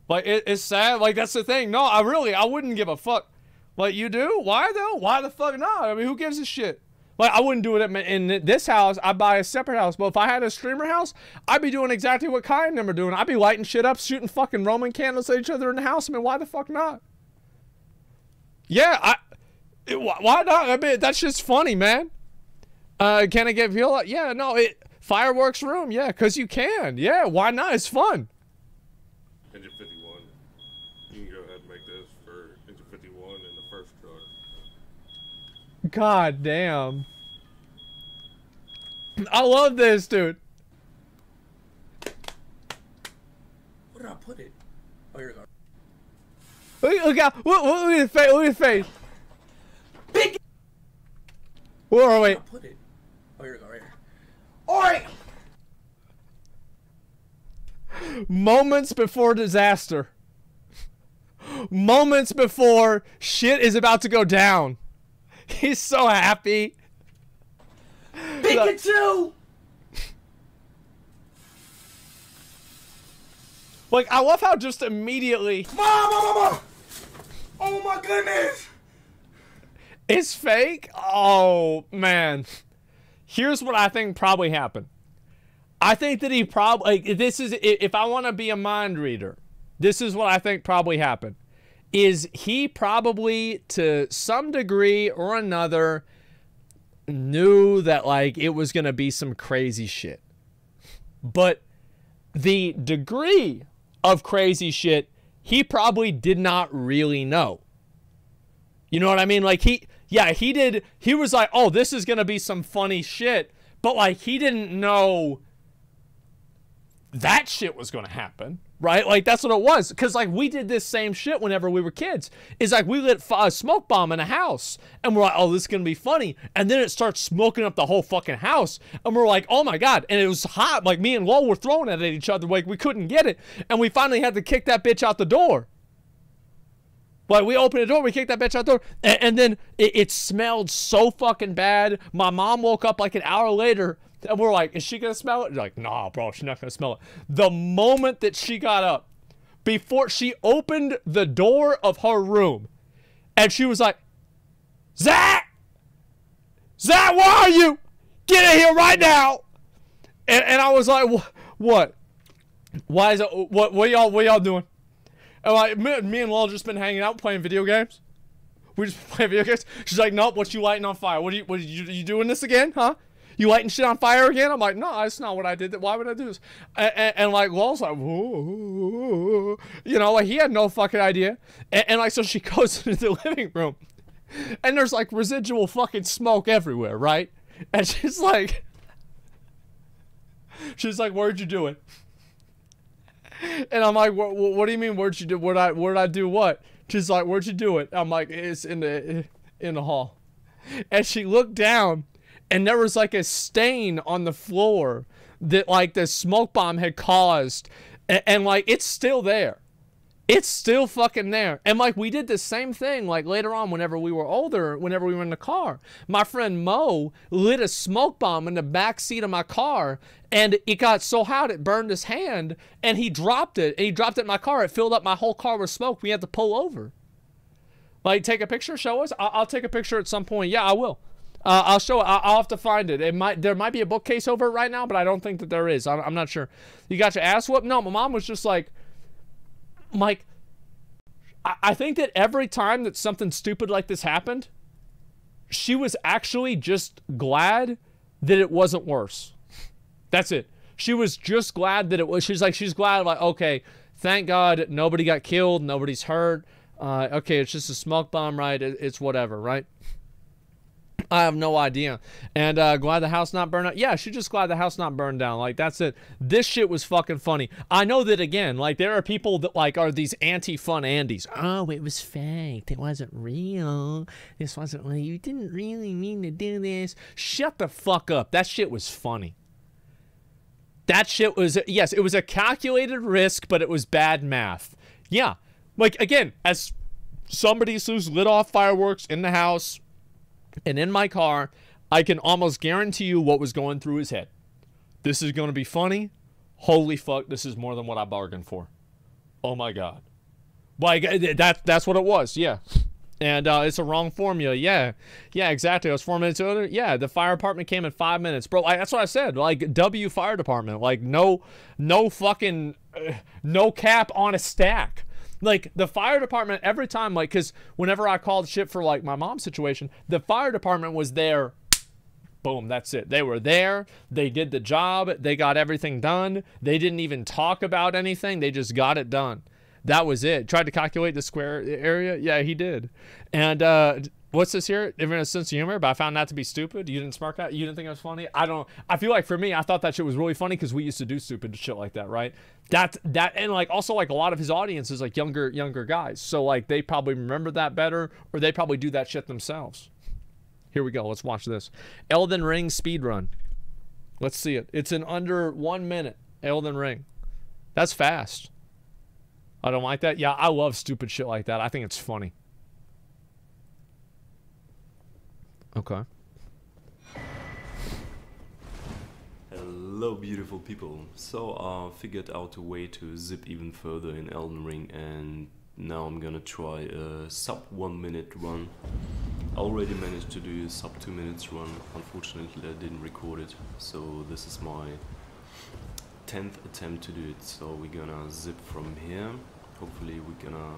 Like, it's sad. Like, that's the thing. No, I wouldn't give a fuck. Like, you do? Why, though? Why the fuck not? I mean, who gives a shit? Like, I wouldn't do it in this house. I'd buy a separate house. But if I had a streamer house, I'd be doing exactly what Kai and them are doing. I'd be lighting shit up, shooting fucking Roman candles at each other in the house. I mean, why the fuck not? Yeah, why not? I mean, that's just funny, man. Can I get fuel? Yeah, no, fireworks room. Yeah, because you can. Yeah, why not? It's fun. Engine 51. You can go ahead and make this for Engine 51 in the first car. God damn. I love this, dude. Where did I put it? Oh, here Look we go. at his face. Look at his face. Big. Whoa, wait. Where did I put it? Oh, here we go, right here. Alright. Moments before disaster. Moments before shit is about to go down. He's so happy. Pikachu! Like, I love how just immediately... Mom! Oh my goodness! It's fake? Oh, man. Here's what I think probably happened. I think that he probably... Like, this is... If I want to be a mind reader, this is what I think probably happened. Is he probably, to some degree or another, knew that, like, it was going to be some crazy shit. But the degree of crazy shit, he probably did not really know. You know what I mean? Like, he was like, oh, this is going to be some funny shit. But, like, he didn't know that shit was going to happen. Right? Like, that's what it was. Because, like, we did this same shit whenever we were kids. It's like, we lit a smoke bomb in a house. And we're like, oh, this is going to be funny. And then it starts smoking up the whole fucking house. And we're like, oh, my God. And it was hot. Like, me and Lowell were throwing it at each other. Like, we couldn't get it. And we finally had to kick that bitch out the door. Like, we opened the door. We kicked that bitch out the door. And then it smelled so fucking bad. My mom woke up, like, an hour later. And we're like, is she gonna smell it? You're like, nah, bro, she's not gonna smell it. The moment that she got up, before she opened the door of her room, and she was like, Zach, where are you? Get in here right now. And I was like, what? Why is it? What y'all doing? And like, me and Lol just been hanging out playing video games. We just play video games. She's like, nope. What you lighting on fire? What you doing this again? Huh? You lighting shit on fire again? I'm like, no, that's not what I did. Why would I do this? And like, Lol's like, whoa. You know, like he had no fucking idea. And like, so she goes into the living room, and there's like residual fucking smoke everywhere, right? And she's like, where'd you do it? And I'm like, what do you mean, where'd you do? Where'd I do what? She's like, where'd you do it? I'm like, it's in the hall. And she looked down, and there was like a stain on the floor that like the smoke bomb had caused, and like it's still there. It's still fucking there. And like we did the same thing like later on whenever we were older, whenever we were in the car. My friend Mo lit a smoke bomb in the back seat of my car, and it got so hot it burned his hand, and he dropped it. And he dropped it in my car. It filled up my whole car with smoke. We had to pull over. Like, take a picture, show us. I'll take a picture at some point. Yeah, I will. I'll show it. I'll have to find it. There might be a bookcase over it right now, but I don't think that there is. I'm not sure. You got your ass whooped? No, my mom was just like, I think that every time that something stupid like this happened, she was actually just glad that it wasn't worse. That's it. She was just glad that it was. She's glad, like, okay, thank God nobody got killed, nobody's hurt. Okay, it's just a smoke bomb, right? It's whatever, right? I have no idea. And glad the house not burned out. Yeah, she's just glad the house not burned down. Like, that's it. This shit was fucking funny. I know that, again, like, there are people that, like, are these anti-fun Andys. Oh, it was faked. It wasn't real. This wasn't real. You didn't really mean to do this. Shut the fuck up. That shit was funny. That shit was, yes, it was a calculated risk, but it was bad math. Yeah. Like, again, as somebody who's lit off fireworks in the house and in my car, I can almost guarantee you what was going through his head. This is going to be funny. Holy fuck, this is more than what I bargained for. Oh my God. Like, that's what it was, yeah. And it's a wrong formula, yeah. Yeah, exactly. I was 4 minutes earlier. Yeah, the fire department came in 5 minutes. Bro, that's what I said. Like, W fire department. Like, no fucking, no cap on a stack. Like, the fire department, every time, like, because whenever I called shit for, like, my mom's situation, the fire department was there. Boom, that's it. They were there. They did the job. They got everything done. They didn't even talk about anything. They just got it done. That was it. Tried to calculate the square area. Yeah, he did. And what's this here? Even a sense of humor, but I found that to be stupid. You didn't smirk at? You didn't think it was funny? I feel like for me, I thought that shit was really funny because we used to do stupid shit like that, right? That and like also like a lot of his audience is like younger guys. So like they probably remember that better, or they probably do that shit themselves. Here we go. Let's watch this. Elden Ring speedrun. Let's see it. It's in under 1 minute. Elden Ring. That's fast. I don't like that. Yeah, I love stupid shit like that. I think it's funny. Okay. Hello beautiful people. So I figured out a way to zip even further in Elden Ring, and now I'm gonna try a sub 1 minute run. I already managed to do a sub 2 minutes run. Unfortunately I didn't record it, so this is my 10th attempt to do it. So we're gonna zip from here. Hopefully we're gonna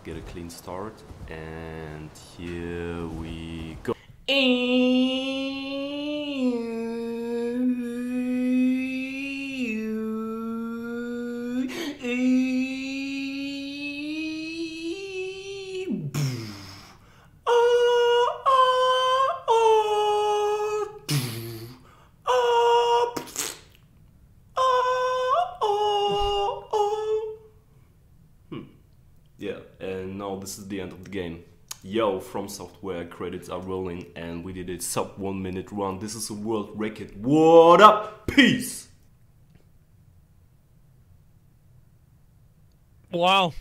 get a clean start, and here we go. Yeah, and now this is the end of the game. Yo, From Software credits are rolling, and we did a sub 1 minute run. This is a world record. What up? Peace! Wow.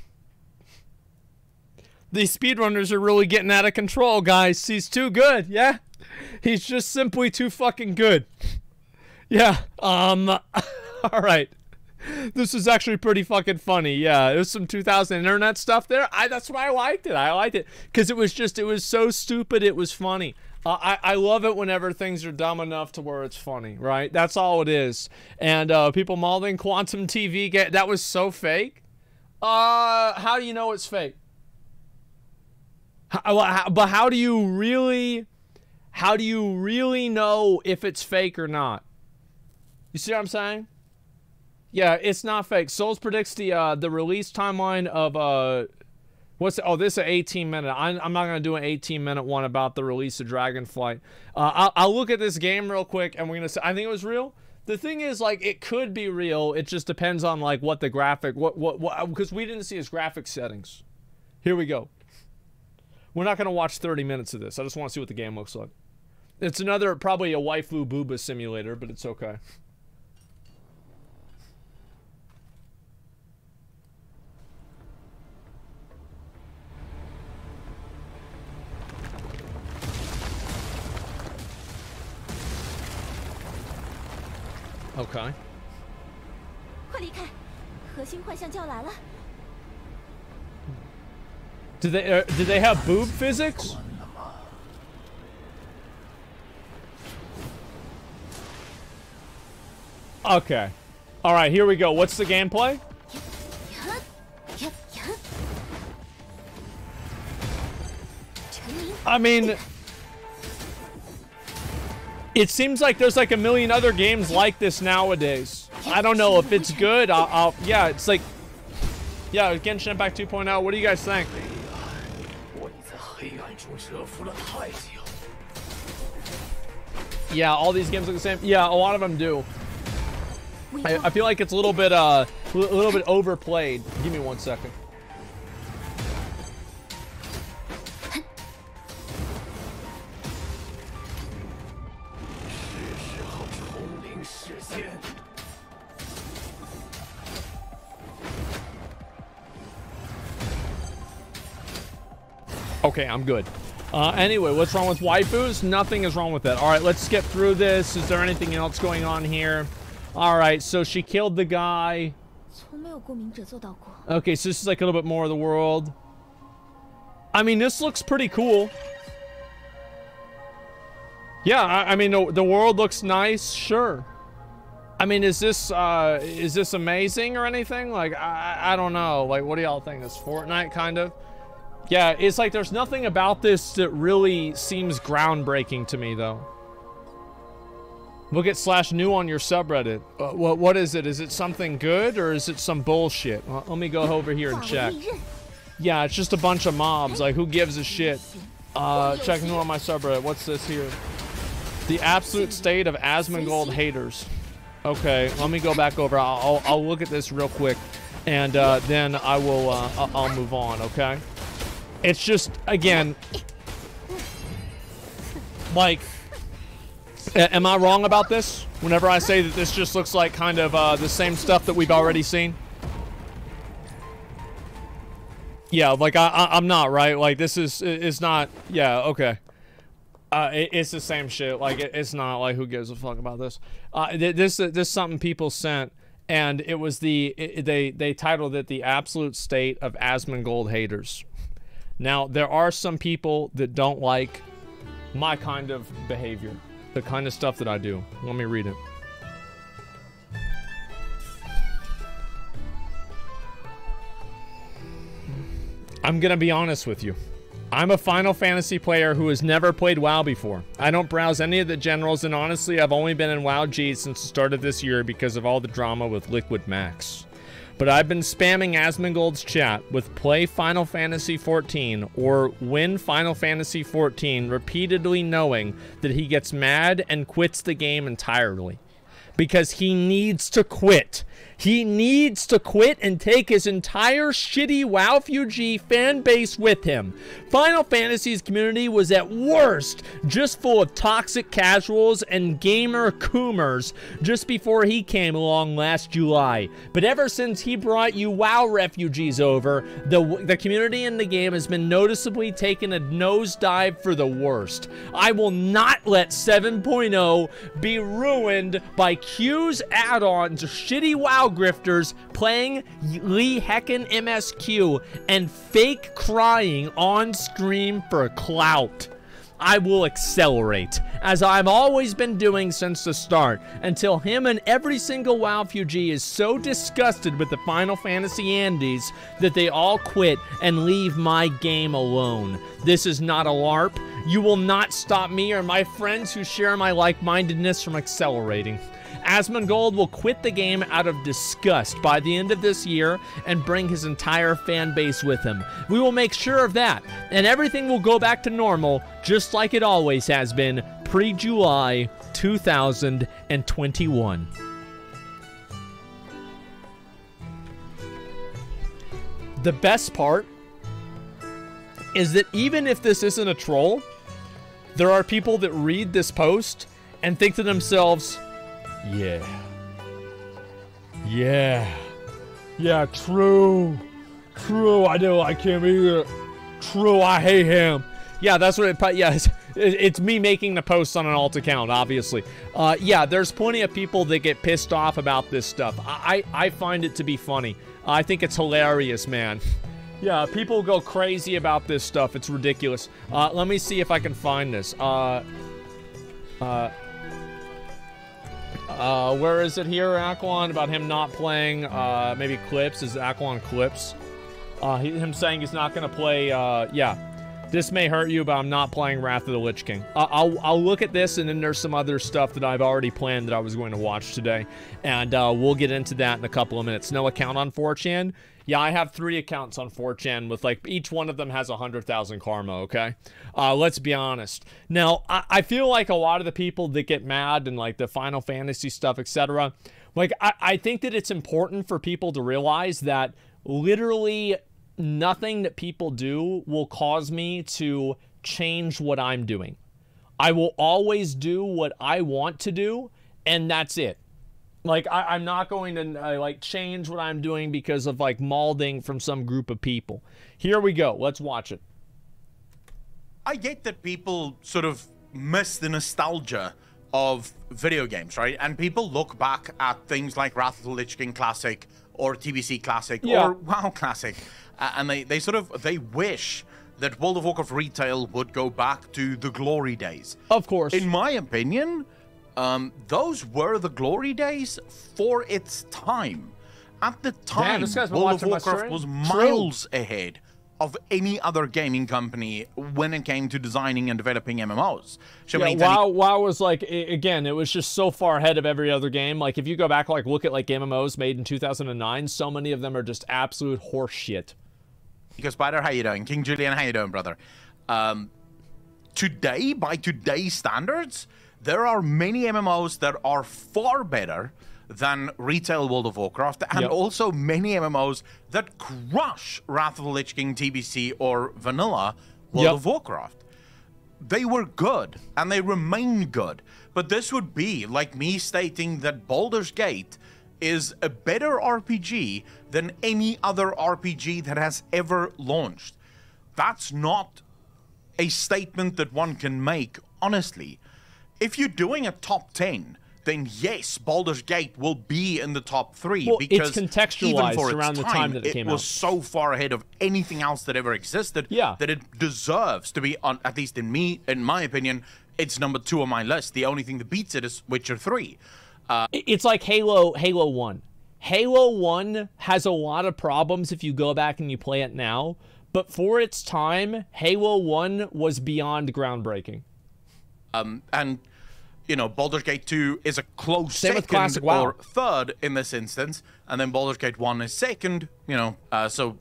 These speedrunners are really getting out of control, guys. He's too good, yeah? He's just simply too fucking good. Yeah. All right. This is actually pretty fucking funny. Yeah, there's some 2000 internet stuff there. That's why I liked it. I liked it because it was so stupid. It was funny. I love it whenever things are dumb enough to where it's funny, right? That's all it is. And people modeling quantum TV, that was so fake. How do you know it's fake? But how do you really know if it's fake or not? You see what I'm saying? Yeah, it's not fake. Souls predicts the release timeline of what's this is an 18-minute. I'm not gonna do an 18-minute one about the release of Dragonflight. I'll look at this game real quick, and we're gonna say I think it was real. The thing is, like, it could be real. It just depends on like what the graphic, what because we didn't see his graphic settings. Here we go. We're not gonna watch 30 minutes of this. I just want to see what the game looks like. It's another probably a waifu booba simulator, but it's okay. Okay. Do they have boob physics? Okay. All right, here we go. What's the gameplay? I mean, it seems like there's like a million other games like this nowadays. I don't know if it's good. Yeah, it's like, yeah, Genshin Impact 2.0. What do you guys think? Yeah, all these games look the same. Yeah, a lot of them do. I feel like it's a little bit overplayed. Give me 1 second. Okay, I'm good. Anyway, what's wrong with waifus? Nothing is wrong with that. All right, let's skip through this. Is there anything else going on here? All right, so she killed the guy. Okay, so this is like a little bit more of the world. I mean, this looks pretty cool. Yeah, I mean, the world looks nice, sure. I mean, is this amazing or anything? Like, I don't know. Like, what do y'all think? This Fortnite kind of? Yeah, it's like there's nothing about this that really seems groundbreaking to me, though. Look at /new on your subreddit. What is it? Is it something good or is it some bullshit? Well, let me go over here and check. Yeah, it's just a bunch of mobs. Like, who gives a shit? Checking on my subreddit. What's this here? The absolute state of Asmongold haters. Okay, let me go back over. I'll look at this real quick, and then I will. I'll move on. Okay. It's just, again, like, am I wrong about this? Whenever I say that this just looks like kind of the same stuff that we've already seen? Yeah, like, I'm not, right? Like, this is not, yeah, okay. It's the same shit. Like, it's not, like, who gives a fuck about this? This is something people sent, and it was they titled it The Absolute State of Asmongold Haters. Now, there are some people that don't like my kind of behavior, the kind of stuff that I do. Let me read it. I'm gonna be honest with you. I'm a Final Fantasy player who has never played WoW before. I don't browse any of the generals, and honestly, I've only been in WoW G since the start of this year because of all the drama with Liquid Max. But I've been spamming Asmongold's chat with play Final Fantasy XIV or win Final Fantasy XIV repeatedly, knowing that he gets mad and quits the game entirely. Because he needs to quit. He needs to quit and take his entire shitty WoW fan base with him. Final Fantasy's community was at worst just full of toxic casuals and gamer coomers just before he came along last July. But ever since he brought you WoW refugees over, the community in the game has been noticeably taking a nosedive for the worst. I will not let 7.0 be ruined by Q's add-ons, shitty WoW grifters playing Lee Heckin MSQ and fake crying on stream for clout. I will accelerate, as I've always been doing since the start, until him and every single WoW refugee is so disgusted with the Final Fantasy Andes that they all quit and leave my game alone. This is not a LARP. You will not stop me or my friends who share my like-mindedness from accelerating. Asmongold will quit the game out of disgust by the end of this year and bring his entire fan base with him. We will make sure of that, and everything will go back to normal, just like it always has been, pre-July 2021. The best part is that even if this isn't a troll, there are people that read this post and think to themselves, yeah, true, I do like him either, true, I hate him. Yeah, that's what it's me making the post on an alt account, obviously. Yeah, there's plenty of people that get pissed off about this stuff. I find it to be funny. I think it's hilarious, man. Yeah, people go crazy about this stuff. It's ridiculous. Let me see if I can find this. Where is it here, Aquan? About him not playing, maybe Clips. Is Aquan Clips? Him saying he's not gonna play, yeah. This may hurt you, but I'm not playing Wrath of the Lich King. I'll look at this, and then there's some other stuff that I've already planned that I was going to watch today. And, we'll get into that in a couple of minutes. No account on 4chan? Yeah, I have 3 accounts on 4chan with, like, each one of them has 100,000 karma, okay? Let's be honest. Now, I feel like a lot of the people that get mad and, like, the Final Fantasy stuff, etc., like, I think that it's important for people to realize that literally nothing that people do will cause me to change what I'm doing. I will always do what I want to do, and that's it. Like, I'm not going to, like, change what I'm doing because of, like, molding from some group of people. Here we go. Let's watch it. I get that people sort of miss the nostalgia of video games, right? And people look back at things like Wrath of the Lich King Classic or TBC Classic or WoW Classic, and they wish that World of Warcraft retail would go back to the glory days. Of course. In my opinion, those were the glory days for its time. At the time, World of Warcraft was miles ahead of any other gaming company when it came to designing and developing MMOs. WoW was like, again, it was just so far ahead of every other game. Like, if you go back, like, look at, like, MMOs made in 2009, so many of them are just absolute horse shit. Because Spider, how you doing? King Julian, how you doing, brother? Today, by today's standards, there are many MMOs that are far better than retail World of Warcraft, and also many MMOs that crush Wrath of the Lich King, TBC, or vanilla World of Warcraft. They were good, and they remain good. But this would be like me stating that Baldur's Gate is a better RPG than any other RPG that has ever launched. That's not a statement that one can make, honestly. If you're doing a top 10, then yes, Baldur's Gate will be in the top 3 because it's contextualized even for around its the time that it came out. It was so far ahead of anything else that ever existed that it deserves to be on, at least in my opinion, it's number 2 on my list. The only thing that beats it is Witcher 3. It's like Halo 1. Halo 1 has a lot of problems if you go back and you play it now, but for its time, Halo 1 was beyond groundbreaking. And you know, Baldur's Gate 2 is a close second or third in this instance, and then Baldur's Gate 1 is second, you know, so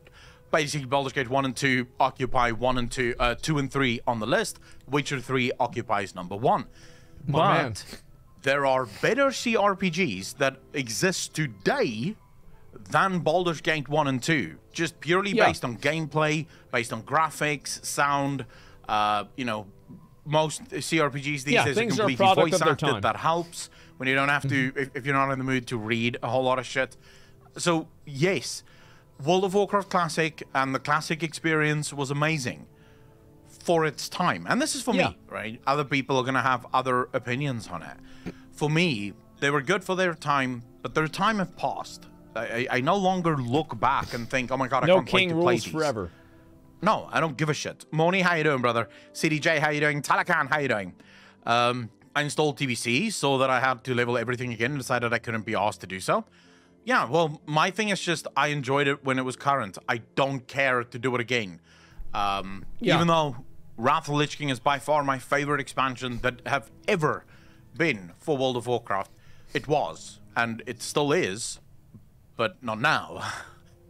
basically Baldur's Gate 1 and 2 occupy 2 and 3 on the list. Witcher 3 occupies number 1. But there are better CRPGs that exist today than Baldur's Gate 1 and 2, just purely based on gameplay, based on graphics, sound. You know, most CRPGs these days are completely voice acted. That helps when you don't have to, if you're not in the mood to read a whole lot of shit. So, yes, World of Warcraft Classic and the Classic experience was amazing for its time. And this is for me, right? Other people are going to have other opinions on it. For me, they were good for their time, but their time have passed. I no longer look back and think, oh my god, I can't wait to play these. Forever. No, I don't give a shit. Moni, how you doing, brother? CDJ, how you doing? Talakan, how you doing? I installed TBC so that I had to level everything again and decided I couldn't be asked to do so. Yeah, well, my thing is just I enjoyed it when it was current. I don't care to do it again. Even though Wrath of the Lich King is by far my favorite expansion that have ever been for World of Warcraft. It was, and it still is, but not now.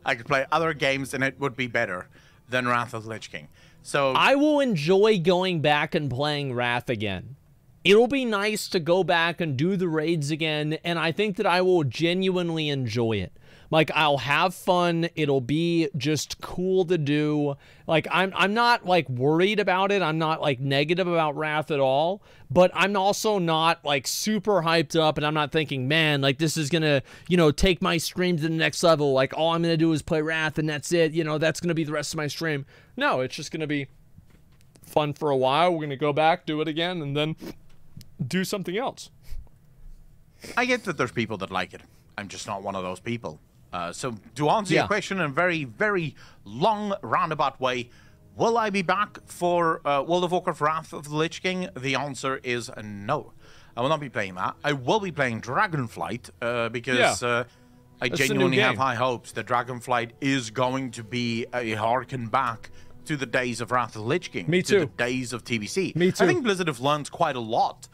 I could play other games and it would be better than Wrath of the Lich King. So I will enjoy going back and playing Wrath again. It'll be nice to go back and do the raids again, and I think that I will genuinely enjoy it. Like, I'll have fun. It'll be just cool to do. Like, I'm not, like, worried about it. I'm not, like, negative about Wrath at all. But I'm also not, like, super hyped up, and I'm not thinking, man, like, this is gonna, you know, take my stream to the next level. Like, all I'm gonna do is play Wrath, and that's it. You know, that's gonna be the rest of my stream. No, it's just gonna be fun for a while. We're gonna go back, do it again, and then do something else. I get that there's people that like it. I'm just not one of those people. So to answer your question in a very, very long, roundabout way, will I be back for World of Warcraft Wrath of the Lich King? The answer is no. I will not be playing that. I will be playing Dragonflight because I genuinely have high hopes that Dragonflight is going to be a harken back to the days of Wrath of the Lich King. Me too. To the days of TBC. Me too. I think Blizzard have learned quite a lot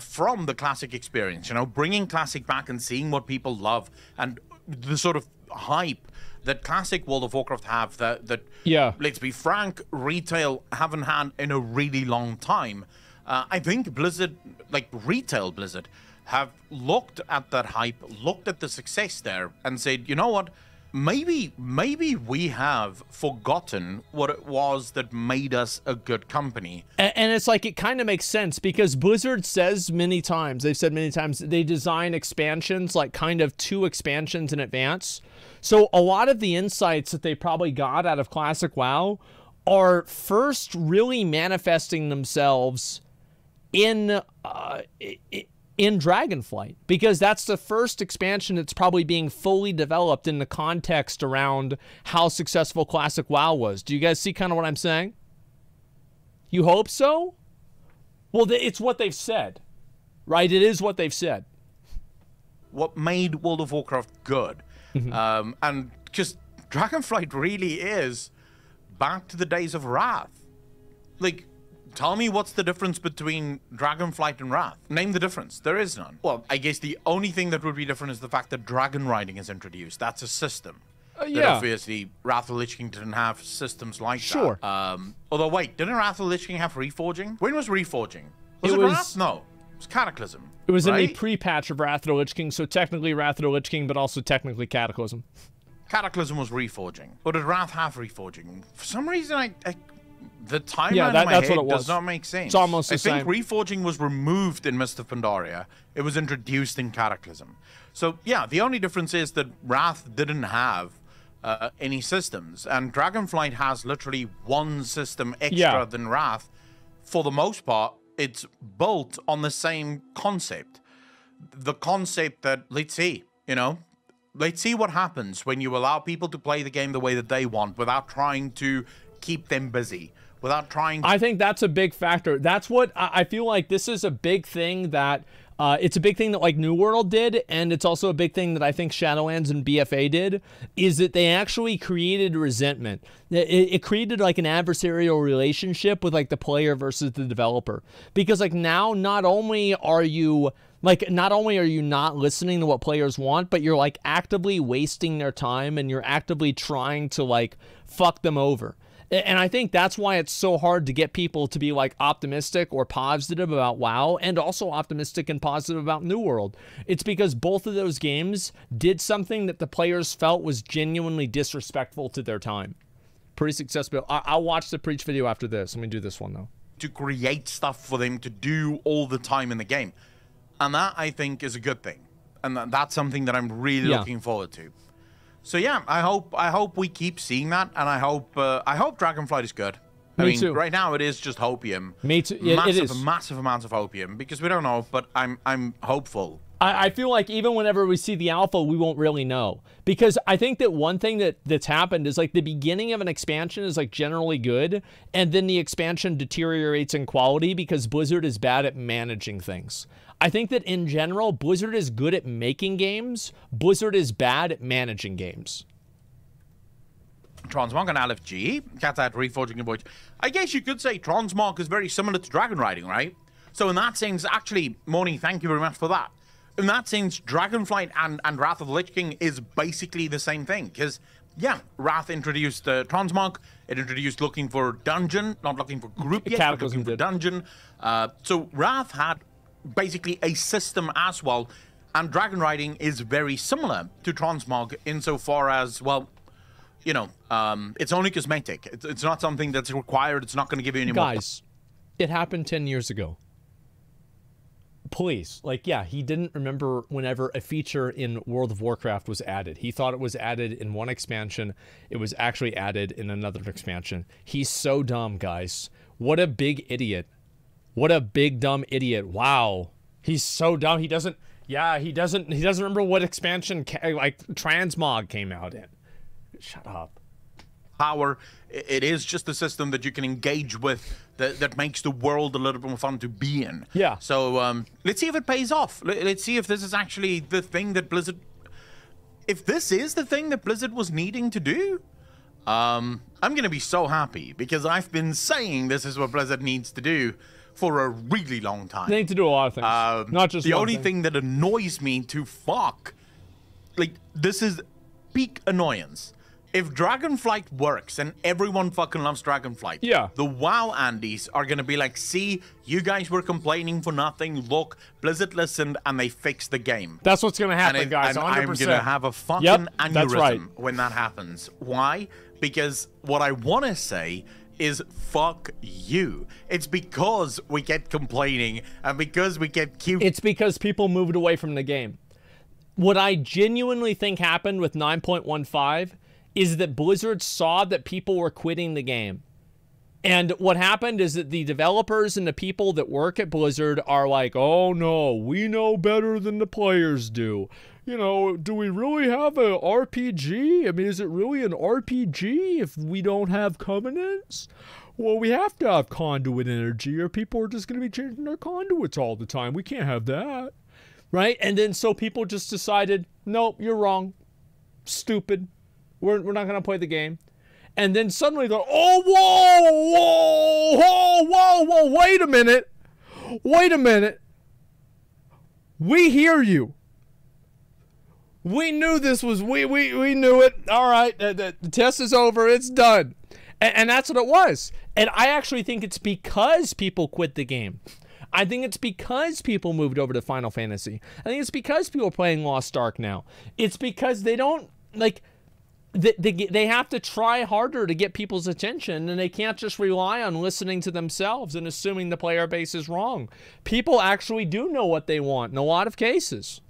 from the Classic experience. You know, bringing Classic back and seeing what people love and the sort of hype that Classic World of Warcraft have that let's be frank, retail haven't had in a really long time. I think Blizzard, like retail Blizzard, have looked at that hype, looked at the success there, and said, you know what? Maybe we have forgotten what it was that made us a good company. And it's like, it kind of makes sense because Blizzard says many times, they've said many times, they design expansions like kind of 2 expansions in advance. So a lot of the insights that they probably got out of Classic WoW are first really manifesting themselves in Dragonflight, because that's the first expansion that's probably being fully developed in the context around how successful Classic WoW was. Do you guys see kind of what I'm saying? You hope so? Well, it's what they've said, right? It is what they've said. What made World of Warcraft good, and just Dragonflight really is back to the days of Wrath. Like, tell me what's the difference between Dragonflight and Wrath. Name the difference. There is none. Well, I guess the only thing that would be different is the fact that dragon riding is introduced. That's a system. That obviously, Wrath of the Lich King didn't have systems like that. Although, wait, didn't Wrath of the Lich King have Reforging? When was Reforging? Was it Wrath? No. It was Cataclysm. It was in a pre-patch of Wrath of the Lich King, so technically Wrath of the Lich King, but also technically Cataclysm. Cataclysm was Reforging. Or did Wrath have Reforging? For some reason, the timeline in my head does not make sense. It's almost the same. I think Reforging was removed in Mist of Pandaria. It was introduced in Cataclysm. So, yeah, the only difference is that Wrath didn't have any systems. And Dragonflight has literally one system extra than Wrath. For the most part, it's built on the same concept. The concept that, let's see, you know, let's see what happens when you allow people to play the game the way that they want without trying to keep them busy. Without trying to... I think that's a big factor. That's what I feel like. This is a big thing that it's a big thing that like New World did, and it's also a big thing that I think Shadowlands and BFA did, is that they actually created resentment. It created like an adversarial relationship with like the player versus the developer, because like now not only are you not listening to what players want, but you're like actively wasting their time and you're actively trying to like fuck them over. And I think that's why it's so hard to get people to be like optimistic or positive about WoW, and also optimistic and positive about New World. It's because both of those games did something that the players felt was genuinely disrespectful to their time. Pretty successful. I'll watch the Preach video after this. Let me do this one, though. To create stuff for them to do all the time in the game. And that, I think, is a good thing. And that's something that I'm really looking forward to. So yeah, I hope we keep seeing that, and I hope Dragonflight is good. I mean, too. Right now it is just hopium. Me too. It is massive amounts of hopium, because we don't know, but I'm hopeful. I feel like even whenever we see the alpha, we won't really know, because I think that one thing that's happened is like the beginning of an expansion is like generally good, and then the expansion deteriorates in quality because Blizzard is bad at managing things. I think that in general, Blizzard is good at making games. Blizzard is bad at managing games. Transmog and LFG, got that reforging voice. I guess you could say Transmog is very similar to Dragon Riding, right? So in that sense, actually, Moni, thank you very much for that. In that sense, Dragonflight and Wrath of the Lich King is basically the same thing. Because, yeah, Wrath introduced Transmog. It introduced looking for dungeon, not looking for group yet, but looking for dungeon. So Wrath had basically a system as well, and Dragon Riding is very similar to Transmog insofar as, well, you know, it's only cosmetic. It's not something that's required. It's not going to give you any more. Guys, it happened 10 years ago. Please, like, yeah, he didn't remember whenever a feature in World of Warcraft was added. He thought it was added in one expansion. It was actually added in another expansion. He's so dumb, guys. What a big idiot. What a big dumb idiot. Wow. He's so dumb. He doesn't remember what expansion like Transmog came out in. Shut up. Power, it is just a system that you can engage with that makes the world a little bit more fun to be in. Yeah. So let's see if it pays off. Let's see if this is actually the thing that Blizzard, if this is the thing that Blizzard was needing to do, I'm going to be so happy, because I've been saying this is what Blizzard needs to do for a really long time. They need to do a lot of things. Not just the one only thing that annoys me to fuck, like, this is peak annoyance. If Dragonflight works and everyone fucking loves Dragonflight, yeah, the WoW Andes are gonna be like, see, you guys were complaining for nothing. Look, Blizzard listened and they fixed the game. That's what's gonna happen, guys. And 100%. I'm gonna have a fucking aneurysm right. when that happens. Why? Because what I want to say is fuck you. It's because we get complaining and because we get cute. It's because people moved away from the game. What I genuinely think happened with 9.15 is that Blizzard saw that people were quitting the game. And what happened is that the developers and the people that work at Blizzard are like, oh no, we know better than the players do. You know, do we really have a RPG? I mean, is it really an RPG if we don't have covenants? Well, we have to have conduit energy or people are just going to be changing their conduits all the time. We can't have that. Right? And then so people just decided, nope, you're wrong. Stupid. We're not going to play the game. And then suddenly they're, oh, whoa, wait a minute. Wait a minute. We hear you. We knew this was, we knew it. All right, the test is over. It's done. And that's what it was. And I actually think it's because people quit the game. I think it's because people moved over to Final Fantasy. I think it's because people are playing Lost Ark now. It's because they don't, like, they have to try harder to get people's attention, and they can't just rely on listening to themselves and assuming the player base is wrong. People actually do know what they want in a lot of cases.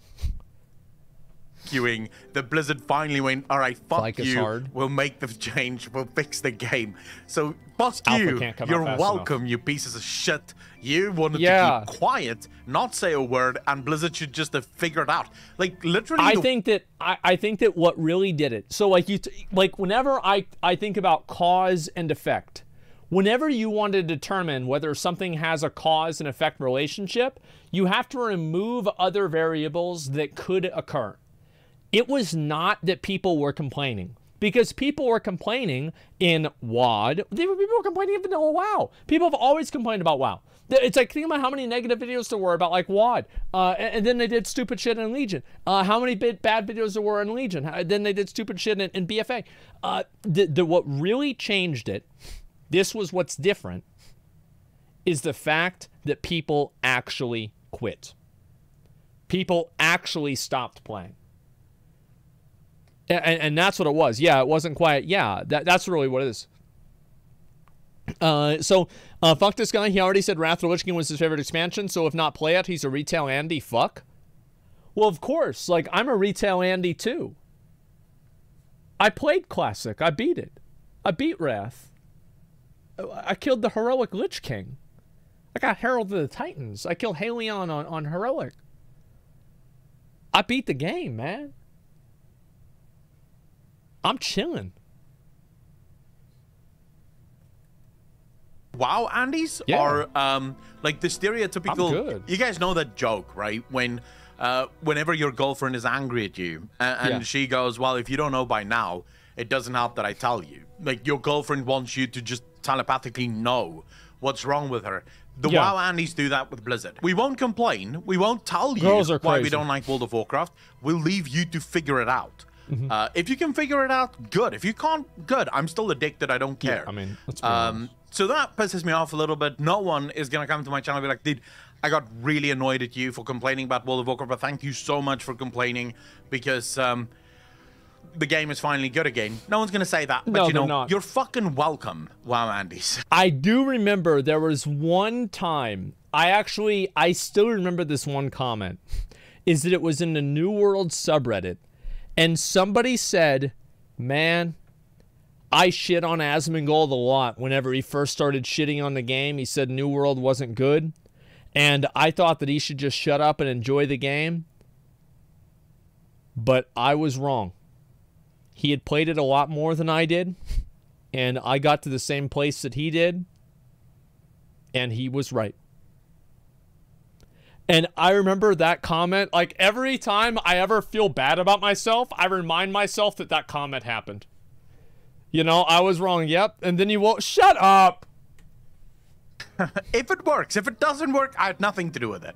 Queuing, the Blizzard finally went, all right, fuck like you, hard. We'll make the change, we'll fix the game. So, fuck you, you're welcome, you pieces of shit. You wanted to keep quiet, not say a word, and Blizzard should just have figured out. Like, literally... I think that what really did it, so like whenever I think about cause and effect, whenever you want to determine whether something has a cause and effect relationship, you have to remove other variables that could occur. It was not that people were complaining, because people were complaining in WoD. People were complaining in vanilla WoW. People have always complained about WoW. It's like, think about how many negative videos there were about like WoD. And then they did stupid shit in Legion. How many bad videos there were in Legion. Then they did stupid shit in BFA. What really changed it, this was what's different, is the fact that people actually quit. People actually stopped playing. And that's what it was. Yeah, it wasn't quite. Yeah, that's really what it is. Fuck this guy. He already said Wrath of the Lich King was his favorite expansion, so if not play it, he's a retail Andy. Fuck. Well, of course. Like, I'm a retail Andy, too. I played Classic. I beat it. I beat Wrath. I killed the heroic Lich King. I got Herald of the Titans. I killed Halion on heroic. I beat the game, man. I'm chilling. WoW Andys are like the stereotypical. You guys know that joke, right? When whenever your girlfriend is angry at you and she goes, well, if you don't know by now, it doesn't help that I tell you. Like, your girlfriend wants you to just telepathically know what's wrong with her. The WoW Andys do that with Blizzard. We won't complain. We won't tell you why we don't like World of Warcraft. We'll leave you to figure it out. If you can figure it out, good. If you can't, good. I'm still addicted. I don't care. Yeah, I mean, let's be honest. So that pisses me off a little bit. No one is going to come to my channel and be like, dude, I got really annoyed at you for complaining about World of Warcraft, but thank you so much for complaining because the game is finally good again. No one's going to say that, but you know, you're fucking welcome, WoW Andys. I do remember there was one time, I still remember this one comment, is that it was in the New World subreddit, and somebody said, man, I shit on Asmongold a lot whenever he first started shitting on the game. He said New World wasn't good, and I thought that he should just shut up and enjoy the game, but I was wrong. He had played it a lot more than I did, and I got to the same place that he did, and he was right. And I remember that comment, like every time I ever feel bad about myself, I remind myself that that comment happened. You know, I was wrong, yep, and then you won't, shut up! If it works. If it doesn't work, I had nothing to do with it.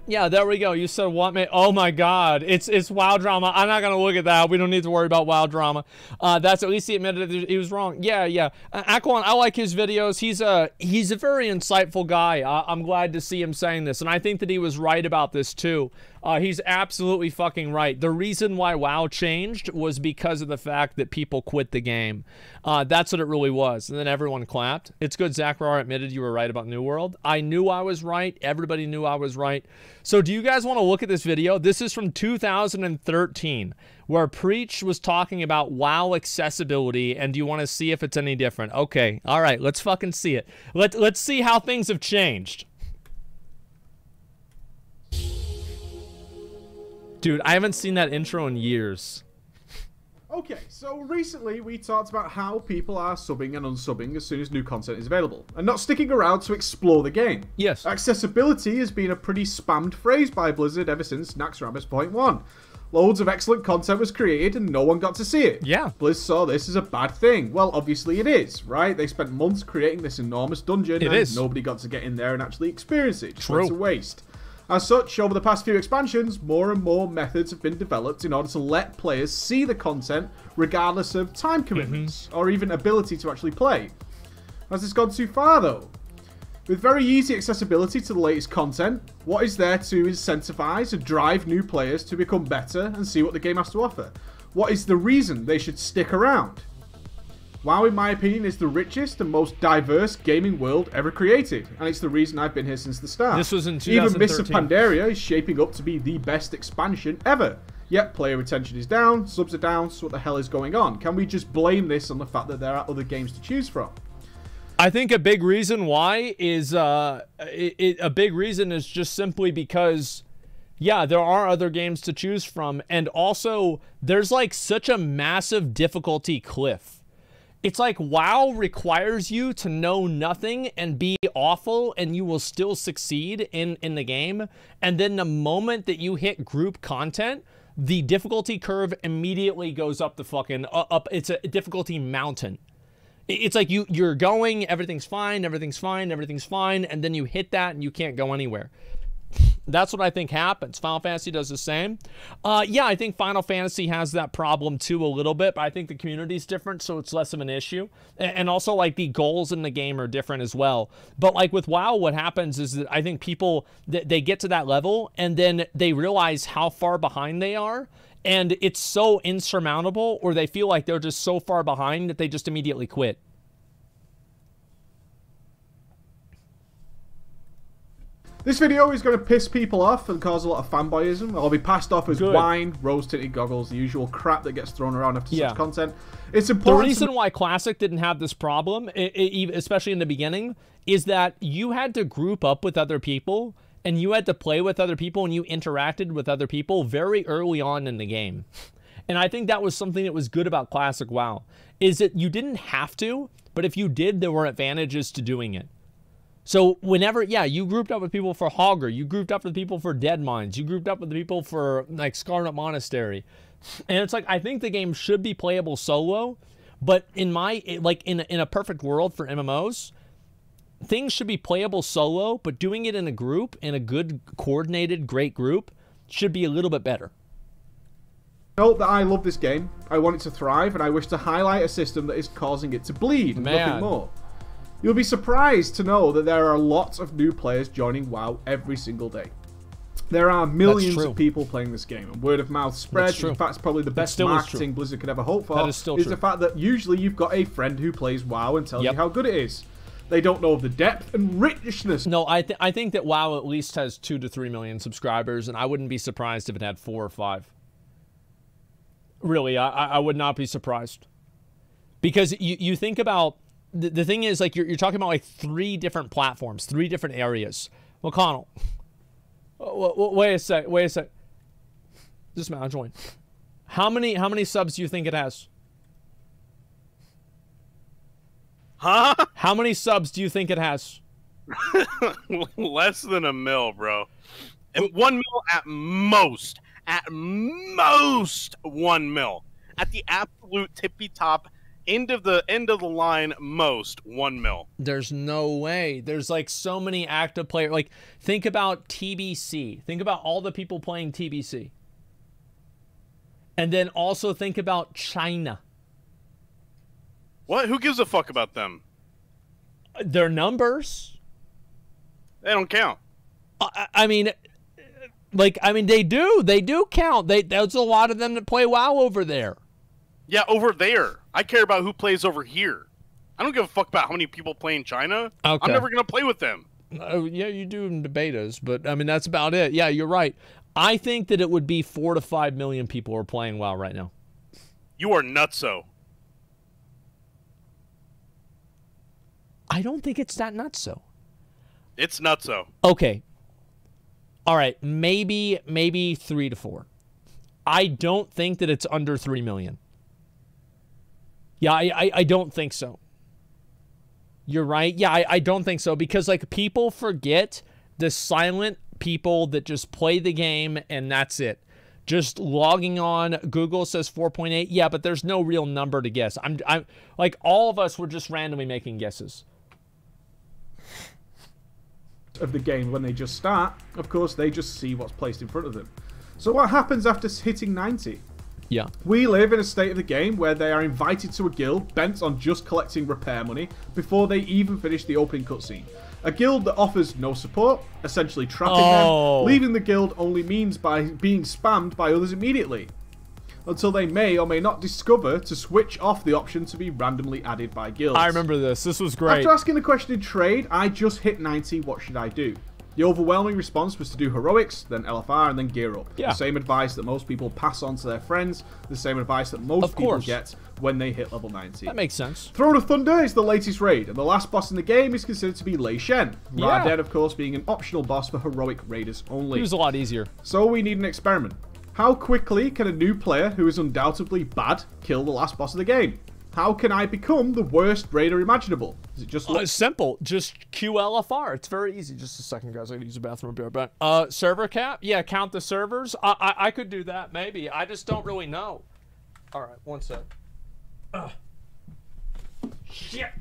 Yeah, there we go. You said what, man? Oh my God, it's WoW drama. I'm not gonna look at that. We don't need to worry about WoW drama. That's at least he admitted that he was wrong. Yeah. Aquan, I like his videos. He's a very insightful guy. I'm glad to see him saying this, and I think that he was right about this too. He's absolutely fucking right. The reason why WoW changed was because of the fact that people quit the game. That's what it really was. And then everyone clapped. It's good Zachar admitted you were right about New World. I knew I was right. Everybody knew I was right. So do you guys want to look at this video? This is from 2013, where Preach was talking about WoW accessibility, and do you want to see if it's any different? Okay, all right, let's fucking see it. Let's see how things have changed. Dude, I haven't seen that intro in years. Okay, so recently we talked about how people are subbing and unsubbing as soon as new content is available, and not sticking around to explore the game. Yes. Accessibility has been a pretty spammed phrase by Blizzard ever since Naxxramas Point 1. Loads of excellent content was created and no one got to see it. Yeah. Blizz saw this as a bad thing. Well, obviously it is, right? They spent months creating this enormous dungeon and nobody got to get in there and actually experience it. True. It's a waste. As such, over the past few expansions, more and more methods have been developed in order to let players see the content regardless of time commitments or even ability to actually play. Has this gone too far though? With very easy accessibility to the latest content, what is there to incentivize and drive new players to become better and see what the game has to offer? What is the reason they should stick around? WoW, in my opinion, is the richest and most diverse gaming world ever created, and it's the reason I've been here since the start. This was in 2013. Even Mists of Pandaria is shaping up to be the best expansion ever. Yet player retention is down, subs are down, so what the hell is going on? Can we just blame this on the fact that there are other games to choose from? I think a big reason why is, a big reason is just simply because, yeah, there are other games to choose from, and also, there's like such a massive difficulty cliff. It's like WoW requires you to know nothing and be awful and you will still succeed in the game. And then the moment that you hit group content, the difficulty curve immediately goes up the fucking, up. It's a difficulty mountain. It's like you're going, everything's fine, everything's fine, everything's fine, and then you hit that and you can't go anywhere. That's what I think happens. Final Fantasy does the same. Yeah, I think Final Fantasy has that problem too a little bit, but I think the community's different, so it's less of an issue. And also, like, the goals in the game are different as well. But, like, with WoW, what happens is that I think people, they get to that level, and then they realize how far behind they are, and it's so insurmountable, or they feel like they're just so far behind that they just immediately quit. This video is going to piss people off and cause a lot of fanboyism. I'll be passed off as wine, rose-tinted goggles, the usual crap that gets thrown around after such content. It's important. The reason why Classic didn't have this problem, especially in the beginning, is that you had to group up with other people, and you had to play with other people, and you interacted with other people very early on in the game. And I think that was something that was good about Classic WoW, is that you didn't have to, but if you did, there were advantages to doing it. So whenever, you grouped up with people for Hogger, you grouped up with people for Dead Mines, you grouped up with the people for, like, Scarlet Monastery. And it's like, I think the game should be playable solo, but in my, like, in a perfect world for MMOs, things should be playable solo, but doing it in a group, in a good, coordinated, great group, should be a little bit better. Note that I love this game, I want it to thrive, and I wish to highlight a system that is causing it to bleed, nothing more. You'll be surprised to know that there are lots of new players joining WoW every single day. There are millions of people playing this game, and word of mouth spreads. In fact, it's probably the best marketing Blizzard could ever hope for. Is the fact that usually you've got a friend who plays WoW and tells you how good it is. They don't know of the depth and richness. No, I think that WoW at least has 2 to 3 million subscribers, and I wouldn't be surprised if it had 4 or 5. Really, I would not be surprised. Because you think about... The thing is, like, you're talking about, like, 3 different platforms, 3 different areas. McConnell. Wait a sec. Just a minute, I'll join. How many subs do you think it has? Huh? How many subs do you think it has? Less than 1 mil, bro. And 1 mil at most. At most 1 mil. At the absolute tippy top end of the line, most 1 mil. There's no way. There's, like, so many active players. Like, think about TBC. Think about all the people playing TBC. And then also think about China. What? Who gives a fuck about them? Their numbers. They don't count. I mean, they do count. There's a lot of them that play WoW over there. Yeah, over there. I care about who plays over here. I don't give a fuck about how many people play in China. Okay. I'm never going to play with them. Yeah, you do in the betas, but, I mean, that's about it. Yeah, you're right. I think that it would be 4 to 5 million people are playing WoW right now. You are nutso. I don't think it's that nutso. It's nutso. Okay. All right, maybe 3 to 4. I don't think that it's under 3 million. Yeah, I don't think so. You're right. Yeah, I don't think so, because, like, people forget the silent people that just play the game and that's it. Just logging on. Google says 4.8. Yeah, but there's no real number to guess. I'm like, all of us were just randomly making guesses. Of the game when they just start, of course, they just see what's placed in front of them. So what happens after hitting 90? Yeah. We live in a state of the game where they are invited to a guild bent on just collecting repair money before they even finish the opening cutscene. A guild that offers no support, essentially trapping them. Leaving the guild only means by being spammed by others immediately, until they may or may not discover to switch off the option to be randomly added by guilds. I remember this. This was great. After asking the question in trade, I just hit 90, what should I do? The overwhelming response was to do heroics, then LFR, and then gear up. Yeah. The same advice that most people pass on to their friends, the same advice that most people get when they hit level 90. That makes sense. Throne of Thunder is the latest raid, and the last boss in the game is considered to be Lei Shen. Raiden, of course, being an optional boss for heroic raiders only. He was a lot easier. So we need an experiment. How quickly can a new player who is undoubtedly bad kill the last boss of the game? How can I become the worst raider imaginable? Is it just it's simple. Just QLFR. It's very easy. Just a second, guys. I gotta use the bathroom. I'll be right back. Server cap? Yeah, count the servers. I could do that, maybe. I just don't really know. All right, one sec. Shit.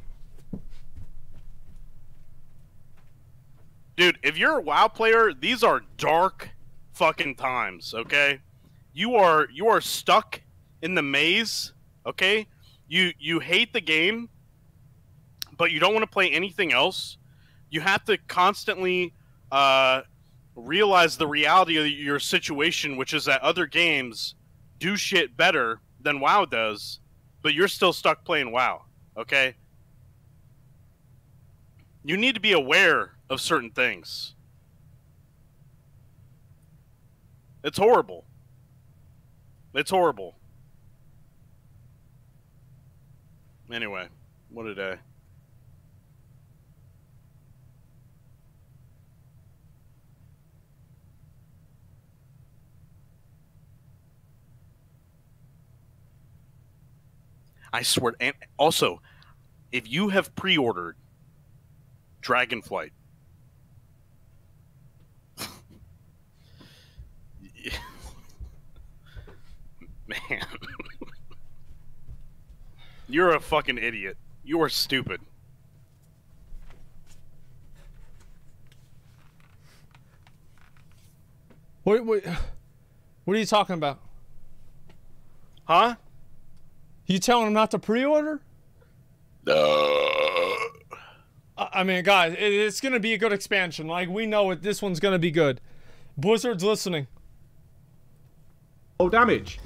Dude, if you're a WoW player, these are dark fucking times, okay? You are stuck in the maze, okay? You hate the game, but you don't want to play anything else. You have to constantly realize the reality of your situation, which is that other games do shit better than WoW does, but you're still stuck playing WoW, okay? You need to be aware of certain things. It's horrible. It's horrible. Anyway, what a day. I swear, and also, if you have pre-ordered Dragonflight, man, you're a fucking idiot. You are stupid. What are you talking about? Huh? You telling him not to pre-order? I mean, guys, it's going to be a good expansion. Like, we know it. This one's going to be good. Blizzard's listening. Low damage.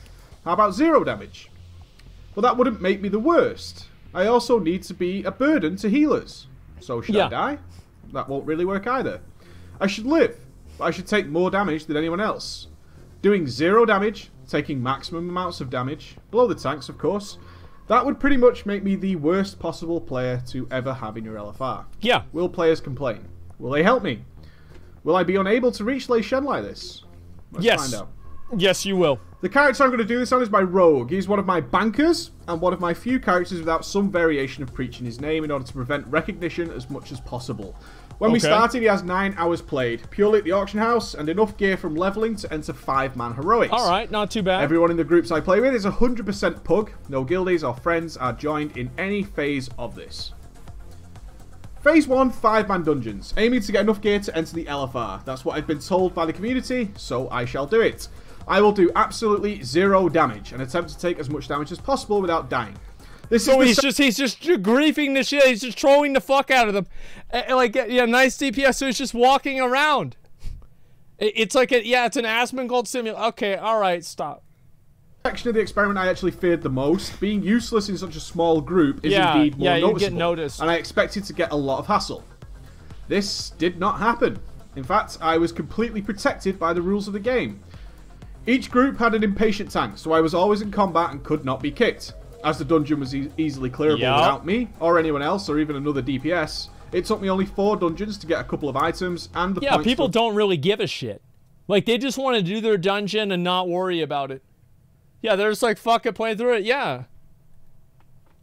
How about 0 damage? Well, that wouldn't make me the worst. I also need to be a burden to healers. So should I die? That won't really work either. I should live, but I should take more damage than anyone else. Doing 0 damage, taking maximum amounts of damage, below the tanks of course, that would pretty much make me the worst possible player to ever have in your LFR. Yeah. Will players complain? Will they help me? Will I be unable to reach Lei Shen like this? Let's find out. Yes, you will. The character I'm going to do this on is my rogue. He's one of my bankers, and one of my few characters without some variation of preaching his name in order to prevent recognition as much as possible. When we started, he has 9 hours played, purely at the auction house, and enough gear from leveling to enter 5-man heroics. Alright, not too bad. Everyone in the groups I play with is 100% pug. No guildies or friends are joined in any phase of this. Phase 1, 5-man dungeons, aiming to get enough gear to enter the LFR. That's what I've been told by the community, so I shall do it. I will do absolutely 0 damage, and attempt to take as much damage as possible without dying. He's just griefing the shit. He's just trolling the fuck out of them. Like, yeah, nice DPS. So he's just walking around. It's like it's an Asmongold simulator. Okay, all right, stop. Section of the experiment I actually feared the most. Being useless in such a small group is indeed more noticeable. You get noticed. And I expected to get a lot of hassle. This did not happen. In fact, I was completely protected by the rules of the game. Each group had an impatient tank, so I was always in combat and could not be kicked. As the dungeon was easily clearable without me, or anyone else, or even another DPS, it took me only 4 dungeons to get a couple of items, and the points people don't really give a shit. Like, they just want to do their dungeon and not worry about it. Yeah, they're just like, fuck it, play through it, yeah.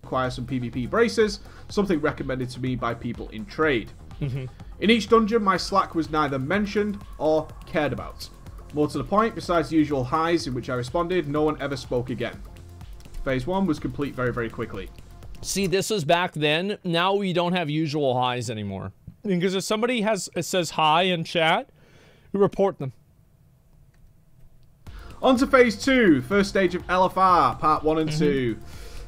Require some PvP braces, something recommended to me by people in trade. Mm-hmm. In each dungeon, my slack was neither mentioned or cared about. More to the point, besides the usual highs in which I responded, no one ever spoke again. Phase 1 was complete very, very quickly. See, this was back then. Now we don't have usual highs anymore. Because if somebody says hi in chat, we report them. On to Phase 2, first stage of LFR, Part 1 and 2.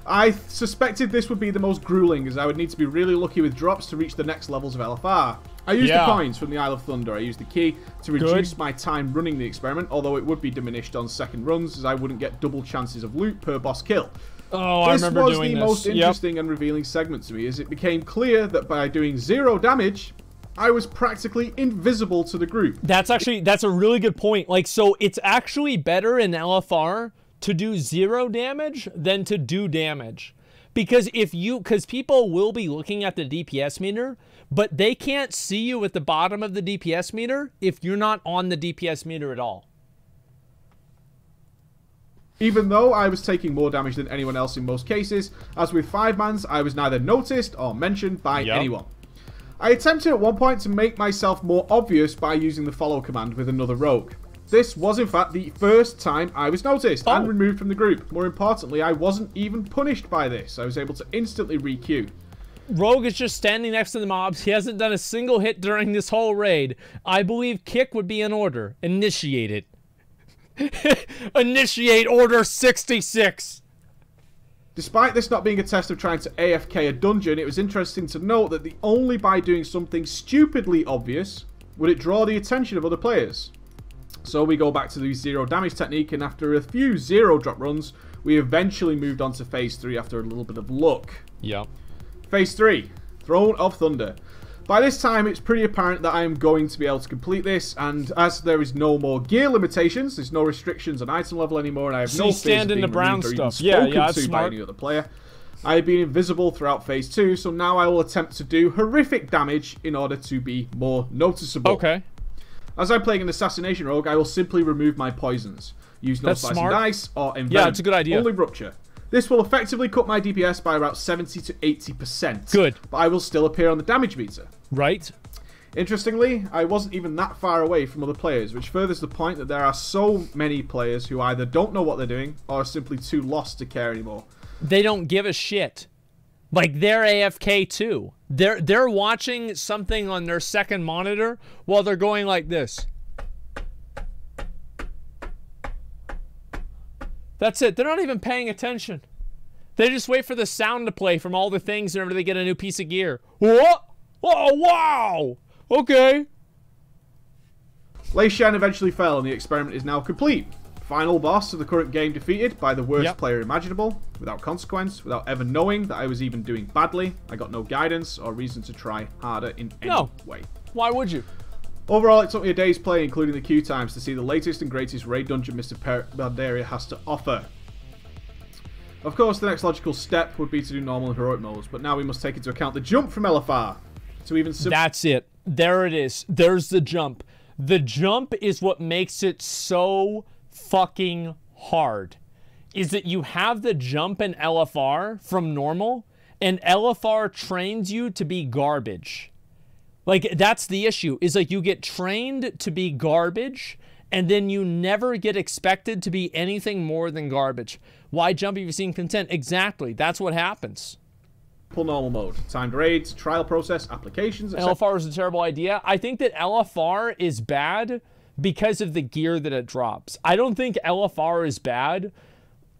I suspected this would be the most grueling, as I would need to be really lucky with drops to reach the next levels of LFR. I used the coins from the Isle of Thunder. I used the key to reduce my time running the experiment, although it would be diminished on second runs, as I wouldn't get double chances of loot per boss kill. Oh, I remember doing this. This was the most interesting and revealing segment to me, as it became clear that by doing 0 damage, I was practically invisible to the group. That's a really good point. Like, so it's actually better in LFR to do 0 damage than to do damage. Because people will be looking at the DPS meter, but they can't see you at the bottom of the DPS meter if you're not on the DPS meter at all. Even though I was taking more damage than anyone else in most cases, as with 5-mans, I was neither noticed or mentioned by anyone. I attempted at one point to make myself more obvious by using the follow command with another rogue. This was in fact the first time I was noticed and removed from the group. More importantly, I wasn't even punished by this. I was able to instantly re-queue. Rogue is just standing next to the mobs. He hasn't done a single hit during this whole raid. I believe kick would be in order. Initiate it. Initiate Order 66. Despite this not being a test of trying to AFK a dungeon, it was interesting to note that only by doing something stupidly obvious would it draw the attention of other players. So we go back to the zero damage technique, and after a few zero drop runs, we eventually moved on to phase 3 after a little bit of luck. Yeah. Phase 3, Throne of Thunder. By this time, it's pretty apparent that I am going to be able to complete this, and as there is no more gear limitations, there's no restrictions on item level anymore, and I have no fears of being removed or even spoken to by any other player. I have been invisible throughout Phase 2, so now I will attempt to do horrific damage in order to be more noticeable. Okay. As I'm playing an assassination rogue, I will simply remove my poisons. Use no slice and dice or envenom. Yeah, it's a good idea. Only rupture. This will effectively cut my DPS by about 70 to 80%. Good. But I will still appear on the damage meter. Right. Interestingly, I wasn't even that far away from other players, which furthers the point that there are so many players who either don't know what they're doing or are simply too lost to care anymore. They don't give a shit. Like, they're AFK too. They're watching something on their second monitor while they're going like this. That's it. They're not even paying attention. They just wait for the sound to play from all the things whenever they get a new piece of gear. What? Oh, wow! Okay. Lei Shen eventually fell, and the experiment is now complete. Final boss of the current game defeated by the worst player imaginable, without consequence, without ever knowing that I was even doing badly. I got no guidance or reason to try harder in any way. Why would you? Overall, it took me a day's play, including the queue times, to see the latest and greatest raid dungeon Mr. Pandaria has to offer. Of course, the next logical step would be to do normal and heroic modes, but now we must take into account the jump from LFR to even... That's it. There it is. There's the jump. The jump is what makes it so fucking hard. Is that you have the jump in LFR from normal, and LFR trains you to be garbage. Like, that's the issue, is like you get trained to be garbage, and then you never get expected to be anything more than garbage. Why jump if you've seen content? Exactly. That's what happens. Full normal mode. Timed raids, trial process, applications, etc. LFR is a terrible idea. I think that LFR is bad because of the gear that it drops. I don't think LFR is bad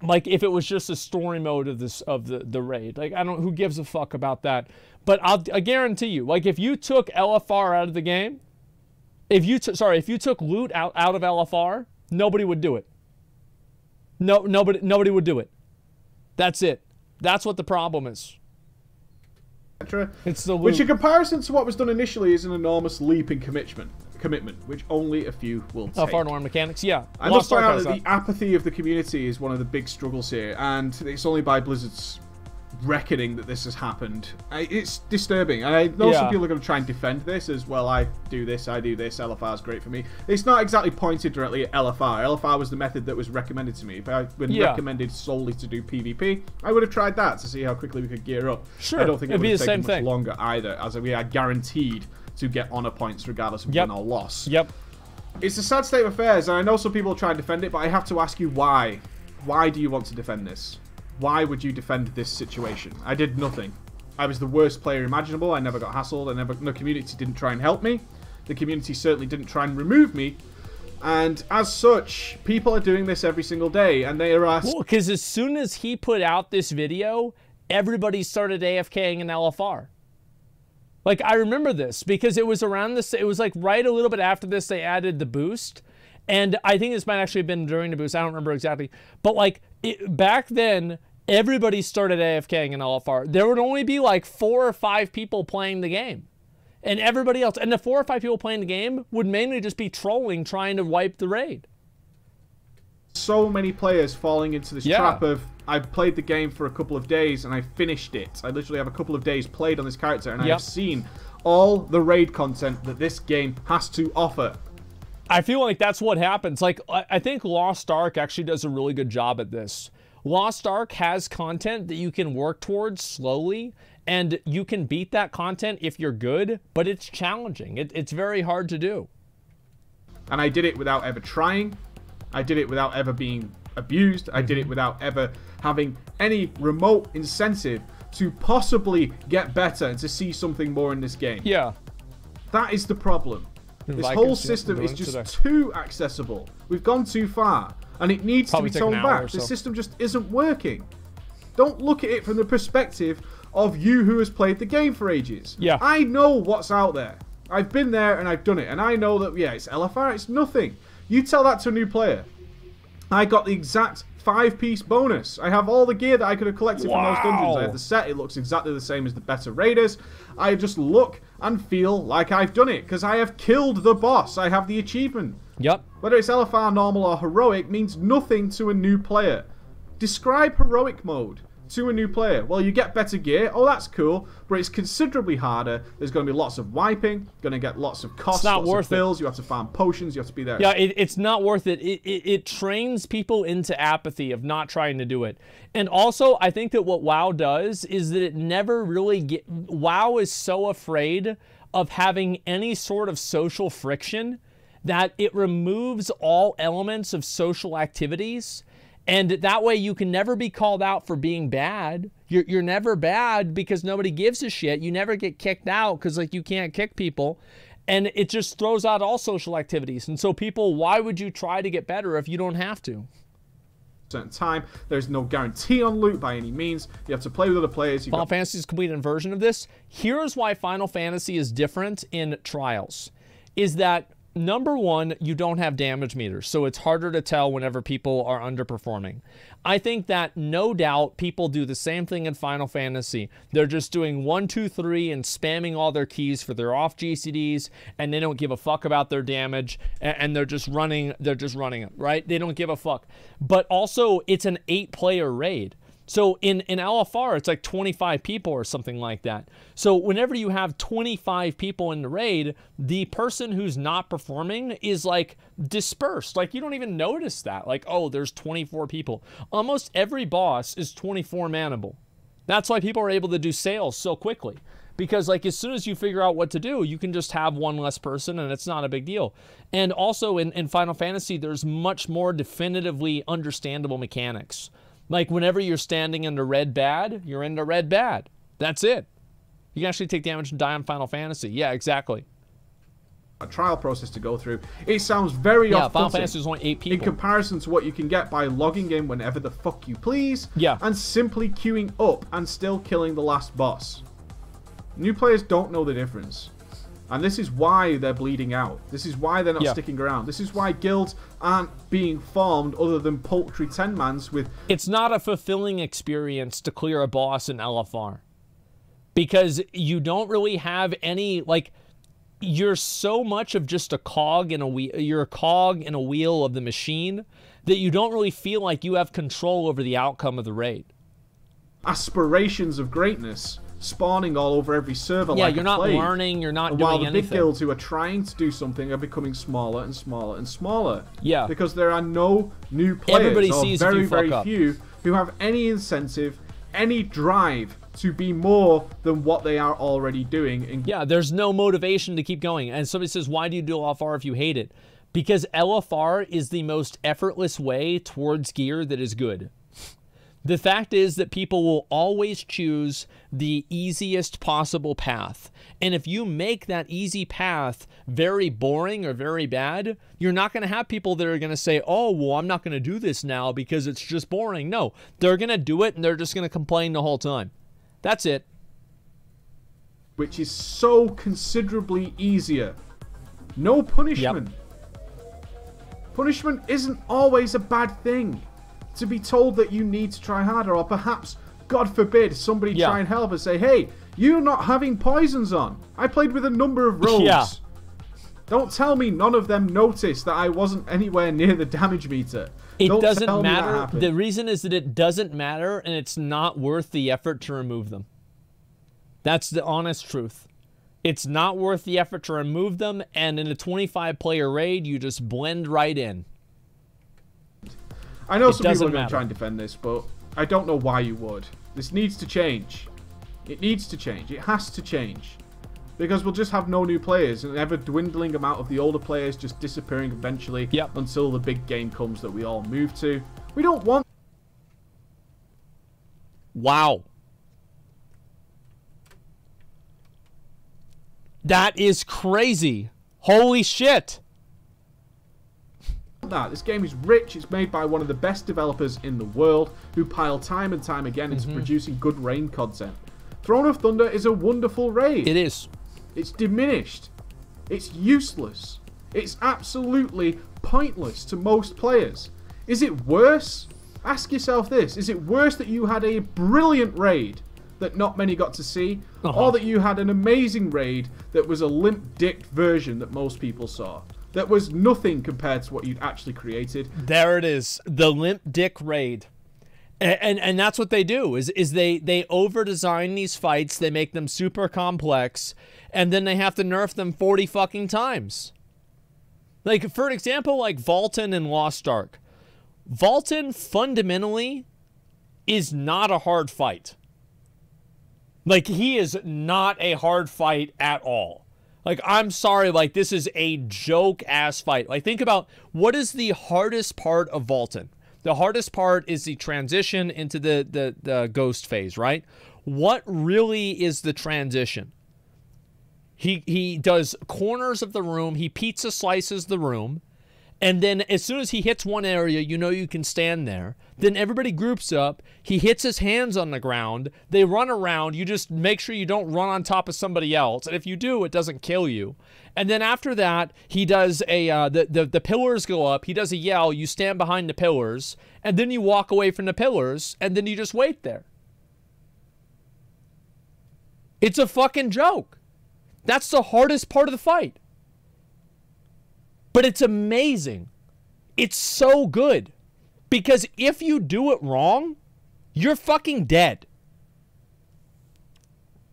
like if it was just a story mode of the raid. Like, who gives a fuck about that? But I guarantee you, like, if you took LFR out of the game, if you took loot out of LFR, nobody would do it. Nobody would do it. That's it. That's what the problem is. It's the loot. Which, in comparison to what was done initially, is an enormous leap in commitment, which only a few will take. LFR norm mechanics, yeah. I must point out that the apathy of the community is one of the big struggles here, and it's only by Blizzard's reckoning that this has happened. It's disturbing. I know some people are going to try and defend this as, well, I do this, LFR is great for me. It's not exactly pointed directly at LFR. LFR was the method that was recommended to me. If I'd been recommended solely to do PvP, I would have tried that to see how quickly we could gear up. Sure, I don't think it would have taken much longer either, as we are guaranteed to get honor points regardless of win or loss. Yep. It's a sad state of affairs, and I know some people try and defend it, but I have to ask you why. Why do you want to defend this? Why would you defend this situation? I did nothing. I was the worst player imaginable. I never got hassled. The community didn't try and help me. The community certainly didn't try and remove me. And as such, people are doing this every single day, and they are asking... Well, because as soon as he put out this video, everybody started AFKing in LFR. Like, I remember this, because it was around this... It was like right a little bit after this, they added the boost. And I think this might actually have been during the boost. I don't remember exactly. But, like, back then, everybody started AFKing in LFR. There would only be, like, 4 or 5 people playing the game. And everybody else... And the 4 or 5 people playing the game would mainly just be trolling, trying to wipe the raid. So many players falling into this trap of, I've played the game for a couple of days, and I finished it. I literally have a couple of days played on this character, and I have seen all the raid content that this game has to offer. I feel like that's what happens. Like, I think Lost Ark actually does a really good job at this. Lost Ark has content that you can work towards slowly, and you can beat that content if you're good, but it's challenging. It's very hard to do. And I did it without ever trying. I did it without ever being abused. I did it without ever having any remote incentive to possibly get better and to see something more in this game. Yeah. That is the problem. This whole system is just too accessible. We've gone too far, and it needs to be toned back. The system just isn't working. Don't look at it from the perspective of you who has played the game for ages. Yeah. I know what's out there. I've been there and I've done it, and I know that, yeah, it's LFR, it's nothing. You tell that to a new player. I got the exact 5-piece bonus. I have all the gear that I could have collected from those dungeons. I have the set. It looks exactly the same as the better raiders. I just look and feel like I've done it because I have killed the boss. I have the achievement. Yep. Whether it's LFR, normal, or heroic means nothing to a new player. Describe heroic mode to a new player. Well, you get better gear. Oh, that's cool. But it's considerably harder. There's going to be lots of wiping. Going to get lots of costs, lots of bills. You have to farm potions. You have to be there. Yeah, it's not worth it. It trains people into apathy of not trying to do it. And also, I think that what WoW does is that it never really WoW is so afraid of having any sort of social friction that it removes all elements of social activities. And that way you can never be called out for being bad. You're never bad because nobody gives a shit. You never get kicked out because, like, you can't kick people. And it just throws out all social activities. And so people, why would you try to get better if you don't have to? Certain time. There's no guarantee on loot by any means. You have to play with other players. Final Fantasy's completed version of this. Here's why Final Fantasy is different in Trials. Is that number one, you don't have damage meters, so it's harder to tell whenever people are underperforming. I think that no doubt people do the same thing in Final Fantasy. They're just doing 1, 2, 3 and spamming all their keys for their off GCDs, and they don't give a fuck about their damage, and they're just running it, right? They don't give a fuck. But also, it's an 8-player raid. So in LFR, it's like 25 people or something like that. So whenever you have 25 people in the raid, the person who's not performing is like dispersed. Like you don't even notice that. Like, oh, there's 24 people. Almost every boss is 24 manable. That's why people are able to do sales so quickly. Because like as soon as you figure out what to do, you can just have one less person and it's not a big deal. And also in Final Fantasy, there's much more definitively understandable mechanics. Like, whenever you're standing in the red bad, you're in the red bad. That's it. You can actually take damage and die on Final Fantasy. Yeah, exactly. A trial process to go through. It sounds very off-putting. Final Fantasy is only 8 people. In comparison to what you can get by logging in whenever the fuck you please. Yeah. And simply queuing up and still killing the last boss. New players don't know the difference. And this is why they're bleeding out. This is why they're not sticking around. This is why guilds aren't being formed other than paltry 10-mans with... It's not a fulfilling experience to clear a boss in LFR. Because you don't really have any, like... You're so much of just a cog in a wheel. You're a cog in a wheel of the machine that you don't really feel like you have control over the outcome of the raid. Aspirations of greatness spawning all over every server. Yeah, like you're not learning, you're not doing anything. While the big anything. guilds who are trying to do something are becoming smaller and smaller and smaller. Yeah. Because there are no new players. Everybody sees very, if you very fuck up. few who have any incentive, any drive to be more than what they are already doing. Yeah, there's no motivation to keep going. And somebody says, why do you do LFR if you hate it? Because LFR is the most effortless way towards gear that is good. The fact is that people will always choose the easiest possible path. And if you make that easy path very boring or very bad, you're not going to have people that are going to say, oh, well, I'm not going to do this now because it's just boring. No, they're going to do it and they're just going to complain the whole time. That's it. Which is so considerably easier. No punishment. Yep. Punishment isn't always a bad thing. To be told that you need to try harder, or perhaps, God forbid, somebody try and help and say, hey, you're not having poisons on. I played with a number of rogues. Yeah. Don't tell me none of them noticed that I wasn't anywhere near the damage meter. It doesn't matter. The reason is that it doesn't matter, and it's not worth the effort to remove them. That's the honest truth. It's not worth the effort to remove them, and in a 25-player raid, you just blend right in. I know some people are going to try and defend this, but I don't know why you would. This needs to change. It needs to change. It has to change. Because we'll just have no new players, and an ever-dwindling amount of the older players just disappearing eventually until the big game comes that we all move to. We don't want... Wow. That is crazy. Holy shit. This game is rich. It's made by one of the best developers in the world who pile time and time again into producing good raid content. Throne of Thunder is a wonderful raid. It is. It's diminished. It's useless. It's absolutely pointless to most players. Is it worse? Ask yourself this. Is it worse that you had a brilliant raid that not many got to see, or that you had an amazing raid that was a limp-dicked version that most people saw? That was nothing compared to what you'd actually created. There it is. The limp dick raid. And that's what they do, is they over-design these fights, they make them super complex, and then they have to nerf them 40 fucking times. Like, for example, like Vaulton and Lost Ark. Vaulton, fundamentally, is not a hard fight. Like, he is not a hard fight at all. Like, I'm sorry, like, this is a joke-ass fight. Like, think about, what is the hardest part of Vaulton? The hardest part is the transition into the ghost phase, right? What really is the transition? He does corners of the room, he pizza slices the room, and then as soon as he hits one area, you know you can stand there. Then everybody groups up, he hits his hands on the ground, they run around, you just make sure you don't run on top of somebody else, and if you do, it doesn't kill you. And then after that, he does a, the pillars go up, he does a yell, you stand behind the pillars, and then you walk away from the pillars, and then you just wait there. It's a fucking joke. That's the hardest part of the fight. But it's amazing. It's so good. Because if you do it wrong, you're fucking dead.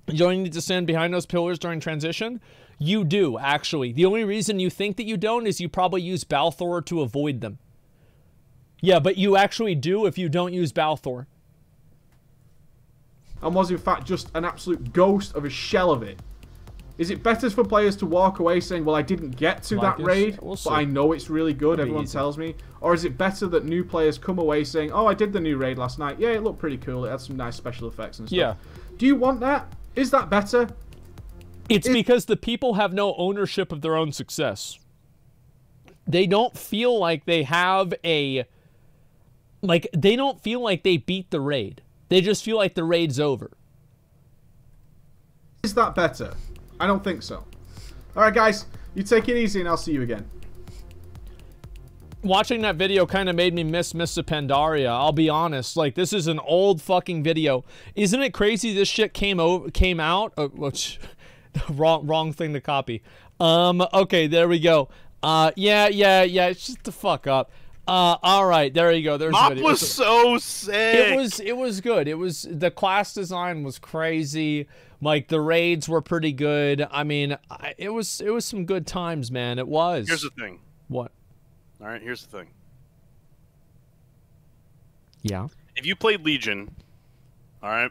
You don't need to stand behind those pillars during transition. You do, actually. The only reason you think that you don't is you probably use Balthor to avoid them. Yeah, but you actually do if you don't use Balthor. And was in fact just an absolute ghost of a shell of it. Is it better for players to walk away saying, well, I didn't get to that raid, but I know it's really good, everyone tells me? Or is it better that new players come away saying, oh, I did the new raid last night, yeah, it looked pretty cool, it had some nice special effects and stuff. Yeah. Do you want that? Is that better? It's because the people have no ownership of their own success. They don't feel like they have a... Like, they don't feel like they beat the raid. They just feel like the raid's over. Is that better? I don't think so. Alright guys, you take it easy and I'll see you again. Watching that video kind of made me miss Mr. Pandaria, I'll be honest. Like, this is an old fucking video. Isn't it crazy this shit came out? Wrong thing to copy. Okay, there we go. Yeah, shut the fuck up. Alright, there you go. There's Mop the video. Was so sick. It was good. It was, the class design was crazy. Like, the raids were pretty good. I mean, it was some good times, man. It was. Here's the thing. What? All right, here's the thing. Yeah. If you played Legion, all right,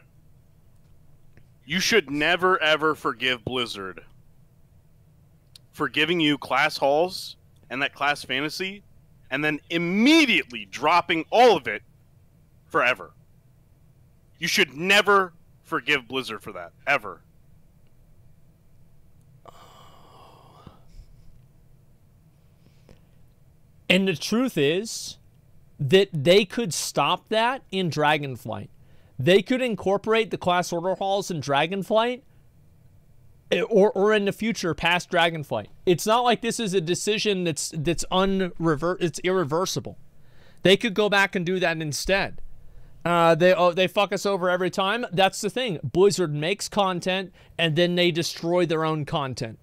you should never ever forgive Blizzard for giving you class halls and that class fantasy, and then immediately dropping all of it forever. You should never forgive Blizzard for that, ever. And the truth is that they could stop that in Dragonflight. They could incorporate the class order halls in Dragonflight, or in the future past Dragonflight. It's not like this is a decision it's irreversible. They could go back and do that instead. They fuck us over every time. That's the thing. Blizzard makes content and then they destroy their own content.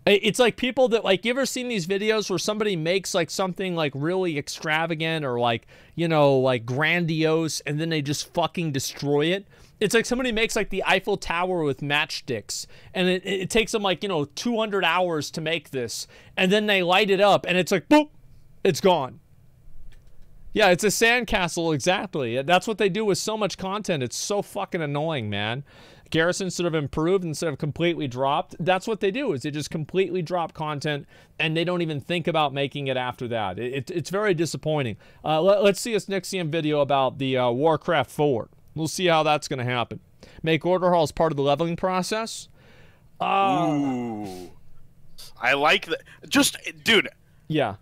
It's like people that, like, you ever seen these videos where somebody makes like something like really extravagant or like, you know, like grandiose, and then they just fucking destroy it? It's like somebody makes like the Eiffel Tower with matchsticks, and it takes them like, you know, 200 hours to make this, and then they light it up and it's like, boop, it's gone. Yeah, it's a sandcastle, exactly. That's what they do with so much content. It's so fucking annoying, man. Garrison sort of improved instead of completely dropped. That's what they do, is they just completely drop content and they don't even think about making it after that. It's very disappointing. Let's see this Nixium video about the Warcraft 4. We'll see how that's going to happen. Make order halls part of the leveling process. Ooh. I like that. Just, dude. Yeah.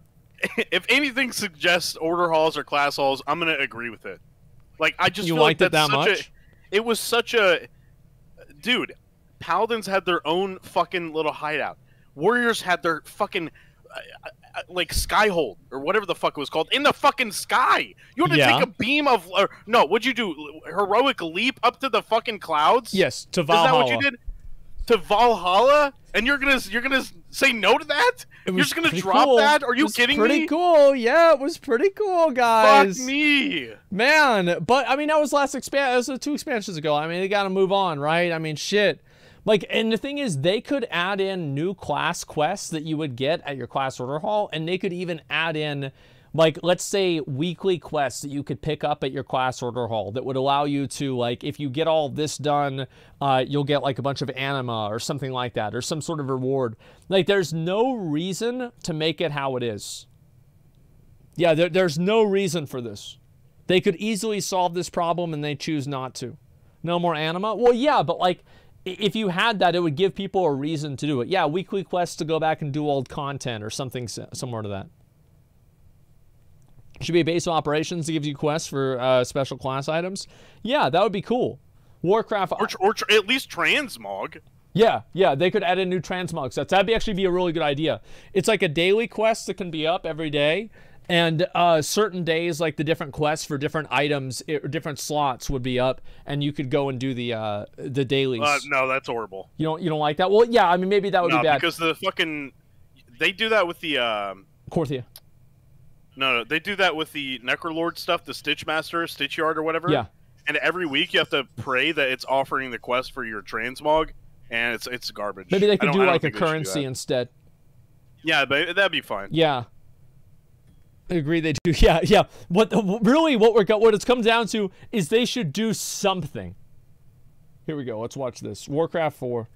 If anything suggests order halls or class halls, I'm gonna agree with it. Like, I just you feel liked like it that much. It was such a, dude. Paladins had their own fucking little hideout. Warriors had their fucking like skyhold or whatever the fuck it was called in the fucking sky. You had to take a beam of no. What'd you do? Heroic leap up to the fucking clouds? Yes, to Valhalla. Is that what you did? To Valhalla, and you're gonna say no to that? You're just gonna drop that? Are you kidding me? Pretty cool, yeah. It was pretty cool, guys. Fuck me, man. But I mean, that was last expansion. That was 2 expansions ago. I mean, they gotta move on, right? I mean, shit. Like, and the thing is, they could add in new class quests that you would get at your class order hall, and they could even add in, like, let's say weekly quests that you could pick up at your class order hall that would allow you to, like, if you get all this done, you'll get, like, a bunch of anima or something like that, or some sort of reward. Like, there's no reason to make it how it is. Yeah, there's no reason for this. They could easily solve this problem, and they choose not to. No more anima? Well, yeah, but, like, if you had that, it would give people a reason to do it. Yeah, weekly quests to go back and do old content or something similar to that. Should be a base of operations that gives you quests for special class items. Yeah, that would be cool. Warcraft... Or at least transmog. Yeah, they could add in new transmog sets. That'd actually be a really good idea. It's like a daily quest that can be up every day. And certain days, like the different quests for different items, different slots would be up, and you could go and do the dailies. No, that's horrible. You don't like that? Well, yeah, I mean, maybe that would be bad. Because the fucking... They do that with the... Korthia. No, they do that with the Necrolord stuff, the Stitchmaster, Stitch Yard, or whatever. Yeah. And every week you have to pray that it's offering the quest for your transmog, and it's garbage. Maybe they could do like a currency instead. Yeah, but that'd be fine. Yeah. I agree, they do. Yeah. What it's come down to is they should do something. Here we go. Let's watch this. Warcraft 4.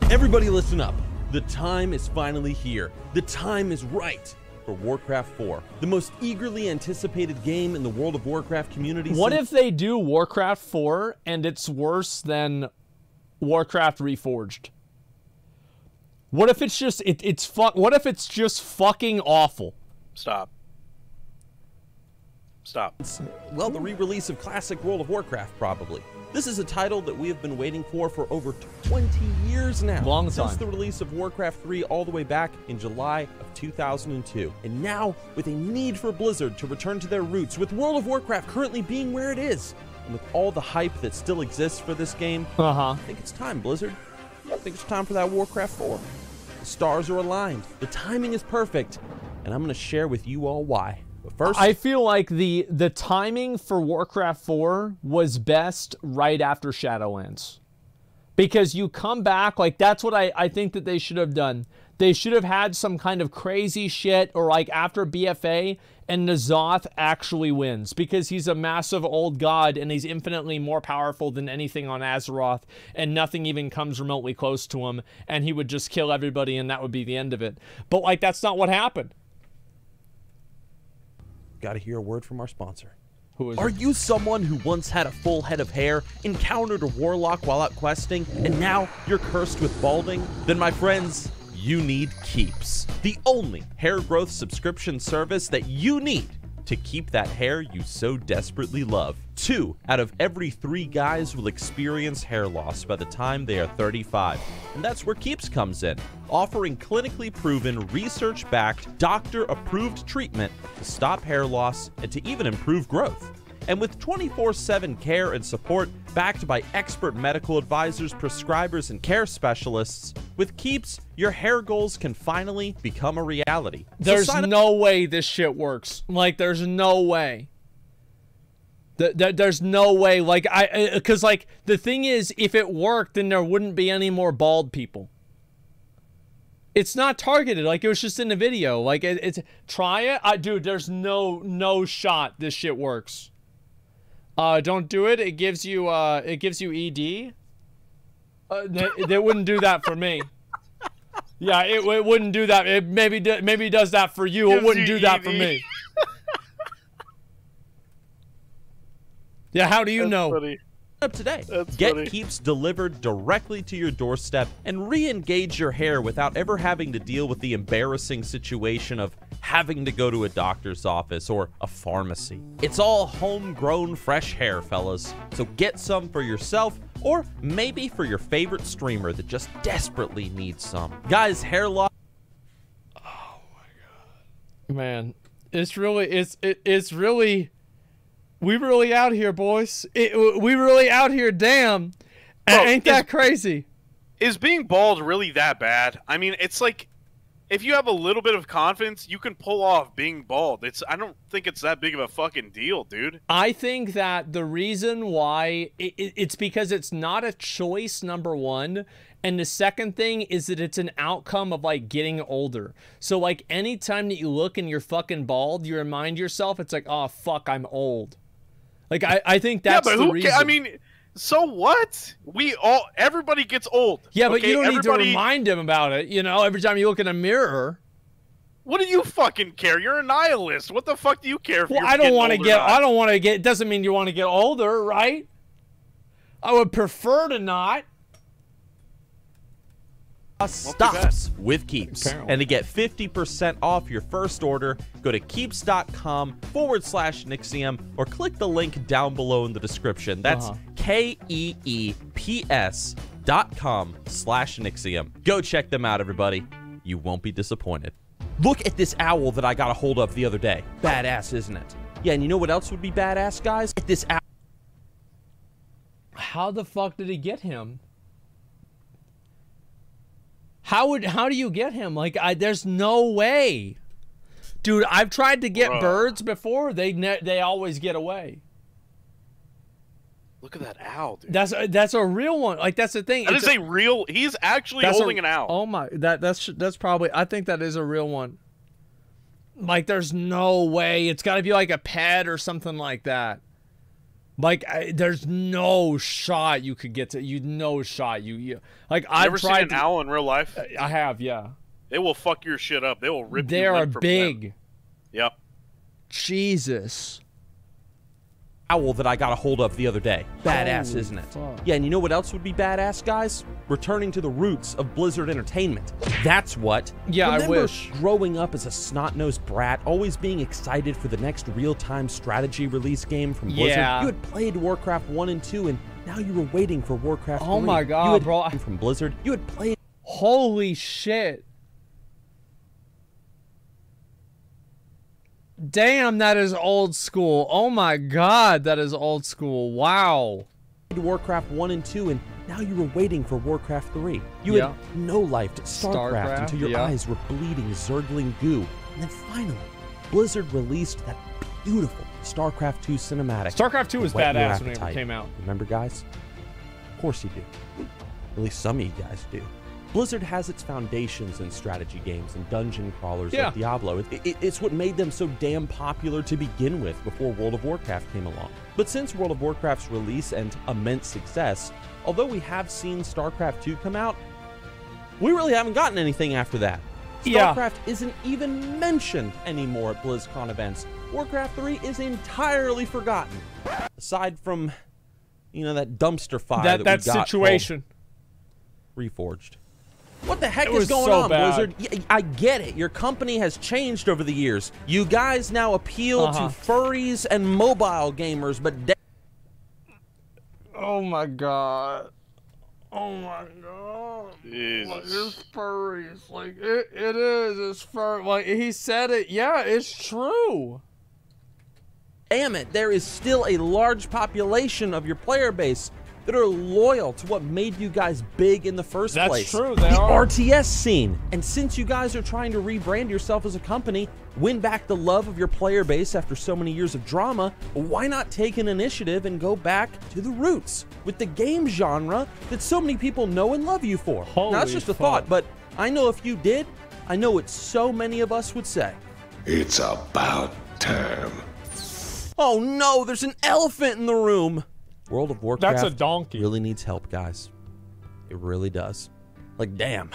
Everybody listen up. The time is finally here. The time is right for Warcraft 4, the most eagerly anticipated game in the World of Warcraft community. What if they do Warcraft 4 and it's worse than Warcraft Reforged? What if it's just what if it's just fucking awful? Stop. Well, the re-release of classic World of Warcraft, probably. This is a title that we have been waiting for over 20 years now. Long time. Since the release of Warcraft 3 all the way back in July of 2002. And now, with a need for Blizzard to return to their roots, with World of Warcraft currently being where it is, and with all the hype that still exists for this game, I think it's time, Blizzard. I think it's time for that Warcraft 4. The stars are aligned, the timing is perfect, and I'm going to share with you all why. But first, I feel like the timing for Warcraft 4 was best right after Shadowlands. Because you come back, like, that's what I think that they should have done. They should have had some kind of crazy shit, or like after BFA, and N'Zoth actually wins. Because he's a massive old god, and he's infinitely more powerful than anything on Azeroth, and nothing even comes remotely close to him, and he would just kill everybody, and that would be the end of it. But, like, that's not what happened. Got to hear a word from our sponsor. Who is Are it? you someone who once had a full head of hair, encountered a warlock while out questing, and now you're cursed with balding? Then, my friends, you need Keeps, the only hair growth subscription service that you need to keep that hair you so desperately love. 2 out of every 3 guys will experience hair loss by the time they are 35. And that's where Keeps comes in, offering clinically proven, research-backed, doctor-approved treatment to stop hair loss and to even improve growth. And with 24/7 care and support backed by expert medical advisors, prescribers, and care specialists, with Keeps, your hair goals can finally become a reality. There's no way this shit works. Like, there's no way. There's no way. Like, because, like, the thing is, if it worked, then there wouldn't be any more bald people. It's not targeted. Like, it was just in the video. Like, it's try it. Dude, there's no shot this shit works. Don't do it. It gives you ED. They wouldn't do that for me. Yeah, it wouldn't do that. It maybe does that for you. It wouldn't do that for me. Yeah, how do you know? Funny. up today. That's Get funny. Keeps delivered directly to your doorstep and re-engage your hair without ever having to deal with the embarrassing situation of having to go to a doctor's office or a pharmacy. It's all homegrown fresh hair, fellas. So get some for yourself or maybe for your favorite streamer that just desperately needs some. Guys, hair loss. Oh my god. Man, it's really we really out here, boys. We really out here, damn. Bro, ain't that crazy? Is being bald really that bad? I mean, it's like, if you have a little bit of confidence, you can pull off being bald. I don't think it's that big of a fucking deal, dude. I think that the reason why, it's because it's not a choice, number one. And the second thing is that it's an outcome of, like, getting older. So, like, anytime that you look and you're fucking bald, you remind yourself, it's like, oh, fuck, I'm old. Like, I think that's the reason. I mean, so what? Everybody gets old. Yeah, but you don't need to remind him about it, you know, every time you look in a mirror. What do you fucking care? You're a nihilist. What the fuck do you care if you're I don't want to get, it doesn't mean you want to get older, right? I would prefer to not. Stops with Keeps. Apparently. And to get 50% off your first order, go to keeps.com/Nixium or click the link down below in the description. That's KEEPS.com/Nixium. Go check them out, everybody. You won't be disappointed. Look at this owl that I got a hold of the other day. Badass, isn't it? Yeah, and you know what else would be badass, guys? This owl. How the fuck did he get him? How do you get him? Like, there's no way. Dude, I've tried to get birds before. They always get away. Look at that owl, dude. That's a real one. Like, that's the thing. That is a real. He's actually holding an owl. Oh my, that's probably. I think that is a real one. Like, there's no way. It's got to be like a pet or something like that. Like, there's no shot you could get to. No shot. Like, I've tried. Seen an owl in real life? I have, yeah. They will fuck your shit up. They will rip. They are big. Them. Yep. Jesus. Owl that I got a hold of the other day. Badass, isn't it? Fuck. Yeah, and you know what else would be badass, guys? Returning to the roots of Blizzard Entertainment. That's what. Yeah, Remember I wish. Growing up as a snot-nosed brat, always being excited for the next real-time strategy release game from Blizzard. Yeah. You had played Warcraft 1 and 2, and now you were waiting for Warcraft 3. Oh my god, you had bro. From Blizzard, you had played. Holy shit. Damn, that is old school. Oh my god, that is old school. Wow. Warcraft 1 and 2, and now you were waiting for Warcraft 3. You had no-lifed StarCraft until your eyes were bleeding zergling goo. And then finally, Blizzard released that beautiful StarCraft 2 cinematic. StarCraft 2 was badass when it came out. Remember, guys? Of course you do. At least some of you guys do. Blizzard has its foundations in strategy games and dungeon crawlers like Diablo. It's what made them so damn popular to begin with before World of Warcraft came along. But since World of Warcraft's release and immense success, although we have seen StarCraft 2 come out, we really haven't gotten anything after that. StarCraft isn't even mentioned anymore at BlizzCon events. Warcraft 3 is entirely forgotten. Aside from, you know, that dumpster fire that we got situation. Reforged. What the heck is going on, Blizzard? I get it. Your company has changed over the years. You guys now appeal to furries and mobile gamers, but... Oh my god. Oh my god. Jesus. Like, it's furries. Like, it is. It's fur. Like, he said it. Yeah, it's true. Damn it. There is still a large population of your player base that are loyal to what made you guys big in the first place. That's true, the RTS scene. And since you guys are trying to rebrand yourself as a company, win back the love of your player base after so many years of drama, why not take an initiative and go back to the roots with the game genre that so many people know and love you for? Now, that's just a thought, but I know if you did, I know what so many of us would say. It's about time. Oh no, there's an elephant in the room. World of Warcraft That's a donkey. Really needs help, guys. It really does. Like, damn.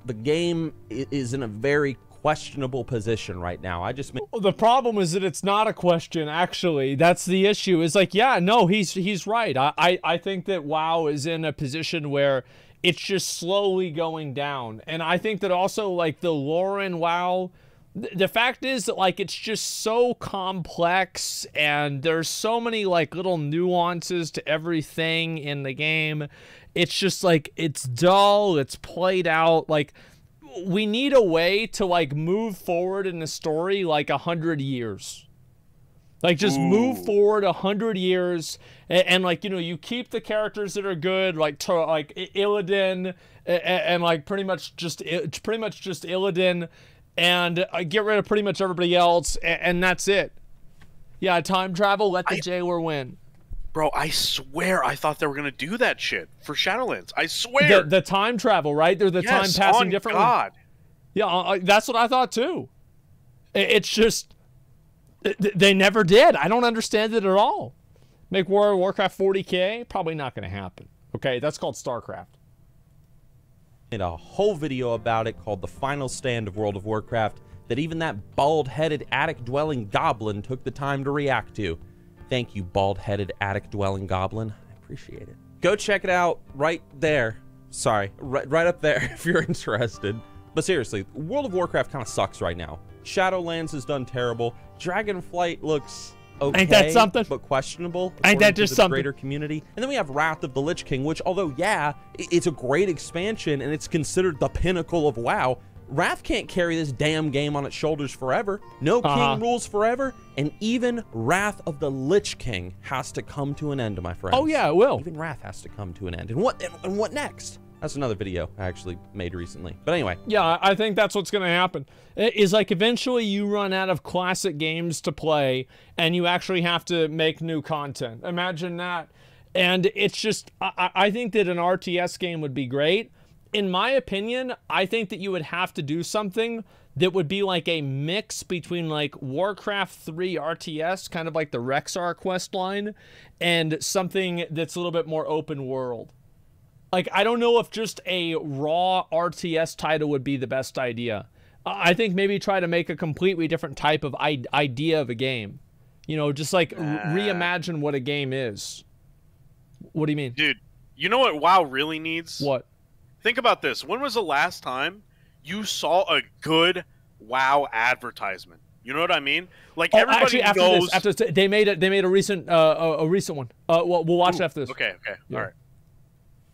The game is in a very questionable position right now. The problem is that it's not a question, actually. That's the issue. Is like, yeah, no, he's right. I think that WoW is in a position where it's just slowly going down. And I think that also, like, the lore in WoW, the fact is that, like, it's just so complex and there's so many, like, little nuances to everything in the game. It's just, like, it's dull, it's played out. Like, we need a way to, like, move forward in the story, like, 100 years. Like, just move forward 100 years, and like, you know, you keep the characters that are good, like Illidan, and like pretty much just Illidan, and get rid of pretty much everybody else, and that's it. Yeah, time travel, let the jailer win. Bro, I swear I thought they were gonna do that shit for Shadowlands. I swear. The time travel, right? They're the time passing differently. God. Yeah, that's what I thought too. It's just. They never did. I don't understand it at all. Make World of Warcraft 40K? Probably not going to happen. Okay, that's called StarCraft. Made a whole video about it called The Final Stand of World of Warcraft that even that bald-headed attic-dwelling goblin took the time to react to. Thank you, bald-headed attic-dwelling goblin. I appreciate it. Go check it out right there. Sorry, right up there if you're interested. But seriously, World of Warcraft kind of sucks right now. Shadowlands has done terrible. Dragonflight looks okay, ain't that something? But questionable. Ain't that just something? Greater community. And then we have Wrath of the Lich King, which, although, yeah, it's a great expansion and it's considered the pinnacle of WoW, Wrath can't carry this damn game on its shoulders forever. No king rules forever, and even Wrath of the Lich King has to come to an end, my friends. Oh, yeah, it will. Even Wrath has to come to an end. And what next? That's another video I actually made recently. But anyway. Yeah, I think that's what's going to happen. Is like eventually you run out of classic games to play and you actually have to make new content. Imagine that. And it's just, I think that an RTS game would be great. In my opinion, I think that you would have to do something that would be like a mix between like Warcraft 3 RTS, kind of like the Rexar quest line, and something that's a little bit more open world. Like, I don't know if just a raw RTS title would be the best idea. I think maybe try to make a completely different type of idea of a game. You know, just like reimagine what a game is. What do you mean? Dude, you know what WoW really needs? What? Think about this. When was the last time you saw a good WoW advertisement? You know what I mean? Like, everybody actually, after this, they made a recent one. We'll watch after this. Okay, yeah. All right.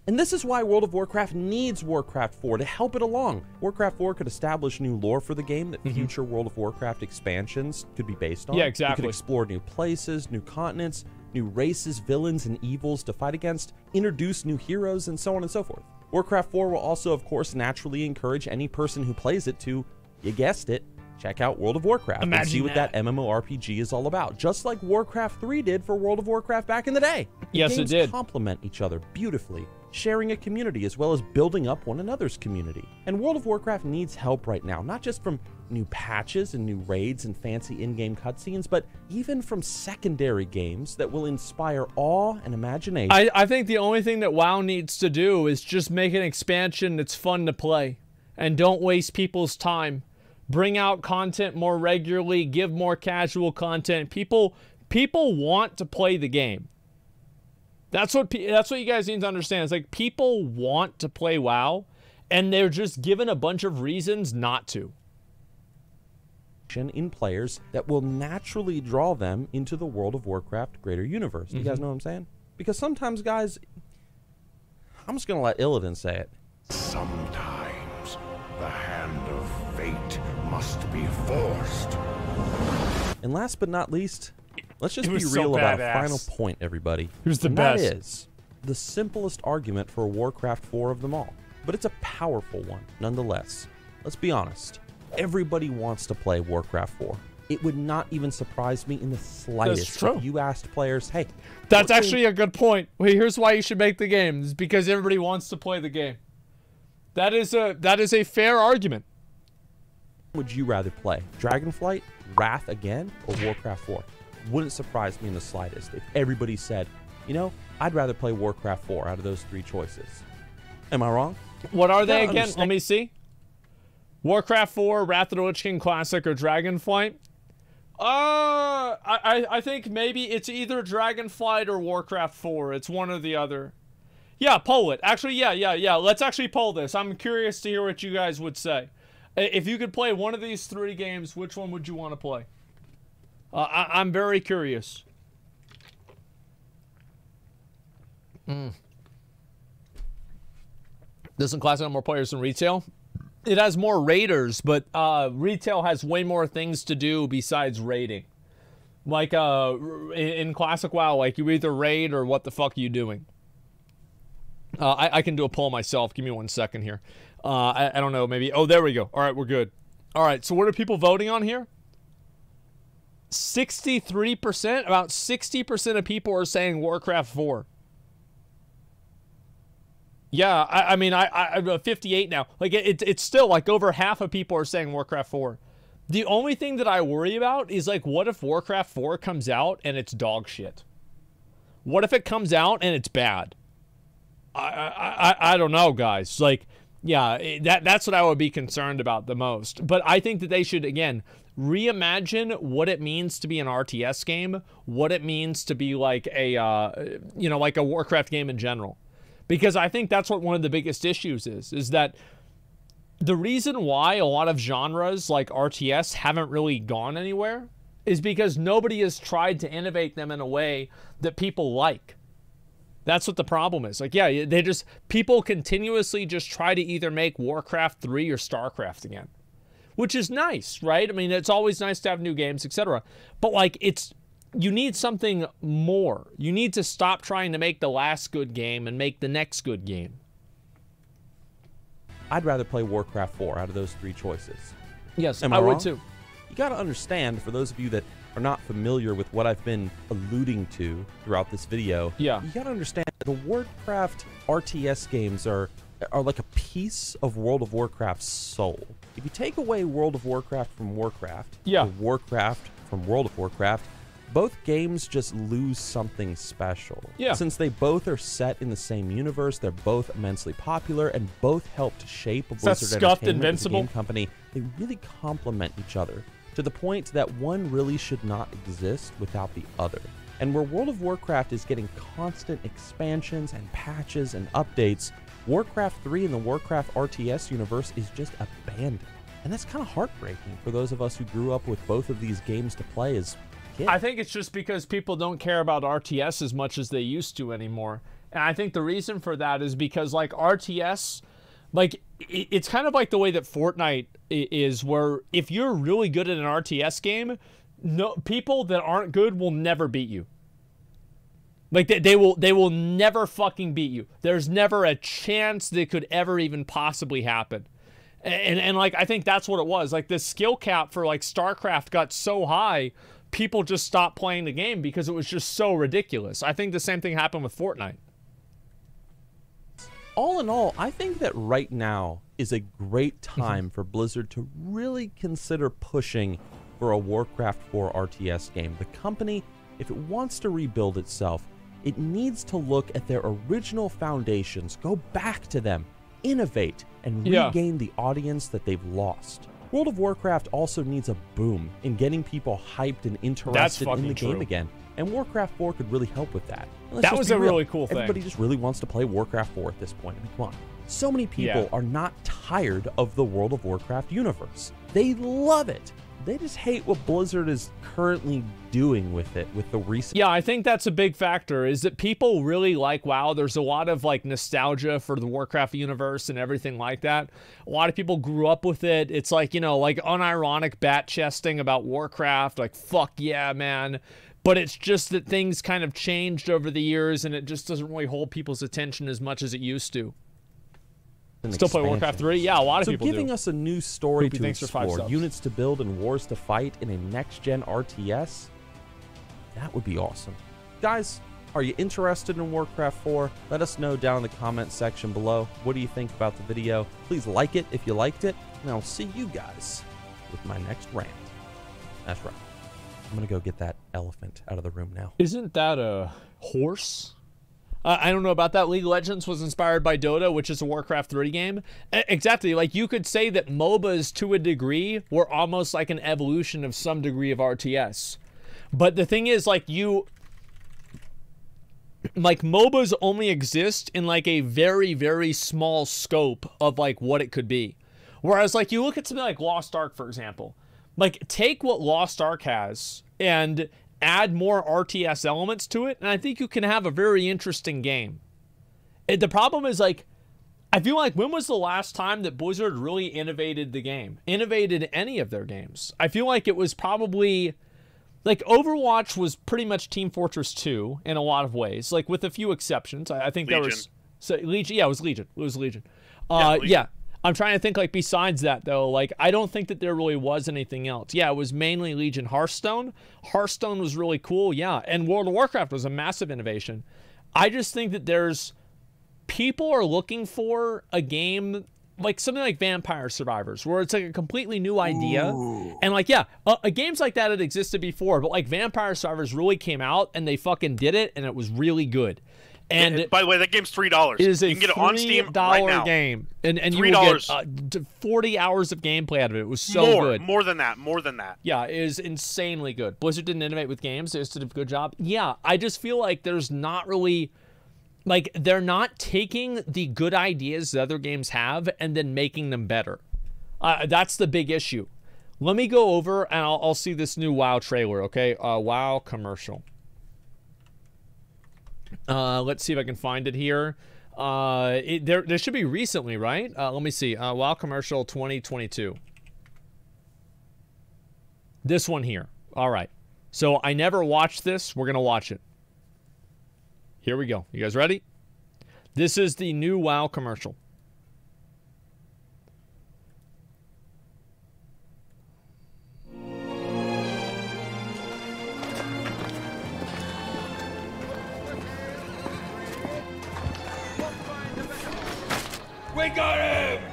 And this is why World of Warcraft needs Warcraft 4 to help it along. Warcraft 4 could establish new lore for the game that future World of Warcraft expansions could be based on. Yeah, exactly. You could explore new places, new continents, new races, villains, and evils to fight against, introduce new heroes, and so on and so forth. Warcraft 4 will also, of course, naturally encourage any person who plays it to, you guessed it, check out World of Warcraft and see what that MMORPG is all about. Just like Warcraft 3 did for World of Warcraft back in the day. Yes, it did. Complement each other beautifully, sharing a community as well as building up one another's community. And World of Warcraft needs help right now, not just from new patches and new raids and fancy in-game cutscenes, but even from secondary games that will inspire awe and imagination. I think the only thing that WoW needs to do is just make an expansion that's fun to play and don't waste people's time. Bring out content more regularly, give more casual content. People want to play the game. That's what you guys need to understand. It's like people want to play WoW, and they're just given a bunch of reasons not to. In players that will naturally draw them into the World of Warcraft greater universe. You guys know what I'm saying? Because sometimes, guys, I'm just going to let Illidan say it. Sometimes the hand of fate must be forced. And last but not least, let's just be real about a final point, everybody. Who's the best? That is the simplest argument for Warcraft 4 of them all. But it's a powerful one, nonetheless. Let's be honest. Everybody wants to play Warcraft 4. It would not even surprise me in the slightest if you asked players, hey... That's actually a good point. Well, here's why you should make the game. It's because everybody wants to play the game. That is a fair argument. Would you rather play Dragonflight, Wrath again, or Warcraft 4? Wouldn't surprise me in the slightest if everybody said, you know, I'd rather play Warcraft 4 out of those three choices. Am I wrong? What are they again? Let me see. Warcraft 4, Wrath of the Lich King Classic, or Dragonflight? I think maybe it's either Dragonflight or Warcraft 4. It's one or the other. Yeah, poll it. Actually, yeah. Let's actually poll this. I'm curious to hear what you guys would say. If you could play one of these 3 games, which one would you want to play? I'm very curious. Doesn't Classic have more players than retail? It has more raiders, but retail has way more things to do besides raiding. Like in Classic WoW, like you either raid or what the fuck are you doing? I can do a poll myself. Give me 1 second here. I don't know, maybe. Oh, there we go. All right, we're good. All right, so what are people voting on here? 63%, about 60% of people are saying Warcraft 4. Yeah, I mean, I'm 58 now. Like, it's still, like, over half of people are saying Warcraft 4. The only thing that I worry about is, like, what if Warcraft 4 comes out and it's dog shit? What if it comes out and it's bad? I don't know, guys. Like, yeah, that's what I would be concerned about the most. But I think that they should, again, reimagine what it means to be an RTS game, what it means to be like a, you know, like a Warcraft game in general. Because I think that's what one of the biggest issues is that the reason why a lot of genres like RTS haven't really gone anywhere is because nobody has tried to innovate them in a way that people like. That's what the problem is. Like, yeah, people continuously just try to either make Warcraft 3 or StarCraft again, which is nice, right? I mean, it's always nice to have new games, etc. But like, you need something more. You need to stop trying to make the last good game and make the next good game. I'd rather play Warcraft 4 out of those 3 choices. Yes, I would too. You got to understand, for those of you that are not familiar with what I've been alluding to throughout this video, yeah, you got to understand the Warcraft RTS games are like a piece of World of Warcraft's soul. If you take away World of Warcraft from Warcraft, yeah, or Warcraft from World of Warcraft, both games just lose something special. Yeah. Since they both are set in the same universe, they're both immensely popular, and both help to shape a Blizzard Entertainment as a game company. They really complement each other, to the point that one really should not exist without the other. And where World of Warcraft is getting constant expansions and patches and updates, Warcraft 3 and the Warcraft RTS universe is just abandoned. And that's kind of heartbreaking for those of us who grew up with both of these games to play as kids. I think it's just because people don't care about RTS as much as they used to anymore. And I think the reason for that is because, like, RTS, like, it's kind of like the way that Fortnite is, where if you're really good at an RTS game, people that aren't good will never beat you. Like, they will never fucking beat you. There's never a chance that could ever even possibly happen. And like, I think that's what it was. Like, the skill cap for, like, StarCraft got so high, people just stopped playing the game because it was just so ridiculous. I think the same thing happened with Fortnite. All in all, I think that right now is a great time for Blizzard to really consider pushing for a Warcraft 4 RTS game. The company, if it wants to rebuild itself, it needs to look at their original foundations, go back to them, innovate, and regain the audience that they've lost. World of Warcraft also needs a boom in getting people hyped and interested in the game again, and Warcraft 4 could really help with that. That was a really cool thing. Everybody just really wants to play Warcraft 4 at this point. I mean, come on. So many people are not tired of the World of Warcraft universe. They love it. They just hate what Blizzard is currently doing with it, with the recent... Yeah, I think that's a big factor, is that people really like WoW. There's a lot of, like, nostalgia for the Warcraft universe and everything like that. A lot of people grew up with it. It's like, you know, like, unironic bat-chesting about Warcraft. Like, fuck yeah, man. But it's just that things kind of changed over the years, and it just doesn't really hold people's attention as much as it used to. Still play Warcraft 3? Yeah, a lot of people do. So giving us a new story to explore, units to build, and wars to fight in a next-gen RTS, that would be awesome. Guys, are you interested in Warcraft 4? Let us know down in the comment section below. What do you think about the video? Please like it if you liked it, and I'll see you guys with my next rant. That's right. I'm going to go get that elephant out of the room now. Isn't that a horse? I don't know about that. League of Legends was inspired by Dota, which is a Warcraft 3 game. Exactly. Like, you could say that MOBAs, to a degree, were almost like an evolution of some degree of RTS. But the thing is, like, MOBAs only exist in, like, a very, very small scope of, like, what it could be. Whereas, like, you look at something like Lost Ark, for example. Like, take what Lost Ark has and add more RTS elements to it, and I think you can have a very interesting game. The problem is, like, I feel like, when was the last time that Blizzard really innovated the game? Innovated any of their games? I feel like it was probably, like, Overwatch was pretty much Team Fortress 2 in a lot of ways, like, with a few exceptions. I think Legion. there was... So, Legion, yeah, it was Legion. It was Legion. Legion. Yeah. I'm trying to think, like, besides that, though, like, I don't think that there really was anything else. Yeah, it was mainly Legion. Hearthstone was really cool, yeah. And World of Warcraft was a massive innovation. I just think that people are looking for a game, like something like Vampire Survivors, where it's like a completely new idea. Ooh. And, like, yeah, games like that had existed before, but, like, Vampire Survivors really came out, and they fucking did it, and it was really good. And by the way, that game's $3. It is a you can get it on Steam right now. Game, and you will get 40 hours of gameplay out of it. It was so good. More than that. Yeah, it is insanely good. Blizzard didn't innovate with games; they just did a good job. Yeah, I just feel like there's not really, like, they're not taking the good ideas that other games have and then making them better. That's the big issue. Let me go over and I'll see this new WoW trailer. Okay, WoW commercial. Let's see if I can find it here. There should be recently, right? Let me see. WoW commercial 2022. This one here. All right. So I never watched this. We're going to watch it. Here we go. You guys ready? This is the new WoW commercial. We got him!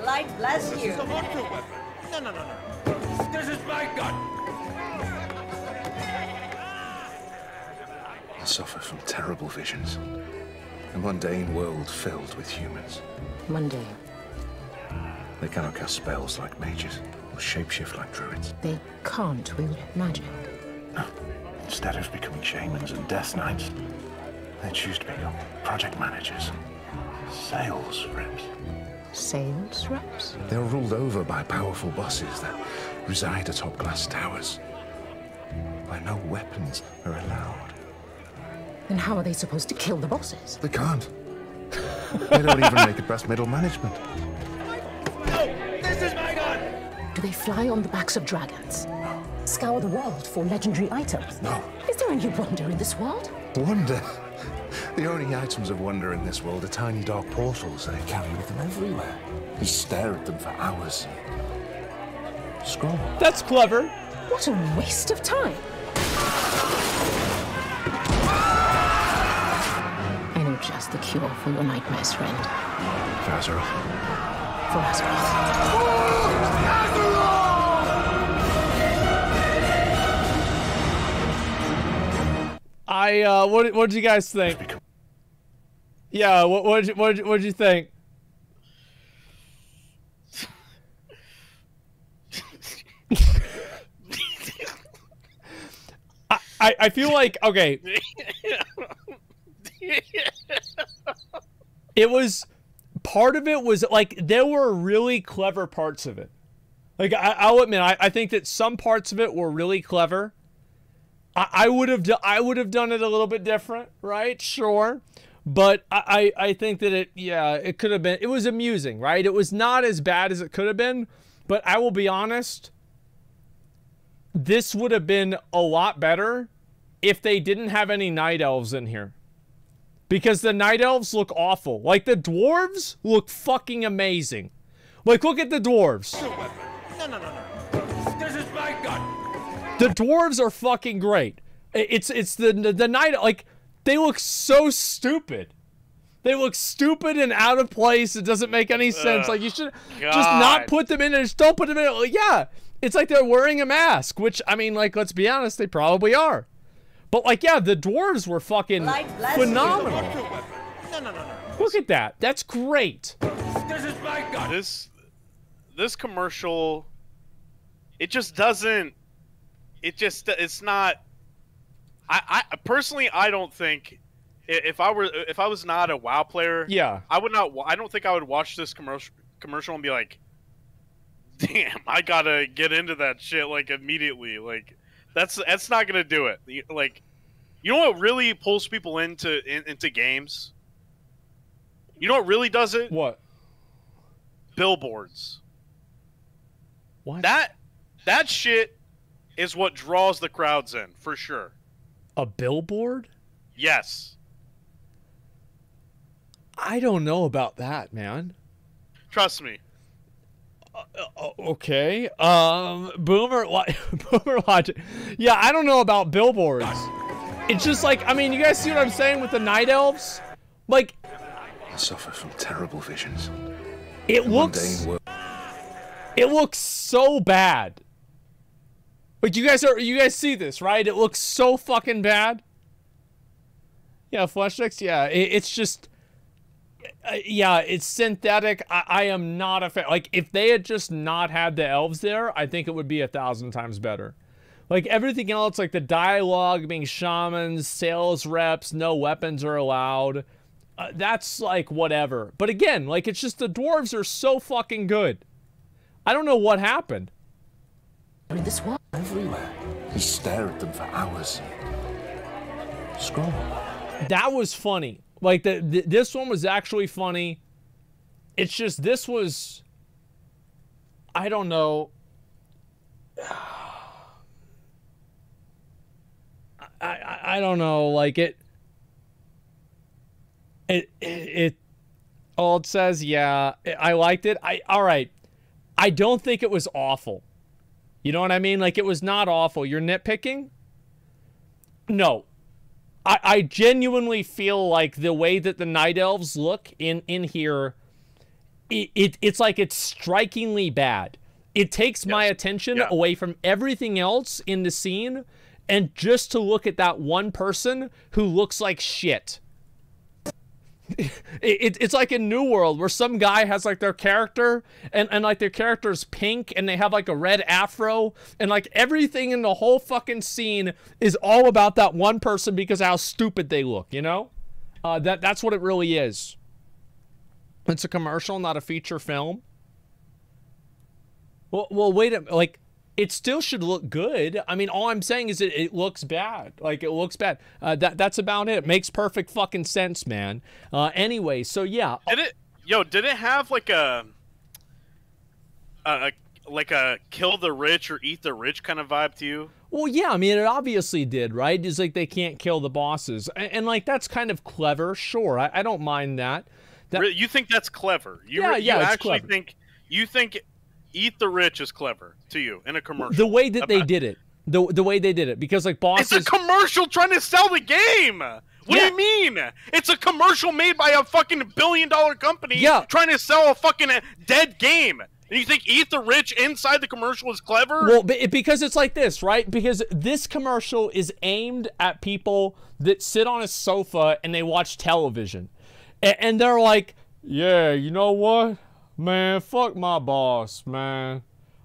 Light bless you. This is a mortal weapon. No. This is my gun. I suffer from terrible visions. A mundane world filled with humans. Mundane. They cannot cast spells like mages, or shapeshift like druids. They can't wield magic. No. Instead of becoming shamans and death knights, they choose to become project managers. Sales reps. Sales reps? They are ruled over by powerful bosses that reside atop glass towers, where no weapons are allowed. Then how are they supposed to kill the bosses? They can't. They don't even make it past middle management. No! This is my gun! Do they fly on the backs of dragons? No. Scour the world for legendary items? No. Is there any wonder in this world? Wonder? The only items of wonder in this world are tiny dark portals they carry with them everywhere. You stare at them for hours. Scroll. That's clever. What a waste of time. I know just the cure for your nightmares, friend. For Azeroth. For Azeroth. What did you guys think? Yeah, what did you think? I feel like, okay. It was, part of it was, like, there were really clever parts of it. Like, I'll admit, I think that some parts of it were really clever. I would have done it a little bit different, right? Sure. But I think that it could have been, it was amusing, right? It was not as bad as it could have been, but I will be honest, this would have been a lot better if they didn't have any night elves in here. Because the night elves look awful. Like, the dwarves look fucking amazing. Like, look at the dwarves. No. This is my gun. The dwarves are fucking great. It's the night, like, they look so stupid. They look stupid and out of place. It doesn't make any sense. Like, you should just not put them in and just don't put them in. Like, yeah, it's like they're wearing a mask, which, I mean, like, let's be honest, they probably are. But like, yeah, the dwarves were fucking phenomenal. No. Look at that. That's great. This is my gun. This commercial, it just doesn't. It's not. I personally, I don't think. If I was not a WoW player, yeah, I would not. I don't think I would watch this commercial and be like, "Damn, I gotta get into that shit like immediately." Like, that's not gonna do it. Like, you know what really pulls people into games? You know what really does it? What? Billboards. What? That shit is what draws the crowds in for sure. A billboard? Yes. I don't know about that, man. Trust me. Okay. Boomer logic. Yeah, I don't know about billboards. It's just like, I mean, you guys see what I'm saying with the night elves? Like, I suffer from terrible visions. It looks so bad. Like, you guys see this, right? It looks so fucking bad. Yeah, flesh sticks. Yeah, it's just, yeah, it's synthetic. I am not a fan. Like, if they had just not had the elves there, I think it would be 1,000 times better. Like, everything else, like the dialogue being shamans, sales reps, no weapons are allowed. That's like whatever. But again, like, it's just the dwarves are so fucking good. I don't know what happened. This one everywhere. You stare at them for hours. Scroll. That was funny. Like, this one was actually funny. It's just, this was, I don't know. I don't know. Like, it all it says, yeah, I liked it. All right. I don't think it was awful. You know what I mean? Like, it was not awful. You're nitpicking? No. I genuinely feel like the way that the night elves look in here, it's like it's strikingly bad. It takes my attention away from everything else in the scene, and just to look at that one person who looks like shit. It's like in New World where some guy has like their character and like their character's pink and they have like a red afro and like everything in the whole fucking scene is all about that one person because of how stupid they look, you know? That's what it really is. It's a commercial, not a feature film. Well, wait a minute. Like, it still should look good. I mean, all I'm saying is it looks bad. Like, it looks bad. That's about it. It makes perfect fucking sense, man. Anyway, so yeah. Did it have like a kill the rich or eat the rich kind of vibe to you? Well, yeah, I mean, it obviously did, right? It's like they can't kill the bosses. And like, that's kind of clever. Sure, I don't mind that. You think that's clever? You actually think eat the rich is clever to you in a commercial? The way that they did it. The way they did it. Because, like, bosses... It's a commercial trying to sell the game! What do you mean? It's a commercial made by a fucking billion-dollar company trying to sell a fucking dead game. And you think eat the rich inside the commercial is clever? Well, because it's like this, right? Because this commercial is aimed at people that sit on a sofa and they watch television. And they're like, yeah, you know what? Man, fuck my boss, man.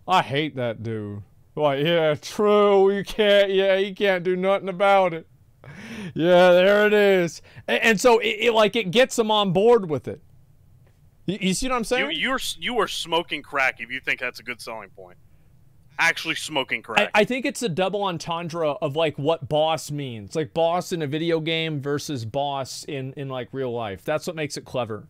I hate that dude. Like, yeah, true. You can't do nothing about it. Yeah, there it is. And so it gets them on board with it. You see what I'm saying? You are smoking crack if you think that's a good selling point. Actually smoking crack. I think it's a double entendre of like what boss means. Like boss in a video game versus boss in like real life. That's what makes it clever.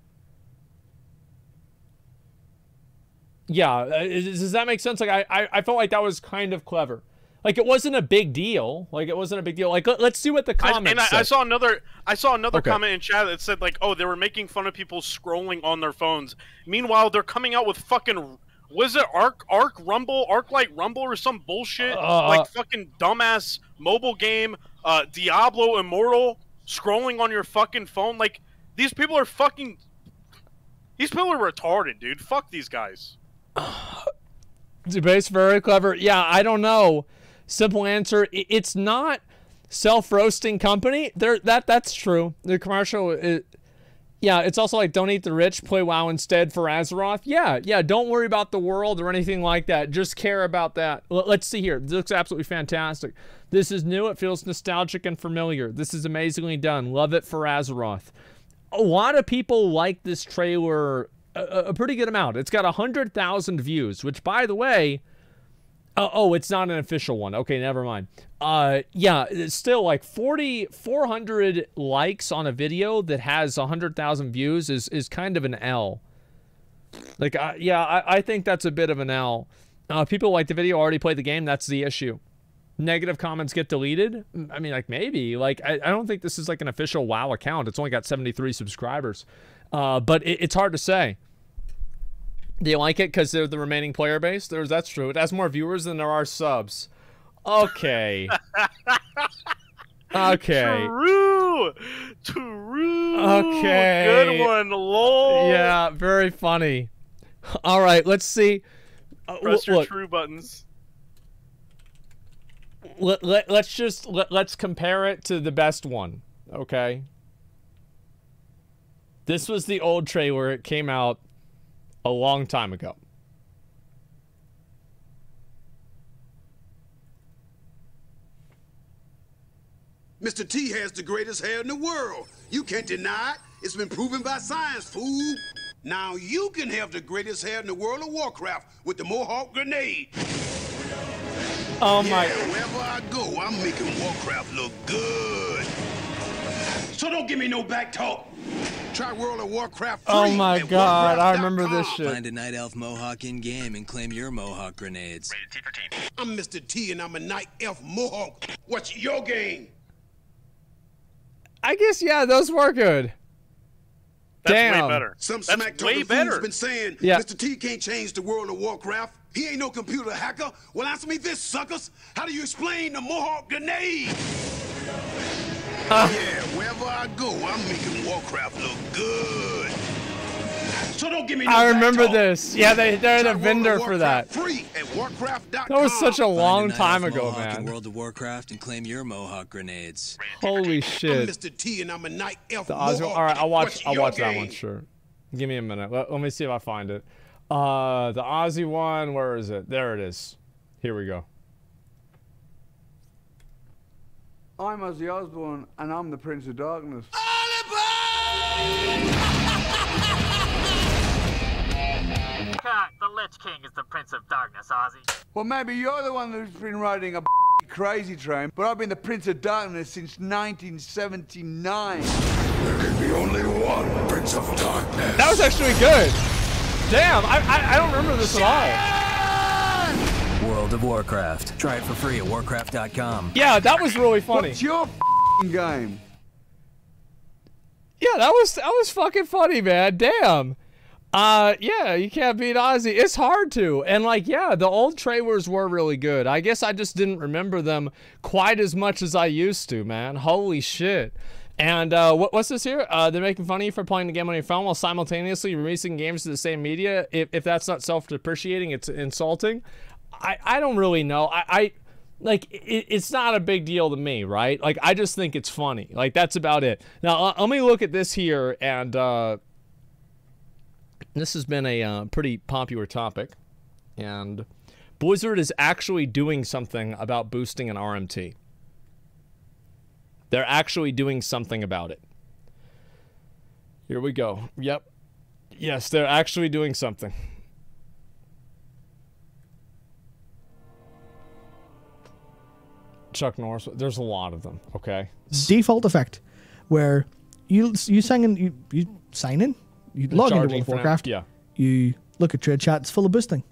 Yeah, does that make sense? Like, I felt like that was kind of clever. Like, it wasn't a big deal. Like, let's see what the comments said. I saw another comment in chat that said, like, oh, they were making fun of people scrolling on their phones. Meanwhile, they're coming out with fucking, was it Arc Light Rumble or some bullshit? Like, fucking dumbass mobile game, Diablo Immortal, scrolling on your fucking phone. Like, these people are retarded, dude. Fuck these guys. Debate's very clever. Yeah, I don't know. Simple answer, it's not self-roasting company. That's true. The commercial is, yeah, it's also like, don't eat the rich, play WoW instead for Azeroth. Yeah, don't worry about the world or anything like that. Just care about that. Let's see here. This looks absolutely fantastic. This is new. It feels nostalgic and familiar. This is amazingly done. Love it for Azeroth. A lot of people like this trailer a pretty good amount. It's got 100,000 views, which, by the way, oh, it's not an official one. Okay, never mind. Yeah, it's still like 400 likes on a video that has 100,000 views is kind of an L. Like, yeah, I think that's a bit of an L. People like the video, already played the game. That's the issue. Negative comments get deleted. I mean, like, maybe. Like, I don't think this is like an official WoW account. It's only got 73 subscribers. But it's hard to say. Do you like it because they're the remaining player base? That's true. It has more viewers than there are subs. Okay. Okay. True. Okay. Good one, lol. Yeah, very funny. All right, let's see. Press your true buttons. Let's compare it to the best one. Okay. This was the old trailer. It came out a long time ago. Mr. T has the greatest hair in the world. You can't deny it. It's been proven by science, fool. Now you can have the greatest hair in the world of Warcraft with the Mohawk grenade. Oh my. Yeah, wherever I go, I'm making Warcraft look good. So don't give me no back talk. Try World of Warcraft 3. Oh my god, I remember this shit. Find a Night Elf Mohawk in-game and claim your Mohawk grenades. Rated T for teen. I'm Mr. T and I'm a Night Elf Mohawk. What's your game? I guess, yeah, those were good. That's Damn. way better. Some That's smack way talking better. fool's been saying, yeah. Mr. T can't change the World of Warcraft. He ain't no computer hacker. Well, answer me this, suckers. How do you explain the Mohawk grenade? Yeah, wherever I go, I'm making Warcraft look good. So don't give me no I remember back talk. this. Yeah, they're the vendor for that. Free at Warcraft.com. That was such a long time ago, Mohawk man. in World of Warcraft and claim your Mohawk grenades. Holy I'm shit. Mr. T and I'm a Night Elf The Ozzy, Mohawk. all right, I'll watch that game? one, sure. Give me a minute. Let me see if I find it. The Ozzy one, where is it? There it is. Here we go. I'm Ozzy Osbourne, and I'm the Prince of Darkness. The Lich King is the Prince of Darkness, Ozzy. Well, maybe you're the one who's been riding a crazy train, but I've been the Prince of Darkness since 1979. There can be only one Prince of Darkness. That was actually good. Damn, I don't remember this at all. World of Warcraft. Try it for free at warcraft.com. Yeah, that was really funny. What's your game? Yeah, that was fucking funny, man. Damn. Yeah, you can't beat Ozzy. It's hard to. And like, yeah, the old trailers were really good. I guess I just didn't remember them quite as much as I used to, man. Holy shit. And what's this here? They're making fun of you for playing the game on your phone while simultaneously releasing games to the same media. If that's not self-depreciating, it's insulting. I don't really know. Like, it's not a big deal to me, right? Like, I just think it's funny. Like, that's about it. Now, let me look at this here, and this has been a pretty popular topic. And Blizzard is actually doing something about boosting an RMT. They're actually doing something about it. Here we go. Yep. Yes, they're actually doing something. Chuck Norris. There's a lot of them. Okay. Default effect, where you sign in, you log into World of Warcraft. Yeah. You look at trade chat. It's full of boosting.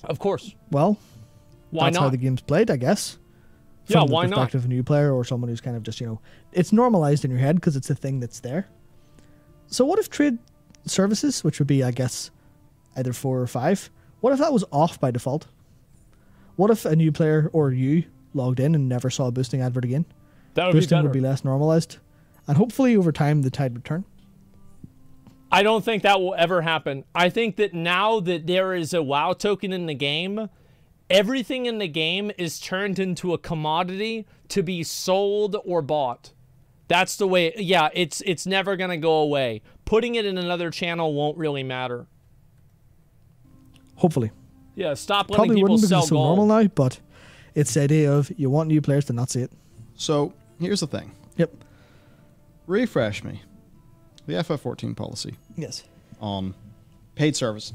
Of course. Well, why that's not? how the game's played, I guess. Yeah, From why the not? perspective of a new player or someone who's kind of just, it's normalized in your head because it's a thing that's there. So what if trade services, which would be, I guess, either 4 or 5, what if that was off by default? What if a new player or you logged in and never saw a boosting advert again? That would be boosting better. would be less normalized. And hopefully over time the tide would turn. I don't think that will ever happen. I think that now that there is a WoW token in the game, Everything in the game is turned into a commodity to be sold or bought. That's the way. Yeah, it's never going to go away. Putting it in another channel won't really matter. Hopefully. Yeah, stop letting Probably people wouldn't because sell it's so gold. normal now, but it's the idea of you want new players to not see it. So, here's the thing. Yep. Refresh me. The FF14 policy. Yes. On paid services.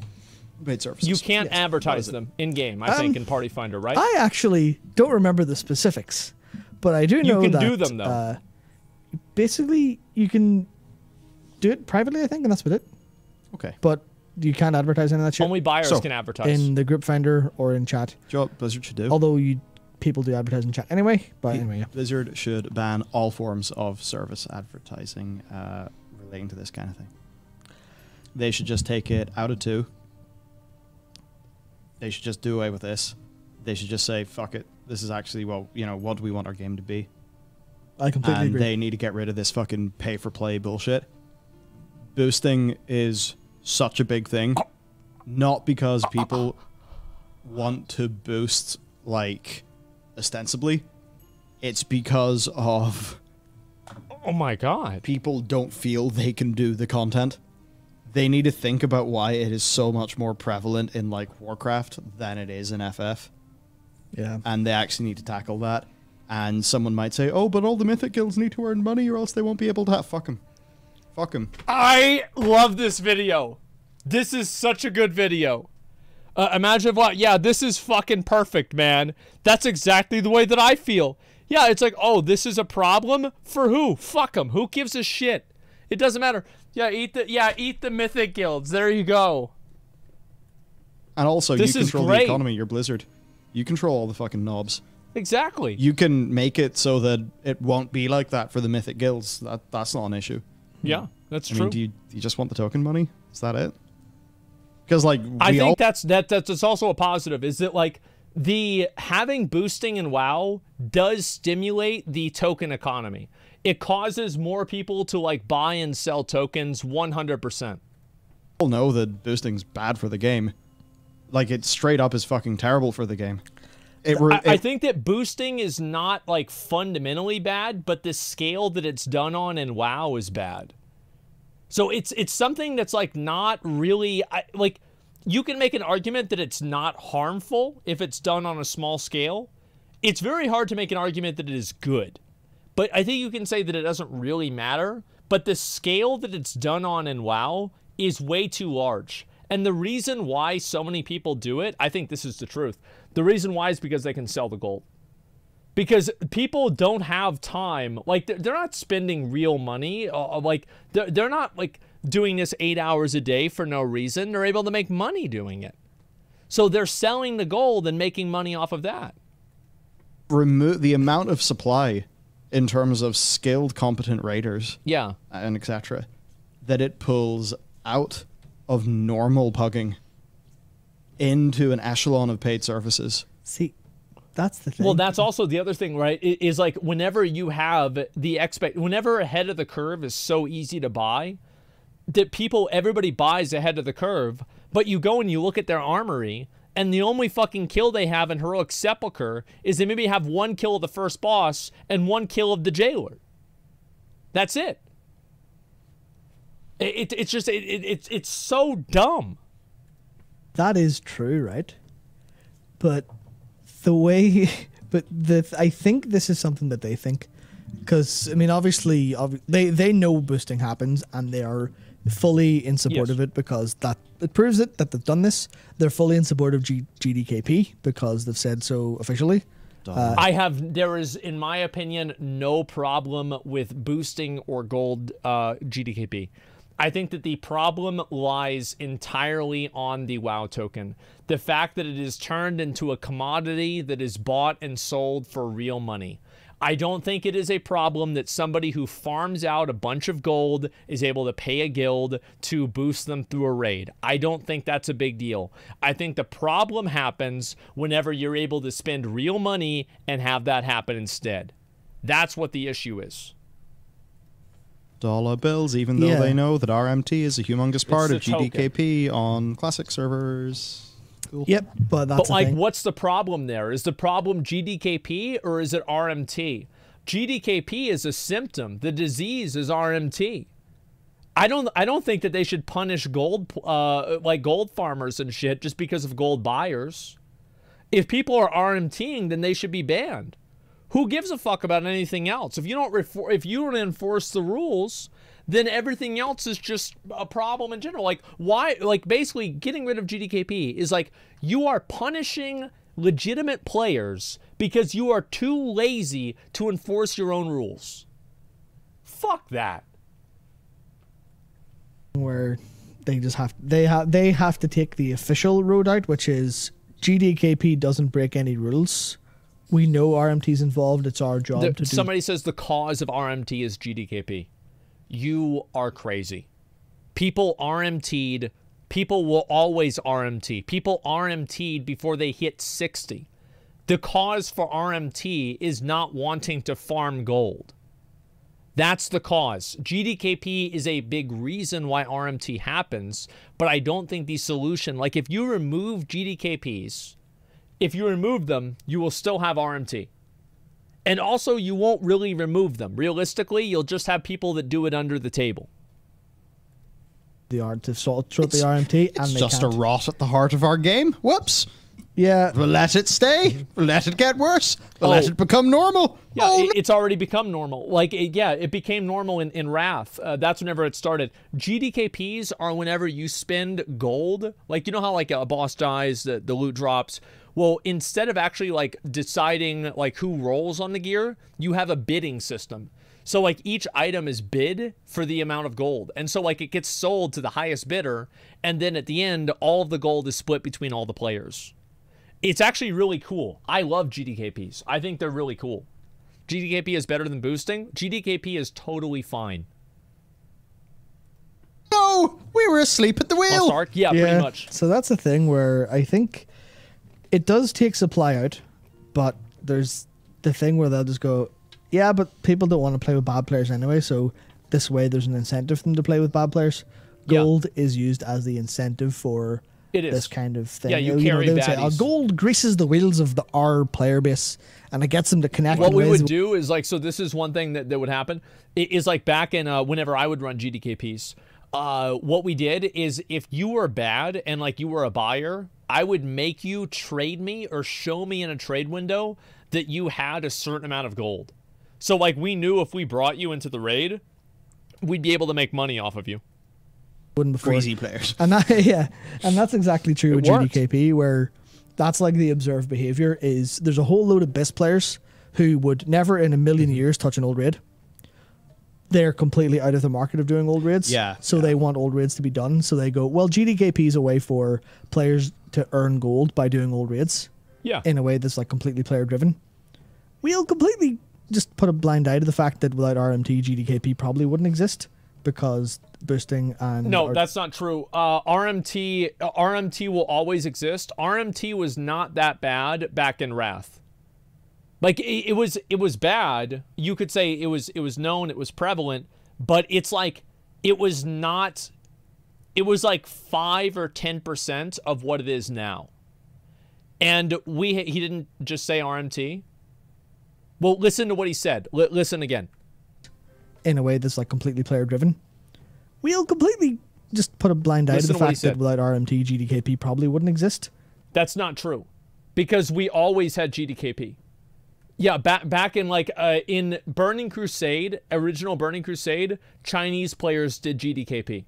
You can't advertise them in-game, I think, in Party Finder, right? I actually don't remember the specifics, but I do know you can that do them, though. Basically, you can do it privately, I think, and that's about it. Okay. But you can't advertise any of that shit. Only buyers can advertise. In the group finder or in chat. Do you know what Blizzard should do? Although people do advertise in chat anyway. But anyway, yeah. Blizzard should ban all forms of service advertising relating to this kind of thing. They should just take it out of 2. They should just do away with this. They should just say, fuck it. This is actually, well, you know, what do we want our game to be? I completely agree. They need to get rid of this fucking pay-for-play bullshit. Boosting is such a big thing. Not because people want to boost, like, ostensibly. It's because of... Oh my god. People don't feel they can do the content. They need to think about why it is so much more prevalent in, like, Warcraft than it is in FF. Yeah. And they actually need to tackle that. And someone might say, oh, but all the Mythic Guilds need to earn money or else they won't be able to have... Fuck them. Fuck them. I love this video. This is such a good video. Imagine what... Yeah, this is fucking perfect, man. That's exactly the way that I feel. Yeah, it's like, oh, this is a problem? For who? Fuck them. Who gives a shit? It doesn't matter. Yeah, eat the Mythic Guilds. There you go. And also, this you control the economy. You're Blizzard. You control all the fucking knobs. Exactly. You can make it so that it won't be like that for the Mythic Guilds. That's not an issue. Yeah, that's true. I mean, do you just want the token money? Is that it? Because, like, I think that's also a positive. Is that, like, the having boosting in WoW does stimulate the token economy. It causes more people to, like, buy and sell tokens 100%. People know that boosting's bad for the game. Like, it straight up is fucking terrible for the game. I think that boosting is not, like, fundamentally bad, but the scale that it's done on in WoW is bad. So it's something that's, like, not really... like, you can make an argument that it's not harmful if it's done on a small scale. It's very hard to make an argument that it is good. But I think you can say that it doesn't really matter. But the scale that it's done on in WoW is way too large. And the reason why so many people do it, I think this is the truth. The reason why is because they can sell the gold. Because people don't have time. Like, they're not spending real money. Like, they're not, like, doing this 8 hours a day for no reason. They're able to make money doing it. So they're selling the gold and making money off of that. Remove the amount of supply in terms of skilled, competent raiders. Yeah. And etc. that it pulls out of normal pugging into an echelon of paid services. See, that's the thing. Well, that's also the other thing, right? Is like whenever you have the whenever ahead of the curve is so easy to buy, that everybody buys ahead of the curve, but you go and you look at their armory, and the only fucking kill they have in Heroic Sepulchre is they maybe have 1 kill of the first boss and 1 kill of the jailer. That's it. It's just it's so dumb. That is true, right? But the way, I think this is something that they think, because I mean, obviously, they know boosting happens and they are fully in support of it because it proves it that they've done this. They're fully in support of GDKP because they've said so officially. There is, in my opinion, no problem with boosting or gold GDKP. I think that the problem lies entirely on the WoW token. The fact that it is turned into a commodity that is bought and sold for real money. I don't think it is a problem that somebody who farms out a bunch of gold is able to pay a guild to boost them through a raid. I don't think that's a big deal. I think the problem happens whenever you're able to spend real money and have that happen instead. That's what the issue is. Dollar bills, even though they know that RMT is a humongous part of GDKP on classic servers. Cool. Yep, but that's like, what's the problem there? Is the problem GDKP or is it RMT? GDKP is a symptom. The disease is RMT. I don't think that they should punish gold farmers and shit just because of gold buyers. If people are RMTing, then they should be banned. Who gives a fuck about anything else? If you don't enforce the rules, then everything else is just a problem in general. Like, why? Like, basically, getting rid of GDKP is like you are punishing legitimate players because you are too lazy to enforce your own rules. Fuck that. Where they just they have to take the official road out, which is GDKP doesn't break any rules. We know RMT's involved. It's our job to do. Somebody says the cause of RMT is GDKP. You are crazy. People RMT'd. People will always RMT. People RMT'd before they hit 60. The cause for RMT is not wanting to farm gold. That's the cause. GDKP is a big reason why RMT happens, but I don't think the solution, like if you remove GDKPs, if you remove them, you will still have RMT. And also, you won't really remove them. Realistically, you'll just have people that do it under the table. The art to sort through the RMT, and it's they just can't. a rot at the heart of our game. Whoops. Yeah. We'll let it stay. We'll let it get worse. We'll let it become normal. Yeah, it's already become normal. Like, it became normal in Wrath. That's whenever it started. GDKPs are whenever you spend gold. Like, you know how, like, a boss dies, the loot drops? Well, instead of actually, like, deciding, like, who rolls on the gear, you have a bidding system. So, like, each item is bid for the amount of gold. And so, like, it gets sold to the highest bidder, and then at the end, all of the gold is split between all the players. It's actually really cool. I love GDKPs. I think they're really cool. GDKP is better than boosting. GDKP is totally fine. No! We were asleep at the wheel! Stark? Yeah, pretty much. So that's the thing where I think it does take supply out, but there's the thing where they'll just go, yeah, but people don't want to play with bad players anyway, so this way there's an incentive for them to play with bad players. Gold is used as the incentive for this kind of thing. Yeah, you carry baddies. Say, gold greases the wheels of our player base, and it gets them to connect. What we would do is, like, so this is one thing that would happen. It is like back in whenever I would run GDKPs, what we did is if you were bad and, like, you were a buyer, I would make you trade me or show me in a trade window that you had a certain amount of gold. So, like, we knew if we brought you into the raid, we'd be able to make money off of you. Crazy players. And and that's exactly true with GDKP, where that's like the observed behavior is there's a whole load of BIS players who would never in a million years touch an old raid. They're completely out of the market of doing old raids. Yeah. So they want old raids to be done. So they go, well, GDKP is a way for players to earn gold by doing old raids. Yeah. In a way that's like completely player driven. We'll completely just put a blind eye to the fact that without RMT, GDKP probably wouldn't exist. Because boosting and... No, that's not true. RMT will always exist. RMT was not that bad back in Wrath. Like, it was bad. You could say it was known, it was prevalent, but it's like, it was not... It was like 5 or 10% of what it is now. And he didn't just say RMT. Well, listen to what he said. Listen again. In a way that's like completely player driven. We'll completely just put a blind eye to the fact that without RMT, GDKP probably wouldn't exist. That's not true, because we always had GDKP. Yeah, back in like in Burning Crusade, original Burning Crusade, Chinese players did GDKP,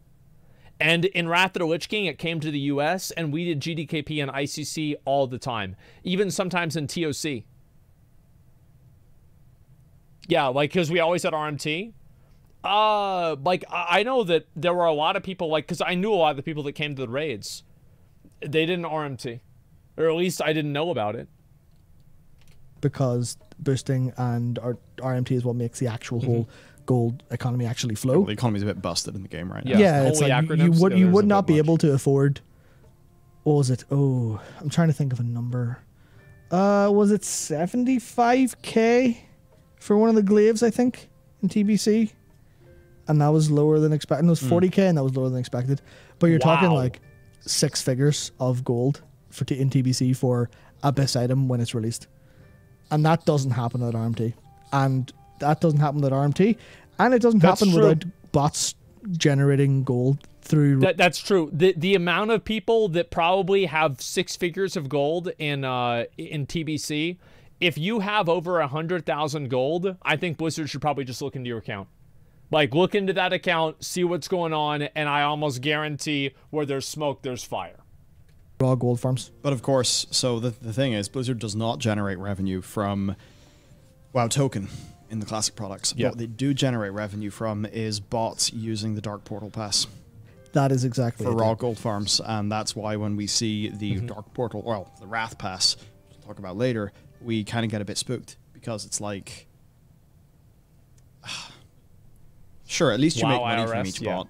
and in Wrath of the Lich King, it came to the US, and we did GDKP and ICC all the time, even sometimes in TOC. Yeah, like, because we always had RMT. Like, I know that there were a lot of people, like, because I knew a lot of the people that came to the raids. They didn't RMT. Or at least I didn't know about it. Because boosting and RMT is what makes the actual whole gold economy actually flow. Well, the economy's a bit busted in the game right now. Yeah, it's like you would not be able to afford... What was it? Oh, I'm trying to think of a number. Was it 75k for one of the glaives, I think, in TBC? And that was lower than expected. It was 40k, and that was lower than expected. But you're talking like 6 figures of gold in TBC for a best item when it's released. And that doesn't happen at RMT. And that doesn't happen at RMT. And it doesn't happen without bots generating gold through... That's true. The amount of people that probably have 6 figures of gold in TBC, if you have over 100,000 gold, I think Blizzard should probably just look into your account. Like, look into that account, see what's going on, and I almost guarantee where there's smoke, there's fire. Raw gold farms. But of course, so the thing is, Blizzard does not generate revenue from WoW token in the classic products. Yep. What they do generate revenue from is bots using the Dark Portal Pass. That is exactly for raw gold farms, and that's why when we see the Dark Portal, well, the Wrath Pass, we'll talk about later, we kind of get a bit spooked, because it's like... Sure, at least you make money from each bot.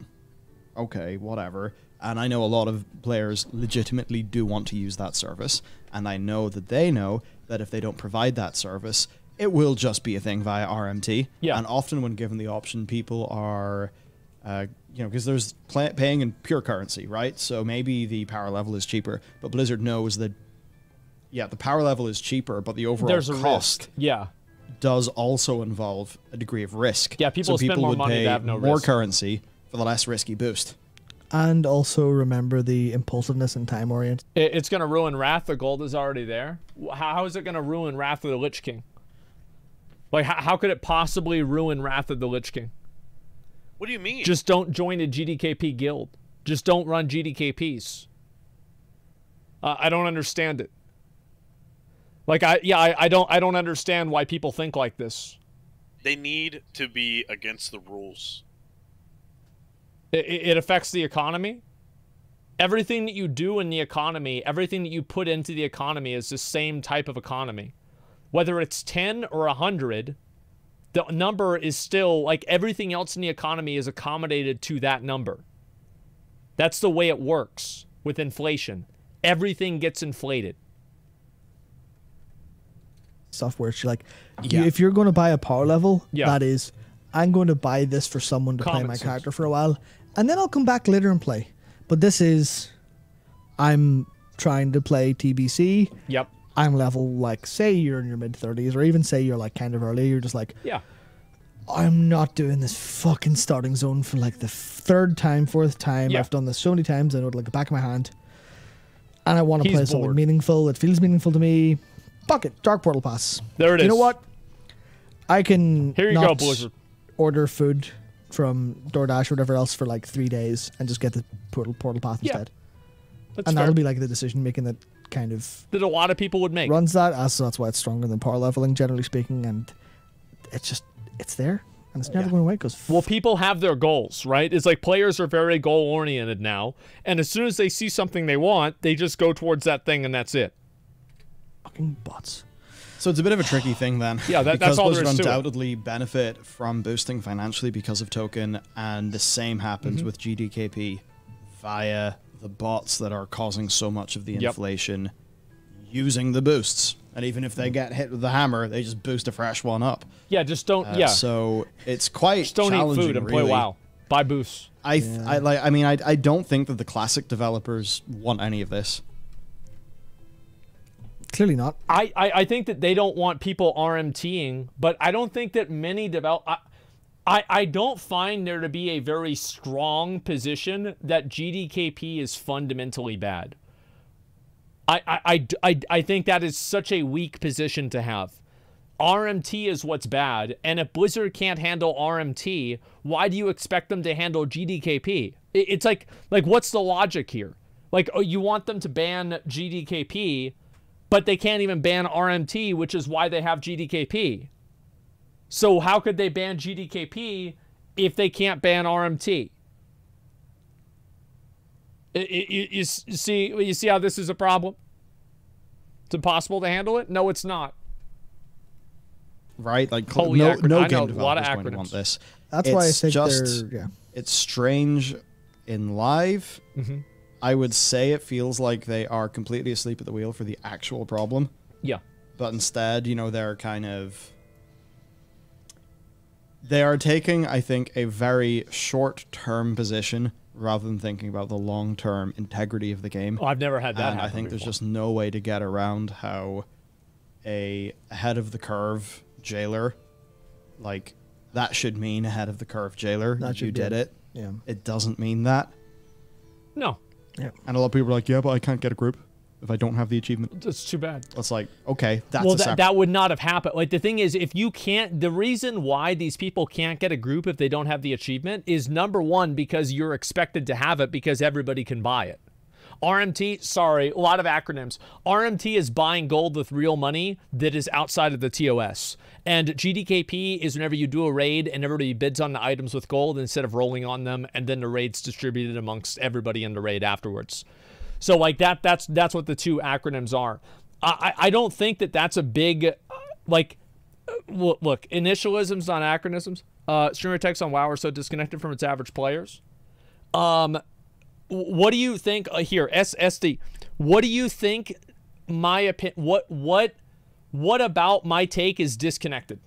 Okay, whatever. And I know a lot of players legitimately do want to use that service, and I know that they know that if they don't provide that service, it will just be a thing via RMT. Yeah. And often when given the option, people are, you know, because there's paying in pure currency, right? So maybe the power level is cheaper, but Blizzard knows that, yeah, the power level is cheaper, but the overall cost does also involve a degree of risk. Yeah, people spend more money to have no more risk. currency for the less risky boost. And also remember the impulsiveness and time orient. It's going to ruin Wrath. The gold is already there. How is it going to ruin Wrath of the Lich King? Like, how could it possibly ruin Wrath of the Lich King? What do you mean? Just don't join a GDKP guild. Just don't run GDKPs. I don't understand it. Like, I don't understand why people think like this. They need to be against the rules. It affects the economy. Everything that you do in the economy, everything that you put into the economy is the same type of economy. Whether it's 10 or 100, the number is still, like, everything else in the economy is accommodated to that number. That's the way it works with inflation. Everything gets inflated. Stuff where it's like, if you're going to buy a power level, that is, I'm going to buy this for someone to play my character for a while, and then I'll come back later and play. But this is, I'm trying to play TBC. Yep. I'm level, like, say you're in your mid-30s, or even say you're, like, kind of early, you're just like, I'm not doing this fucking starting zone for, like, the 3rd time, 4th time. I've done this so many times, I know it like the back of my hand. And I want to play something meaningful. It feels meaningful to me. Fuck it, Dark Portal Pass. There it is. You know what? I can Here you go, Blizzard. Order food from DoorDash or whatever else for like 3 days and just get the Portal Pass instead. That's and fair. that'll be like the decision making that kind of that a lot of people would make. Runs that, so that's why it's stronger than power leveling, generally speaking, and it's just, it's there. And it's never going away because... Well, people have their goals, right? It's like players are very goal-oriented now, and as soon as they see something they want, they just go towards that thing, and that's it. Fucking bots. So it's a bit of a tricky thing then. Yeah, that's all there is to it. Blizzard undoubtedly benefit from boosting financially because of token, and the same happens with GDKP via the bots that are causing so much of the inflation using the boosts. And even if they get hit with the hammer, they just boost a fresh one up. Yeah, just don't. So it's quite just don't challenging. Eat food and really. play WoW. Buy boosts. I don't think that the classic developers want any of this. Clearly not. I think that they don't want people RMTing, but I don't think that many I don't find there to be a very strong position that GDKP is fundamentally bad. I think that is such a weak position to have. RMT is what's bad, and if Blizzard can't handle RMT, why do you expect them to handle GDKP? It's like what's the logic here? Like, oh, you want them to ban GDKP, but they can't even ban RMT, which is why they have GDKP. So how could they ban GDKP if they can't ban RMT? You see how this is a problem? It's impossible to handle it? No, it's not. Right? Like, no game developers going to want this. That's why I think they're... It's strange in live. I would say it feels like they are completely asleep at the wheel for the actual problem. Yeah. But instead, you know, they're kind of... They are taking, I think, a very short-term position rather than thinking about the long-term integrity of the game. Oh, I've never had that. And I think there's just no way to get around how a ahead of the curve jailer, like, that should mean ahead of the curve jailer. That you did it. Yeah. It doesn't mean that. No. Yeah. And a lot of people are like, yeah, but I can't get a group if I don't have the achievement. That's too bad. It's like, okay, that's well, that would not have happened. Like, the thing is, if you can't, the reason why these people can't get a group if they don't have the achievement is, number one, because you're expected to have it because everybody can buy it. RMT, sorry, a lot of acronyms. RMT is buying gold with real money that is outside of the TOS. And GDKP is whenever you do a raid and everybody bids on the items with gold instead of rolling on them, and then the raid's distributed amongst everybody in the raid afterwards. So, like, that's what the two acronyms are. I don't think that that's a big, like, look, initialisms, not acronyms. Streamer techs on WoW are so disconnected from its average players. What do you think here, SD? What do you think my opinion? What about my take is disconnected?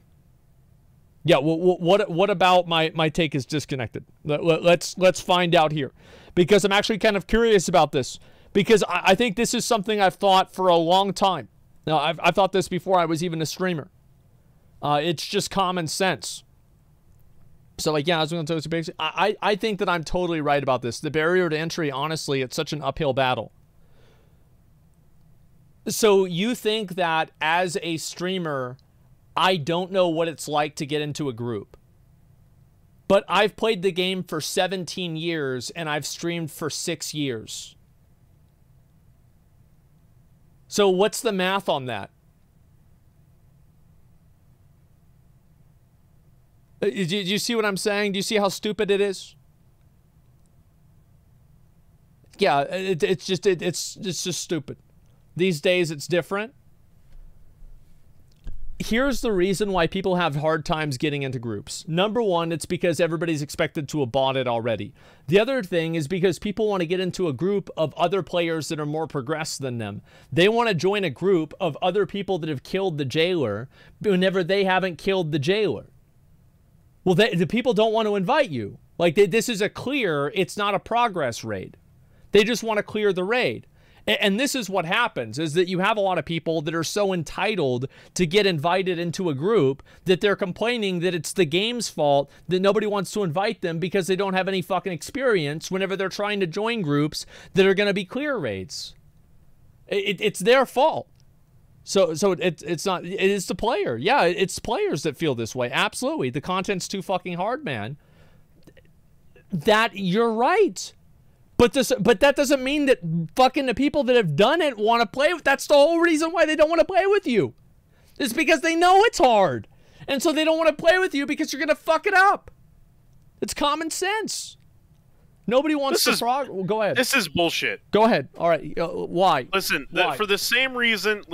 Yeah, what about my take is disconnected? Let's find out here, because I'm actually kind of curious about this, because I think this is something I've thought for a long time. Now, I've thought this before I was even a streamer. It's just common sense. So, like, yeah, I was going to tell you basic. I think that I'm totally right about this. The barrier to entry, honestly, it's such an uphill battle. So you think that as a streamer, I don't know what it's like to get into a group. But I've played the game for 17 years, and I've streamed for 6 years. So what's the math on that? Do you see what I'm saying? Do you see how stupid it is? Yeah, it's just stupid. These days, it's different. Here's the reason why people have hard times getting into groups. Number one, it's because everybody's expected to have bought it already. The other thing is because people want to get into a group of other players that are more progressed than them. They want to join a group of other people that have killed the jailer whenever they haven't killed the jailer. Well, the people don't want to invite you. Like, this is a clear, it's not a progress raid. They just want to clear the raid. And this is what happens, is that you have a lot of people that are so entitled to get invited into a group that they're complaining that it's the game's fault that nobody wants to invite them because they don't have any fucking experience whenever they're trying to join groups that are going to be clear raids. It's their fault. So it's not, it is the player. Yeah, it's players that feel this way. Absolutely. The content's too fucking hard, man. That, you're right. But that doesn't mean that fucking the people that have done it want to play with. That's the whole reason why they don't want to play with you. It's because they know it's hard. And so they don't want to play with you because you're going to fuck it up. It's common sense. Nobody wants to well, go ahead. This is bullshit. Go ahead. All right. Why? Listen, why? For the same reason,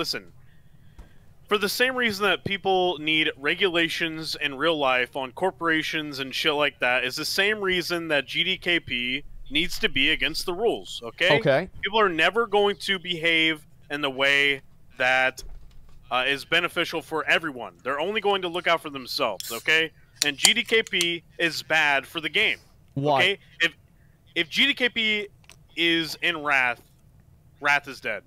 for the same reason that people need regulations in real life on corporations and shit like that, is the same reason that GDKP needs to be against the rules, okay? Okay. People are never going to behave in the way that is beneficial for everyone. They're only going to look out for themselves, okay? And GDKP is bad for the game. Why? Okay? If GDKP is in Wrath, Wrath is dead.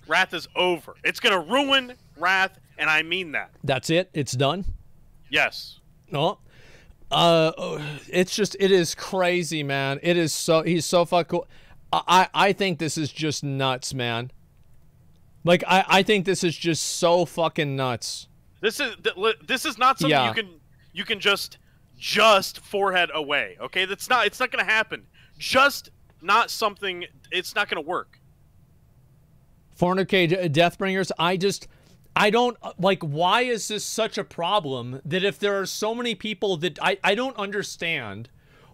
Wrath is over. It's going to ruin Wrath, and I mean that. That's it? It's done? Yes. No. It's just, it is crazy, man. It is so, he's so fucking cool. I think this is just nuts, man. Like, I think this is just so fucking nuts. This is not something you can just forehead away, okay? It's not going to happen. Just not something, it's not going to work. 400k Deathbringers, I don't, like, why is this such a problem that if there are so many people that, I don't understand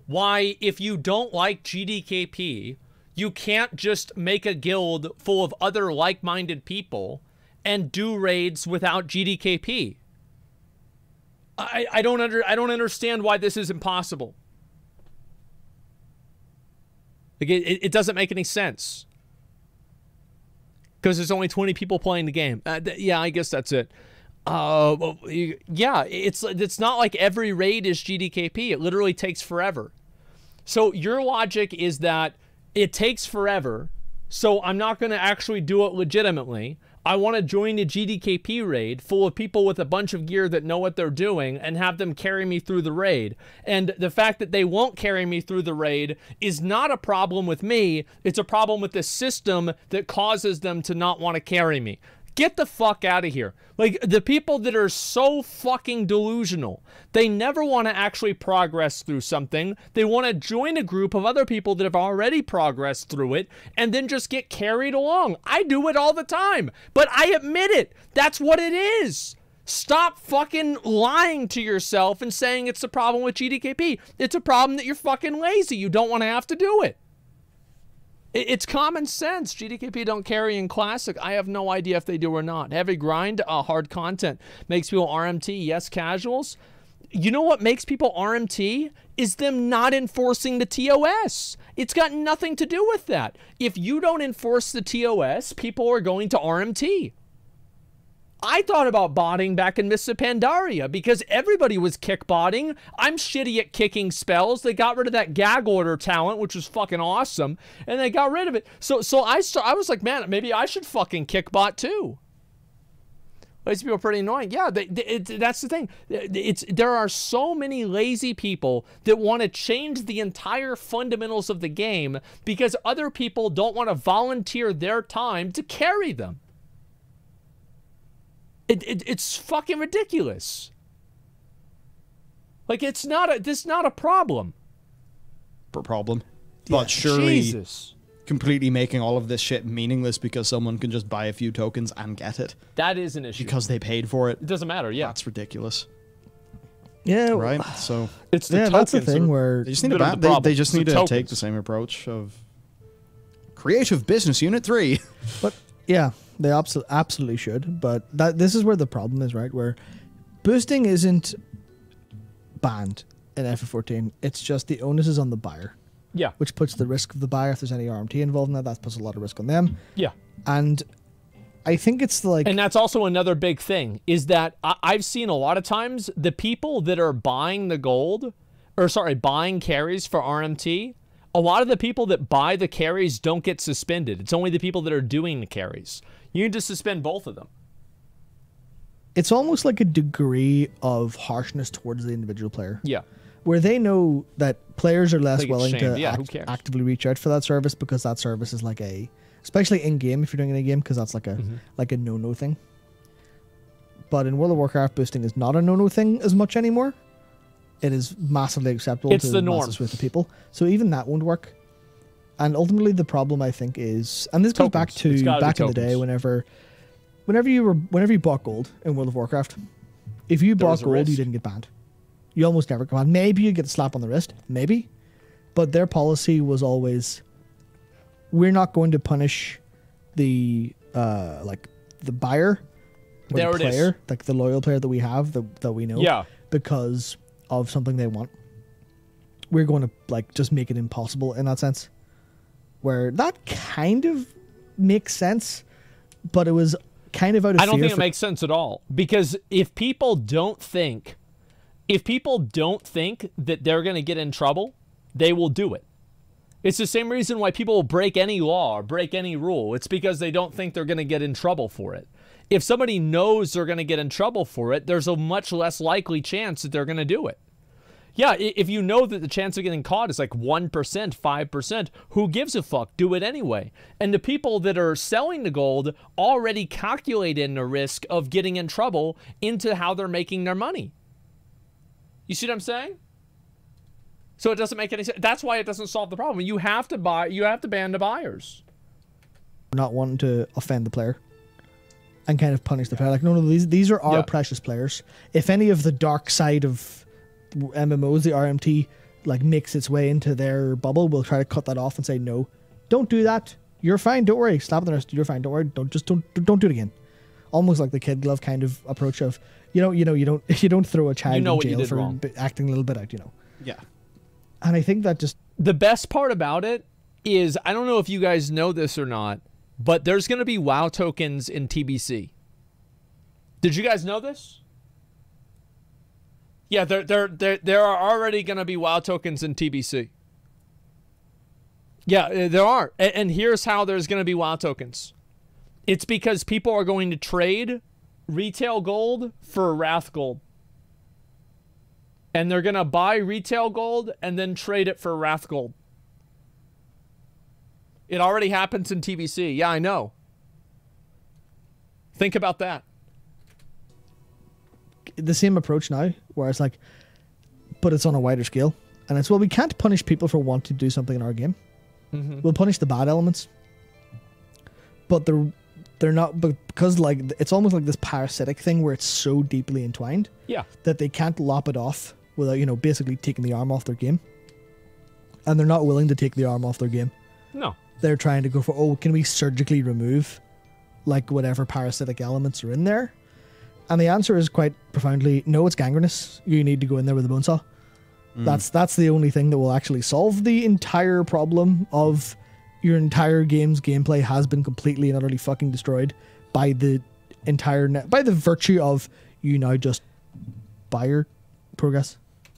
why, if you don't like GDKP, you can't just make a guild full of other like-minded people and do raids without GDKP. I don't understand why this is impossible. Like, it doesn't make any sense. Because there's only 20 people playing the game. Yeah, I guess that's it. Yeah, it's not like every raid is GDKP. It literally takes forever. So your logic is that it takes forever, so I'm not going to actually do it legitimately. I want to join a GDKP raid full of people with a bunch of gear that know what they're doing and have them carry me through the raid. And the fact that they won't carry me through the raid is not a problem with me. It's a problem with the system that causes them to not want to carry me. Get the fuck out of here. Like, the people that are so fucking delusional, they never want to actually progress through something. They want to join a group of other people that have already progressed through it and then just get carried along. I do it all the time, but I admit it. That's what it is. Stop fucking lying to yourself and saying it's the problem with GDKP. It's a problem that you're fucking lazy. You don't want to have to do it. It's common sense. GDKP don't carry in Classic. I have no idea if they do or not. Heavy grind, hard content. Makes people RMT, yes, casuals. You know what makes people RMT? Is them not enforcing the TOS. It's got nothing to do with that. If you don't enforce the TOS, people are going to RMT. I thought about botting back in Mists of Pandaria because everybody was kick botting. I'm shitty at kicking spells. They got rid of that gag order talent, which was fucking awesome, and they got rid of it. So I was like, man, maybe I should fucking kick bot too. These people are pretty annoying. Yeah, that's the thing. There are so many lazy people that want to change the entire fundamentals of the game because other people don't want to volunteer their time to carry them. It's fucking ridiculous. Like, this is not a problem. Problem. But surely completely making all of this shit meaningless because someone can just buy a few tokens and get it. That is an issue. Because they paid for it. It doesn't matter, yeah. That's ridiculous. Yeah. Right? So it's the that's the thing where they just need to they just need to take the same approach of Creative Business Unit 3. But yeah, they absolutely should, but this is where the problem is, right? Where boosting isn't banned in FF14. It's just the onus is on the buyer. Yeah. Which puts the risk of the buyer, if there's any RMT involved in that puts a lot of risk on them. Yeah. And I think it's like... And that's also another big thing, is that I've seen a lot of times the people that are buying the gold, or sorry, buying carries for RMT, a lot of the people that buy the carries don't get suspended. It's only the people that are doing the carries. You need to suspend both of them. It's almost like a degree of harshness towards the individual player. Yeah. Where they know that players are less willing to yeah, actively reach out for that service because that service is like a, especially in game if you're doing it in a game, because that's like a no-no thing. But in World of Warcraft, boosting is not a no-no thing as much anymore. It is massively acceptable to the norm with the people. So even that won't work. And ultimately the problem, I think, is, and this goes back to back in the day whenever you bought gold in World of Warcraft, if you bought gold, you didn't get banned. You almost never come on. Maybe you get a slap on the wrist, maybe, but their policy was always, we're not going to punish the like the buyer or the player, like the loyal player that we have that we know, because of something they want. We're going to like just make it impossible in that sense, where that kind of makes sense, but it was kind of out of fear. I don't think it makes sense at all, because if people don't think that they're going to get in trouble, they will do it. It's the same reason why people will break any law or break any rule. It's because they don't think they're going to get in trouble for it. If somebody knows they're going to get in trouble for it, there's a much less likely chance that they're going to do it. Yeah, if you know that the chance of getting caught is like 1%, 5%, who gives a fuck? Do it anyway. And the people that are selling the gold already calculate in the risk of getting in trouble into how they're making their money. You see what I'm saying? So it doesn't make any sense. That's why it doesn't solve the problem. You have to ban the buyers. Not wanting to offend the player and kind of punish the player. Like, no, these are our precious players. If any of the dark side of MMOs, the RMT, like makes its way into their bubble, we'll try to cut that off and say, no, don't do that. You're fine. Don't worry. Slap on the wrist. You're fine. Don't worry. Don't do it again. Almost like the kid glove kind of approach of, you don't throw a child in jail for acting a little bit out, Yeah. And I think that just... The best part about it is, I don't know if you guys know this or not, but there's going to be WoW tokens in TBC. Did you guys know this? Yeah, there are already going to be WoW tokens in TBC. Yeah, there are. And here's how there's going to be WoW tokens. It's because people are going to trade retail gold for Wrath gold. And they're going to buy retail gold and then trade it for Wrath gold. It already happens in TBC. Yeah, I know. Think about that. The same approach now, where it's like, but it's on a wider scale. And it's, well, we can't punish people for wanting to do something in our game. We'll punish the bad elements. But they're not, because like it's almost like this parasitic thing where it's so deeply entwined that they can't lop it off without, you know, basically taking the arm off their game. And they're not willing to take the arm off their game. No. They're trying to go for, oh, can we surgically remove like whatever parasitic elements are in there? And the answer is quite profoundly, no, it's gangrenous. You need to go in there with a bone saw. That's the only thing that will actually solve the entire problem of your entire game's gameplay has been completely and utterly fucking destroyed by the entire by the virtue of you now just buy your progress.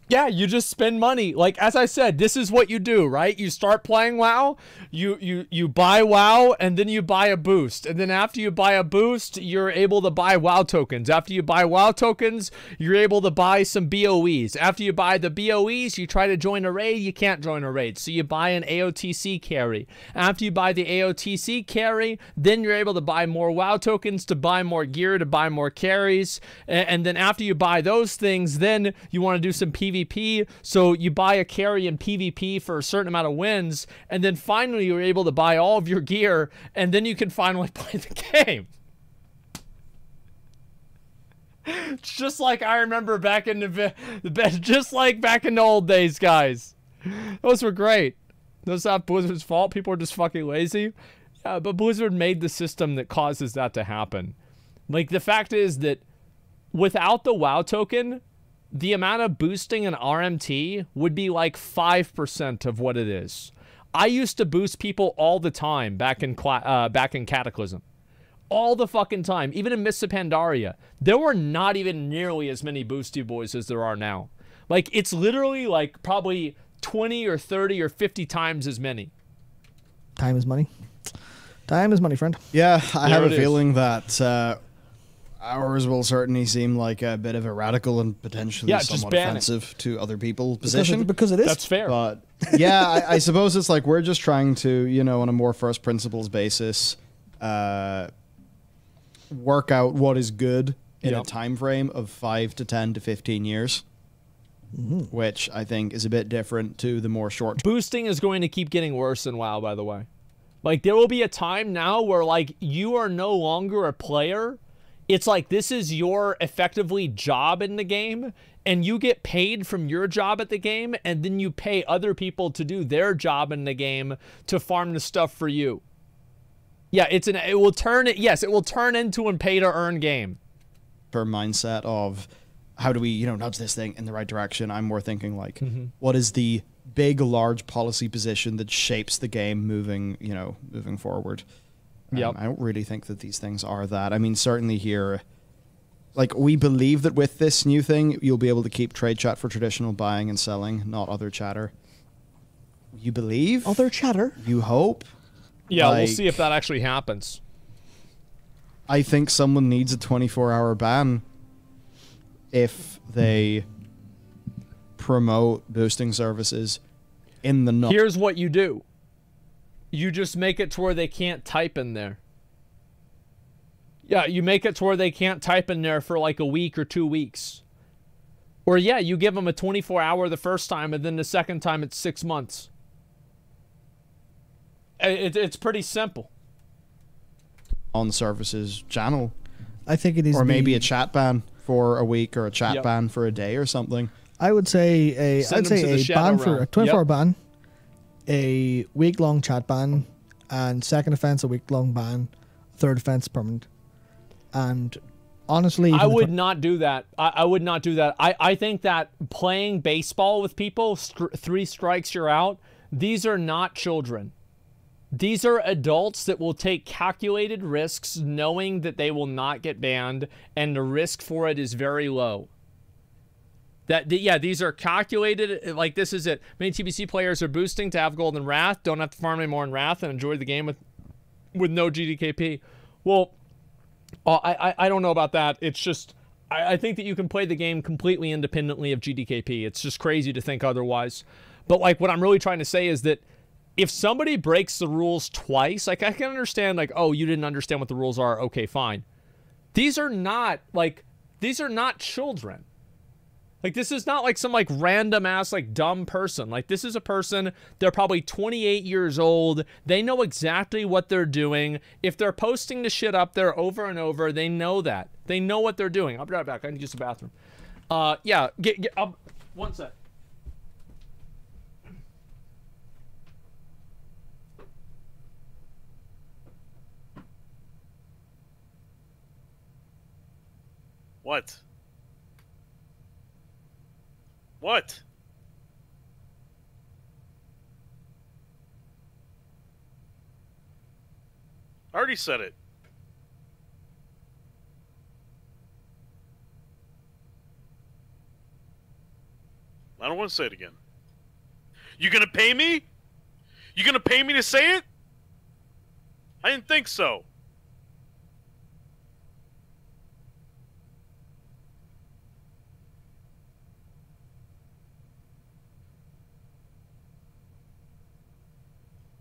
Yeah, you just spend money. Like, as I said, this is what you do, right? You start playing WoW, you buy WoW, and then you buy a boost. And then after you buy a boost, you're able to buy WoW tokens. After you buy WoW tokens, you're able to buy some BOEs. After you buy the BOEs, you try to join a raid, you can't join a raid. So you buy an AOTC carry. After you buy the AOTC carry, then you're able to buy more WoW tokens, to buy more gear, to buy more carries. And then after you buy those things, then you want to do some PvP. So you buy a carry in PvP for a certain amount of wins, and then finally you're able to buy all of your gear, and then you can finally play the game. It's just like I remember back in just like back in the old days, guys. Those were great. Those not Blizzard's fault. People are just fucking lazy. Yeah, but Blizzard made the system that causes that to happen. Like, the fact is that without the WoW token, the amount of boosting an RMT would be like 5% of what it is. I used to boost people all the time back in Cataclysm. All the fucking time. Even in Mists of Pandaria, there were not even nearly as many boosty boys as there are now. Like, it's literally like probably 20 or 30 or 50 times as many. Time is money. Time is money, friend. Yeah, I have a feeling that ours will certainly seem like a bit of a radical and potentially somewhat offensive to other people's position. Because it is. That's fair. But yeah, I suppose it's like we're just trying to, you know, on a more first principles basis, work out what is good in a time frame of 5 to 10 to 15 years. Which I think is a bit different to the more short. Boosting is going to keep getting worse in WoW, by the way. Like, there will be a time now where, like, you are no longer a player. It's like this is your effectively job in the game, and you get paid from your job at the game, and then you pay other people to do their job in the game to farm the stuff for you. Yeah, it will turn into a pay-to-earn game. Per mindset of how do we, you know, nudge this thing in the right direction? I'm more thinking like, what is the big, large policy position that shapes the game moving forward? I don't really think that these things are that. I mean, certainly here, like, we believe that with this new thing, you'll be able to keep trade chat for traditional buying and selling, not other chatter. You believe? Other chatter? You hope? Yeah, like, we'll see if that actually happens. I think someone needs a 24-hour ban if they promote boosting services in the null. Here's what you do. You just make it to where they can't type in there. Yeah, you make it to where they can't type in there for like a week or 2 weeks. Or yeah, you give them a 24-hour the first time, and then the second time it's 6 months. It's pretty simple. On the services channel. I think it is. Or maybe a chat ban for a week, or a chat ban for a day or something. I would say a ban for a 24-hour ban, a week-long chat ban, and second offense a week-long ban, third offense permanent. And honestly, I would not do that. I would not do that. I think that playing baseball with people, 3 strikes you're out, these are not children. These are adults that will take calculated risks knowing that they will not get banned, and the risk for it is very low. Yeah, these are calculated. Like, this is it. Many TBC players are boosting to have gold in Wrath. Don't have to farm anymore in Wrath and enjoy the game with no GDKP. Well, I don't know about that. It's just, I think that you can play the game completely independently of GDKP. It's just crazy to think otherwise. But, like, what I'm really trying to say is that if somebody breaks the rules twice, like, I can understand, like, oh, you didn't understand what the rules are. Okay, fine. These are not, like, these are not children. Like, this is not like some, like, random ass, like, dumb person. Like, this is a person, they're probably 28 years old. They know exactly what they're doing. If they're posting the shit up there over and over, they know that. They know what they're doing. I'll be right back. I need to use the bathroom. Yeah, one sec. What? What? I already said it. I don't want to say it again. You gonna pay me? You gonna pay me to say it? I didn't think so.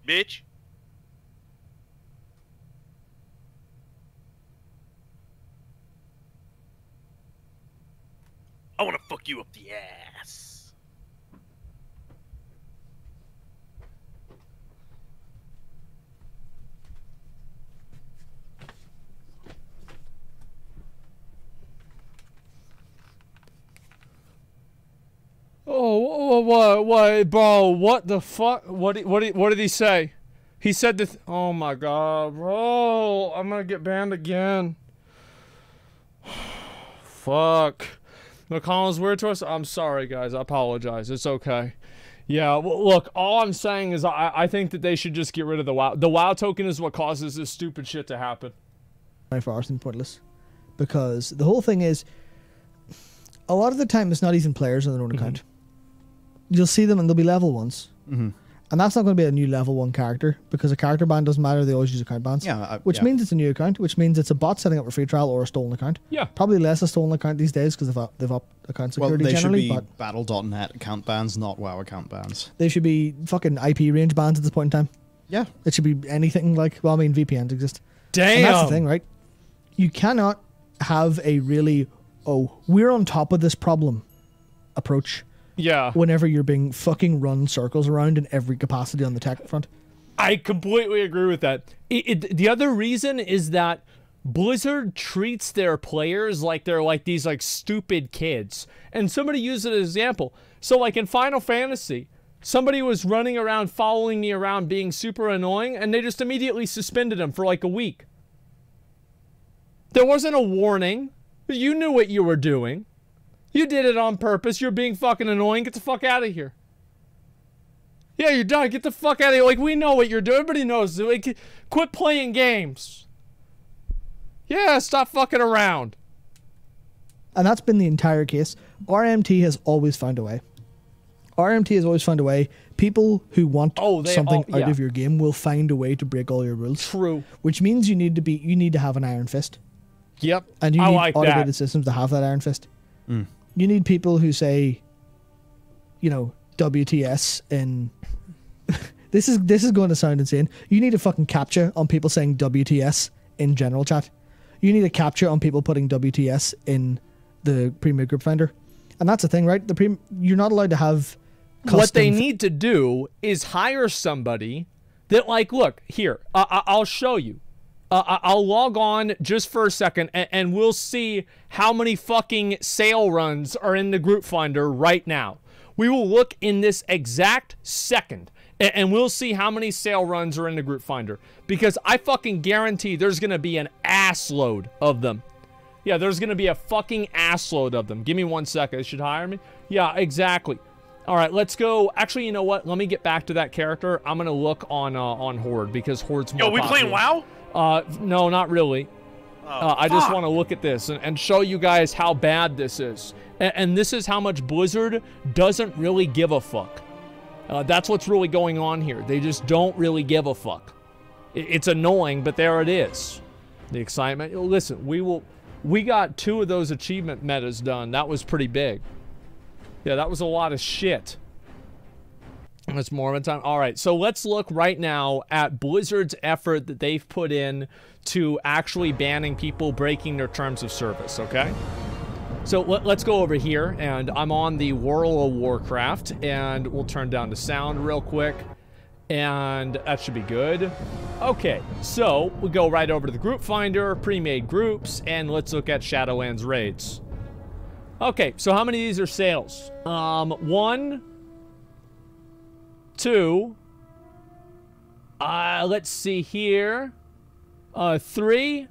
Bitch. I want to fuck you up the ass. Oh, what, bro? What the fuck? What did he say? He said this. Oh my god, bro! I'm gonna get banned again. Fuck. The comments weird to us. I'm sorry, guys. I apologize. It's okay. Yeah. Well, look, all I'm saying is I think that they should just get rid of the WoW. The WoW token is what causes this stupid shit to happen. For Arsenal pointless, because the whole thing is, a lot of the time it's not even players on their own account. You'll see them and they'll be level ones. And that's not going to be a new level 1 character, because a character ban doesn't matter. They always use account bans. Which means it's a new account, which means it's a bot setting up a free trial or a stolen account. Yeah. Probably less a stolen account these days because they've upped account security generally. Well, they should be Battle.net account bans, not WoW account bans. They should be fucking IP range bans at this point in time. Yeah. It should be anything like, well, I mean, VPNs exist. Damn. And that's the thing, right? You cannot have a really, oh, we're on top of this problem approach. Yeah. Whenever you're being fucking run circles around in every capacity on the tech front. I completely agree with that. The other reason is that Blizzard treats their players like they're like these like stupid kids. And somebody used it as an example. So like in Final Fantasy, somebody was running around following me around being super annoying, and they just immediately suspended him for like a week. There wasn't a warning. You knew what you were doing. You did it on purpose. You're being fucking annoying. Get the fuck out of here. Yeah, you're done. Get the fuck out of here. Like, we know what you're doing. Everybody knows. Like, quit playing games. Yeah, stop fucking around. And that's been the entire case. RMT has always found a way. RMT has always found a way. People who want something out of your game will find a way to break all your rules. True. Which means you need to have an iron fist. Yep. And you need automated systems to have that iron fist. You need people who say, you know, WTS in... this is going to sound insane. You need a fucking captcha on people saying WTS in general chat. You need a captcha on people putting WTS in the Premier Group Finder. And that's the thing, right? You're not allowed to have custom... What they need to do is hire somebody that, like, look, here, I'll show you. I'll log on just for a second, and we'll see how many fucking sale runs are in the group finder right now. We will look in this exact second, and we'll see how many sale runs are in the group finder. Because I fucking guarantee there's going to be an ass load of them. Yeah, there's going to be a fucking ass load of them. Give me 1 second. They should hire me? Yeah, exactly. All right, let's go. Actually, you know what? Let me get back to that character. I'm going to look on Horde, because Horde's more popular. Yo, we playing WoW? No, not really. I just want to look at this and show you guys how bad this is. And this is how much Blizzard doesn't really give a fuck. That's what's really going on here. They just don't really give a fuck. It's annoying, but there it is. The excitement. Listen, we got 2 of those achievement metas done. That was pretty big. Yeah, that was a lot of shit. That's more of a time. All right, so let's look right now at Blizzard's effort that they've put in to actually banning people breaking their terms of service, okay? So let's go over here, and I'm on the World of Warcraft, and we'll turn down the sound real quick, and that should be good. Okay, so we go right over to the group finder, pre-made groups, and let's look at Shadowlands raids. Okay, so how many of these are sales? 1, 2, let's see here, 3,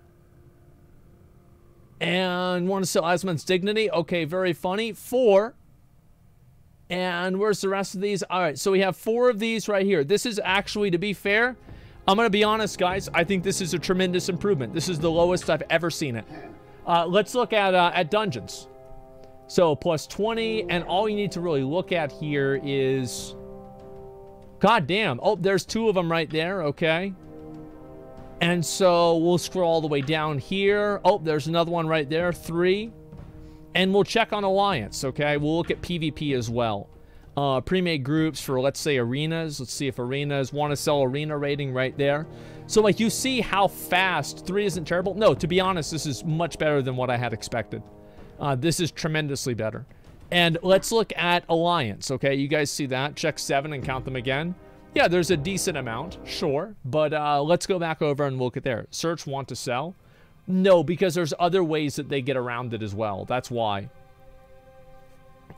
and want to sell Asmongold's Dignity. Okay, very funny. 4, and where's the rest of these? All right, so we have 4 of these right here. This is actually, to be fair, I'm going to be honest, guys, I think this is a tremendous improvement. This is the lowest I've ever seen it. Let's look at dungeons. So plus 20, and all you need to really look at here is... God damn. Oh, there's 2 of them right there, okay. And so we'll scroll all the way down here. Oh, there's another one right there, 3. And we'll check on Alliance, okay. We'll look at PvP as well. Pre-made groups for, let's say, arenas. Let's see if arenas want to sell arena rating right there. So, like, you see how fast 3 isn't terrible. No, to be honest, this is much better than what I had expected. This is tremendously better. And let's look at Alliance, okay? You guys see that? Check 7 and count them again. Yeah, there's a decent amount, sure. But let's go back over and look at there. Search want to sell? No, because there's other ways that they get around it as well. That's why.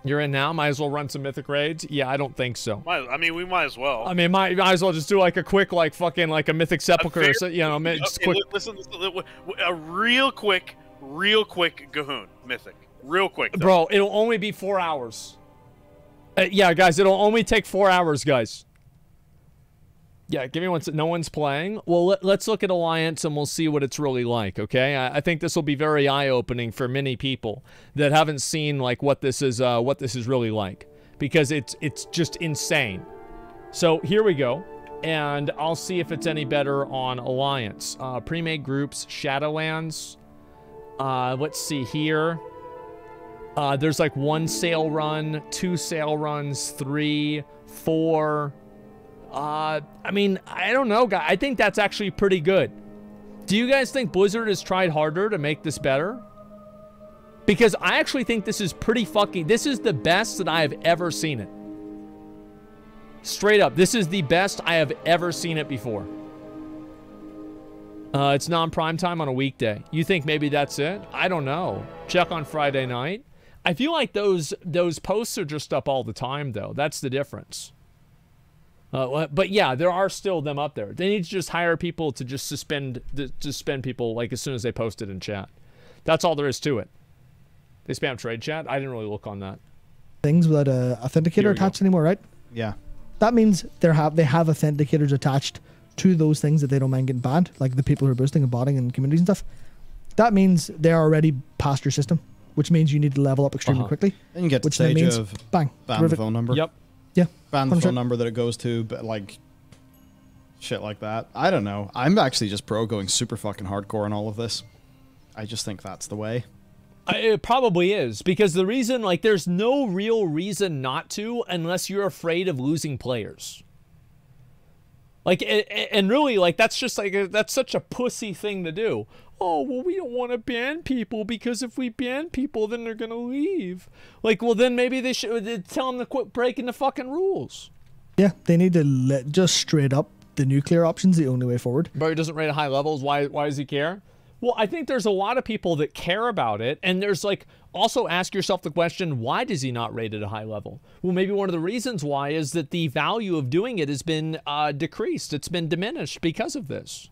You're in now? Might as well run some Mythic raids? Yeah, I don't think so. I mean, we might as well. I mean, might as well just do like a quick, like fucking, like a Mythic Sepulchre, or so, you know, just quick. Listen, a real quick Gahoon Mythic. Real quick, though. Bro, it'll only be 4 hours. Yeah, guys, it'll only take 4 hours, guys. Yeah, give me one second. No one's playing. Well, let's look at Alliance and we'll see what it's really like, okay? I think this will be very eye-opening for many people that haven't seen like what this is really like, because it's just insane. So here we go, and I'll see if it's any better on Alliance. Pre-made groups, Shadowlands. Let's see here. There's like 1 sale run, 2 sale runs, 3, 4. I mean, I don't know, guys. I think that's actually pretty good. Do you guys think Blizzard has tried harder to make this better? Because I actually think this is pretty fucking... This is the best that I have ever seen it. Straight up, this is the best I have ever seen it before. It's non-prime time on a weekday. You think maybe that's it? I don't know. Check on Friday night. I feel like those posts are just up all the time, though. That's the difference. But yeah, there are still them up there. They need to just hire people to just suspend people like as soon as they post it in chat. That's all there is to it. They spam trade chat. I didn't really look on that. Things without a authenticator attached anymore, right? Yeah. That means they have authenticators attached to those things that they don't mind getting banned, like the people who are boosting and botting and communities and stuff. That means they're already past your system, which means you need to level up extremely quickly. And you get to the stage of ban the phone number. Yep. Yeah. Ban the phone number that it goes to, but like shit like that. I don't know. I'm actually just pro going super fucking hardcore in all of this. I just think that's the way. It probably is, because the reason, like, there's no real reason not to unless you're afraid of losing players. Like, and really, like, that's just like that's such a pussy thing to do. Oh, well, we don't want to ban people because if we ban people, then they're going to leave. Like, well, then maybe they should tell them to quit breaking the fucking rules. Yeah, they need to just straight up the nuclear option's the only way forward. But he doesn't rate at high levels. Why does he care? Well, I think there's a lot of people that care about it, and there's like, also ask yourself the question, why does he not rate at a high level? Well, maybe one of the reasons why is that the value of doing it has been decreased. It's been diminished because of this.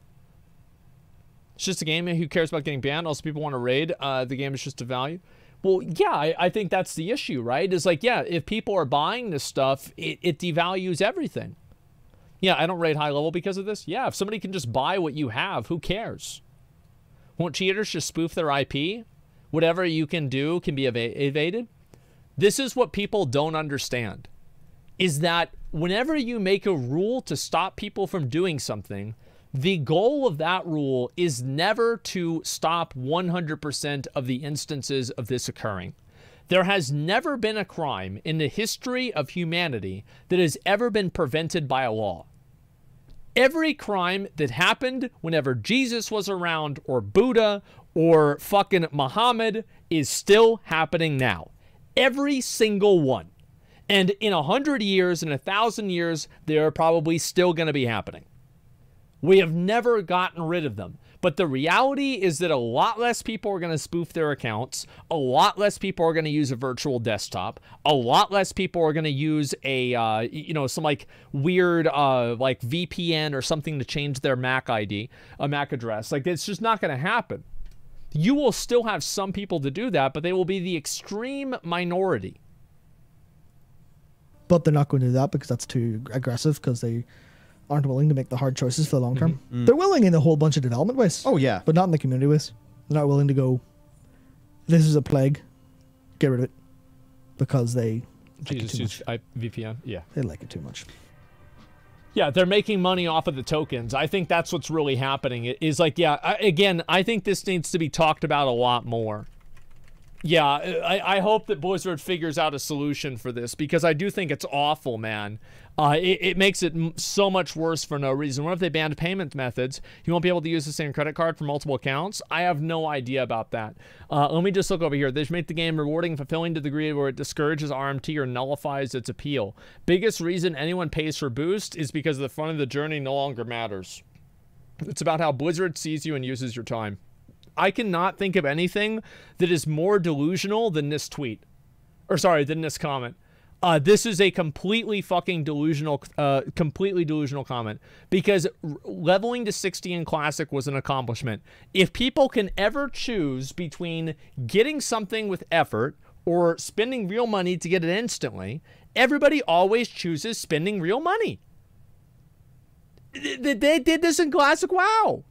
It's just a game. Who cares about getting banned? Also, people want to raid. The game is just a value. Well, yeah, I think that's the issue, right? It's like, yeah, if people are buying this stuff, it devalues everything. Yeah, I don't rate high level because of this. Yeah, if somebody can just buy what you have, who cares? Won't cheaters just spoof their IP? Whatever you can do can be evaded? This is what people don't understand, is that whenever you make a rule to stop people from doing something, the goal of that rule is never to stop 100% of the instances of this occurring. There has never been a crime in the history of humanity that has ever been prevented by a law. Every crime that happened whenever Jesus was around, or Buddha, or fucking Muhammad, is still happening now. Every single one. And in 100 years, in 1,000 years, they're probably still going to be happening. We have never gotten rid of them. But the reality is that a lot less people are going to spoof their accounts. A lot less people are going to use a virtual desktop. A lot less people are going to use a, you know, some like weird, like VPN or something to change their Mac ID, a Mac address. Like, it's just not going to happen. You will still have some people to do that, but they will be the extreme minority. But they're not going to do that because that's too aggressive, because they aren't willing to make the hard choices for the long term. They're willing in a whole bunch of development ways. Oh, yeah. But not in the community ways. They're not willing to go, this is a plague, get rid of it. Because they Jesus use VPN. Yeah. They like it too much. Yeah, they're making money off of the tokens. I think that's what's really happening. It is like, yeah, again, I think this needs to be talked about a lot more. Yeah, I hope that Blizzard figures out a solution for this, because I do think it's awful, man. It makes it so much worse for no reason. What if they banned payment methods? You won't be able to use the same credit card for multiple accounts? I have no idea about that. Let me just look over here. They should make the game rewarding and fulfilling to the degree where it discourages RMT or nullifies its appeal. Biggest reason anyone pays for Boost is because the fun of the journey no longer matters. It's about how Blizzard sees you and uses your time. I cannot think of anything that is more delusional than this tweet. Or sorry, than this comment. This is a completely fucking delusional, comment. Because leveling to 60 in Classic was an accomplishment. If people can ever choose between getting something with effort or spending real money to get it instantly, everybody always chooses spending real money. They did this in Classic WoW.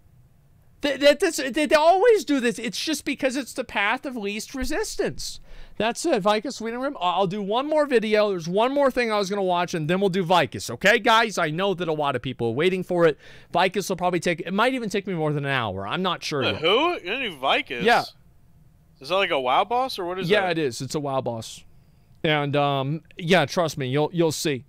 They always do this. It's just because it's the path of least resistance. That's it, Vicus Reading Room. I'll do one more video. There's one more thing I was going to watch, and then we'll do Vicus. Okay, guys? I know that a lot of people are waiting for it. Vicus will probably take... It might even take me more than an hour. I'm not sure. Who? You're going to do Vicus? Yeah. Is that like a WoW boss, or what is that? Yeah, it is. It's a WoW boss. And, yeah, trust me. You'll see.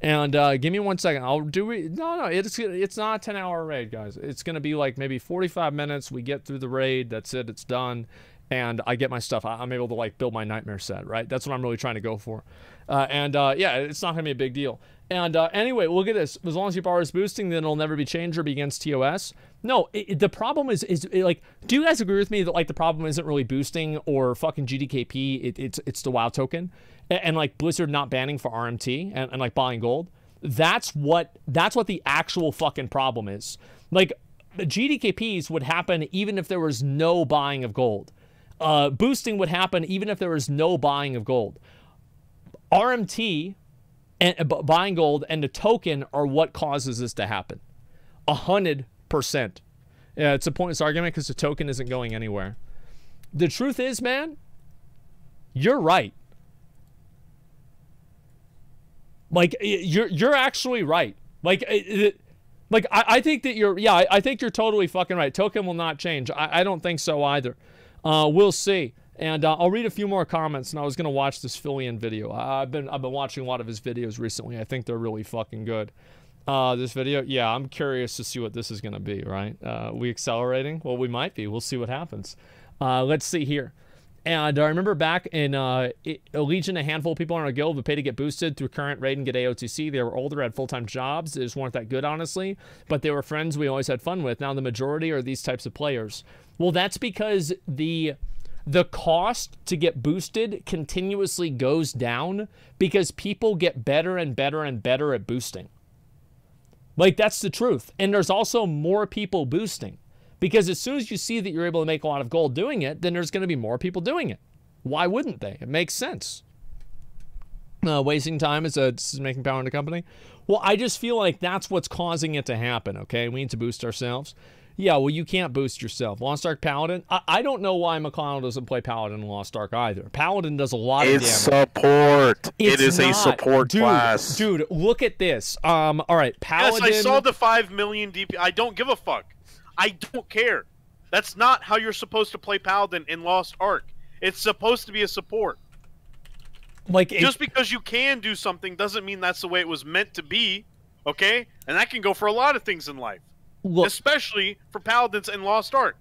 And give me 1 second. I'll do it. No, it's not a 10-hour raid, guys. It's going to be like maybe 45 minutes. We get through the raid. That's it. It's done. And I get my stuff. I'm able to like build my nightmare set, right? That's what I'm really trying to go for. Yeah, it's not going to be a big deal. And anyway, look at this. As long as your bar is boosting, then it'll never be changed or be against TOS. No, the problem is like, do you guys agree with me that like the problem isn't really boosting or fucking GDKP? It's the WoW token. And like Blizzard not banning for RMT and like buying gold. That's what the actual fucking problem is. Like, GDKPs would happen even if there was no buying of gold. Boosting would happen even if there was no buying of gold. RMT and buying gold and the token are what causes this to happen. 100%. Yeah, it's a pointless argument because the token isn't going anywhere. The truth is, man, you're right. Like, you're actually right. Like, I think that I think you're totally fucking right. Token will not change. I don't think so either. We'll see. And I'll read a few more comments, and I was going to watch this Fillion video. I've been watching a lot of his videos recently. I think they're really fucking good. This video, yeah, I'm curious to see what this is going to be, right? We accelerating? Well, we might be. We'll see what happens. Let's see here. And I remember back in Legion, a handful of people in our guild would pay to get boosted through current raid and get AOTC. They were older, had full-time jobs. They just weren't that good, honestly. But they were friends we always had fun with. Now the majority are these types of players. Well, that's because the cost to get boosted continuously goes down because people get better and better and better at boosting. Like, that's the truth. And there's also more people boosting. Because as soon as you see that you're able to make a lot of gold doing it, then there's going to be more people doing it. Why wouldn't they? It makes sense. Wasting time is making power in the company. Well, I just feel like that's what's causing it to happen, okay? We need to boost ourselves. Yeah, well, you can't boost yourself. Lost Ark Paladin, I don't know why McConnell doesn't play Paladin in Lost Ark either. Paladin does a lot of damage. It's support. It is not. a support class. Dude, look at this. All right, Paladin. Yes, I saw the 5 million DP. I don't give a fuck. I don't care. That's not how you're supposed to play Paladin in Lost Ark. It's supposed to be a support. Like just because you can do something doesn't mean that's the way it was meant to be, okay? And that can go for a lot of things in life. Look, especially for Paladins in Lost Ark.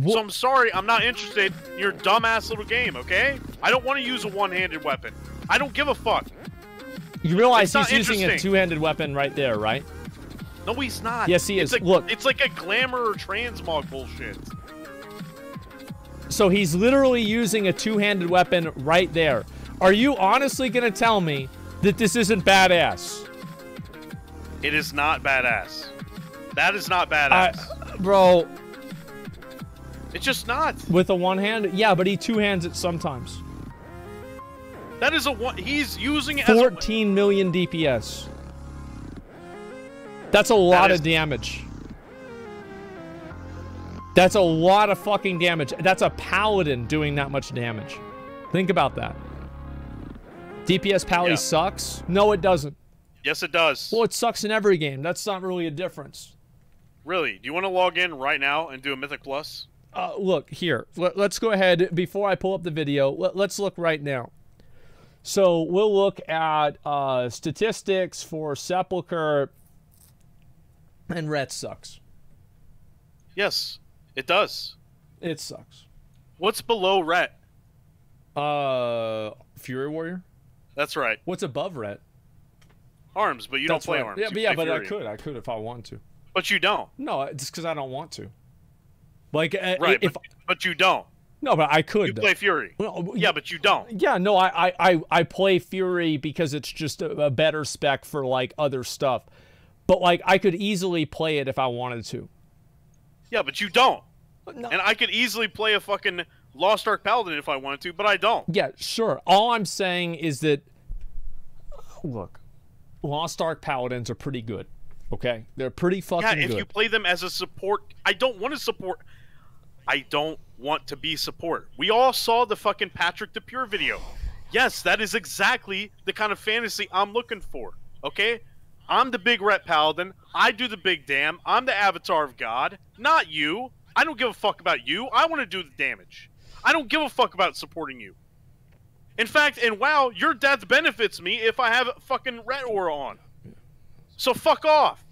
So I'm sorry, I'm not interested in your dumbass little game, okay? I don't want to use a one-handed weapon. I don't give a fuck. You realize he's using a two-handed weapon right there, right? No, he's not. Yes, he is. Look. It's like a glamour or transmog bullshit. So he's literally using a two-handed weapon right there. Are you honestly going to tell me that this isn't badass? It is not badass. That is not badass. Bro. It's just not. With a one-hand? Yeah, but he two-hands it sometimes. That is a one. He's using it as 14 million DPS. That's a lot of damage. That's a lot of fucking damage. That's a paladin doing that much damage. Think about that. DPS pally sucks? No, it doesn't. Yes, it does. Well, it sucks in every game. That's not really a difference. Really? Do you want to log in right now and do a Mythic Plus? Look, here. Let's go ahead. Before I pull up the video, let's look right now. So we'll look at statistics for Sepulcher, and Ret sucks. Yes, it does. It sucks. What's below Ret? Fury Warrior? That's right. What's above Ret? Arms, but you don't play arms. Yeah, but I could if I want to. But you don't. No, just because I don't want to. Like, right, but you don't. No, but I could. You play Fury. Well, yeah, but you don't. Yeah, no, I play Fury because it's just a better spec for, like, other stuff. But, like, I could easily play it if I wanted to. Yeah, but you don't. No. And I could easily play a fucking Lost Ark Paladin if I wanted to, but I don't. Yeah, sure. All I'm saying is that, look, Lost Ark Paladins are pretty good, okay? They're pretty fucking good. Yeah, if you play them as a support, I don't want to support. I don't want to be support. We all saw the fucking Patrick the Pure video. Yes, that is exactly the kind of fantasy I'm looking for, okay? I'm the big Ret Paladin. I do the big damn. I'm the avatar of God, not you. I don't give a fuck about you. I want to do the damage. I don't give a fuck about supporting you. In fact, in WoW, your death benefits me if I have fucking Ret Aura on. So fuck off.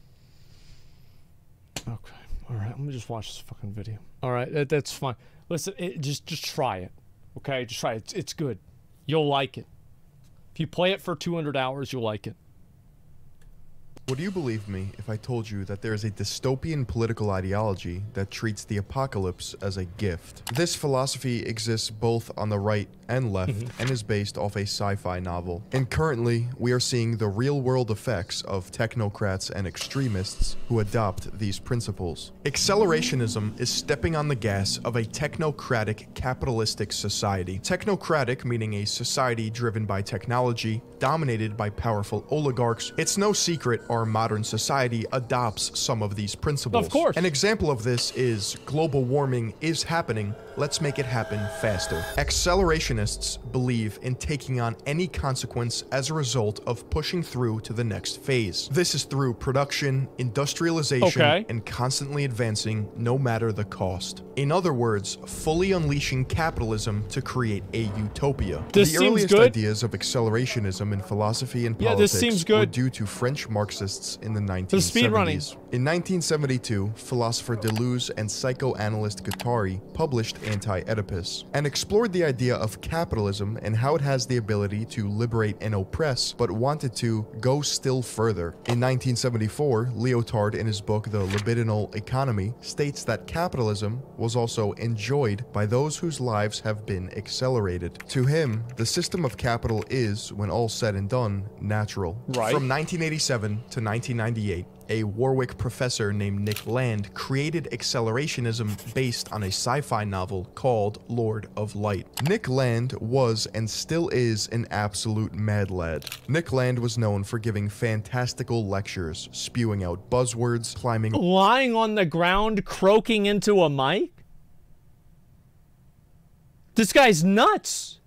Okay. All right. Let me just watch this fucking video. All right. That's fine. Listen, just try it. Okay? Just try it. It's good. You'll like it. If you play it for 200 hours, you'll like it. Would you believe me if I told you that there is a dystopian political ideology that treats the apocalypse as a gift? This philosophy exists both on the right and left and is based off a sci-fi novel. And currently, we are seeing the real-world effects of technocrats and extremists who adopt these principles. Accelerationism is stepping on the gas of a technocratic capitalistic society. Technocratic meaning a society driven by technology, dominated by powerful oligarchs. It's no secret our modern society adopts some of these principles. Of course. An example of this is global warming is happening, let's make it happen faster. Accelerationists believe in taking on any consequence as a result of pushing through to the next phase. This is through production, industrialization, and constantly advancing no matter the cost. In other words, fully unleashing capitalism to create a utopia. This the seems earliest good. ideas of accelerationism in philosophy and politics this seems good. were due to French Marxists in the 1970s. The speed running. In 1972, philosopher Deleuze and psychoanalyst Guattari published Anti-Oedipus and explored the idea of capitalism and how it has the ability to liberate and oppress, but wanted to go still further. In 1974, Lyotard in his book The Libidinal Economy states that capitalism was also enjoyed by those whose lives have been accelerated. To him, the system of capital is, when all said and done, natural. Right. From 1987 to to 1998, a Warwick professor named Nick Land created accelerationism based on a sci-fi novel called Lord of Light. Nick Land was and still is an absolute mad lad. Nick Land was known for giving fantastical lectures, spewing out buzzwords, climbing... Lying on the ground, croaking into a mic? This guy's nuts!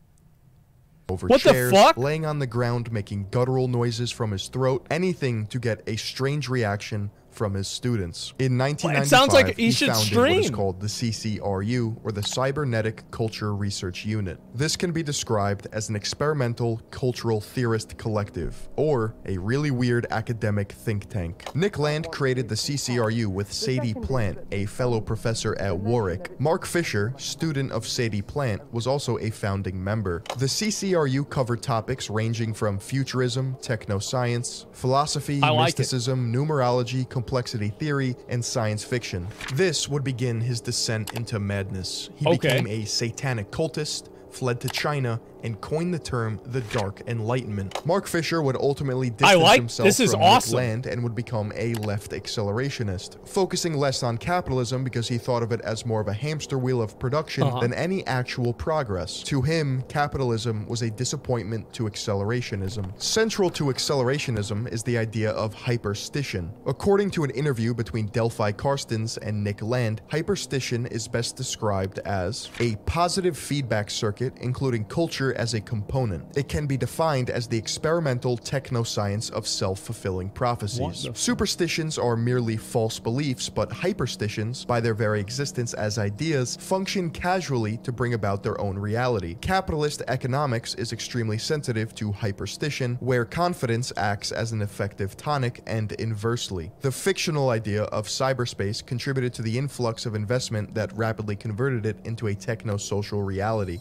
Over what chairs, the fuck? laying on the ground, making guttural noises from his throat, anything to get a strange reaction from his students. In 1995, it sounds like he founded stream. what is called the CCRU, or the Cybernetic Culture Research Unit. This can be described as an experimental cultural theorist collective, or a really weird academic think tank. Nick Land created the CCRU with Sadie Plant, a fellow professor at Warwick. Mark Fisher, student of Sadie Plant, was also a founding member. The CCRU covered topics ranging from futurism, technoscience, philosophy, mysticism, numerology, complexity theory, and science fiction. This would begin his descent into madness. He became a satanic cultist, fled to China, and coined the term the Dark Enlightenment. Mark Fisher would ultimately distance himself from Nick Land and would become a left accelerationist, focusing less on capitalism because he thought of it as more of a hamster wheel of production than any actual progress. To him, capitalism was a disappointment to accelerationism. Central to accelerationism is the idea of hyperstition. According to an interview between Delphi Karstens and Nick Land, hyperstition is best described as a positive feedback circuit including culture as a component. It can be defined as the experimental technoscience of self-fulfilling prophecies. Superstitions are merely false beliefs, but hyperstitions, by their very existence as ideas, function casually to bring about their own reality. Capitalist economics is extremely sensitive to hyperstition, where confidence acts as an effective tonic, and inversely. The fictional idea of cyberspace contributed to the influx of investment that rapidly converted it into a techno-social reality.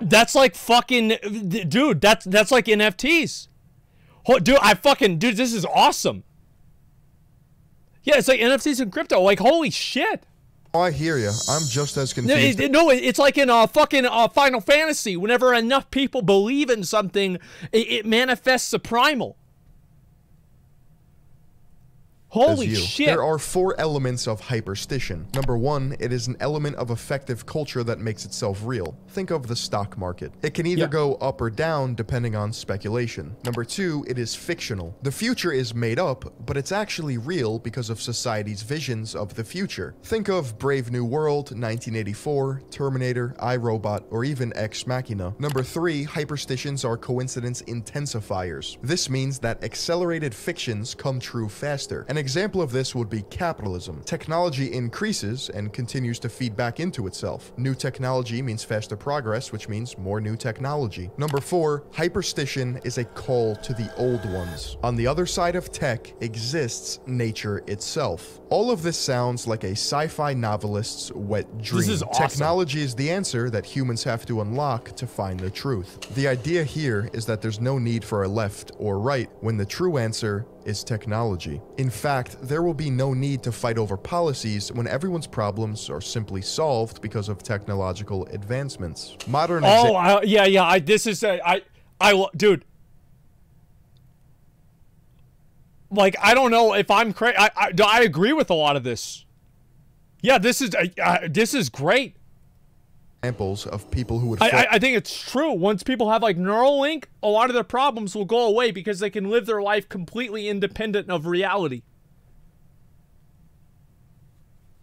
That's like fucking, dude, that's like NFTs. Dude, this is awesome. Yeah, it's like NFTs and crypto. Like, holy shit. Oh, I hear you. I'm just as confused. No, it's like in fucking Final Fantasy. Whenever enough people believe in something, it manifests a primal. Holy shit. There are 4 elements of hyperstition. Number 1, it is an element of effective culture that makes itself real. Think of the stock market. It can either go up or down depending on speculation. Number 2, it is fictional. The future is made up, but it's actually real because of society's visions of the future. Think of Brave New World, 1984, Terminator, iRobot, or even Ex Machina. Number 3, hyperstitions are coincidence intensifiers. This means that accelerated fictions come true faster. An example of this would be capitalism. Technology increases and continues to feed back into itself. New technology means faster progress, which means more new technology. Number 4, hyperstition is a call to the old ones. On the other side of tech exists nature itself. All of this sounds like a sci-fi novelist's wet dream. This is awesome. Technology is the answer that humans have to unlock to find the truth. The idea here is that there's no need for a left or right when the true answer is technology. In fact, there will be no need to fight over policies when everyone's problems are simply solved because of technological advancements. Modern dude. Like, I don't know if I'm crazy. I agree with a lot of this. Yeah, this is great. Examples of people who would I think it's true. Once people have like Neuralink, a lot of their problems will go away because they can live their life completely independent of reality.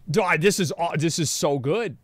This is so good.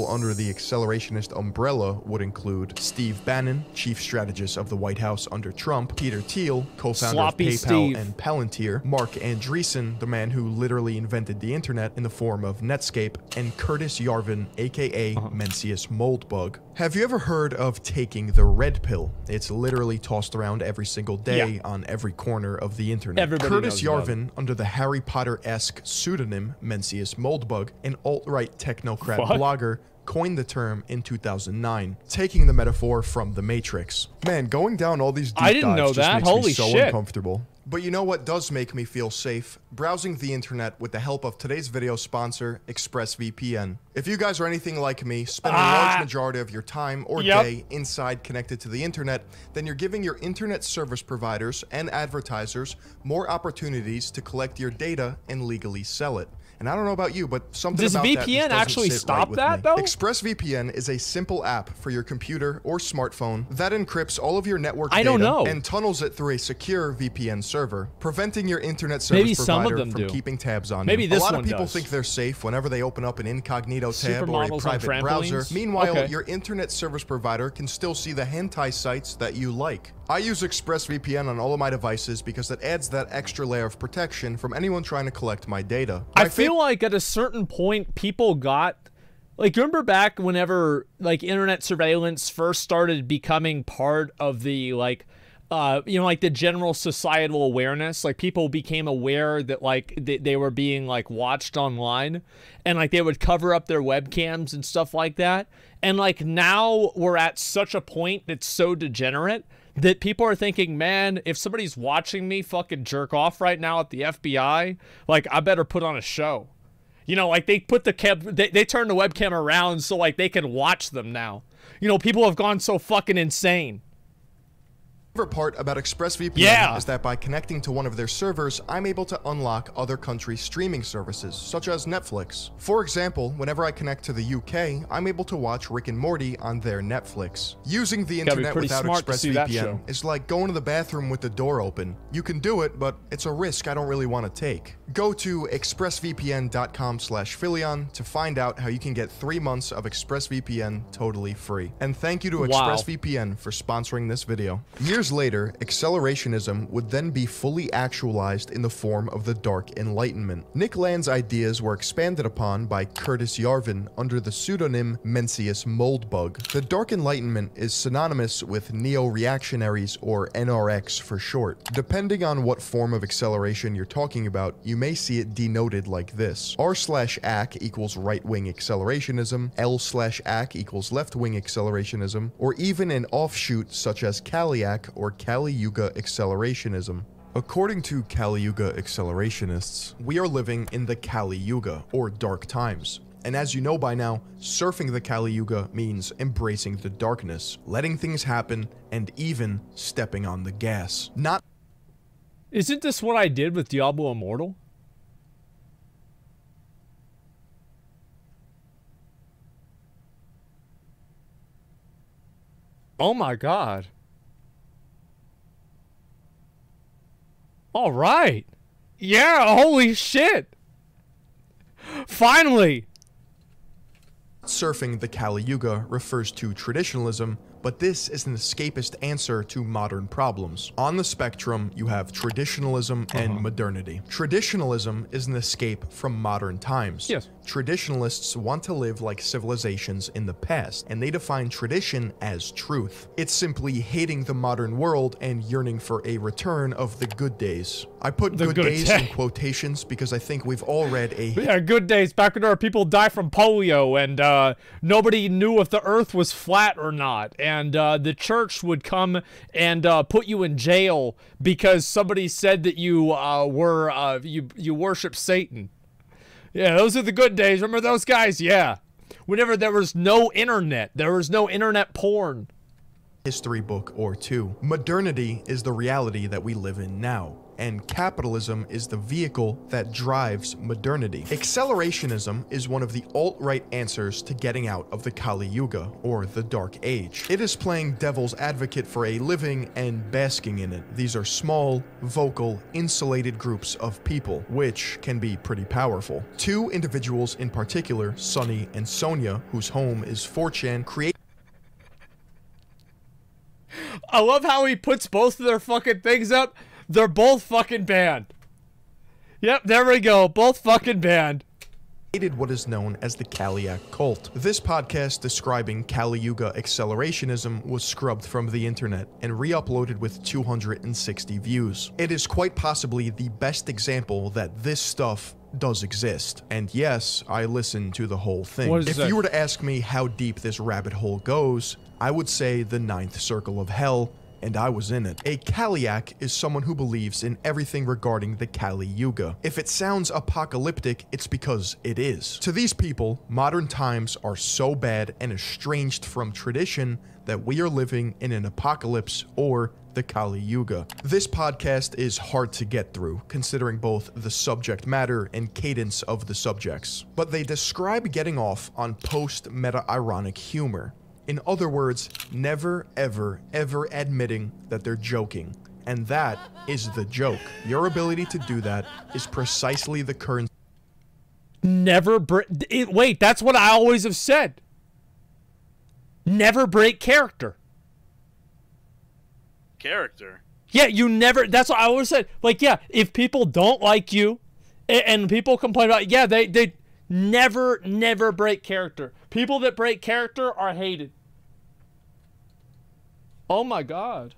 Under the accelerationist umbrella would include Steve Bannon, chief strategist of the White House under Trump, Peter Thiel, co-founder of PayPal and Palantir, Mark Andreessen, the man who literally invented the internet in the form of Netscape, and Curtis Yarvin, aka Mencius Moldbug. Have you ever heard of taking the red pill? It's literally tossed around every single day on every corner of the internet. Curtis Yarvin, under the Harry Potter-esque pseudonym Mencius Moldbug, an alt-right technocrat blogger, coined the term in 2009, taking the metaphor from The Matrix. Man, going down all these deep dives just makes me so uncomfortable. But you know what does make me feel safe? Browsing the internet with the help of today's video sponsor, ExpressVPN. If you guys are anything like me, spending a large majority of your time or day inside connected to the internet, then you're giving your internet service providers and advertisers more opportunities to collect your data and legally sell it. And I don't know about you, but something about that just doesn't sit right with me. Does VPN actually stop that, though? ExpressVPN is a simple app for your computer or smartphone that encrypts all of your network data and tunnels it through a secure VPN server, preventing your internet service provider from keeping tabs on you. A lot of people think they're safe whenever they open up an incognito tab or a private browser. Meanwhile, your internet service provider can still see the hentai sites that you like. I use ExpressVPN on all of my devices because it adds that extra layer of protection from anyone trying to collect my data. I feel like at a certain point, people got... Like, remember back whenever, like, internet surveillance first started becoming part of the, like, you know, like, the general societal awareness? Like, people became aware that, like, they were being, like, watched online. And, like, they would cover up their webcams and stuff like that. And, like, now we're at such a point that's so degenerate that people are thinking, man, if somebody's watching me fucking jerk off right now at the FBI, like, I better put on a show. You know, like, they put the they turn the webcam around so, like, they can watch them now. You know, people have gone so fucking insane. The favorite part about ExpressVPN is that by connecting to one of their servers, I'm able to unlock other countries' streaming services, such as Netflix. For example, whenever I connect to the UK, I'm able to watch Rick and Morty on their Netflix. Using the internet without ExpressVPN is like going to the bathroom with the door open. You can do it, but it's a risk I don't really want to take. Go to expressvpn.com/Philion to find out how you can get 3 months of ExpressVPN totally free. And thank you to ExpressVPN for sponsoring this video. Years later, accelerationism would then be fully actualized in the form of the Dark Enlightenment. Nick Land's ideas were expanded upon by Curtis Yarvin under the pseudonym Mencius Moldbug. The Dark Enlightenment is synonymous with neo-reactionaries, or NRX for short. Depending on what form of acceleration you're talking about, you may see it denoted like this. R/AC equals right-wing accelerationism, L/AC equals left-wing accelerationism, or even an offshoot such as Kaliak or Kali Yuga accelerationism. According to Kali Yuga accelerationists, we are living in the Kali Yuga, or dark times. And as you know by now, surfing the Kali Yuga means embracing the darkness, letting things happen, and even stepping on the gas. Isn't this what I did with Diablo Immortal? Oh my god. All right. Yeah, holy shit. Finally. Surfing the Kali Yuga refers to traditionalism, but this is an escapist answer to modern problems. On the spectrum, you have traditionalism and modernity. Traditionalism is an escape from modern times. Yes. Traditionalists want to live like civilizations in the past, and they define tradition as truth. It's simply hating the modern world and yearning for a return of the good days. I put good days in quotations because I think we've all read a... Yeah, good days, back when our people died from polio, and nobody knew if the earth was flat or not. And the church would come and put you in jail because somebody said that you were you worship Satan. Yeah, those are the good days. Remember those guys? Yeah. Whenever there was no internet, there was no internet porn. History book or two. Modernity is the reality that we live in now, and capitalism is the vehicle that drives modernity. Accelerationism is one of the alt-right answers to getting out of the Kali Yuga, or the Dark Age. It is playing devil's advocate for a living and basking in it. These are small, vocal, insulated groups of people, which can be pretty powerful. Two individuals in particular, Sunny and Sonia, whose home is 4chan, create... I love how he puts both of their fucking things up. They're both fucking banned. Yep, there we go. Both fucking banned. What is known as the Kaliak cult. This podcast describing Kali Yuga accelerationism was scrubbed from the internet and re-uploaded with 260 views. It is quite possibly the best example that this stuff does exist. And yes, I listened to the whole thing. If you were to ask me how deep this rabbit hole goes, I would say the 9th circle of hell, and I was in it. A Kaliak is someone who believes in everything regarding the Kali Yuga. If it sounds apocalyptic, it's because it is. To these people, modern times are so bad and estranged from tradition that we are living in an apocalypse or the Kali Yuga. This podcast is hard to get through, considering both the subject matter and cadence of the subjects, but they describe getting off on post-meta-ironic humor. In other words, never, ever, ever admitting that they're joking. And that is the joke. Your ability to do that is precisely the current... Never break... Wait, that's what I always have said. Never break character. Character? Yeah, you never... That's what I always said. Like, yeah, if people don't like you, and people complain about... Yeah, they never break character. People that break character are hated. Oh my god.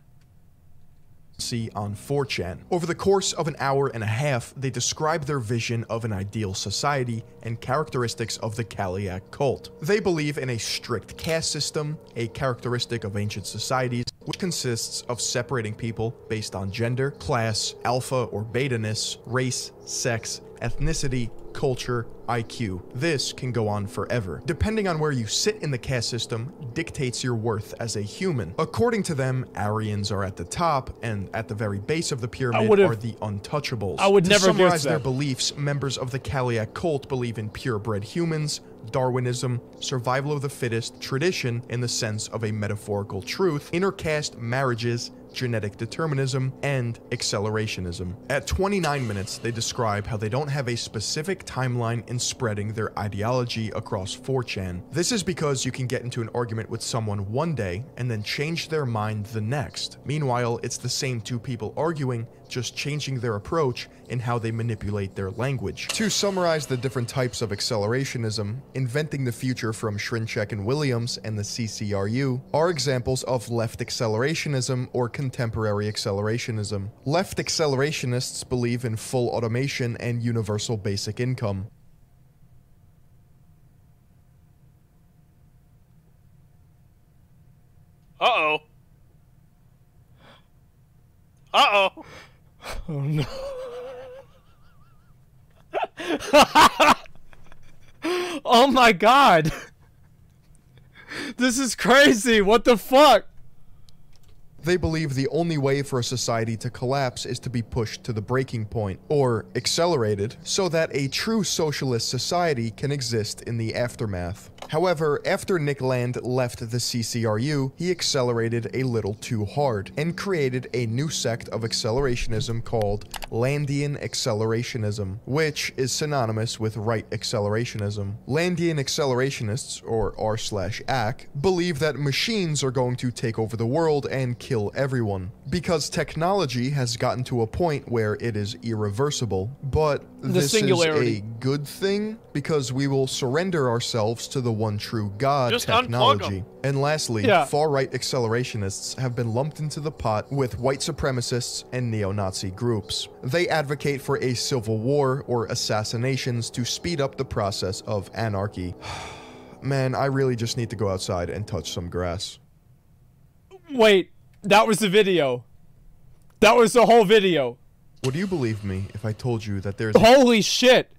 See on 4chan. Over the course of an hour and a half, they describe their vision of an ideal society and characteristics of the Kaliak cult. They believe in a strict caste system, a characteristic of ancient societies, which consists of separating people based on gender, class, alpha or beta-ness, race, sex, ethnicity, culture, IQ. This can go on forever. Depending on where you sit in the caste system dictates your worth as a human. According to them, Aryans are at the top, and at the very base of the pyramid are the untouchables. I would never summarize their beliefs, members of the Kaliak cult believe in purebred humans, Darwinism, survival of the fittest, tradition in the sense of a metaphorical truth, intercaste marriages, genetic determinism, and accelerationism. At 29 minutes, they describe how they don't have a specific timeline in spreading their ideology across 4chan. This is because you can get into an argument with someone one day and then change their mind the next. Meanwhile, it's the same two people arguing, just changing their approach in how they manipulate their language. To summarize the different types of accelerationism, Inventing the Future from Shrinchek and Williams and the CCRU are examples of left accelerationism or contemporary accelerationism. Left accelerationists believe in full automation and universal basic income. Uh-oh. Uh-oh. Oh no. Oh my god. This is crazy. What the fuck? They believe the only way for a society to collapse is to be pushed to the breaking point, or accelerated, so that a true socialist society can exist in the aftermath. However, after Nick Land left the CCRU, he accelerated a little too hard, and created a new sect of accelerationism called Landian accelerationism, which is synonymous with right accelerationism. Landian accelerationists, or r/ac, believe that machines are going to take over the world and kill everyone, because technology has gotten to a point where it is irreversible. But this is a good thing, because we will surrender ourselves to the one true God, just technology. And lastly, far-right accelerationists have been lumped into the pot with white supremacists and neo-Nazi groups. They advocate for a civil war or assassinations to speed up the process of anarchy. Man, I really just need to go outside and touch some grass. Wait, that was the video. That was the whole video. Would you believe me if I told you that there's... Holy shit!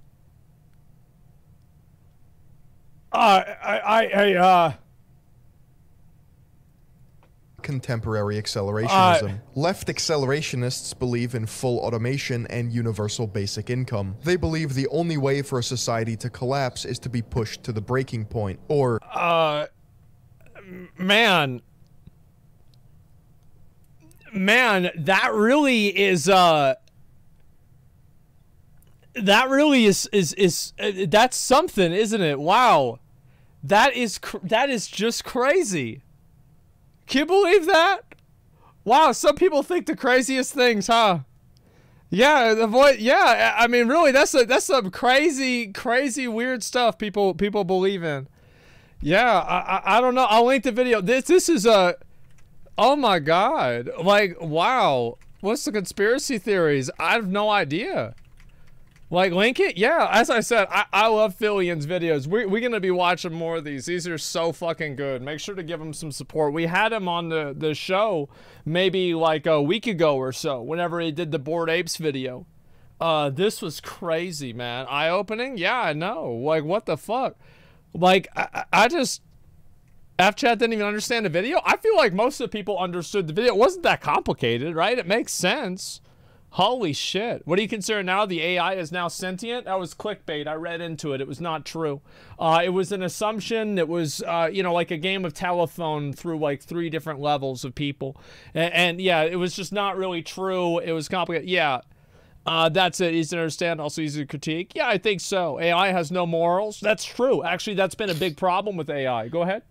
Contemporary accelerationism. Left accelerationists believe in full automation and universal basic income. They believe the only way for a society to collapse is to be pushed to the breaking point, or... Man, that really is, that's something, isn't it? Wow. That is just crazy. Can you believe that? Wow, some people think the craziest things, huh? Yeah, yeah, I mean, really, that's some crazy weird stuff people believe in. Yeah, I don't know. I'll link the video. This is a... Oh my god. Like, wow. What's the conspiracy theories? I have no idea. Like, link it? Yeah, as I said, I love Fillian's videos. We're going to be watching more of these. These are so fucking good. Make sure to give him some support. We had him on the show maybe like a week ago or so, whenever he did the Bored Apes video. This was crazy, man. Eye-opening? Yeah, I know. Like, what the fuck? Like, I just... F-Chat didn't even understand the video? I feel like most of the people understood the video. It wasn't that complicated, right? It makes sense. Holy shit. What do you consider now? The AI is now sentient? That was clickbait. I read into it. It was not true. It was an assumption. It was, you know, like a game of telephone through like 3 different levels of people. And yeah, it was just not really true. It was complicated. Yeah. That's it. Easy to understand, also easy to critique. Yeah, I think so. AI has no morals. That's true. Actually, that's been a big problem with AI. Go ahead.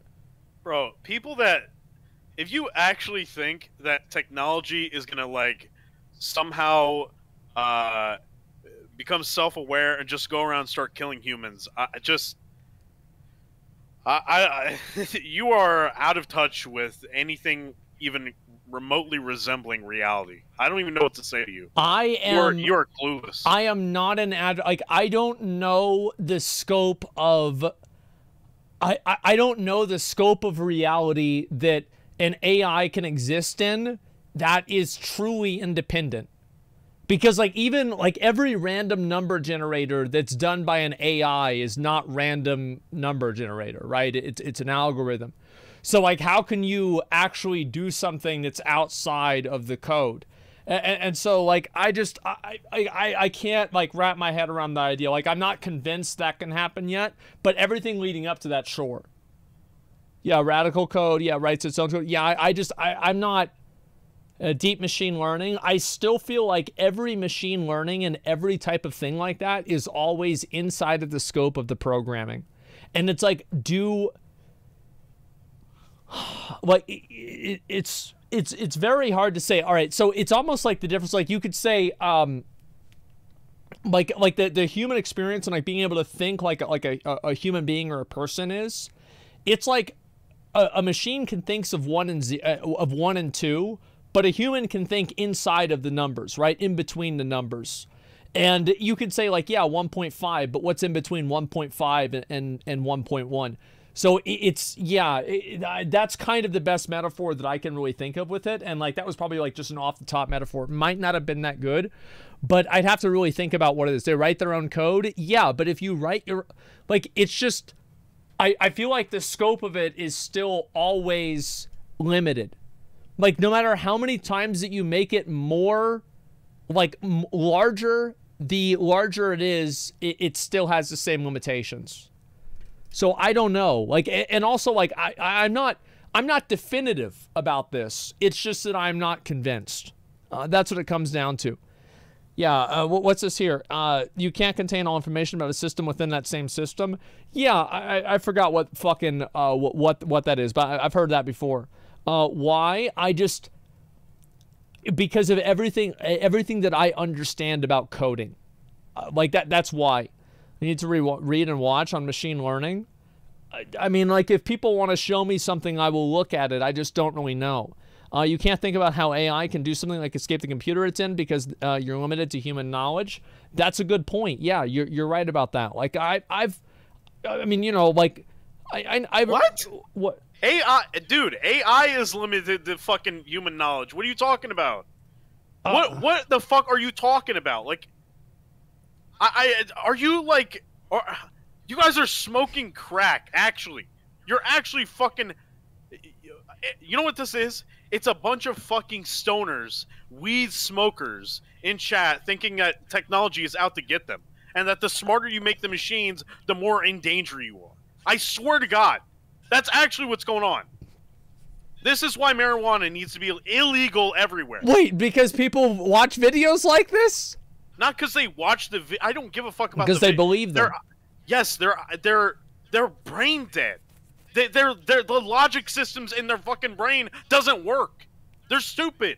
Bro, people that... If you actually think that technology is going to, like... somehow become self-aware and just go around and start killing humans. You are out of touch with anything even remotely resembling reality. I don't even know what to say to you. You're clueless. I am not an like, I don't know the scope of I don't know the scope of reality that an AI can exist in that is truly independent. Because like even like every random number generator that's done by an AI is not random number generator, right? It's an algorithm. So like how can you actually do something that's outside of the code? And so like I can't like wrap my head around the idea. Like I'm not convinced that can happen yet, but everything leading up to that, sure. Yeah, radical code, yeah, writes its own code. Yeah, I'm not deep machine learning. I still feel like every machine learning and every type of thing like that is always inside of the scope of the programming. And it's like, like it's very hard to say. All right, so it's almost like the difference. Like you could say, like the human experience and like being able to think like a human being or a person is. It's like a machine can think of 1 and 2. But a human can think inside of the numbers, right? In between the numbers. And you could say like, yeah, 1.5, but what's in between 1.5 and 1.1? So it's, yeah, that's kind of the best metaphor that I can really think of with it. And like, that was probably like just an off the top metaphor. It might not have been that good, but I'd have to really think about what it is. They write their own code. Yeah, but if you write your, like, it's just, I feel like the scope of it is still always limited. Like, no matter how many times that you make it more, like, larger, the larger it is, it still has the same limitations. So, I don't know. Like, and also, like, I'm not definitive about this. It's just that I'm not convinced. That's what it comes down to. Yeah, what's this here? You can't contain all information about a system within that same system. Yeah, I forgot what fucking, what that is, but I've heard that before. Why? Because of everything that I understand about coding. Like that's why. I need to read and watch on machine learning. I mean, like, if people want to show me something, I will look at it. I just don't really know. You can't think about how AI can do something like escape the computer it's in because you're limited to human knowledge. That's a good point. Yeah, you're right about that. Like, I mean, you know, like, what? AI, dude, AI is limited to fucking human knowledge. What are you talking about? What the fuck are you talking about? Like, are you like, you guys are smoking crack, actually. You're actually fucking, you know what this is? It's a bunch of fucking stoners, weed smokers in chat thinking that technology is out to get them. And that the smarter you make the machines, the more in danger you are. I swear to God. That's actually what's going on. This is why marijuana needs to be illegal everywhere. Wait, because people watch videos like this? Not because they watch the I don't give a fuck about because they believe them. Yes, they're brain dead. The logic systems in their fucking brain doesn't work. They're stupid.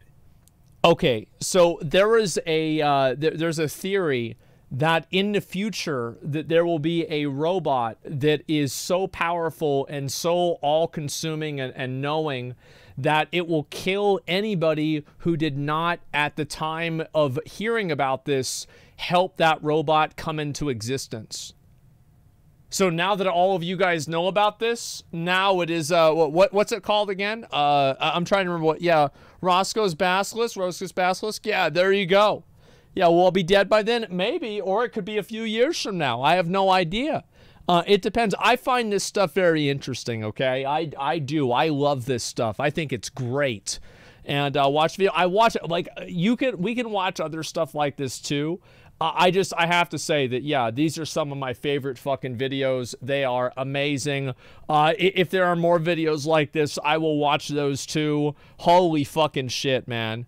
Okay, so there is there's a theory that in the future that there will be a robot that is so powerful and so all-consuming and knowing that it will kill anybody who did not, at the time of hearing about this, help that robot come into existence. So now that all of you guys know about this, now it is, what's it called again? I'm trying to remember what, yeah, Roscoe's Basilisk, yeah, there you go. Yeah, will I be dead by then? Maybe, or it could be a few years from now. I have no idea. It depends. I find this stuff very interesting, okay? I do. I love this stuff. I think it's great. And watch video. I watch it, like, we can watch other stuff like this too. I have to say that, yeah, these are some of my favorite fucking videos. They are amazing. If there are more videos like this, I will watch those too. Holy fucking shit, man.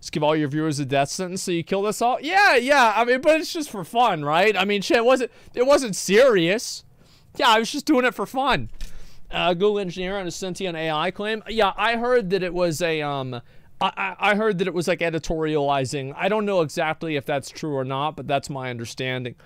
Just give all your viewers a death sentence so you kill us all? Yeah, I mean, but it's just for fun, right? I mean, shit, it wasn't serious. Yeah, I was just doing it for fun. Google engineer on a sentient AI claim. Yeah, I heard that it was a, I heard that it was like editorializing. I don't know exactly if that's true or not, but that's my understanding.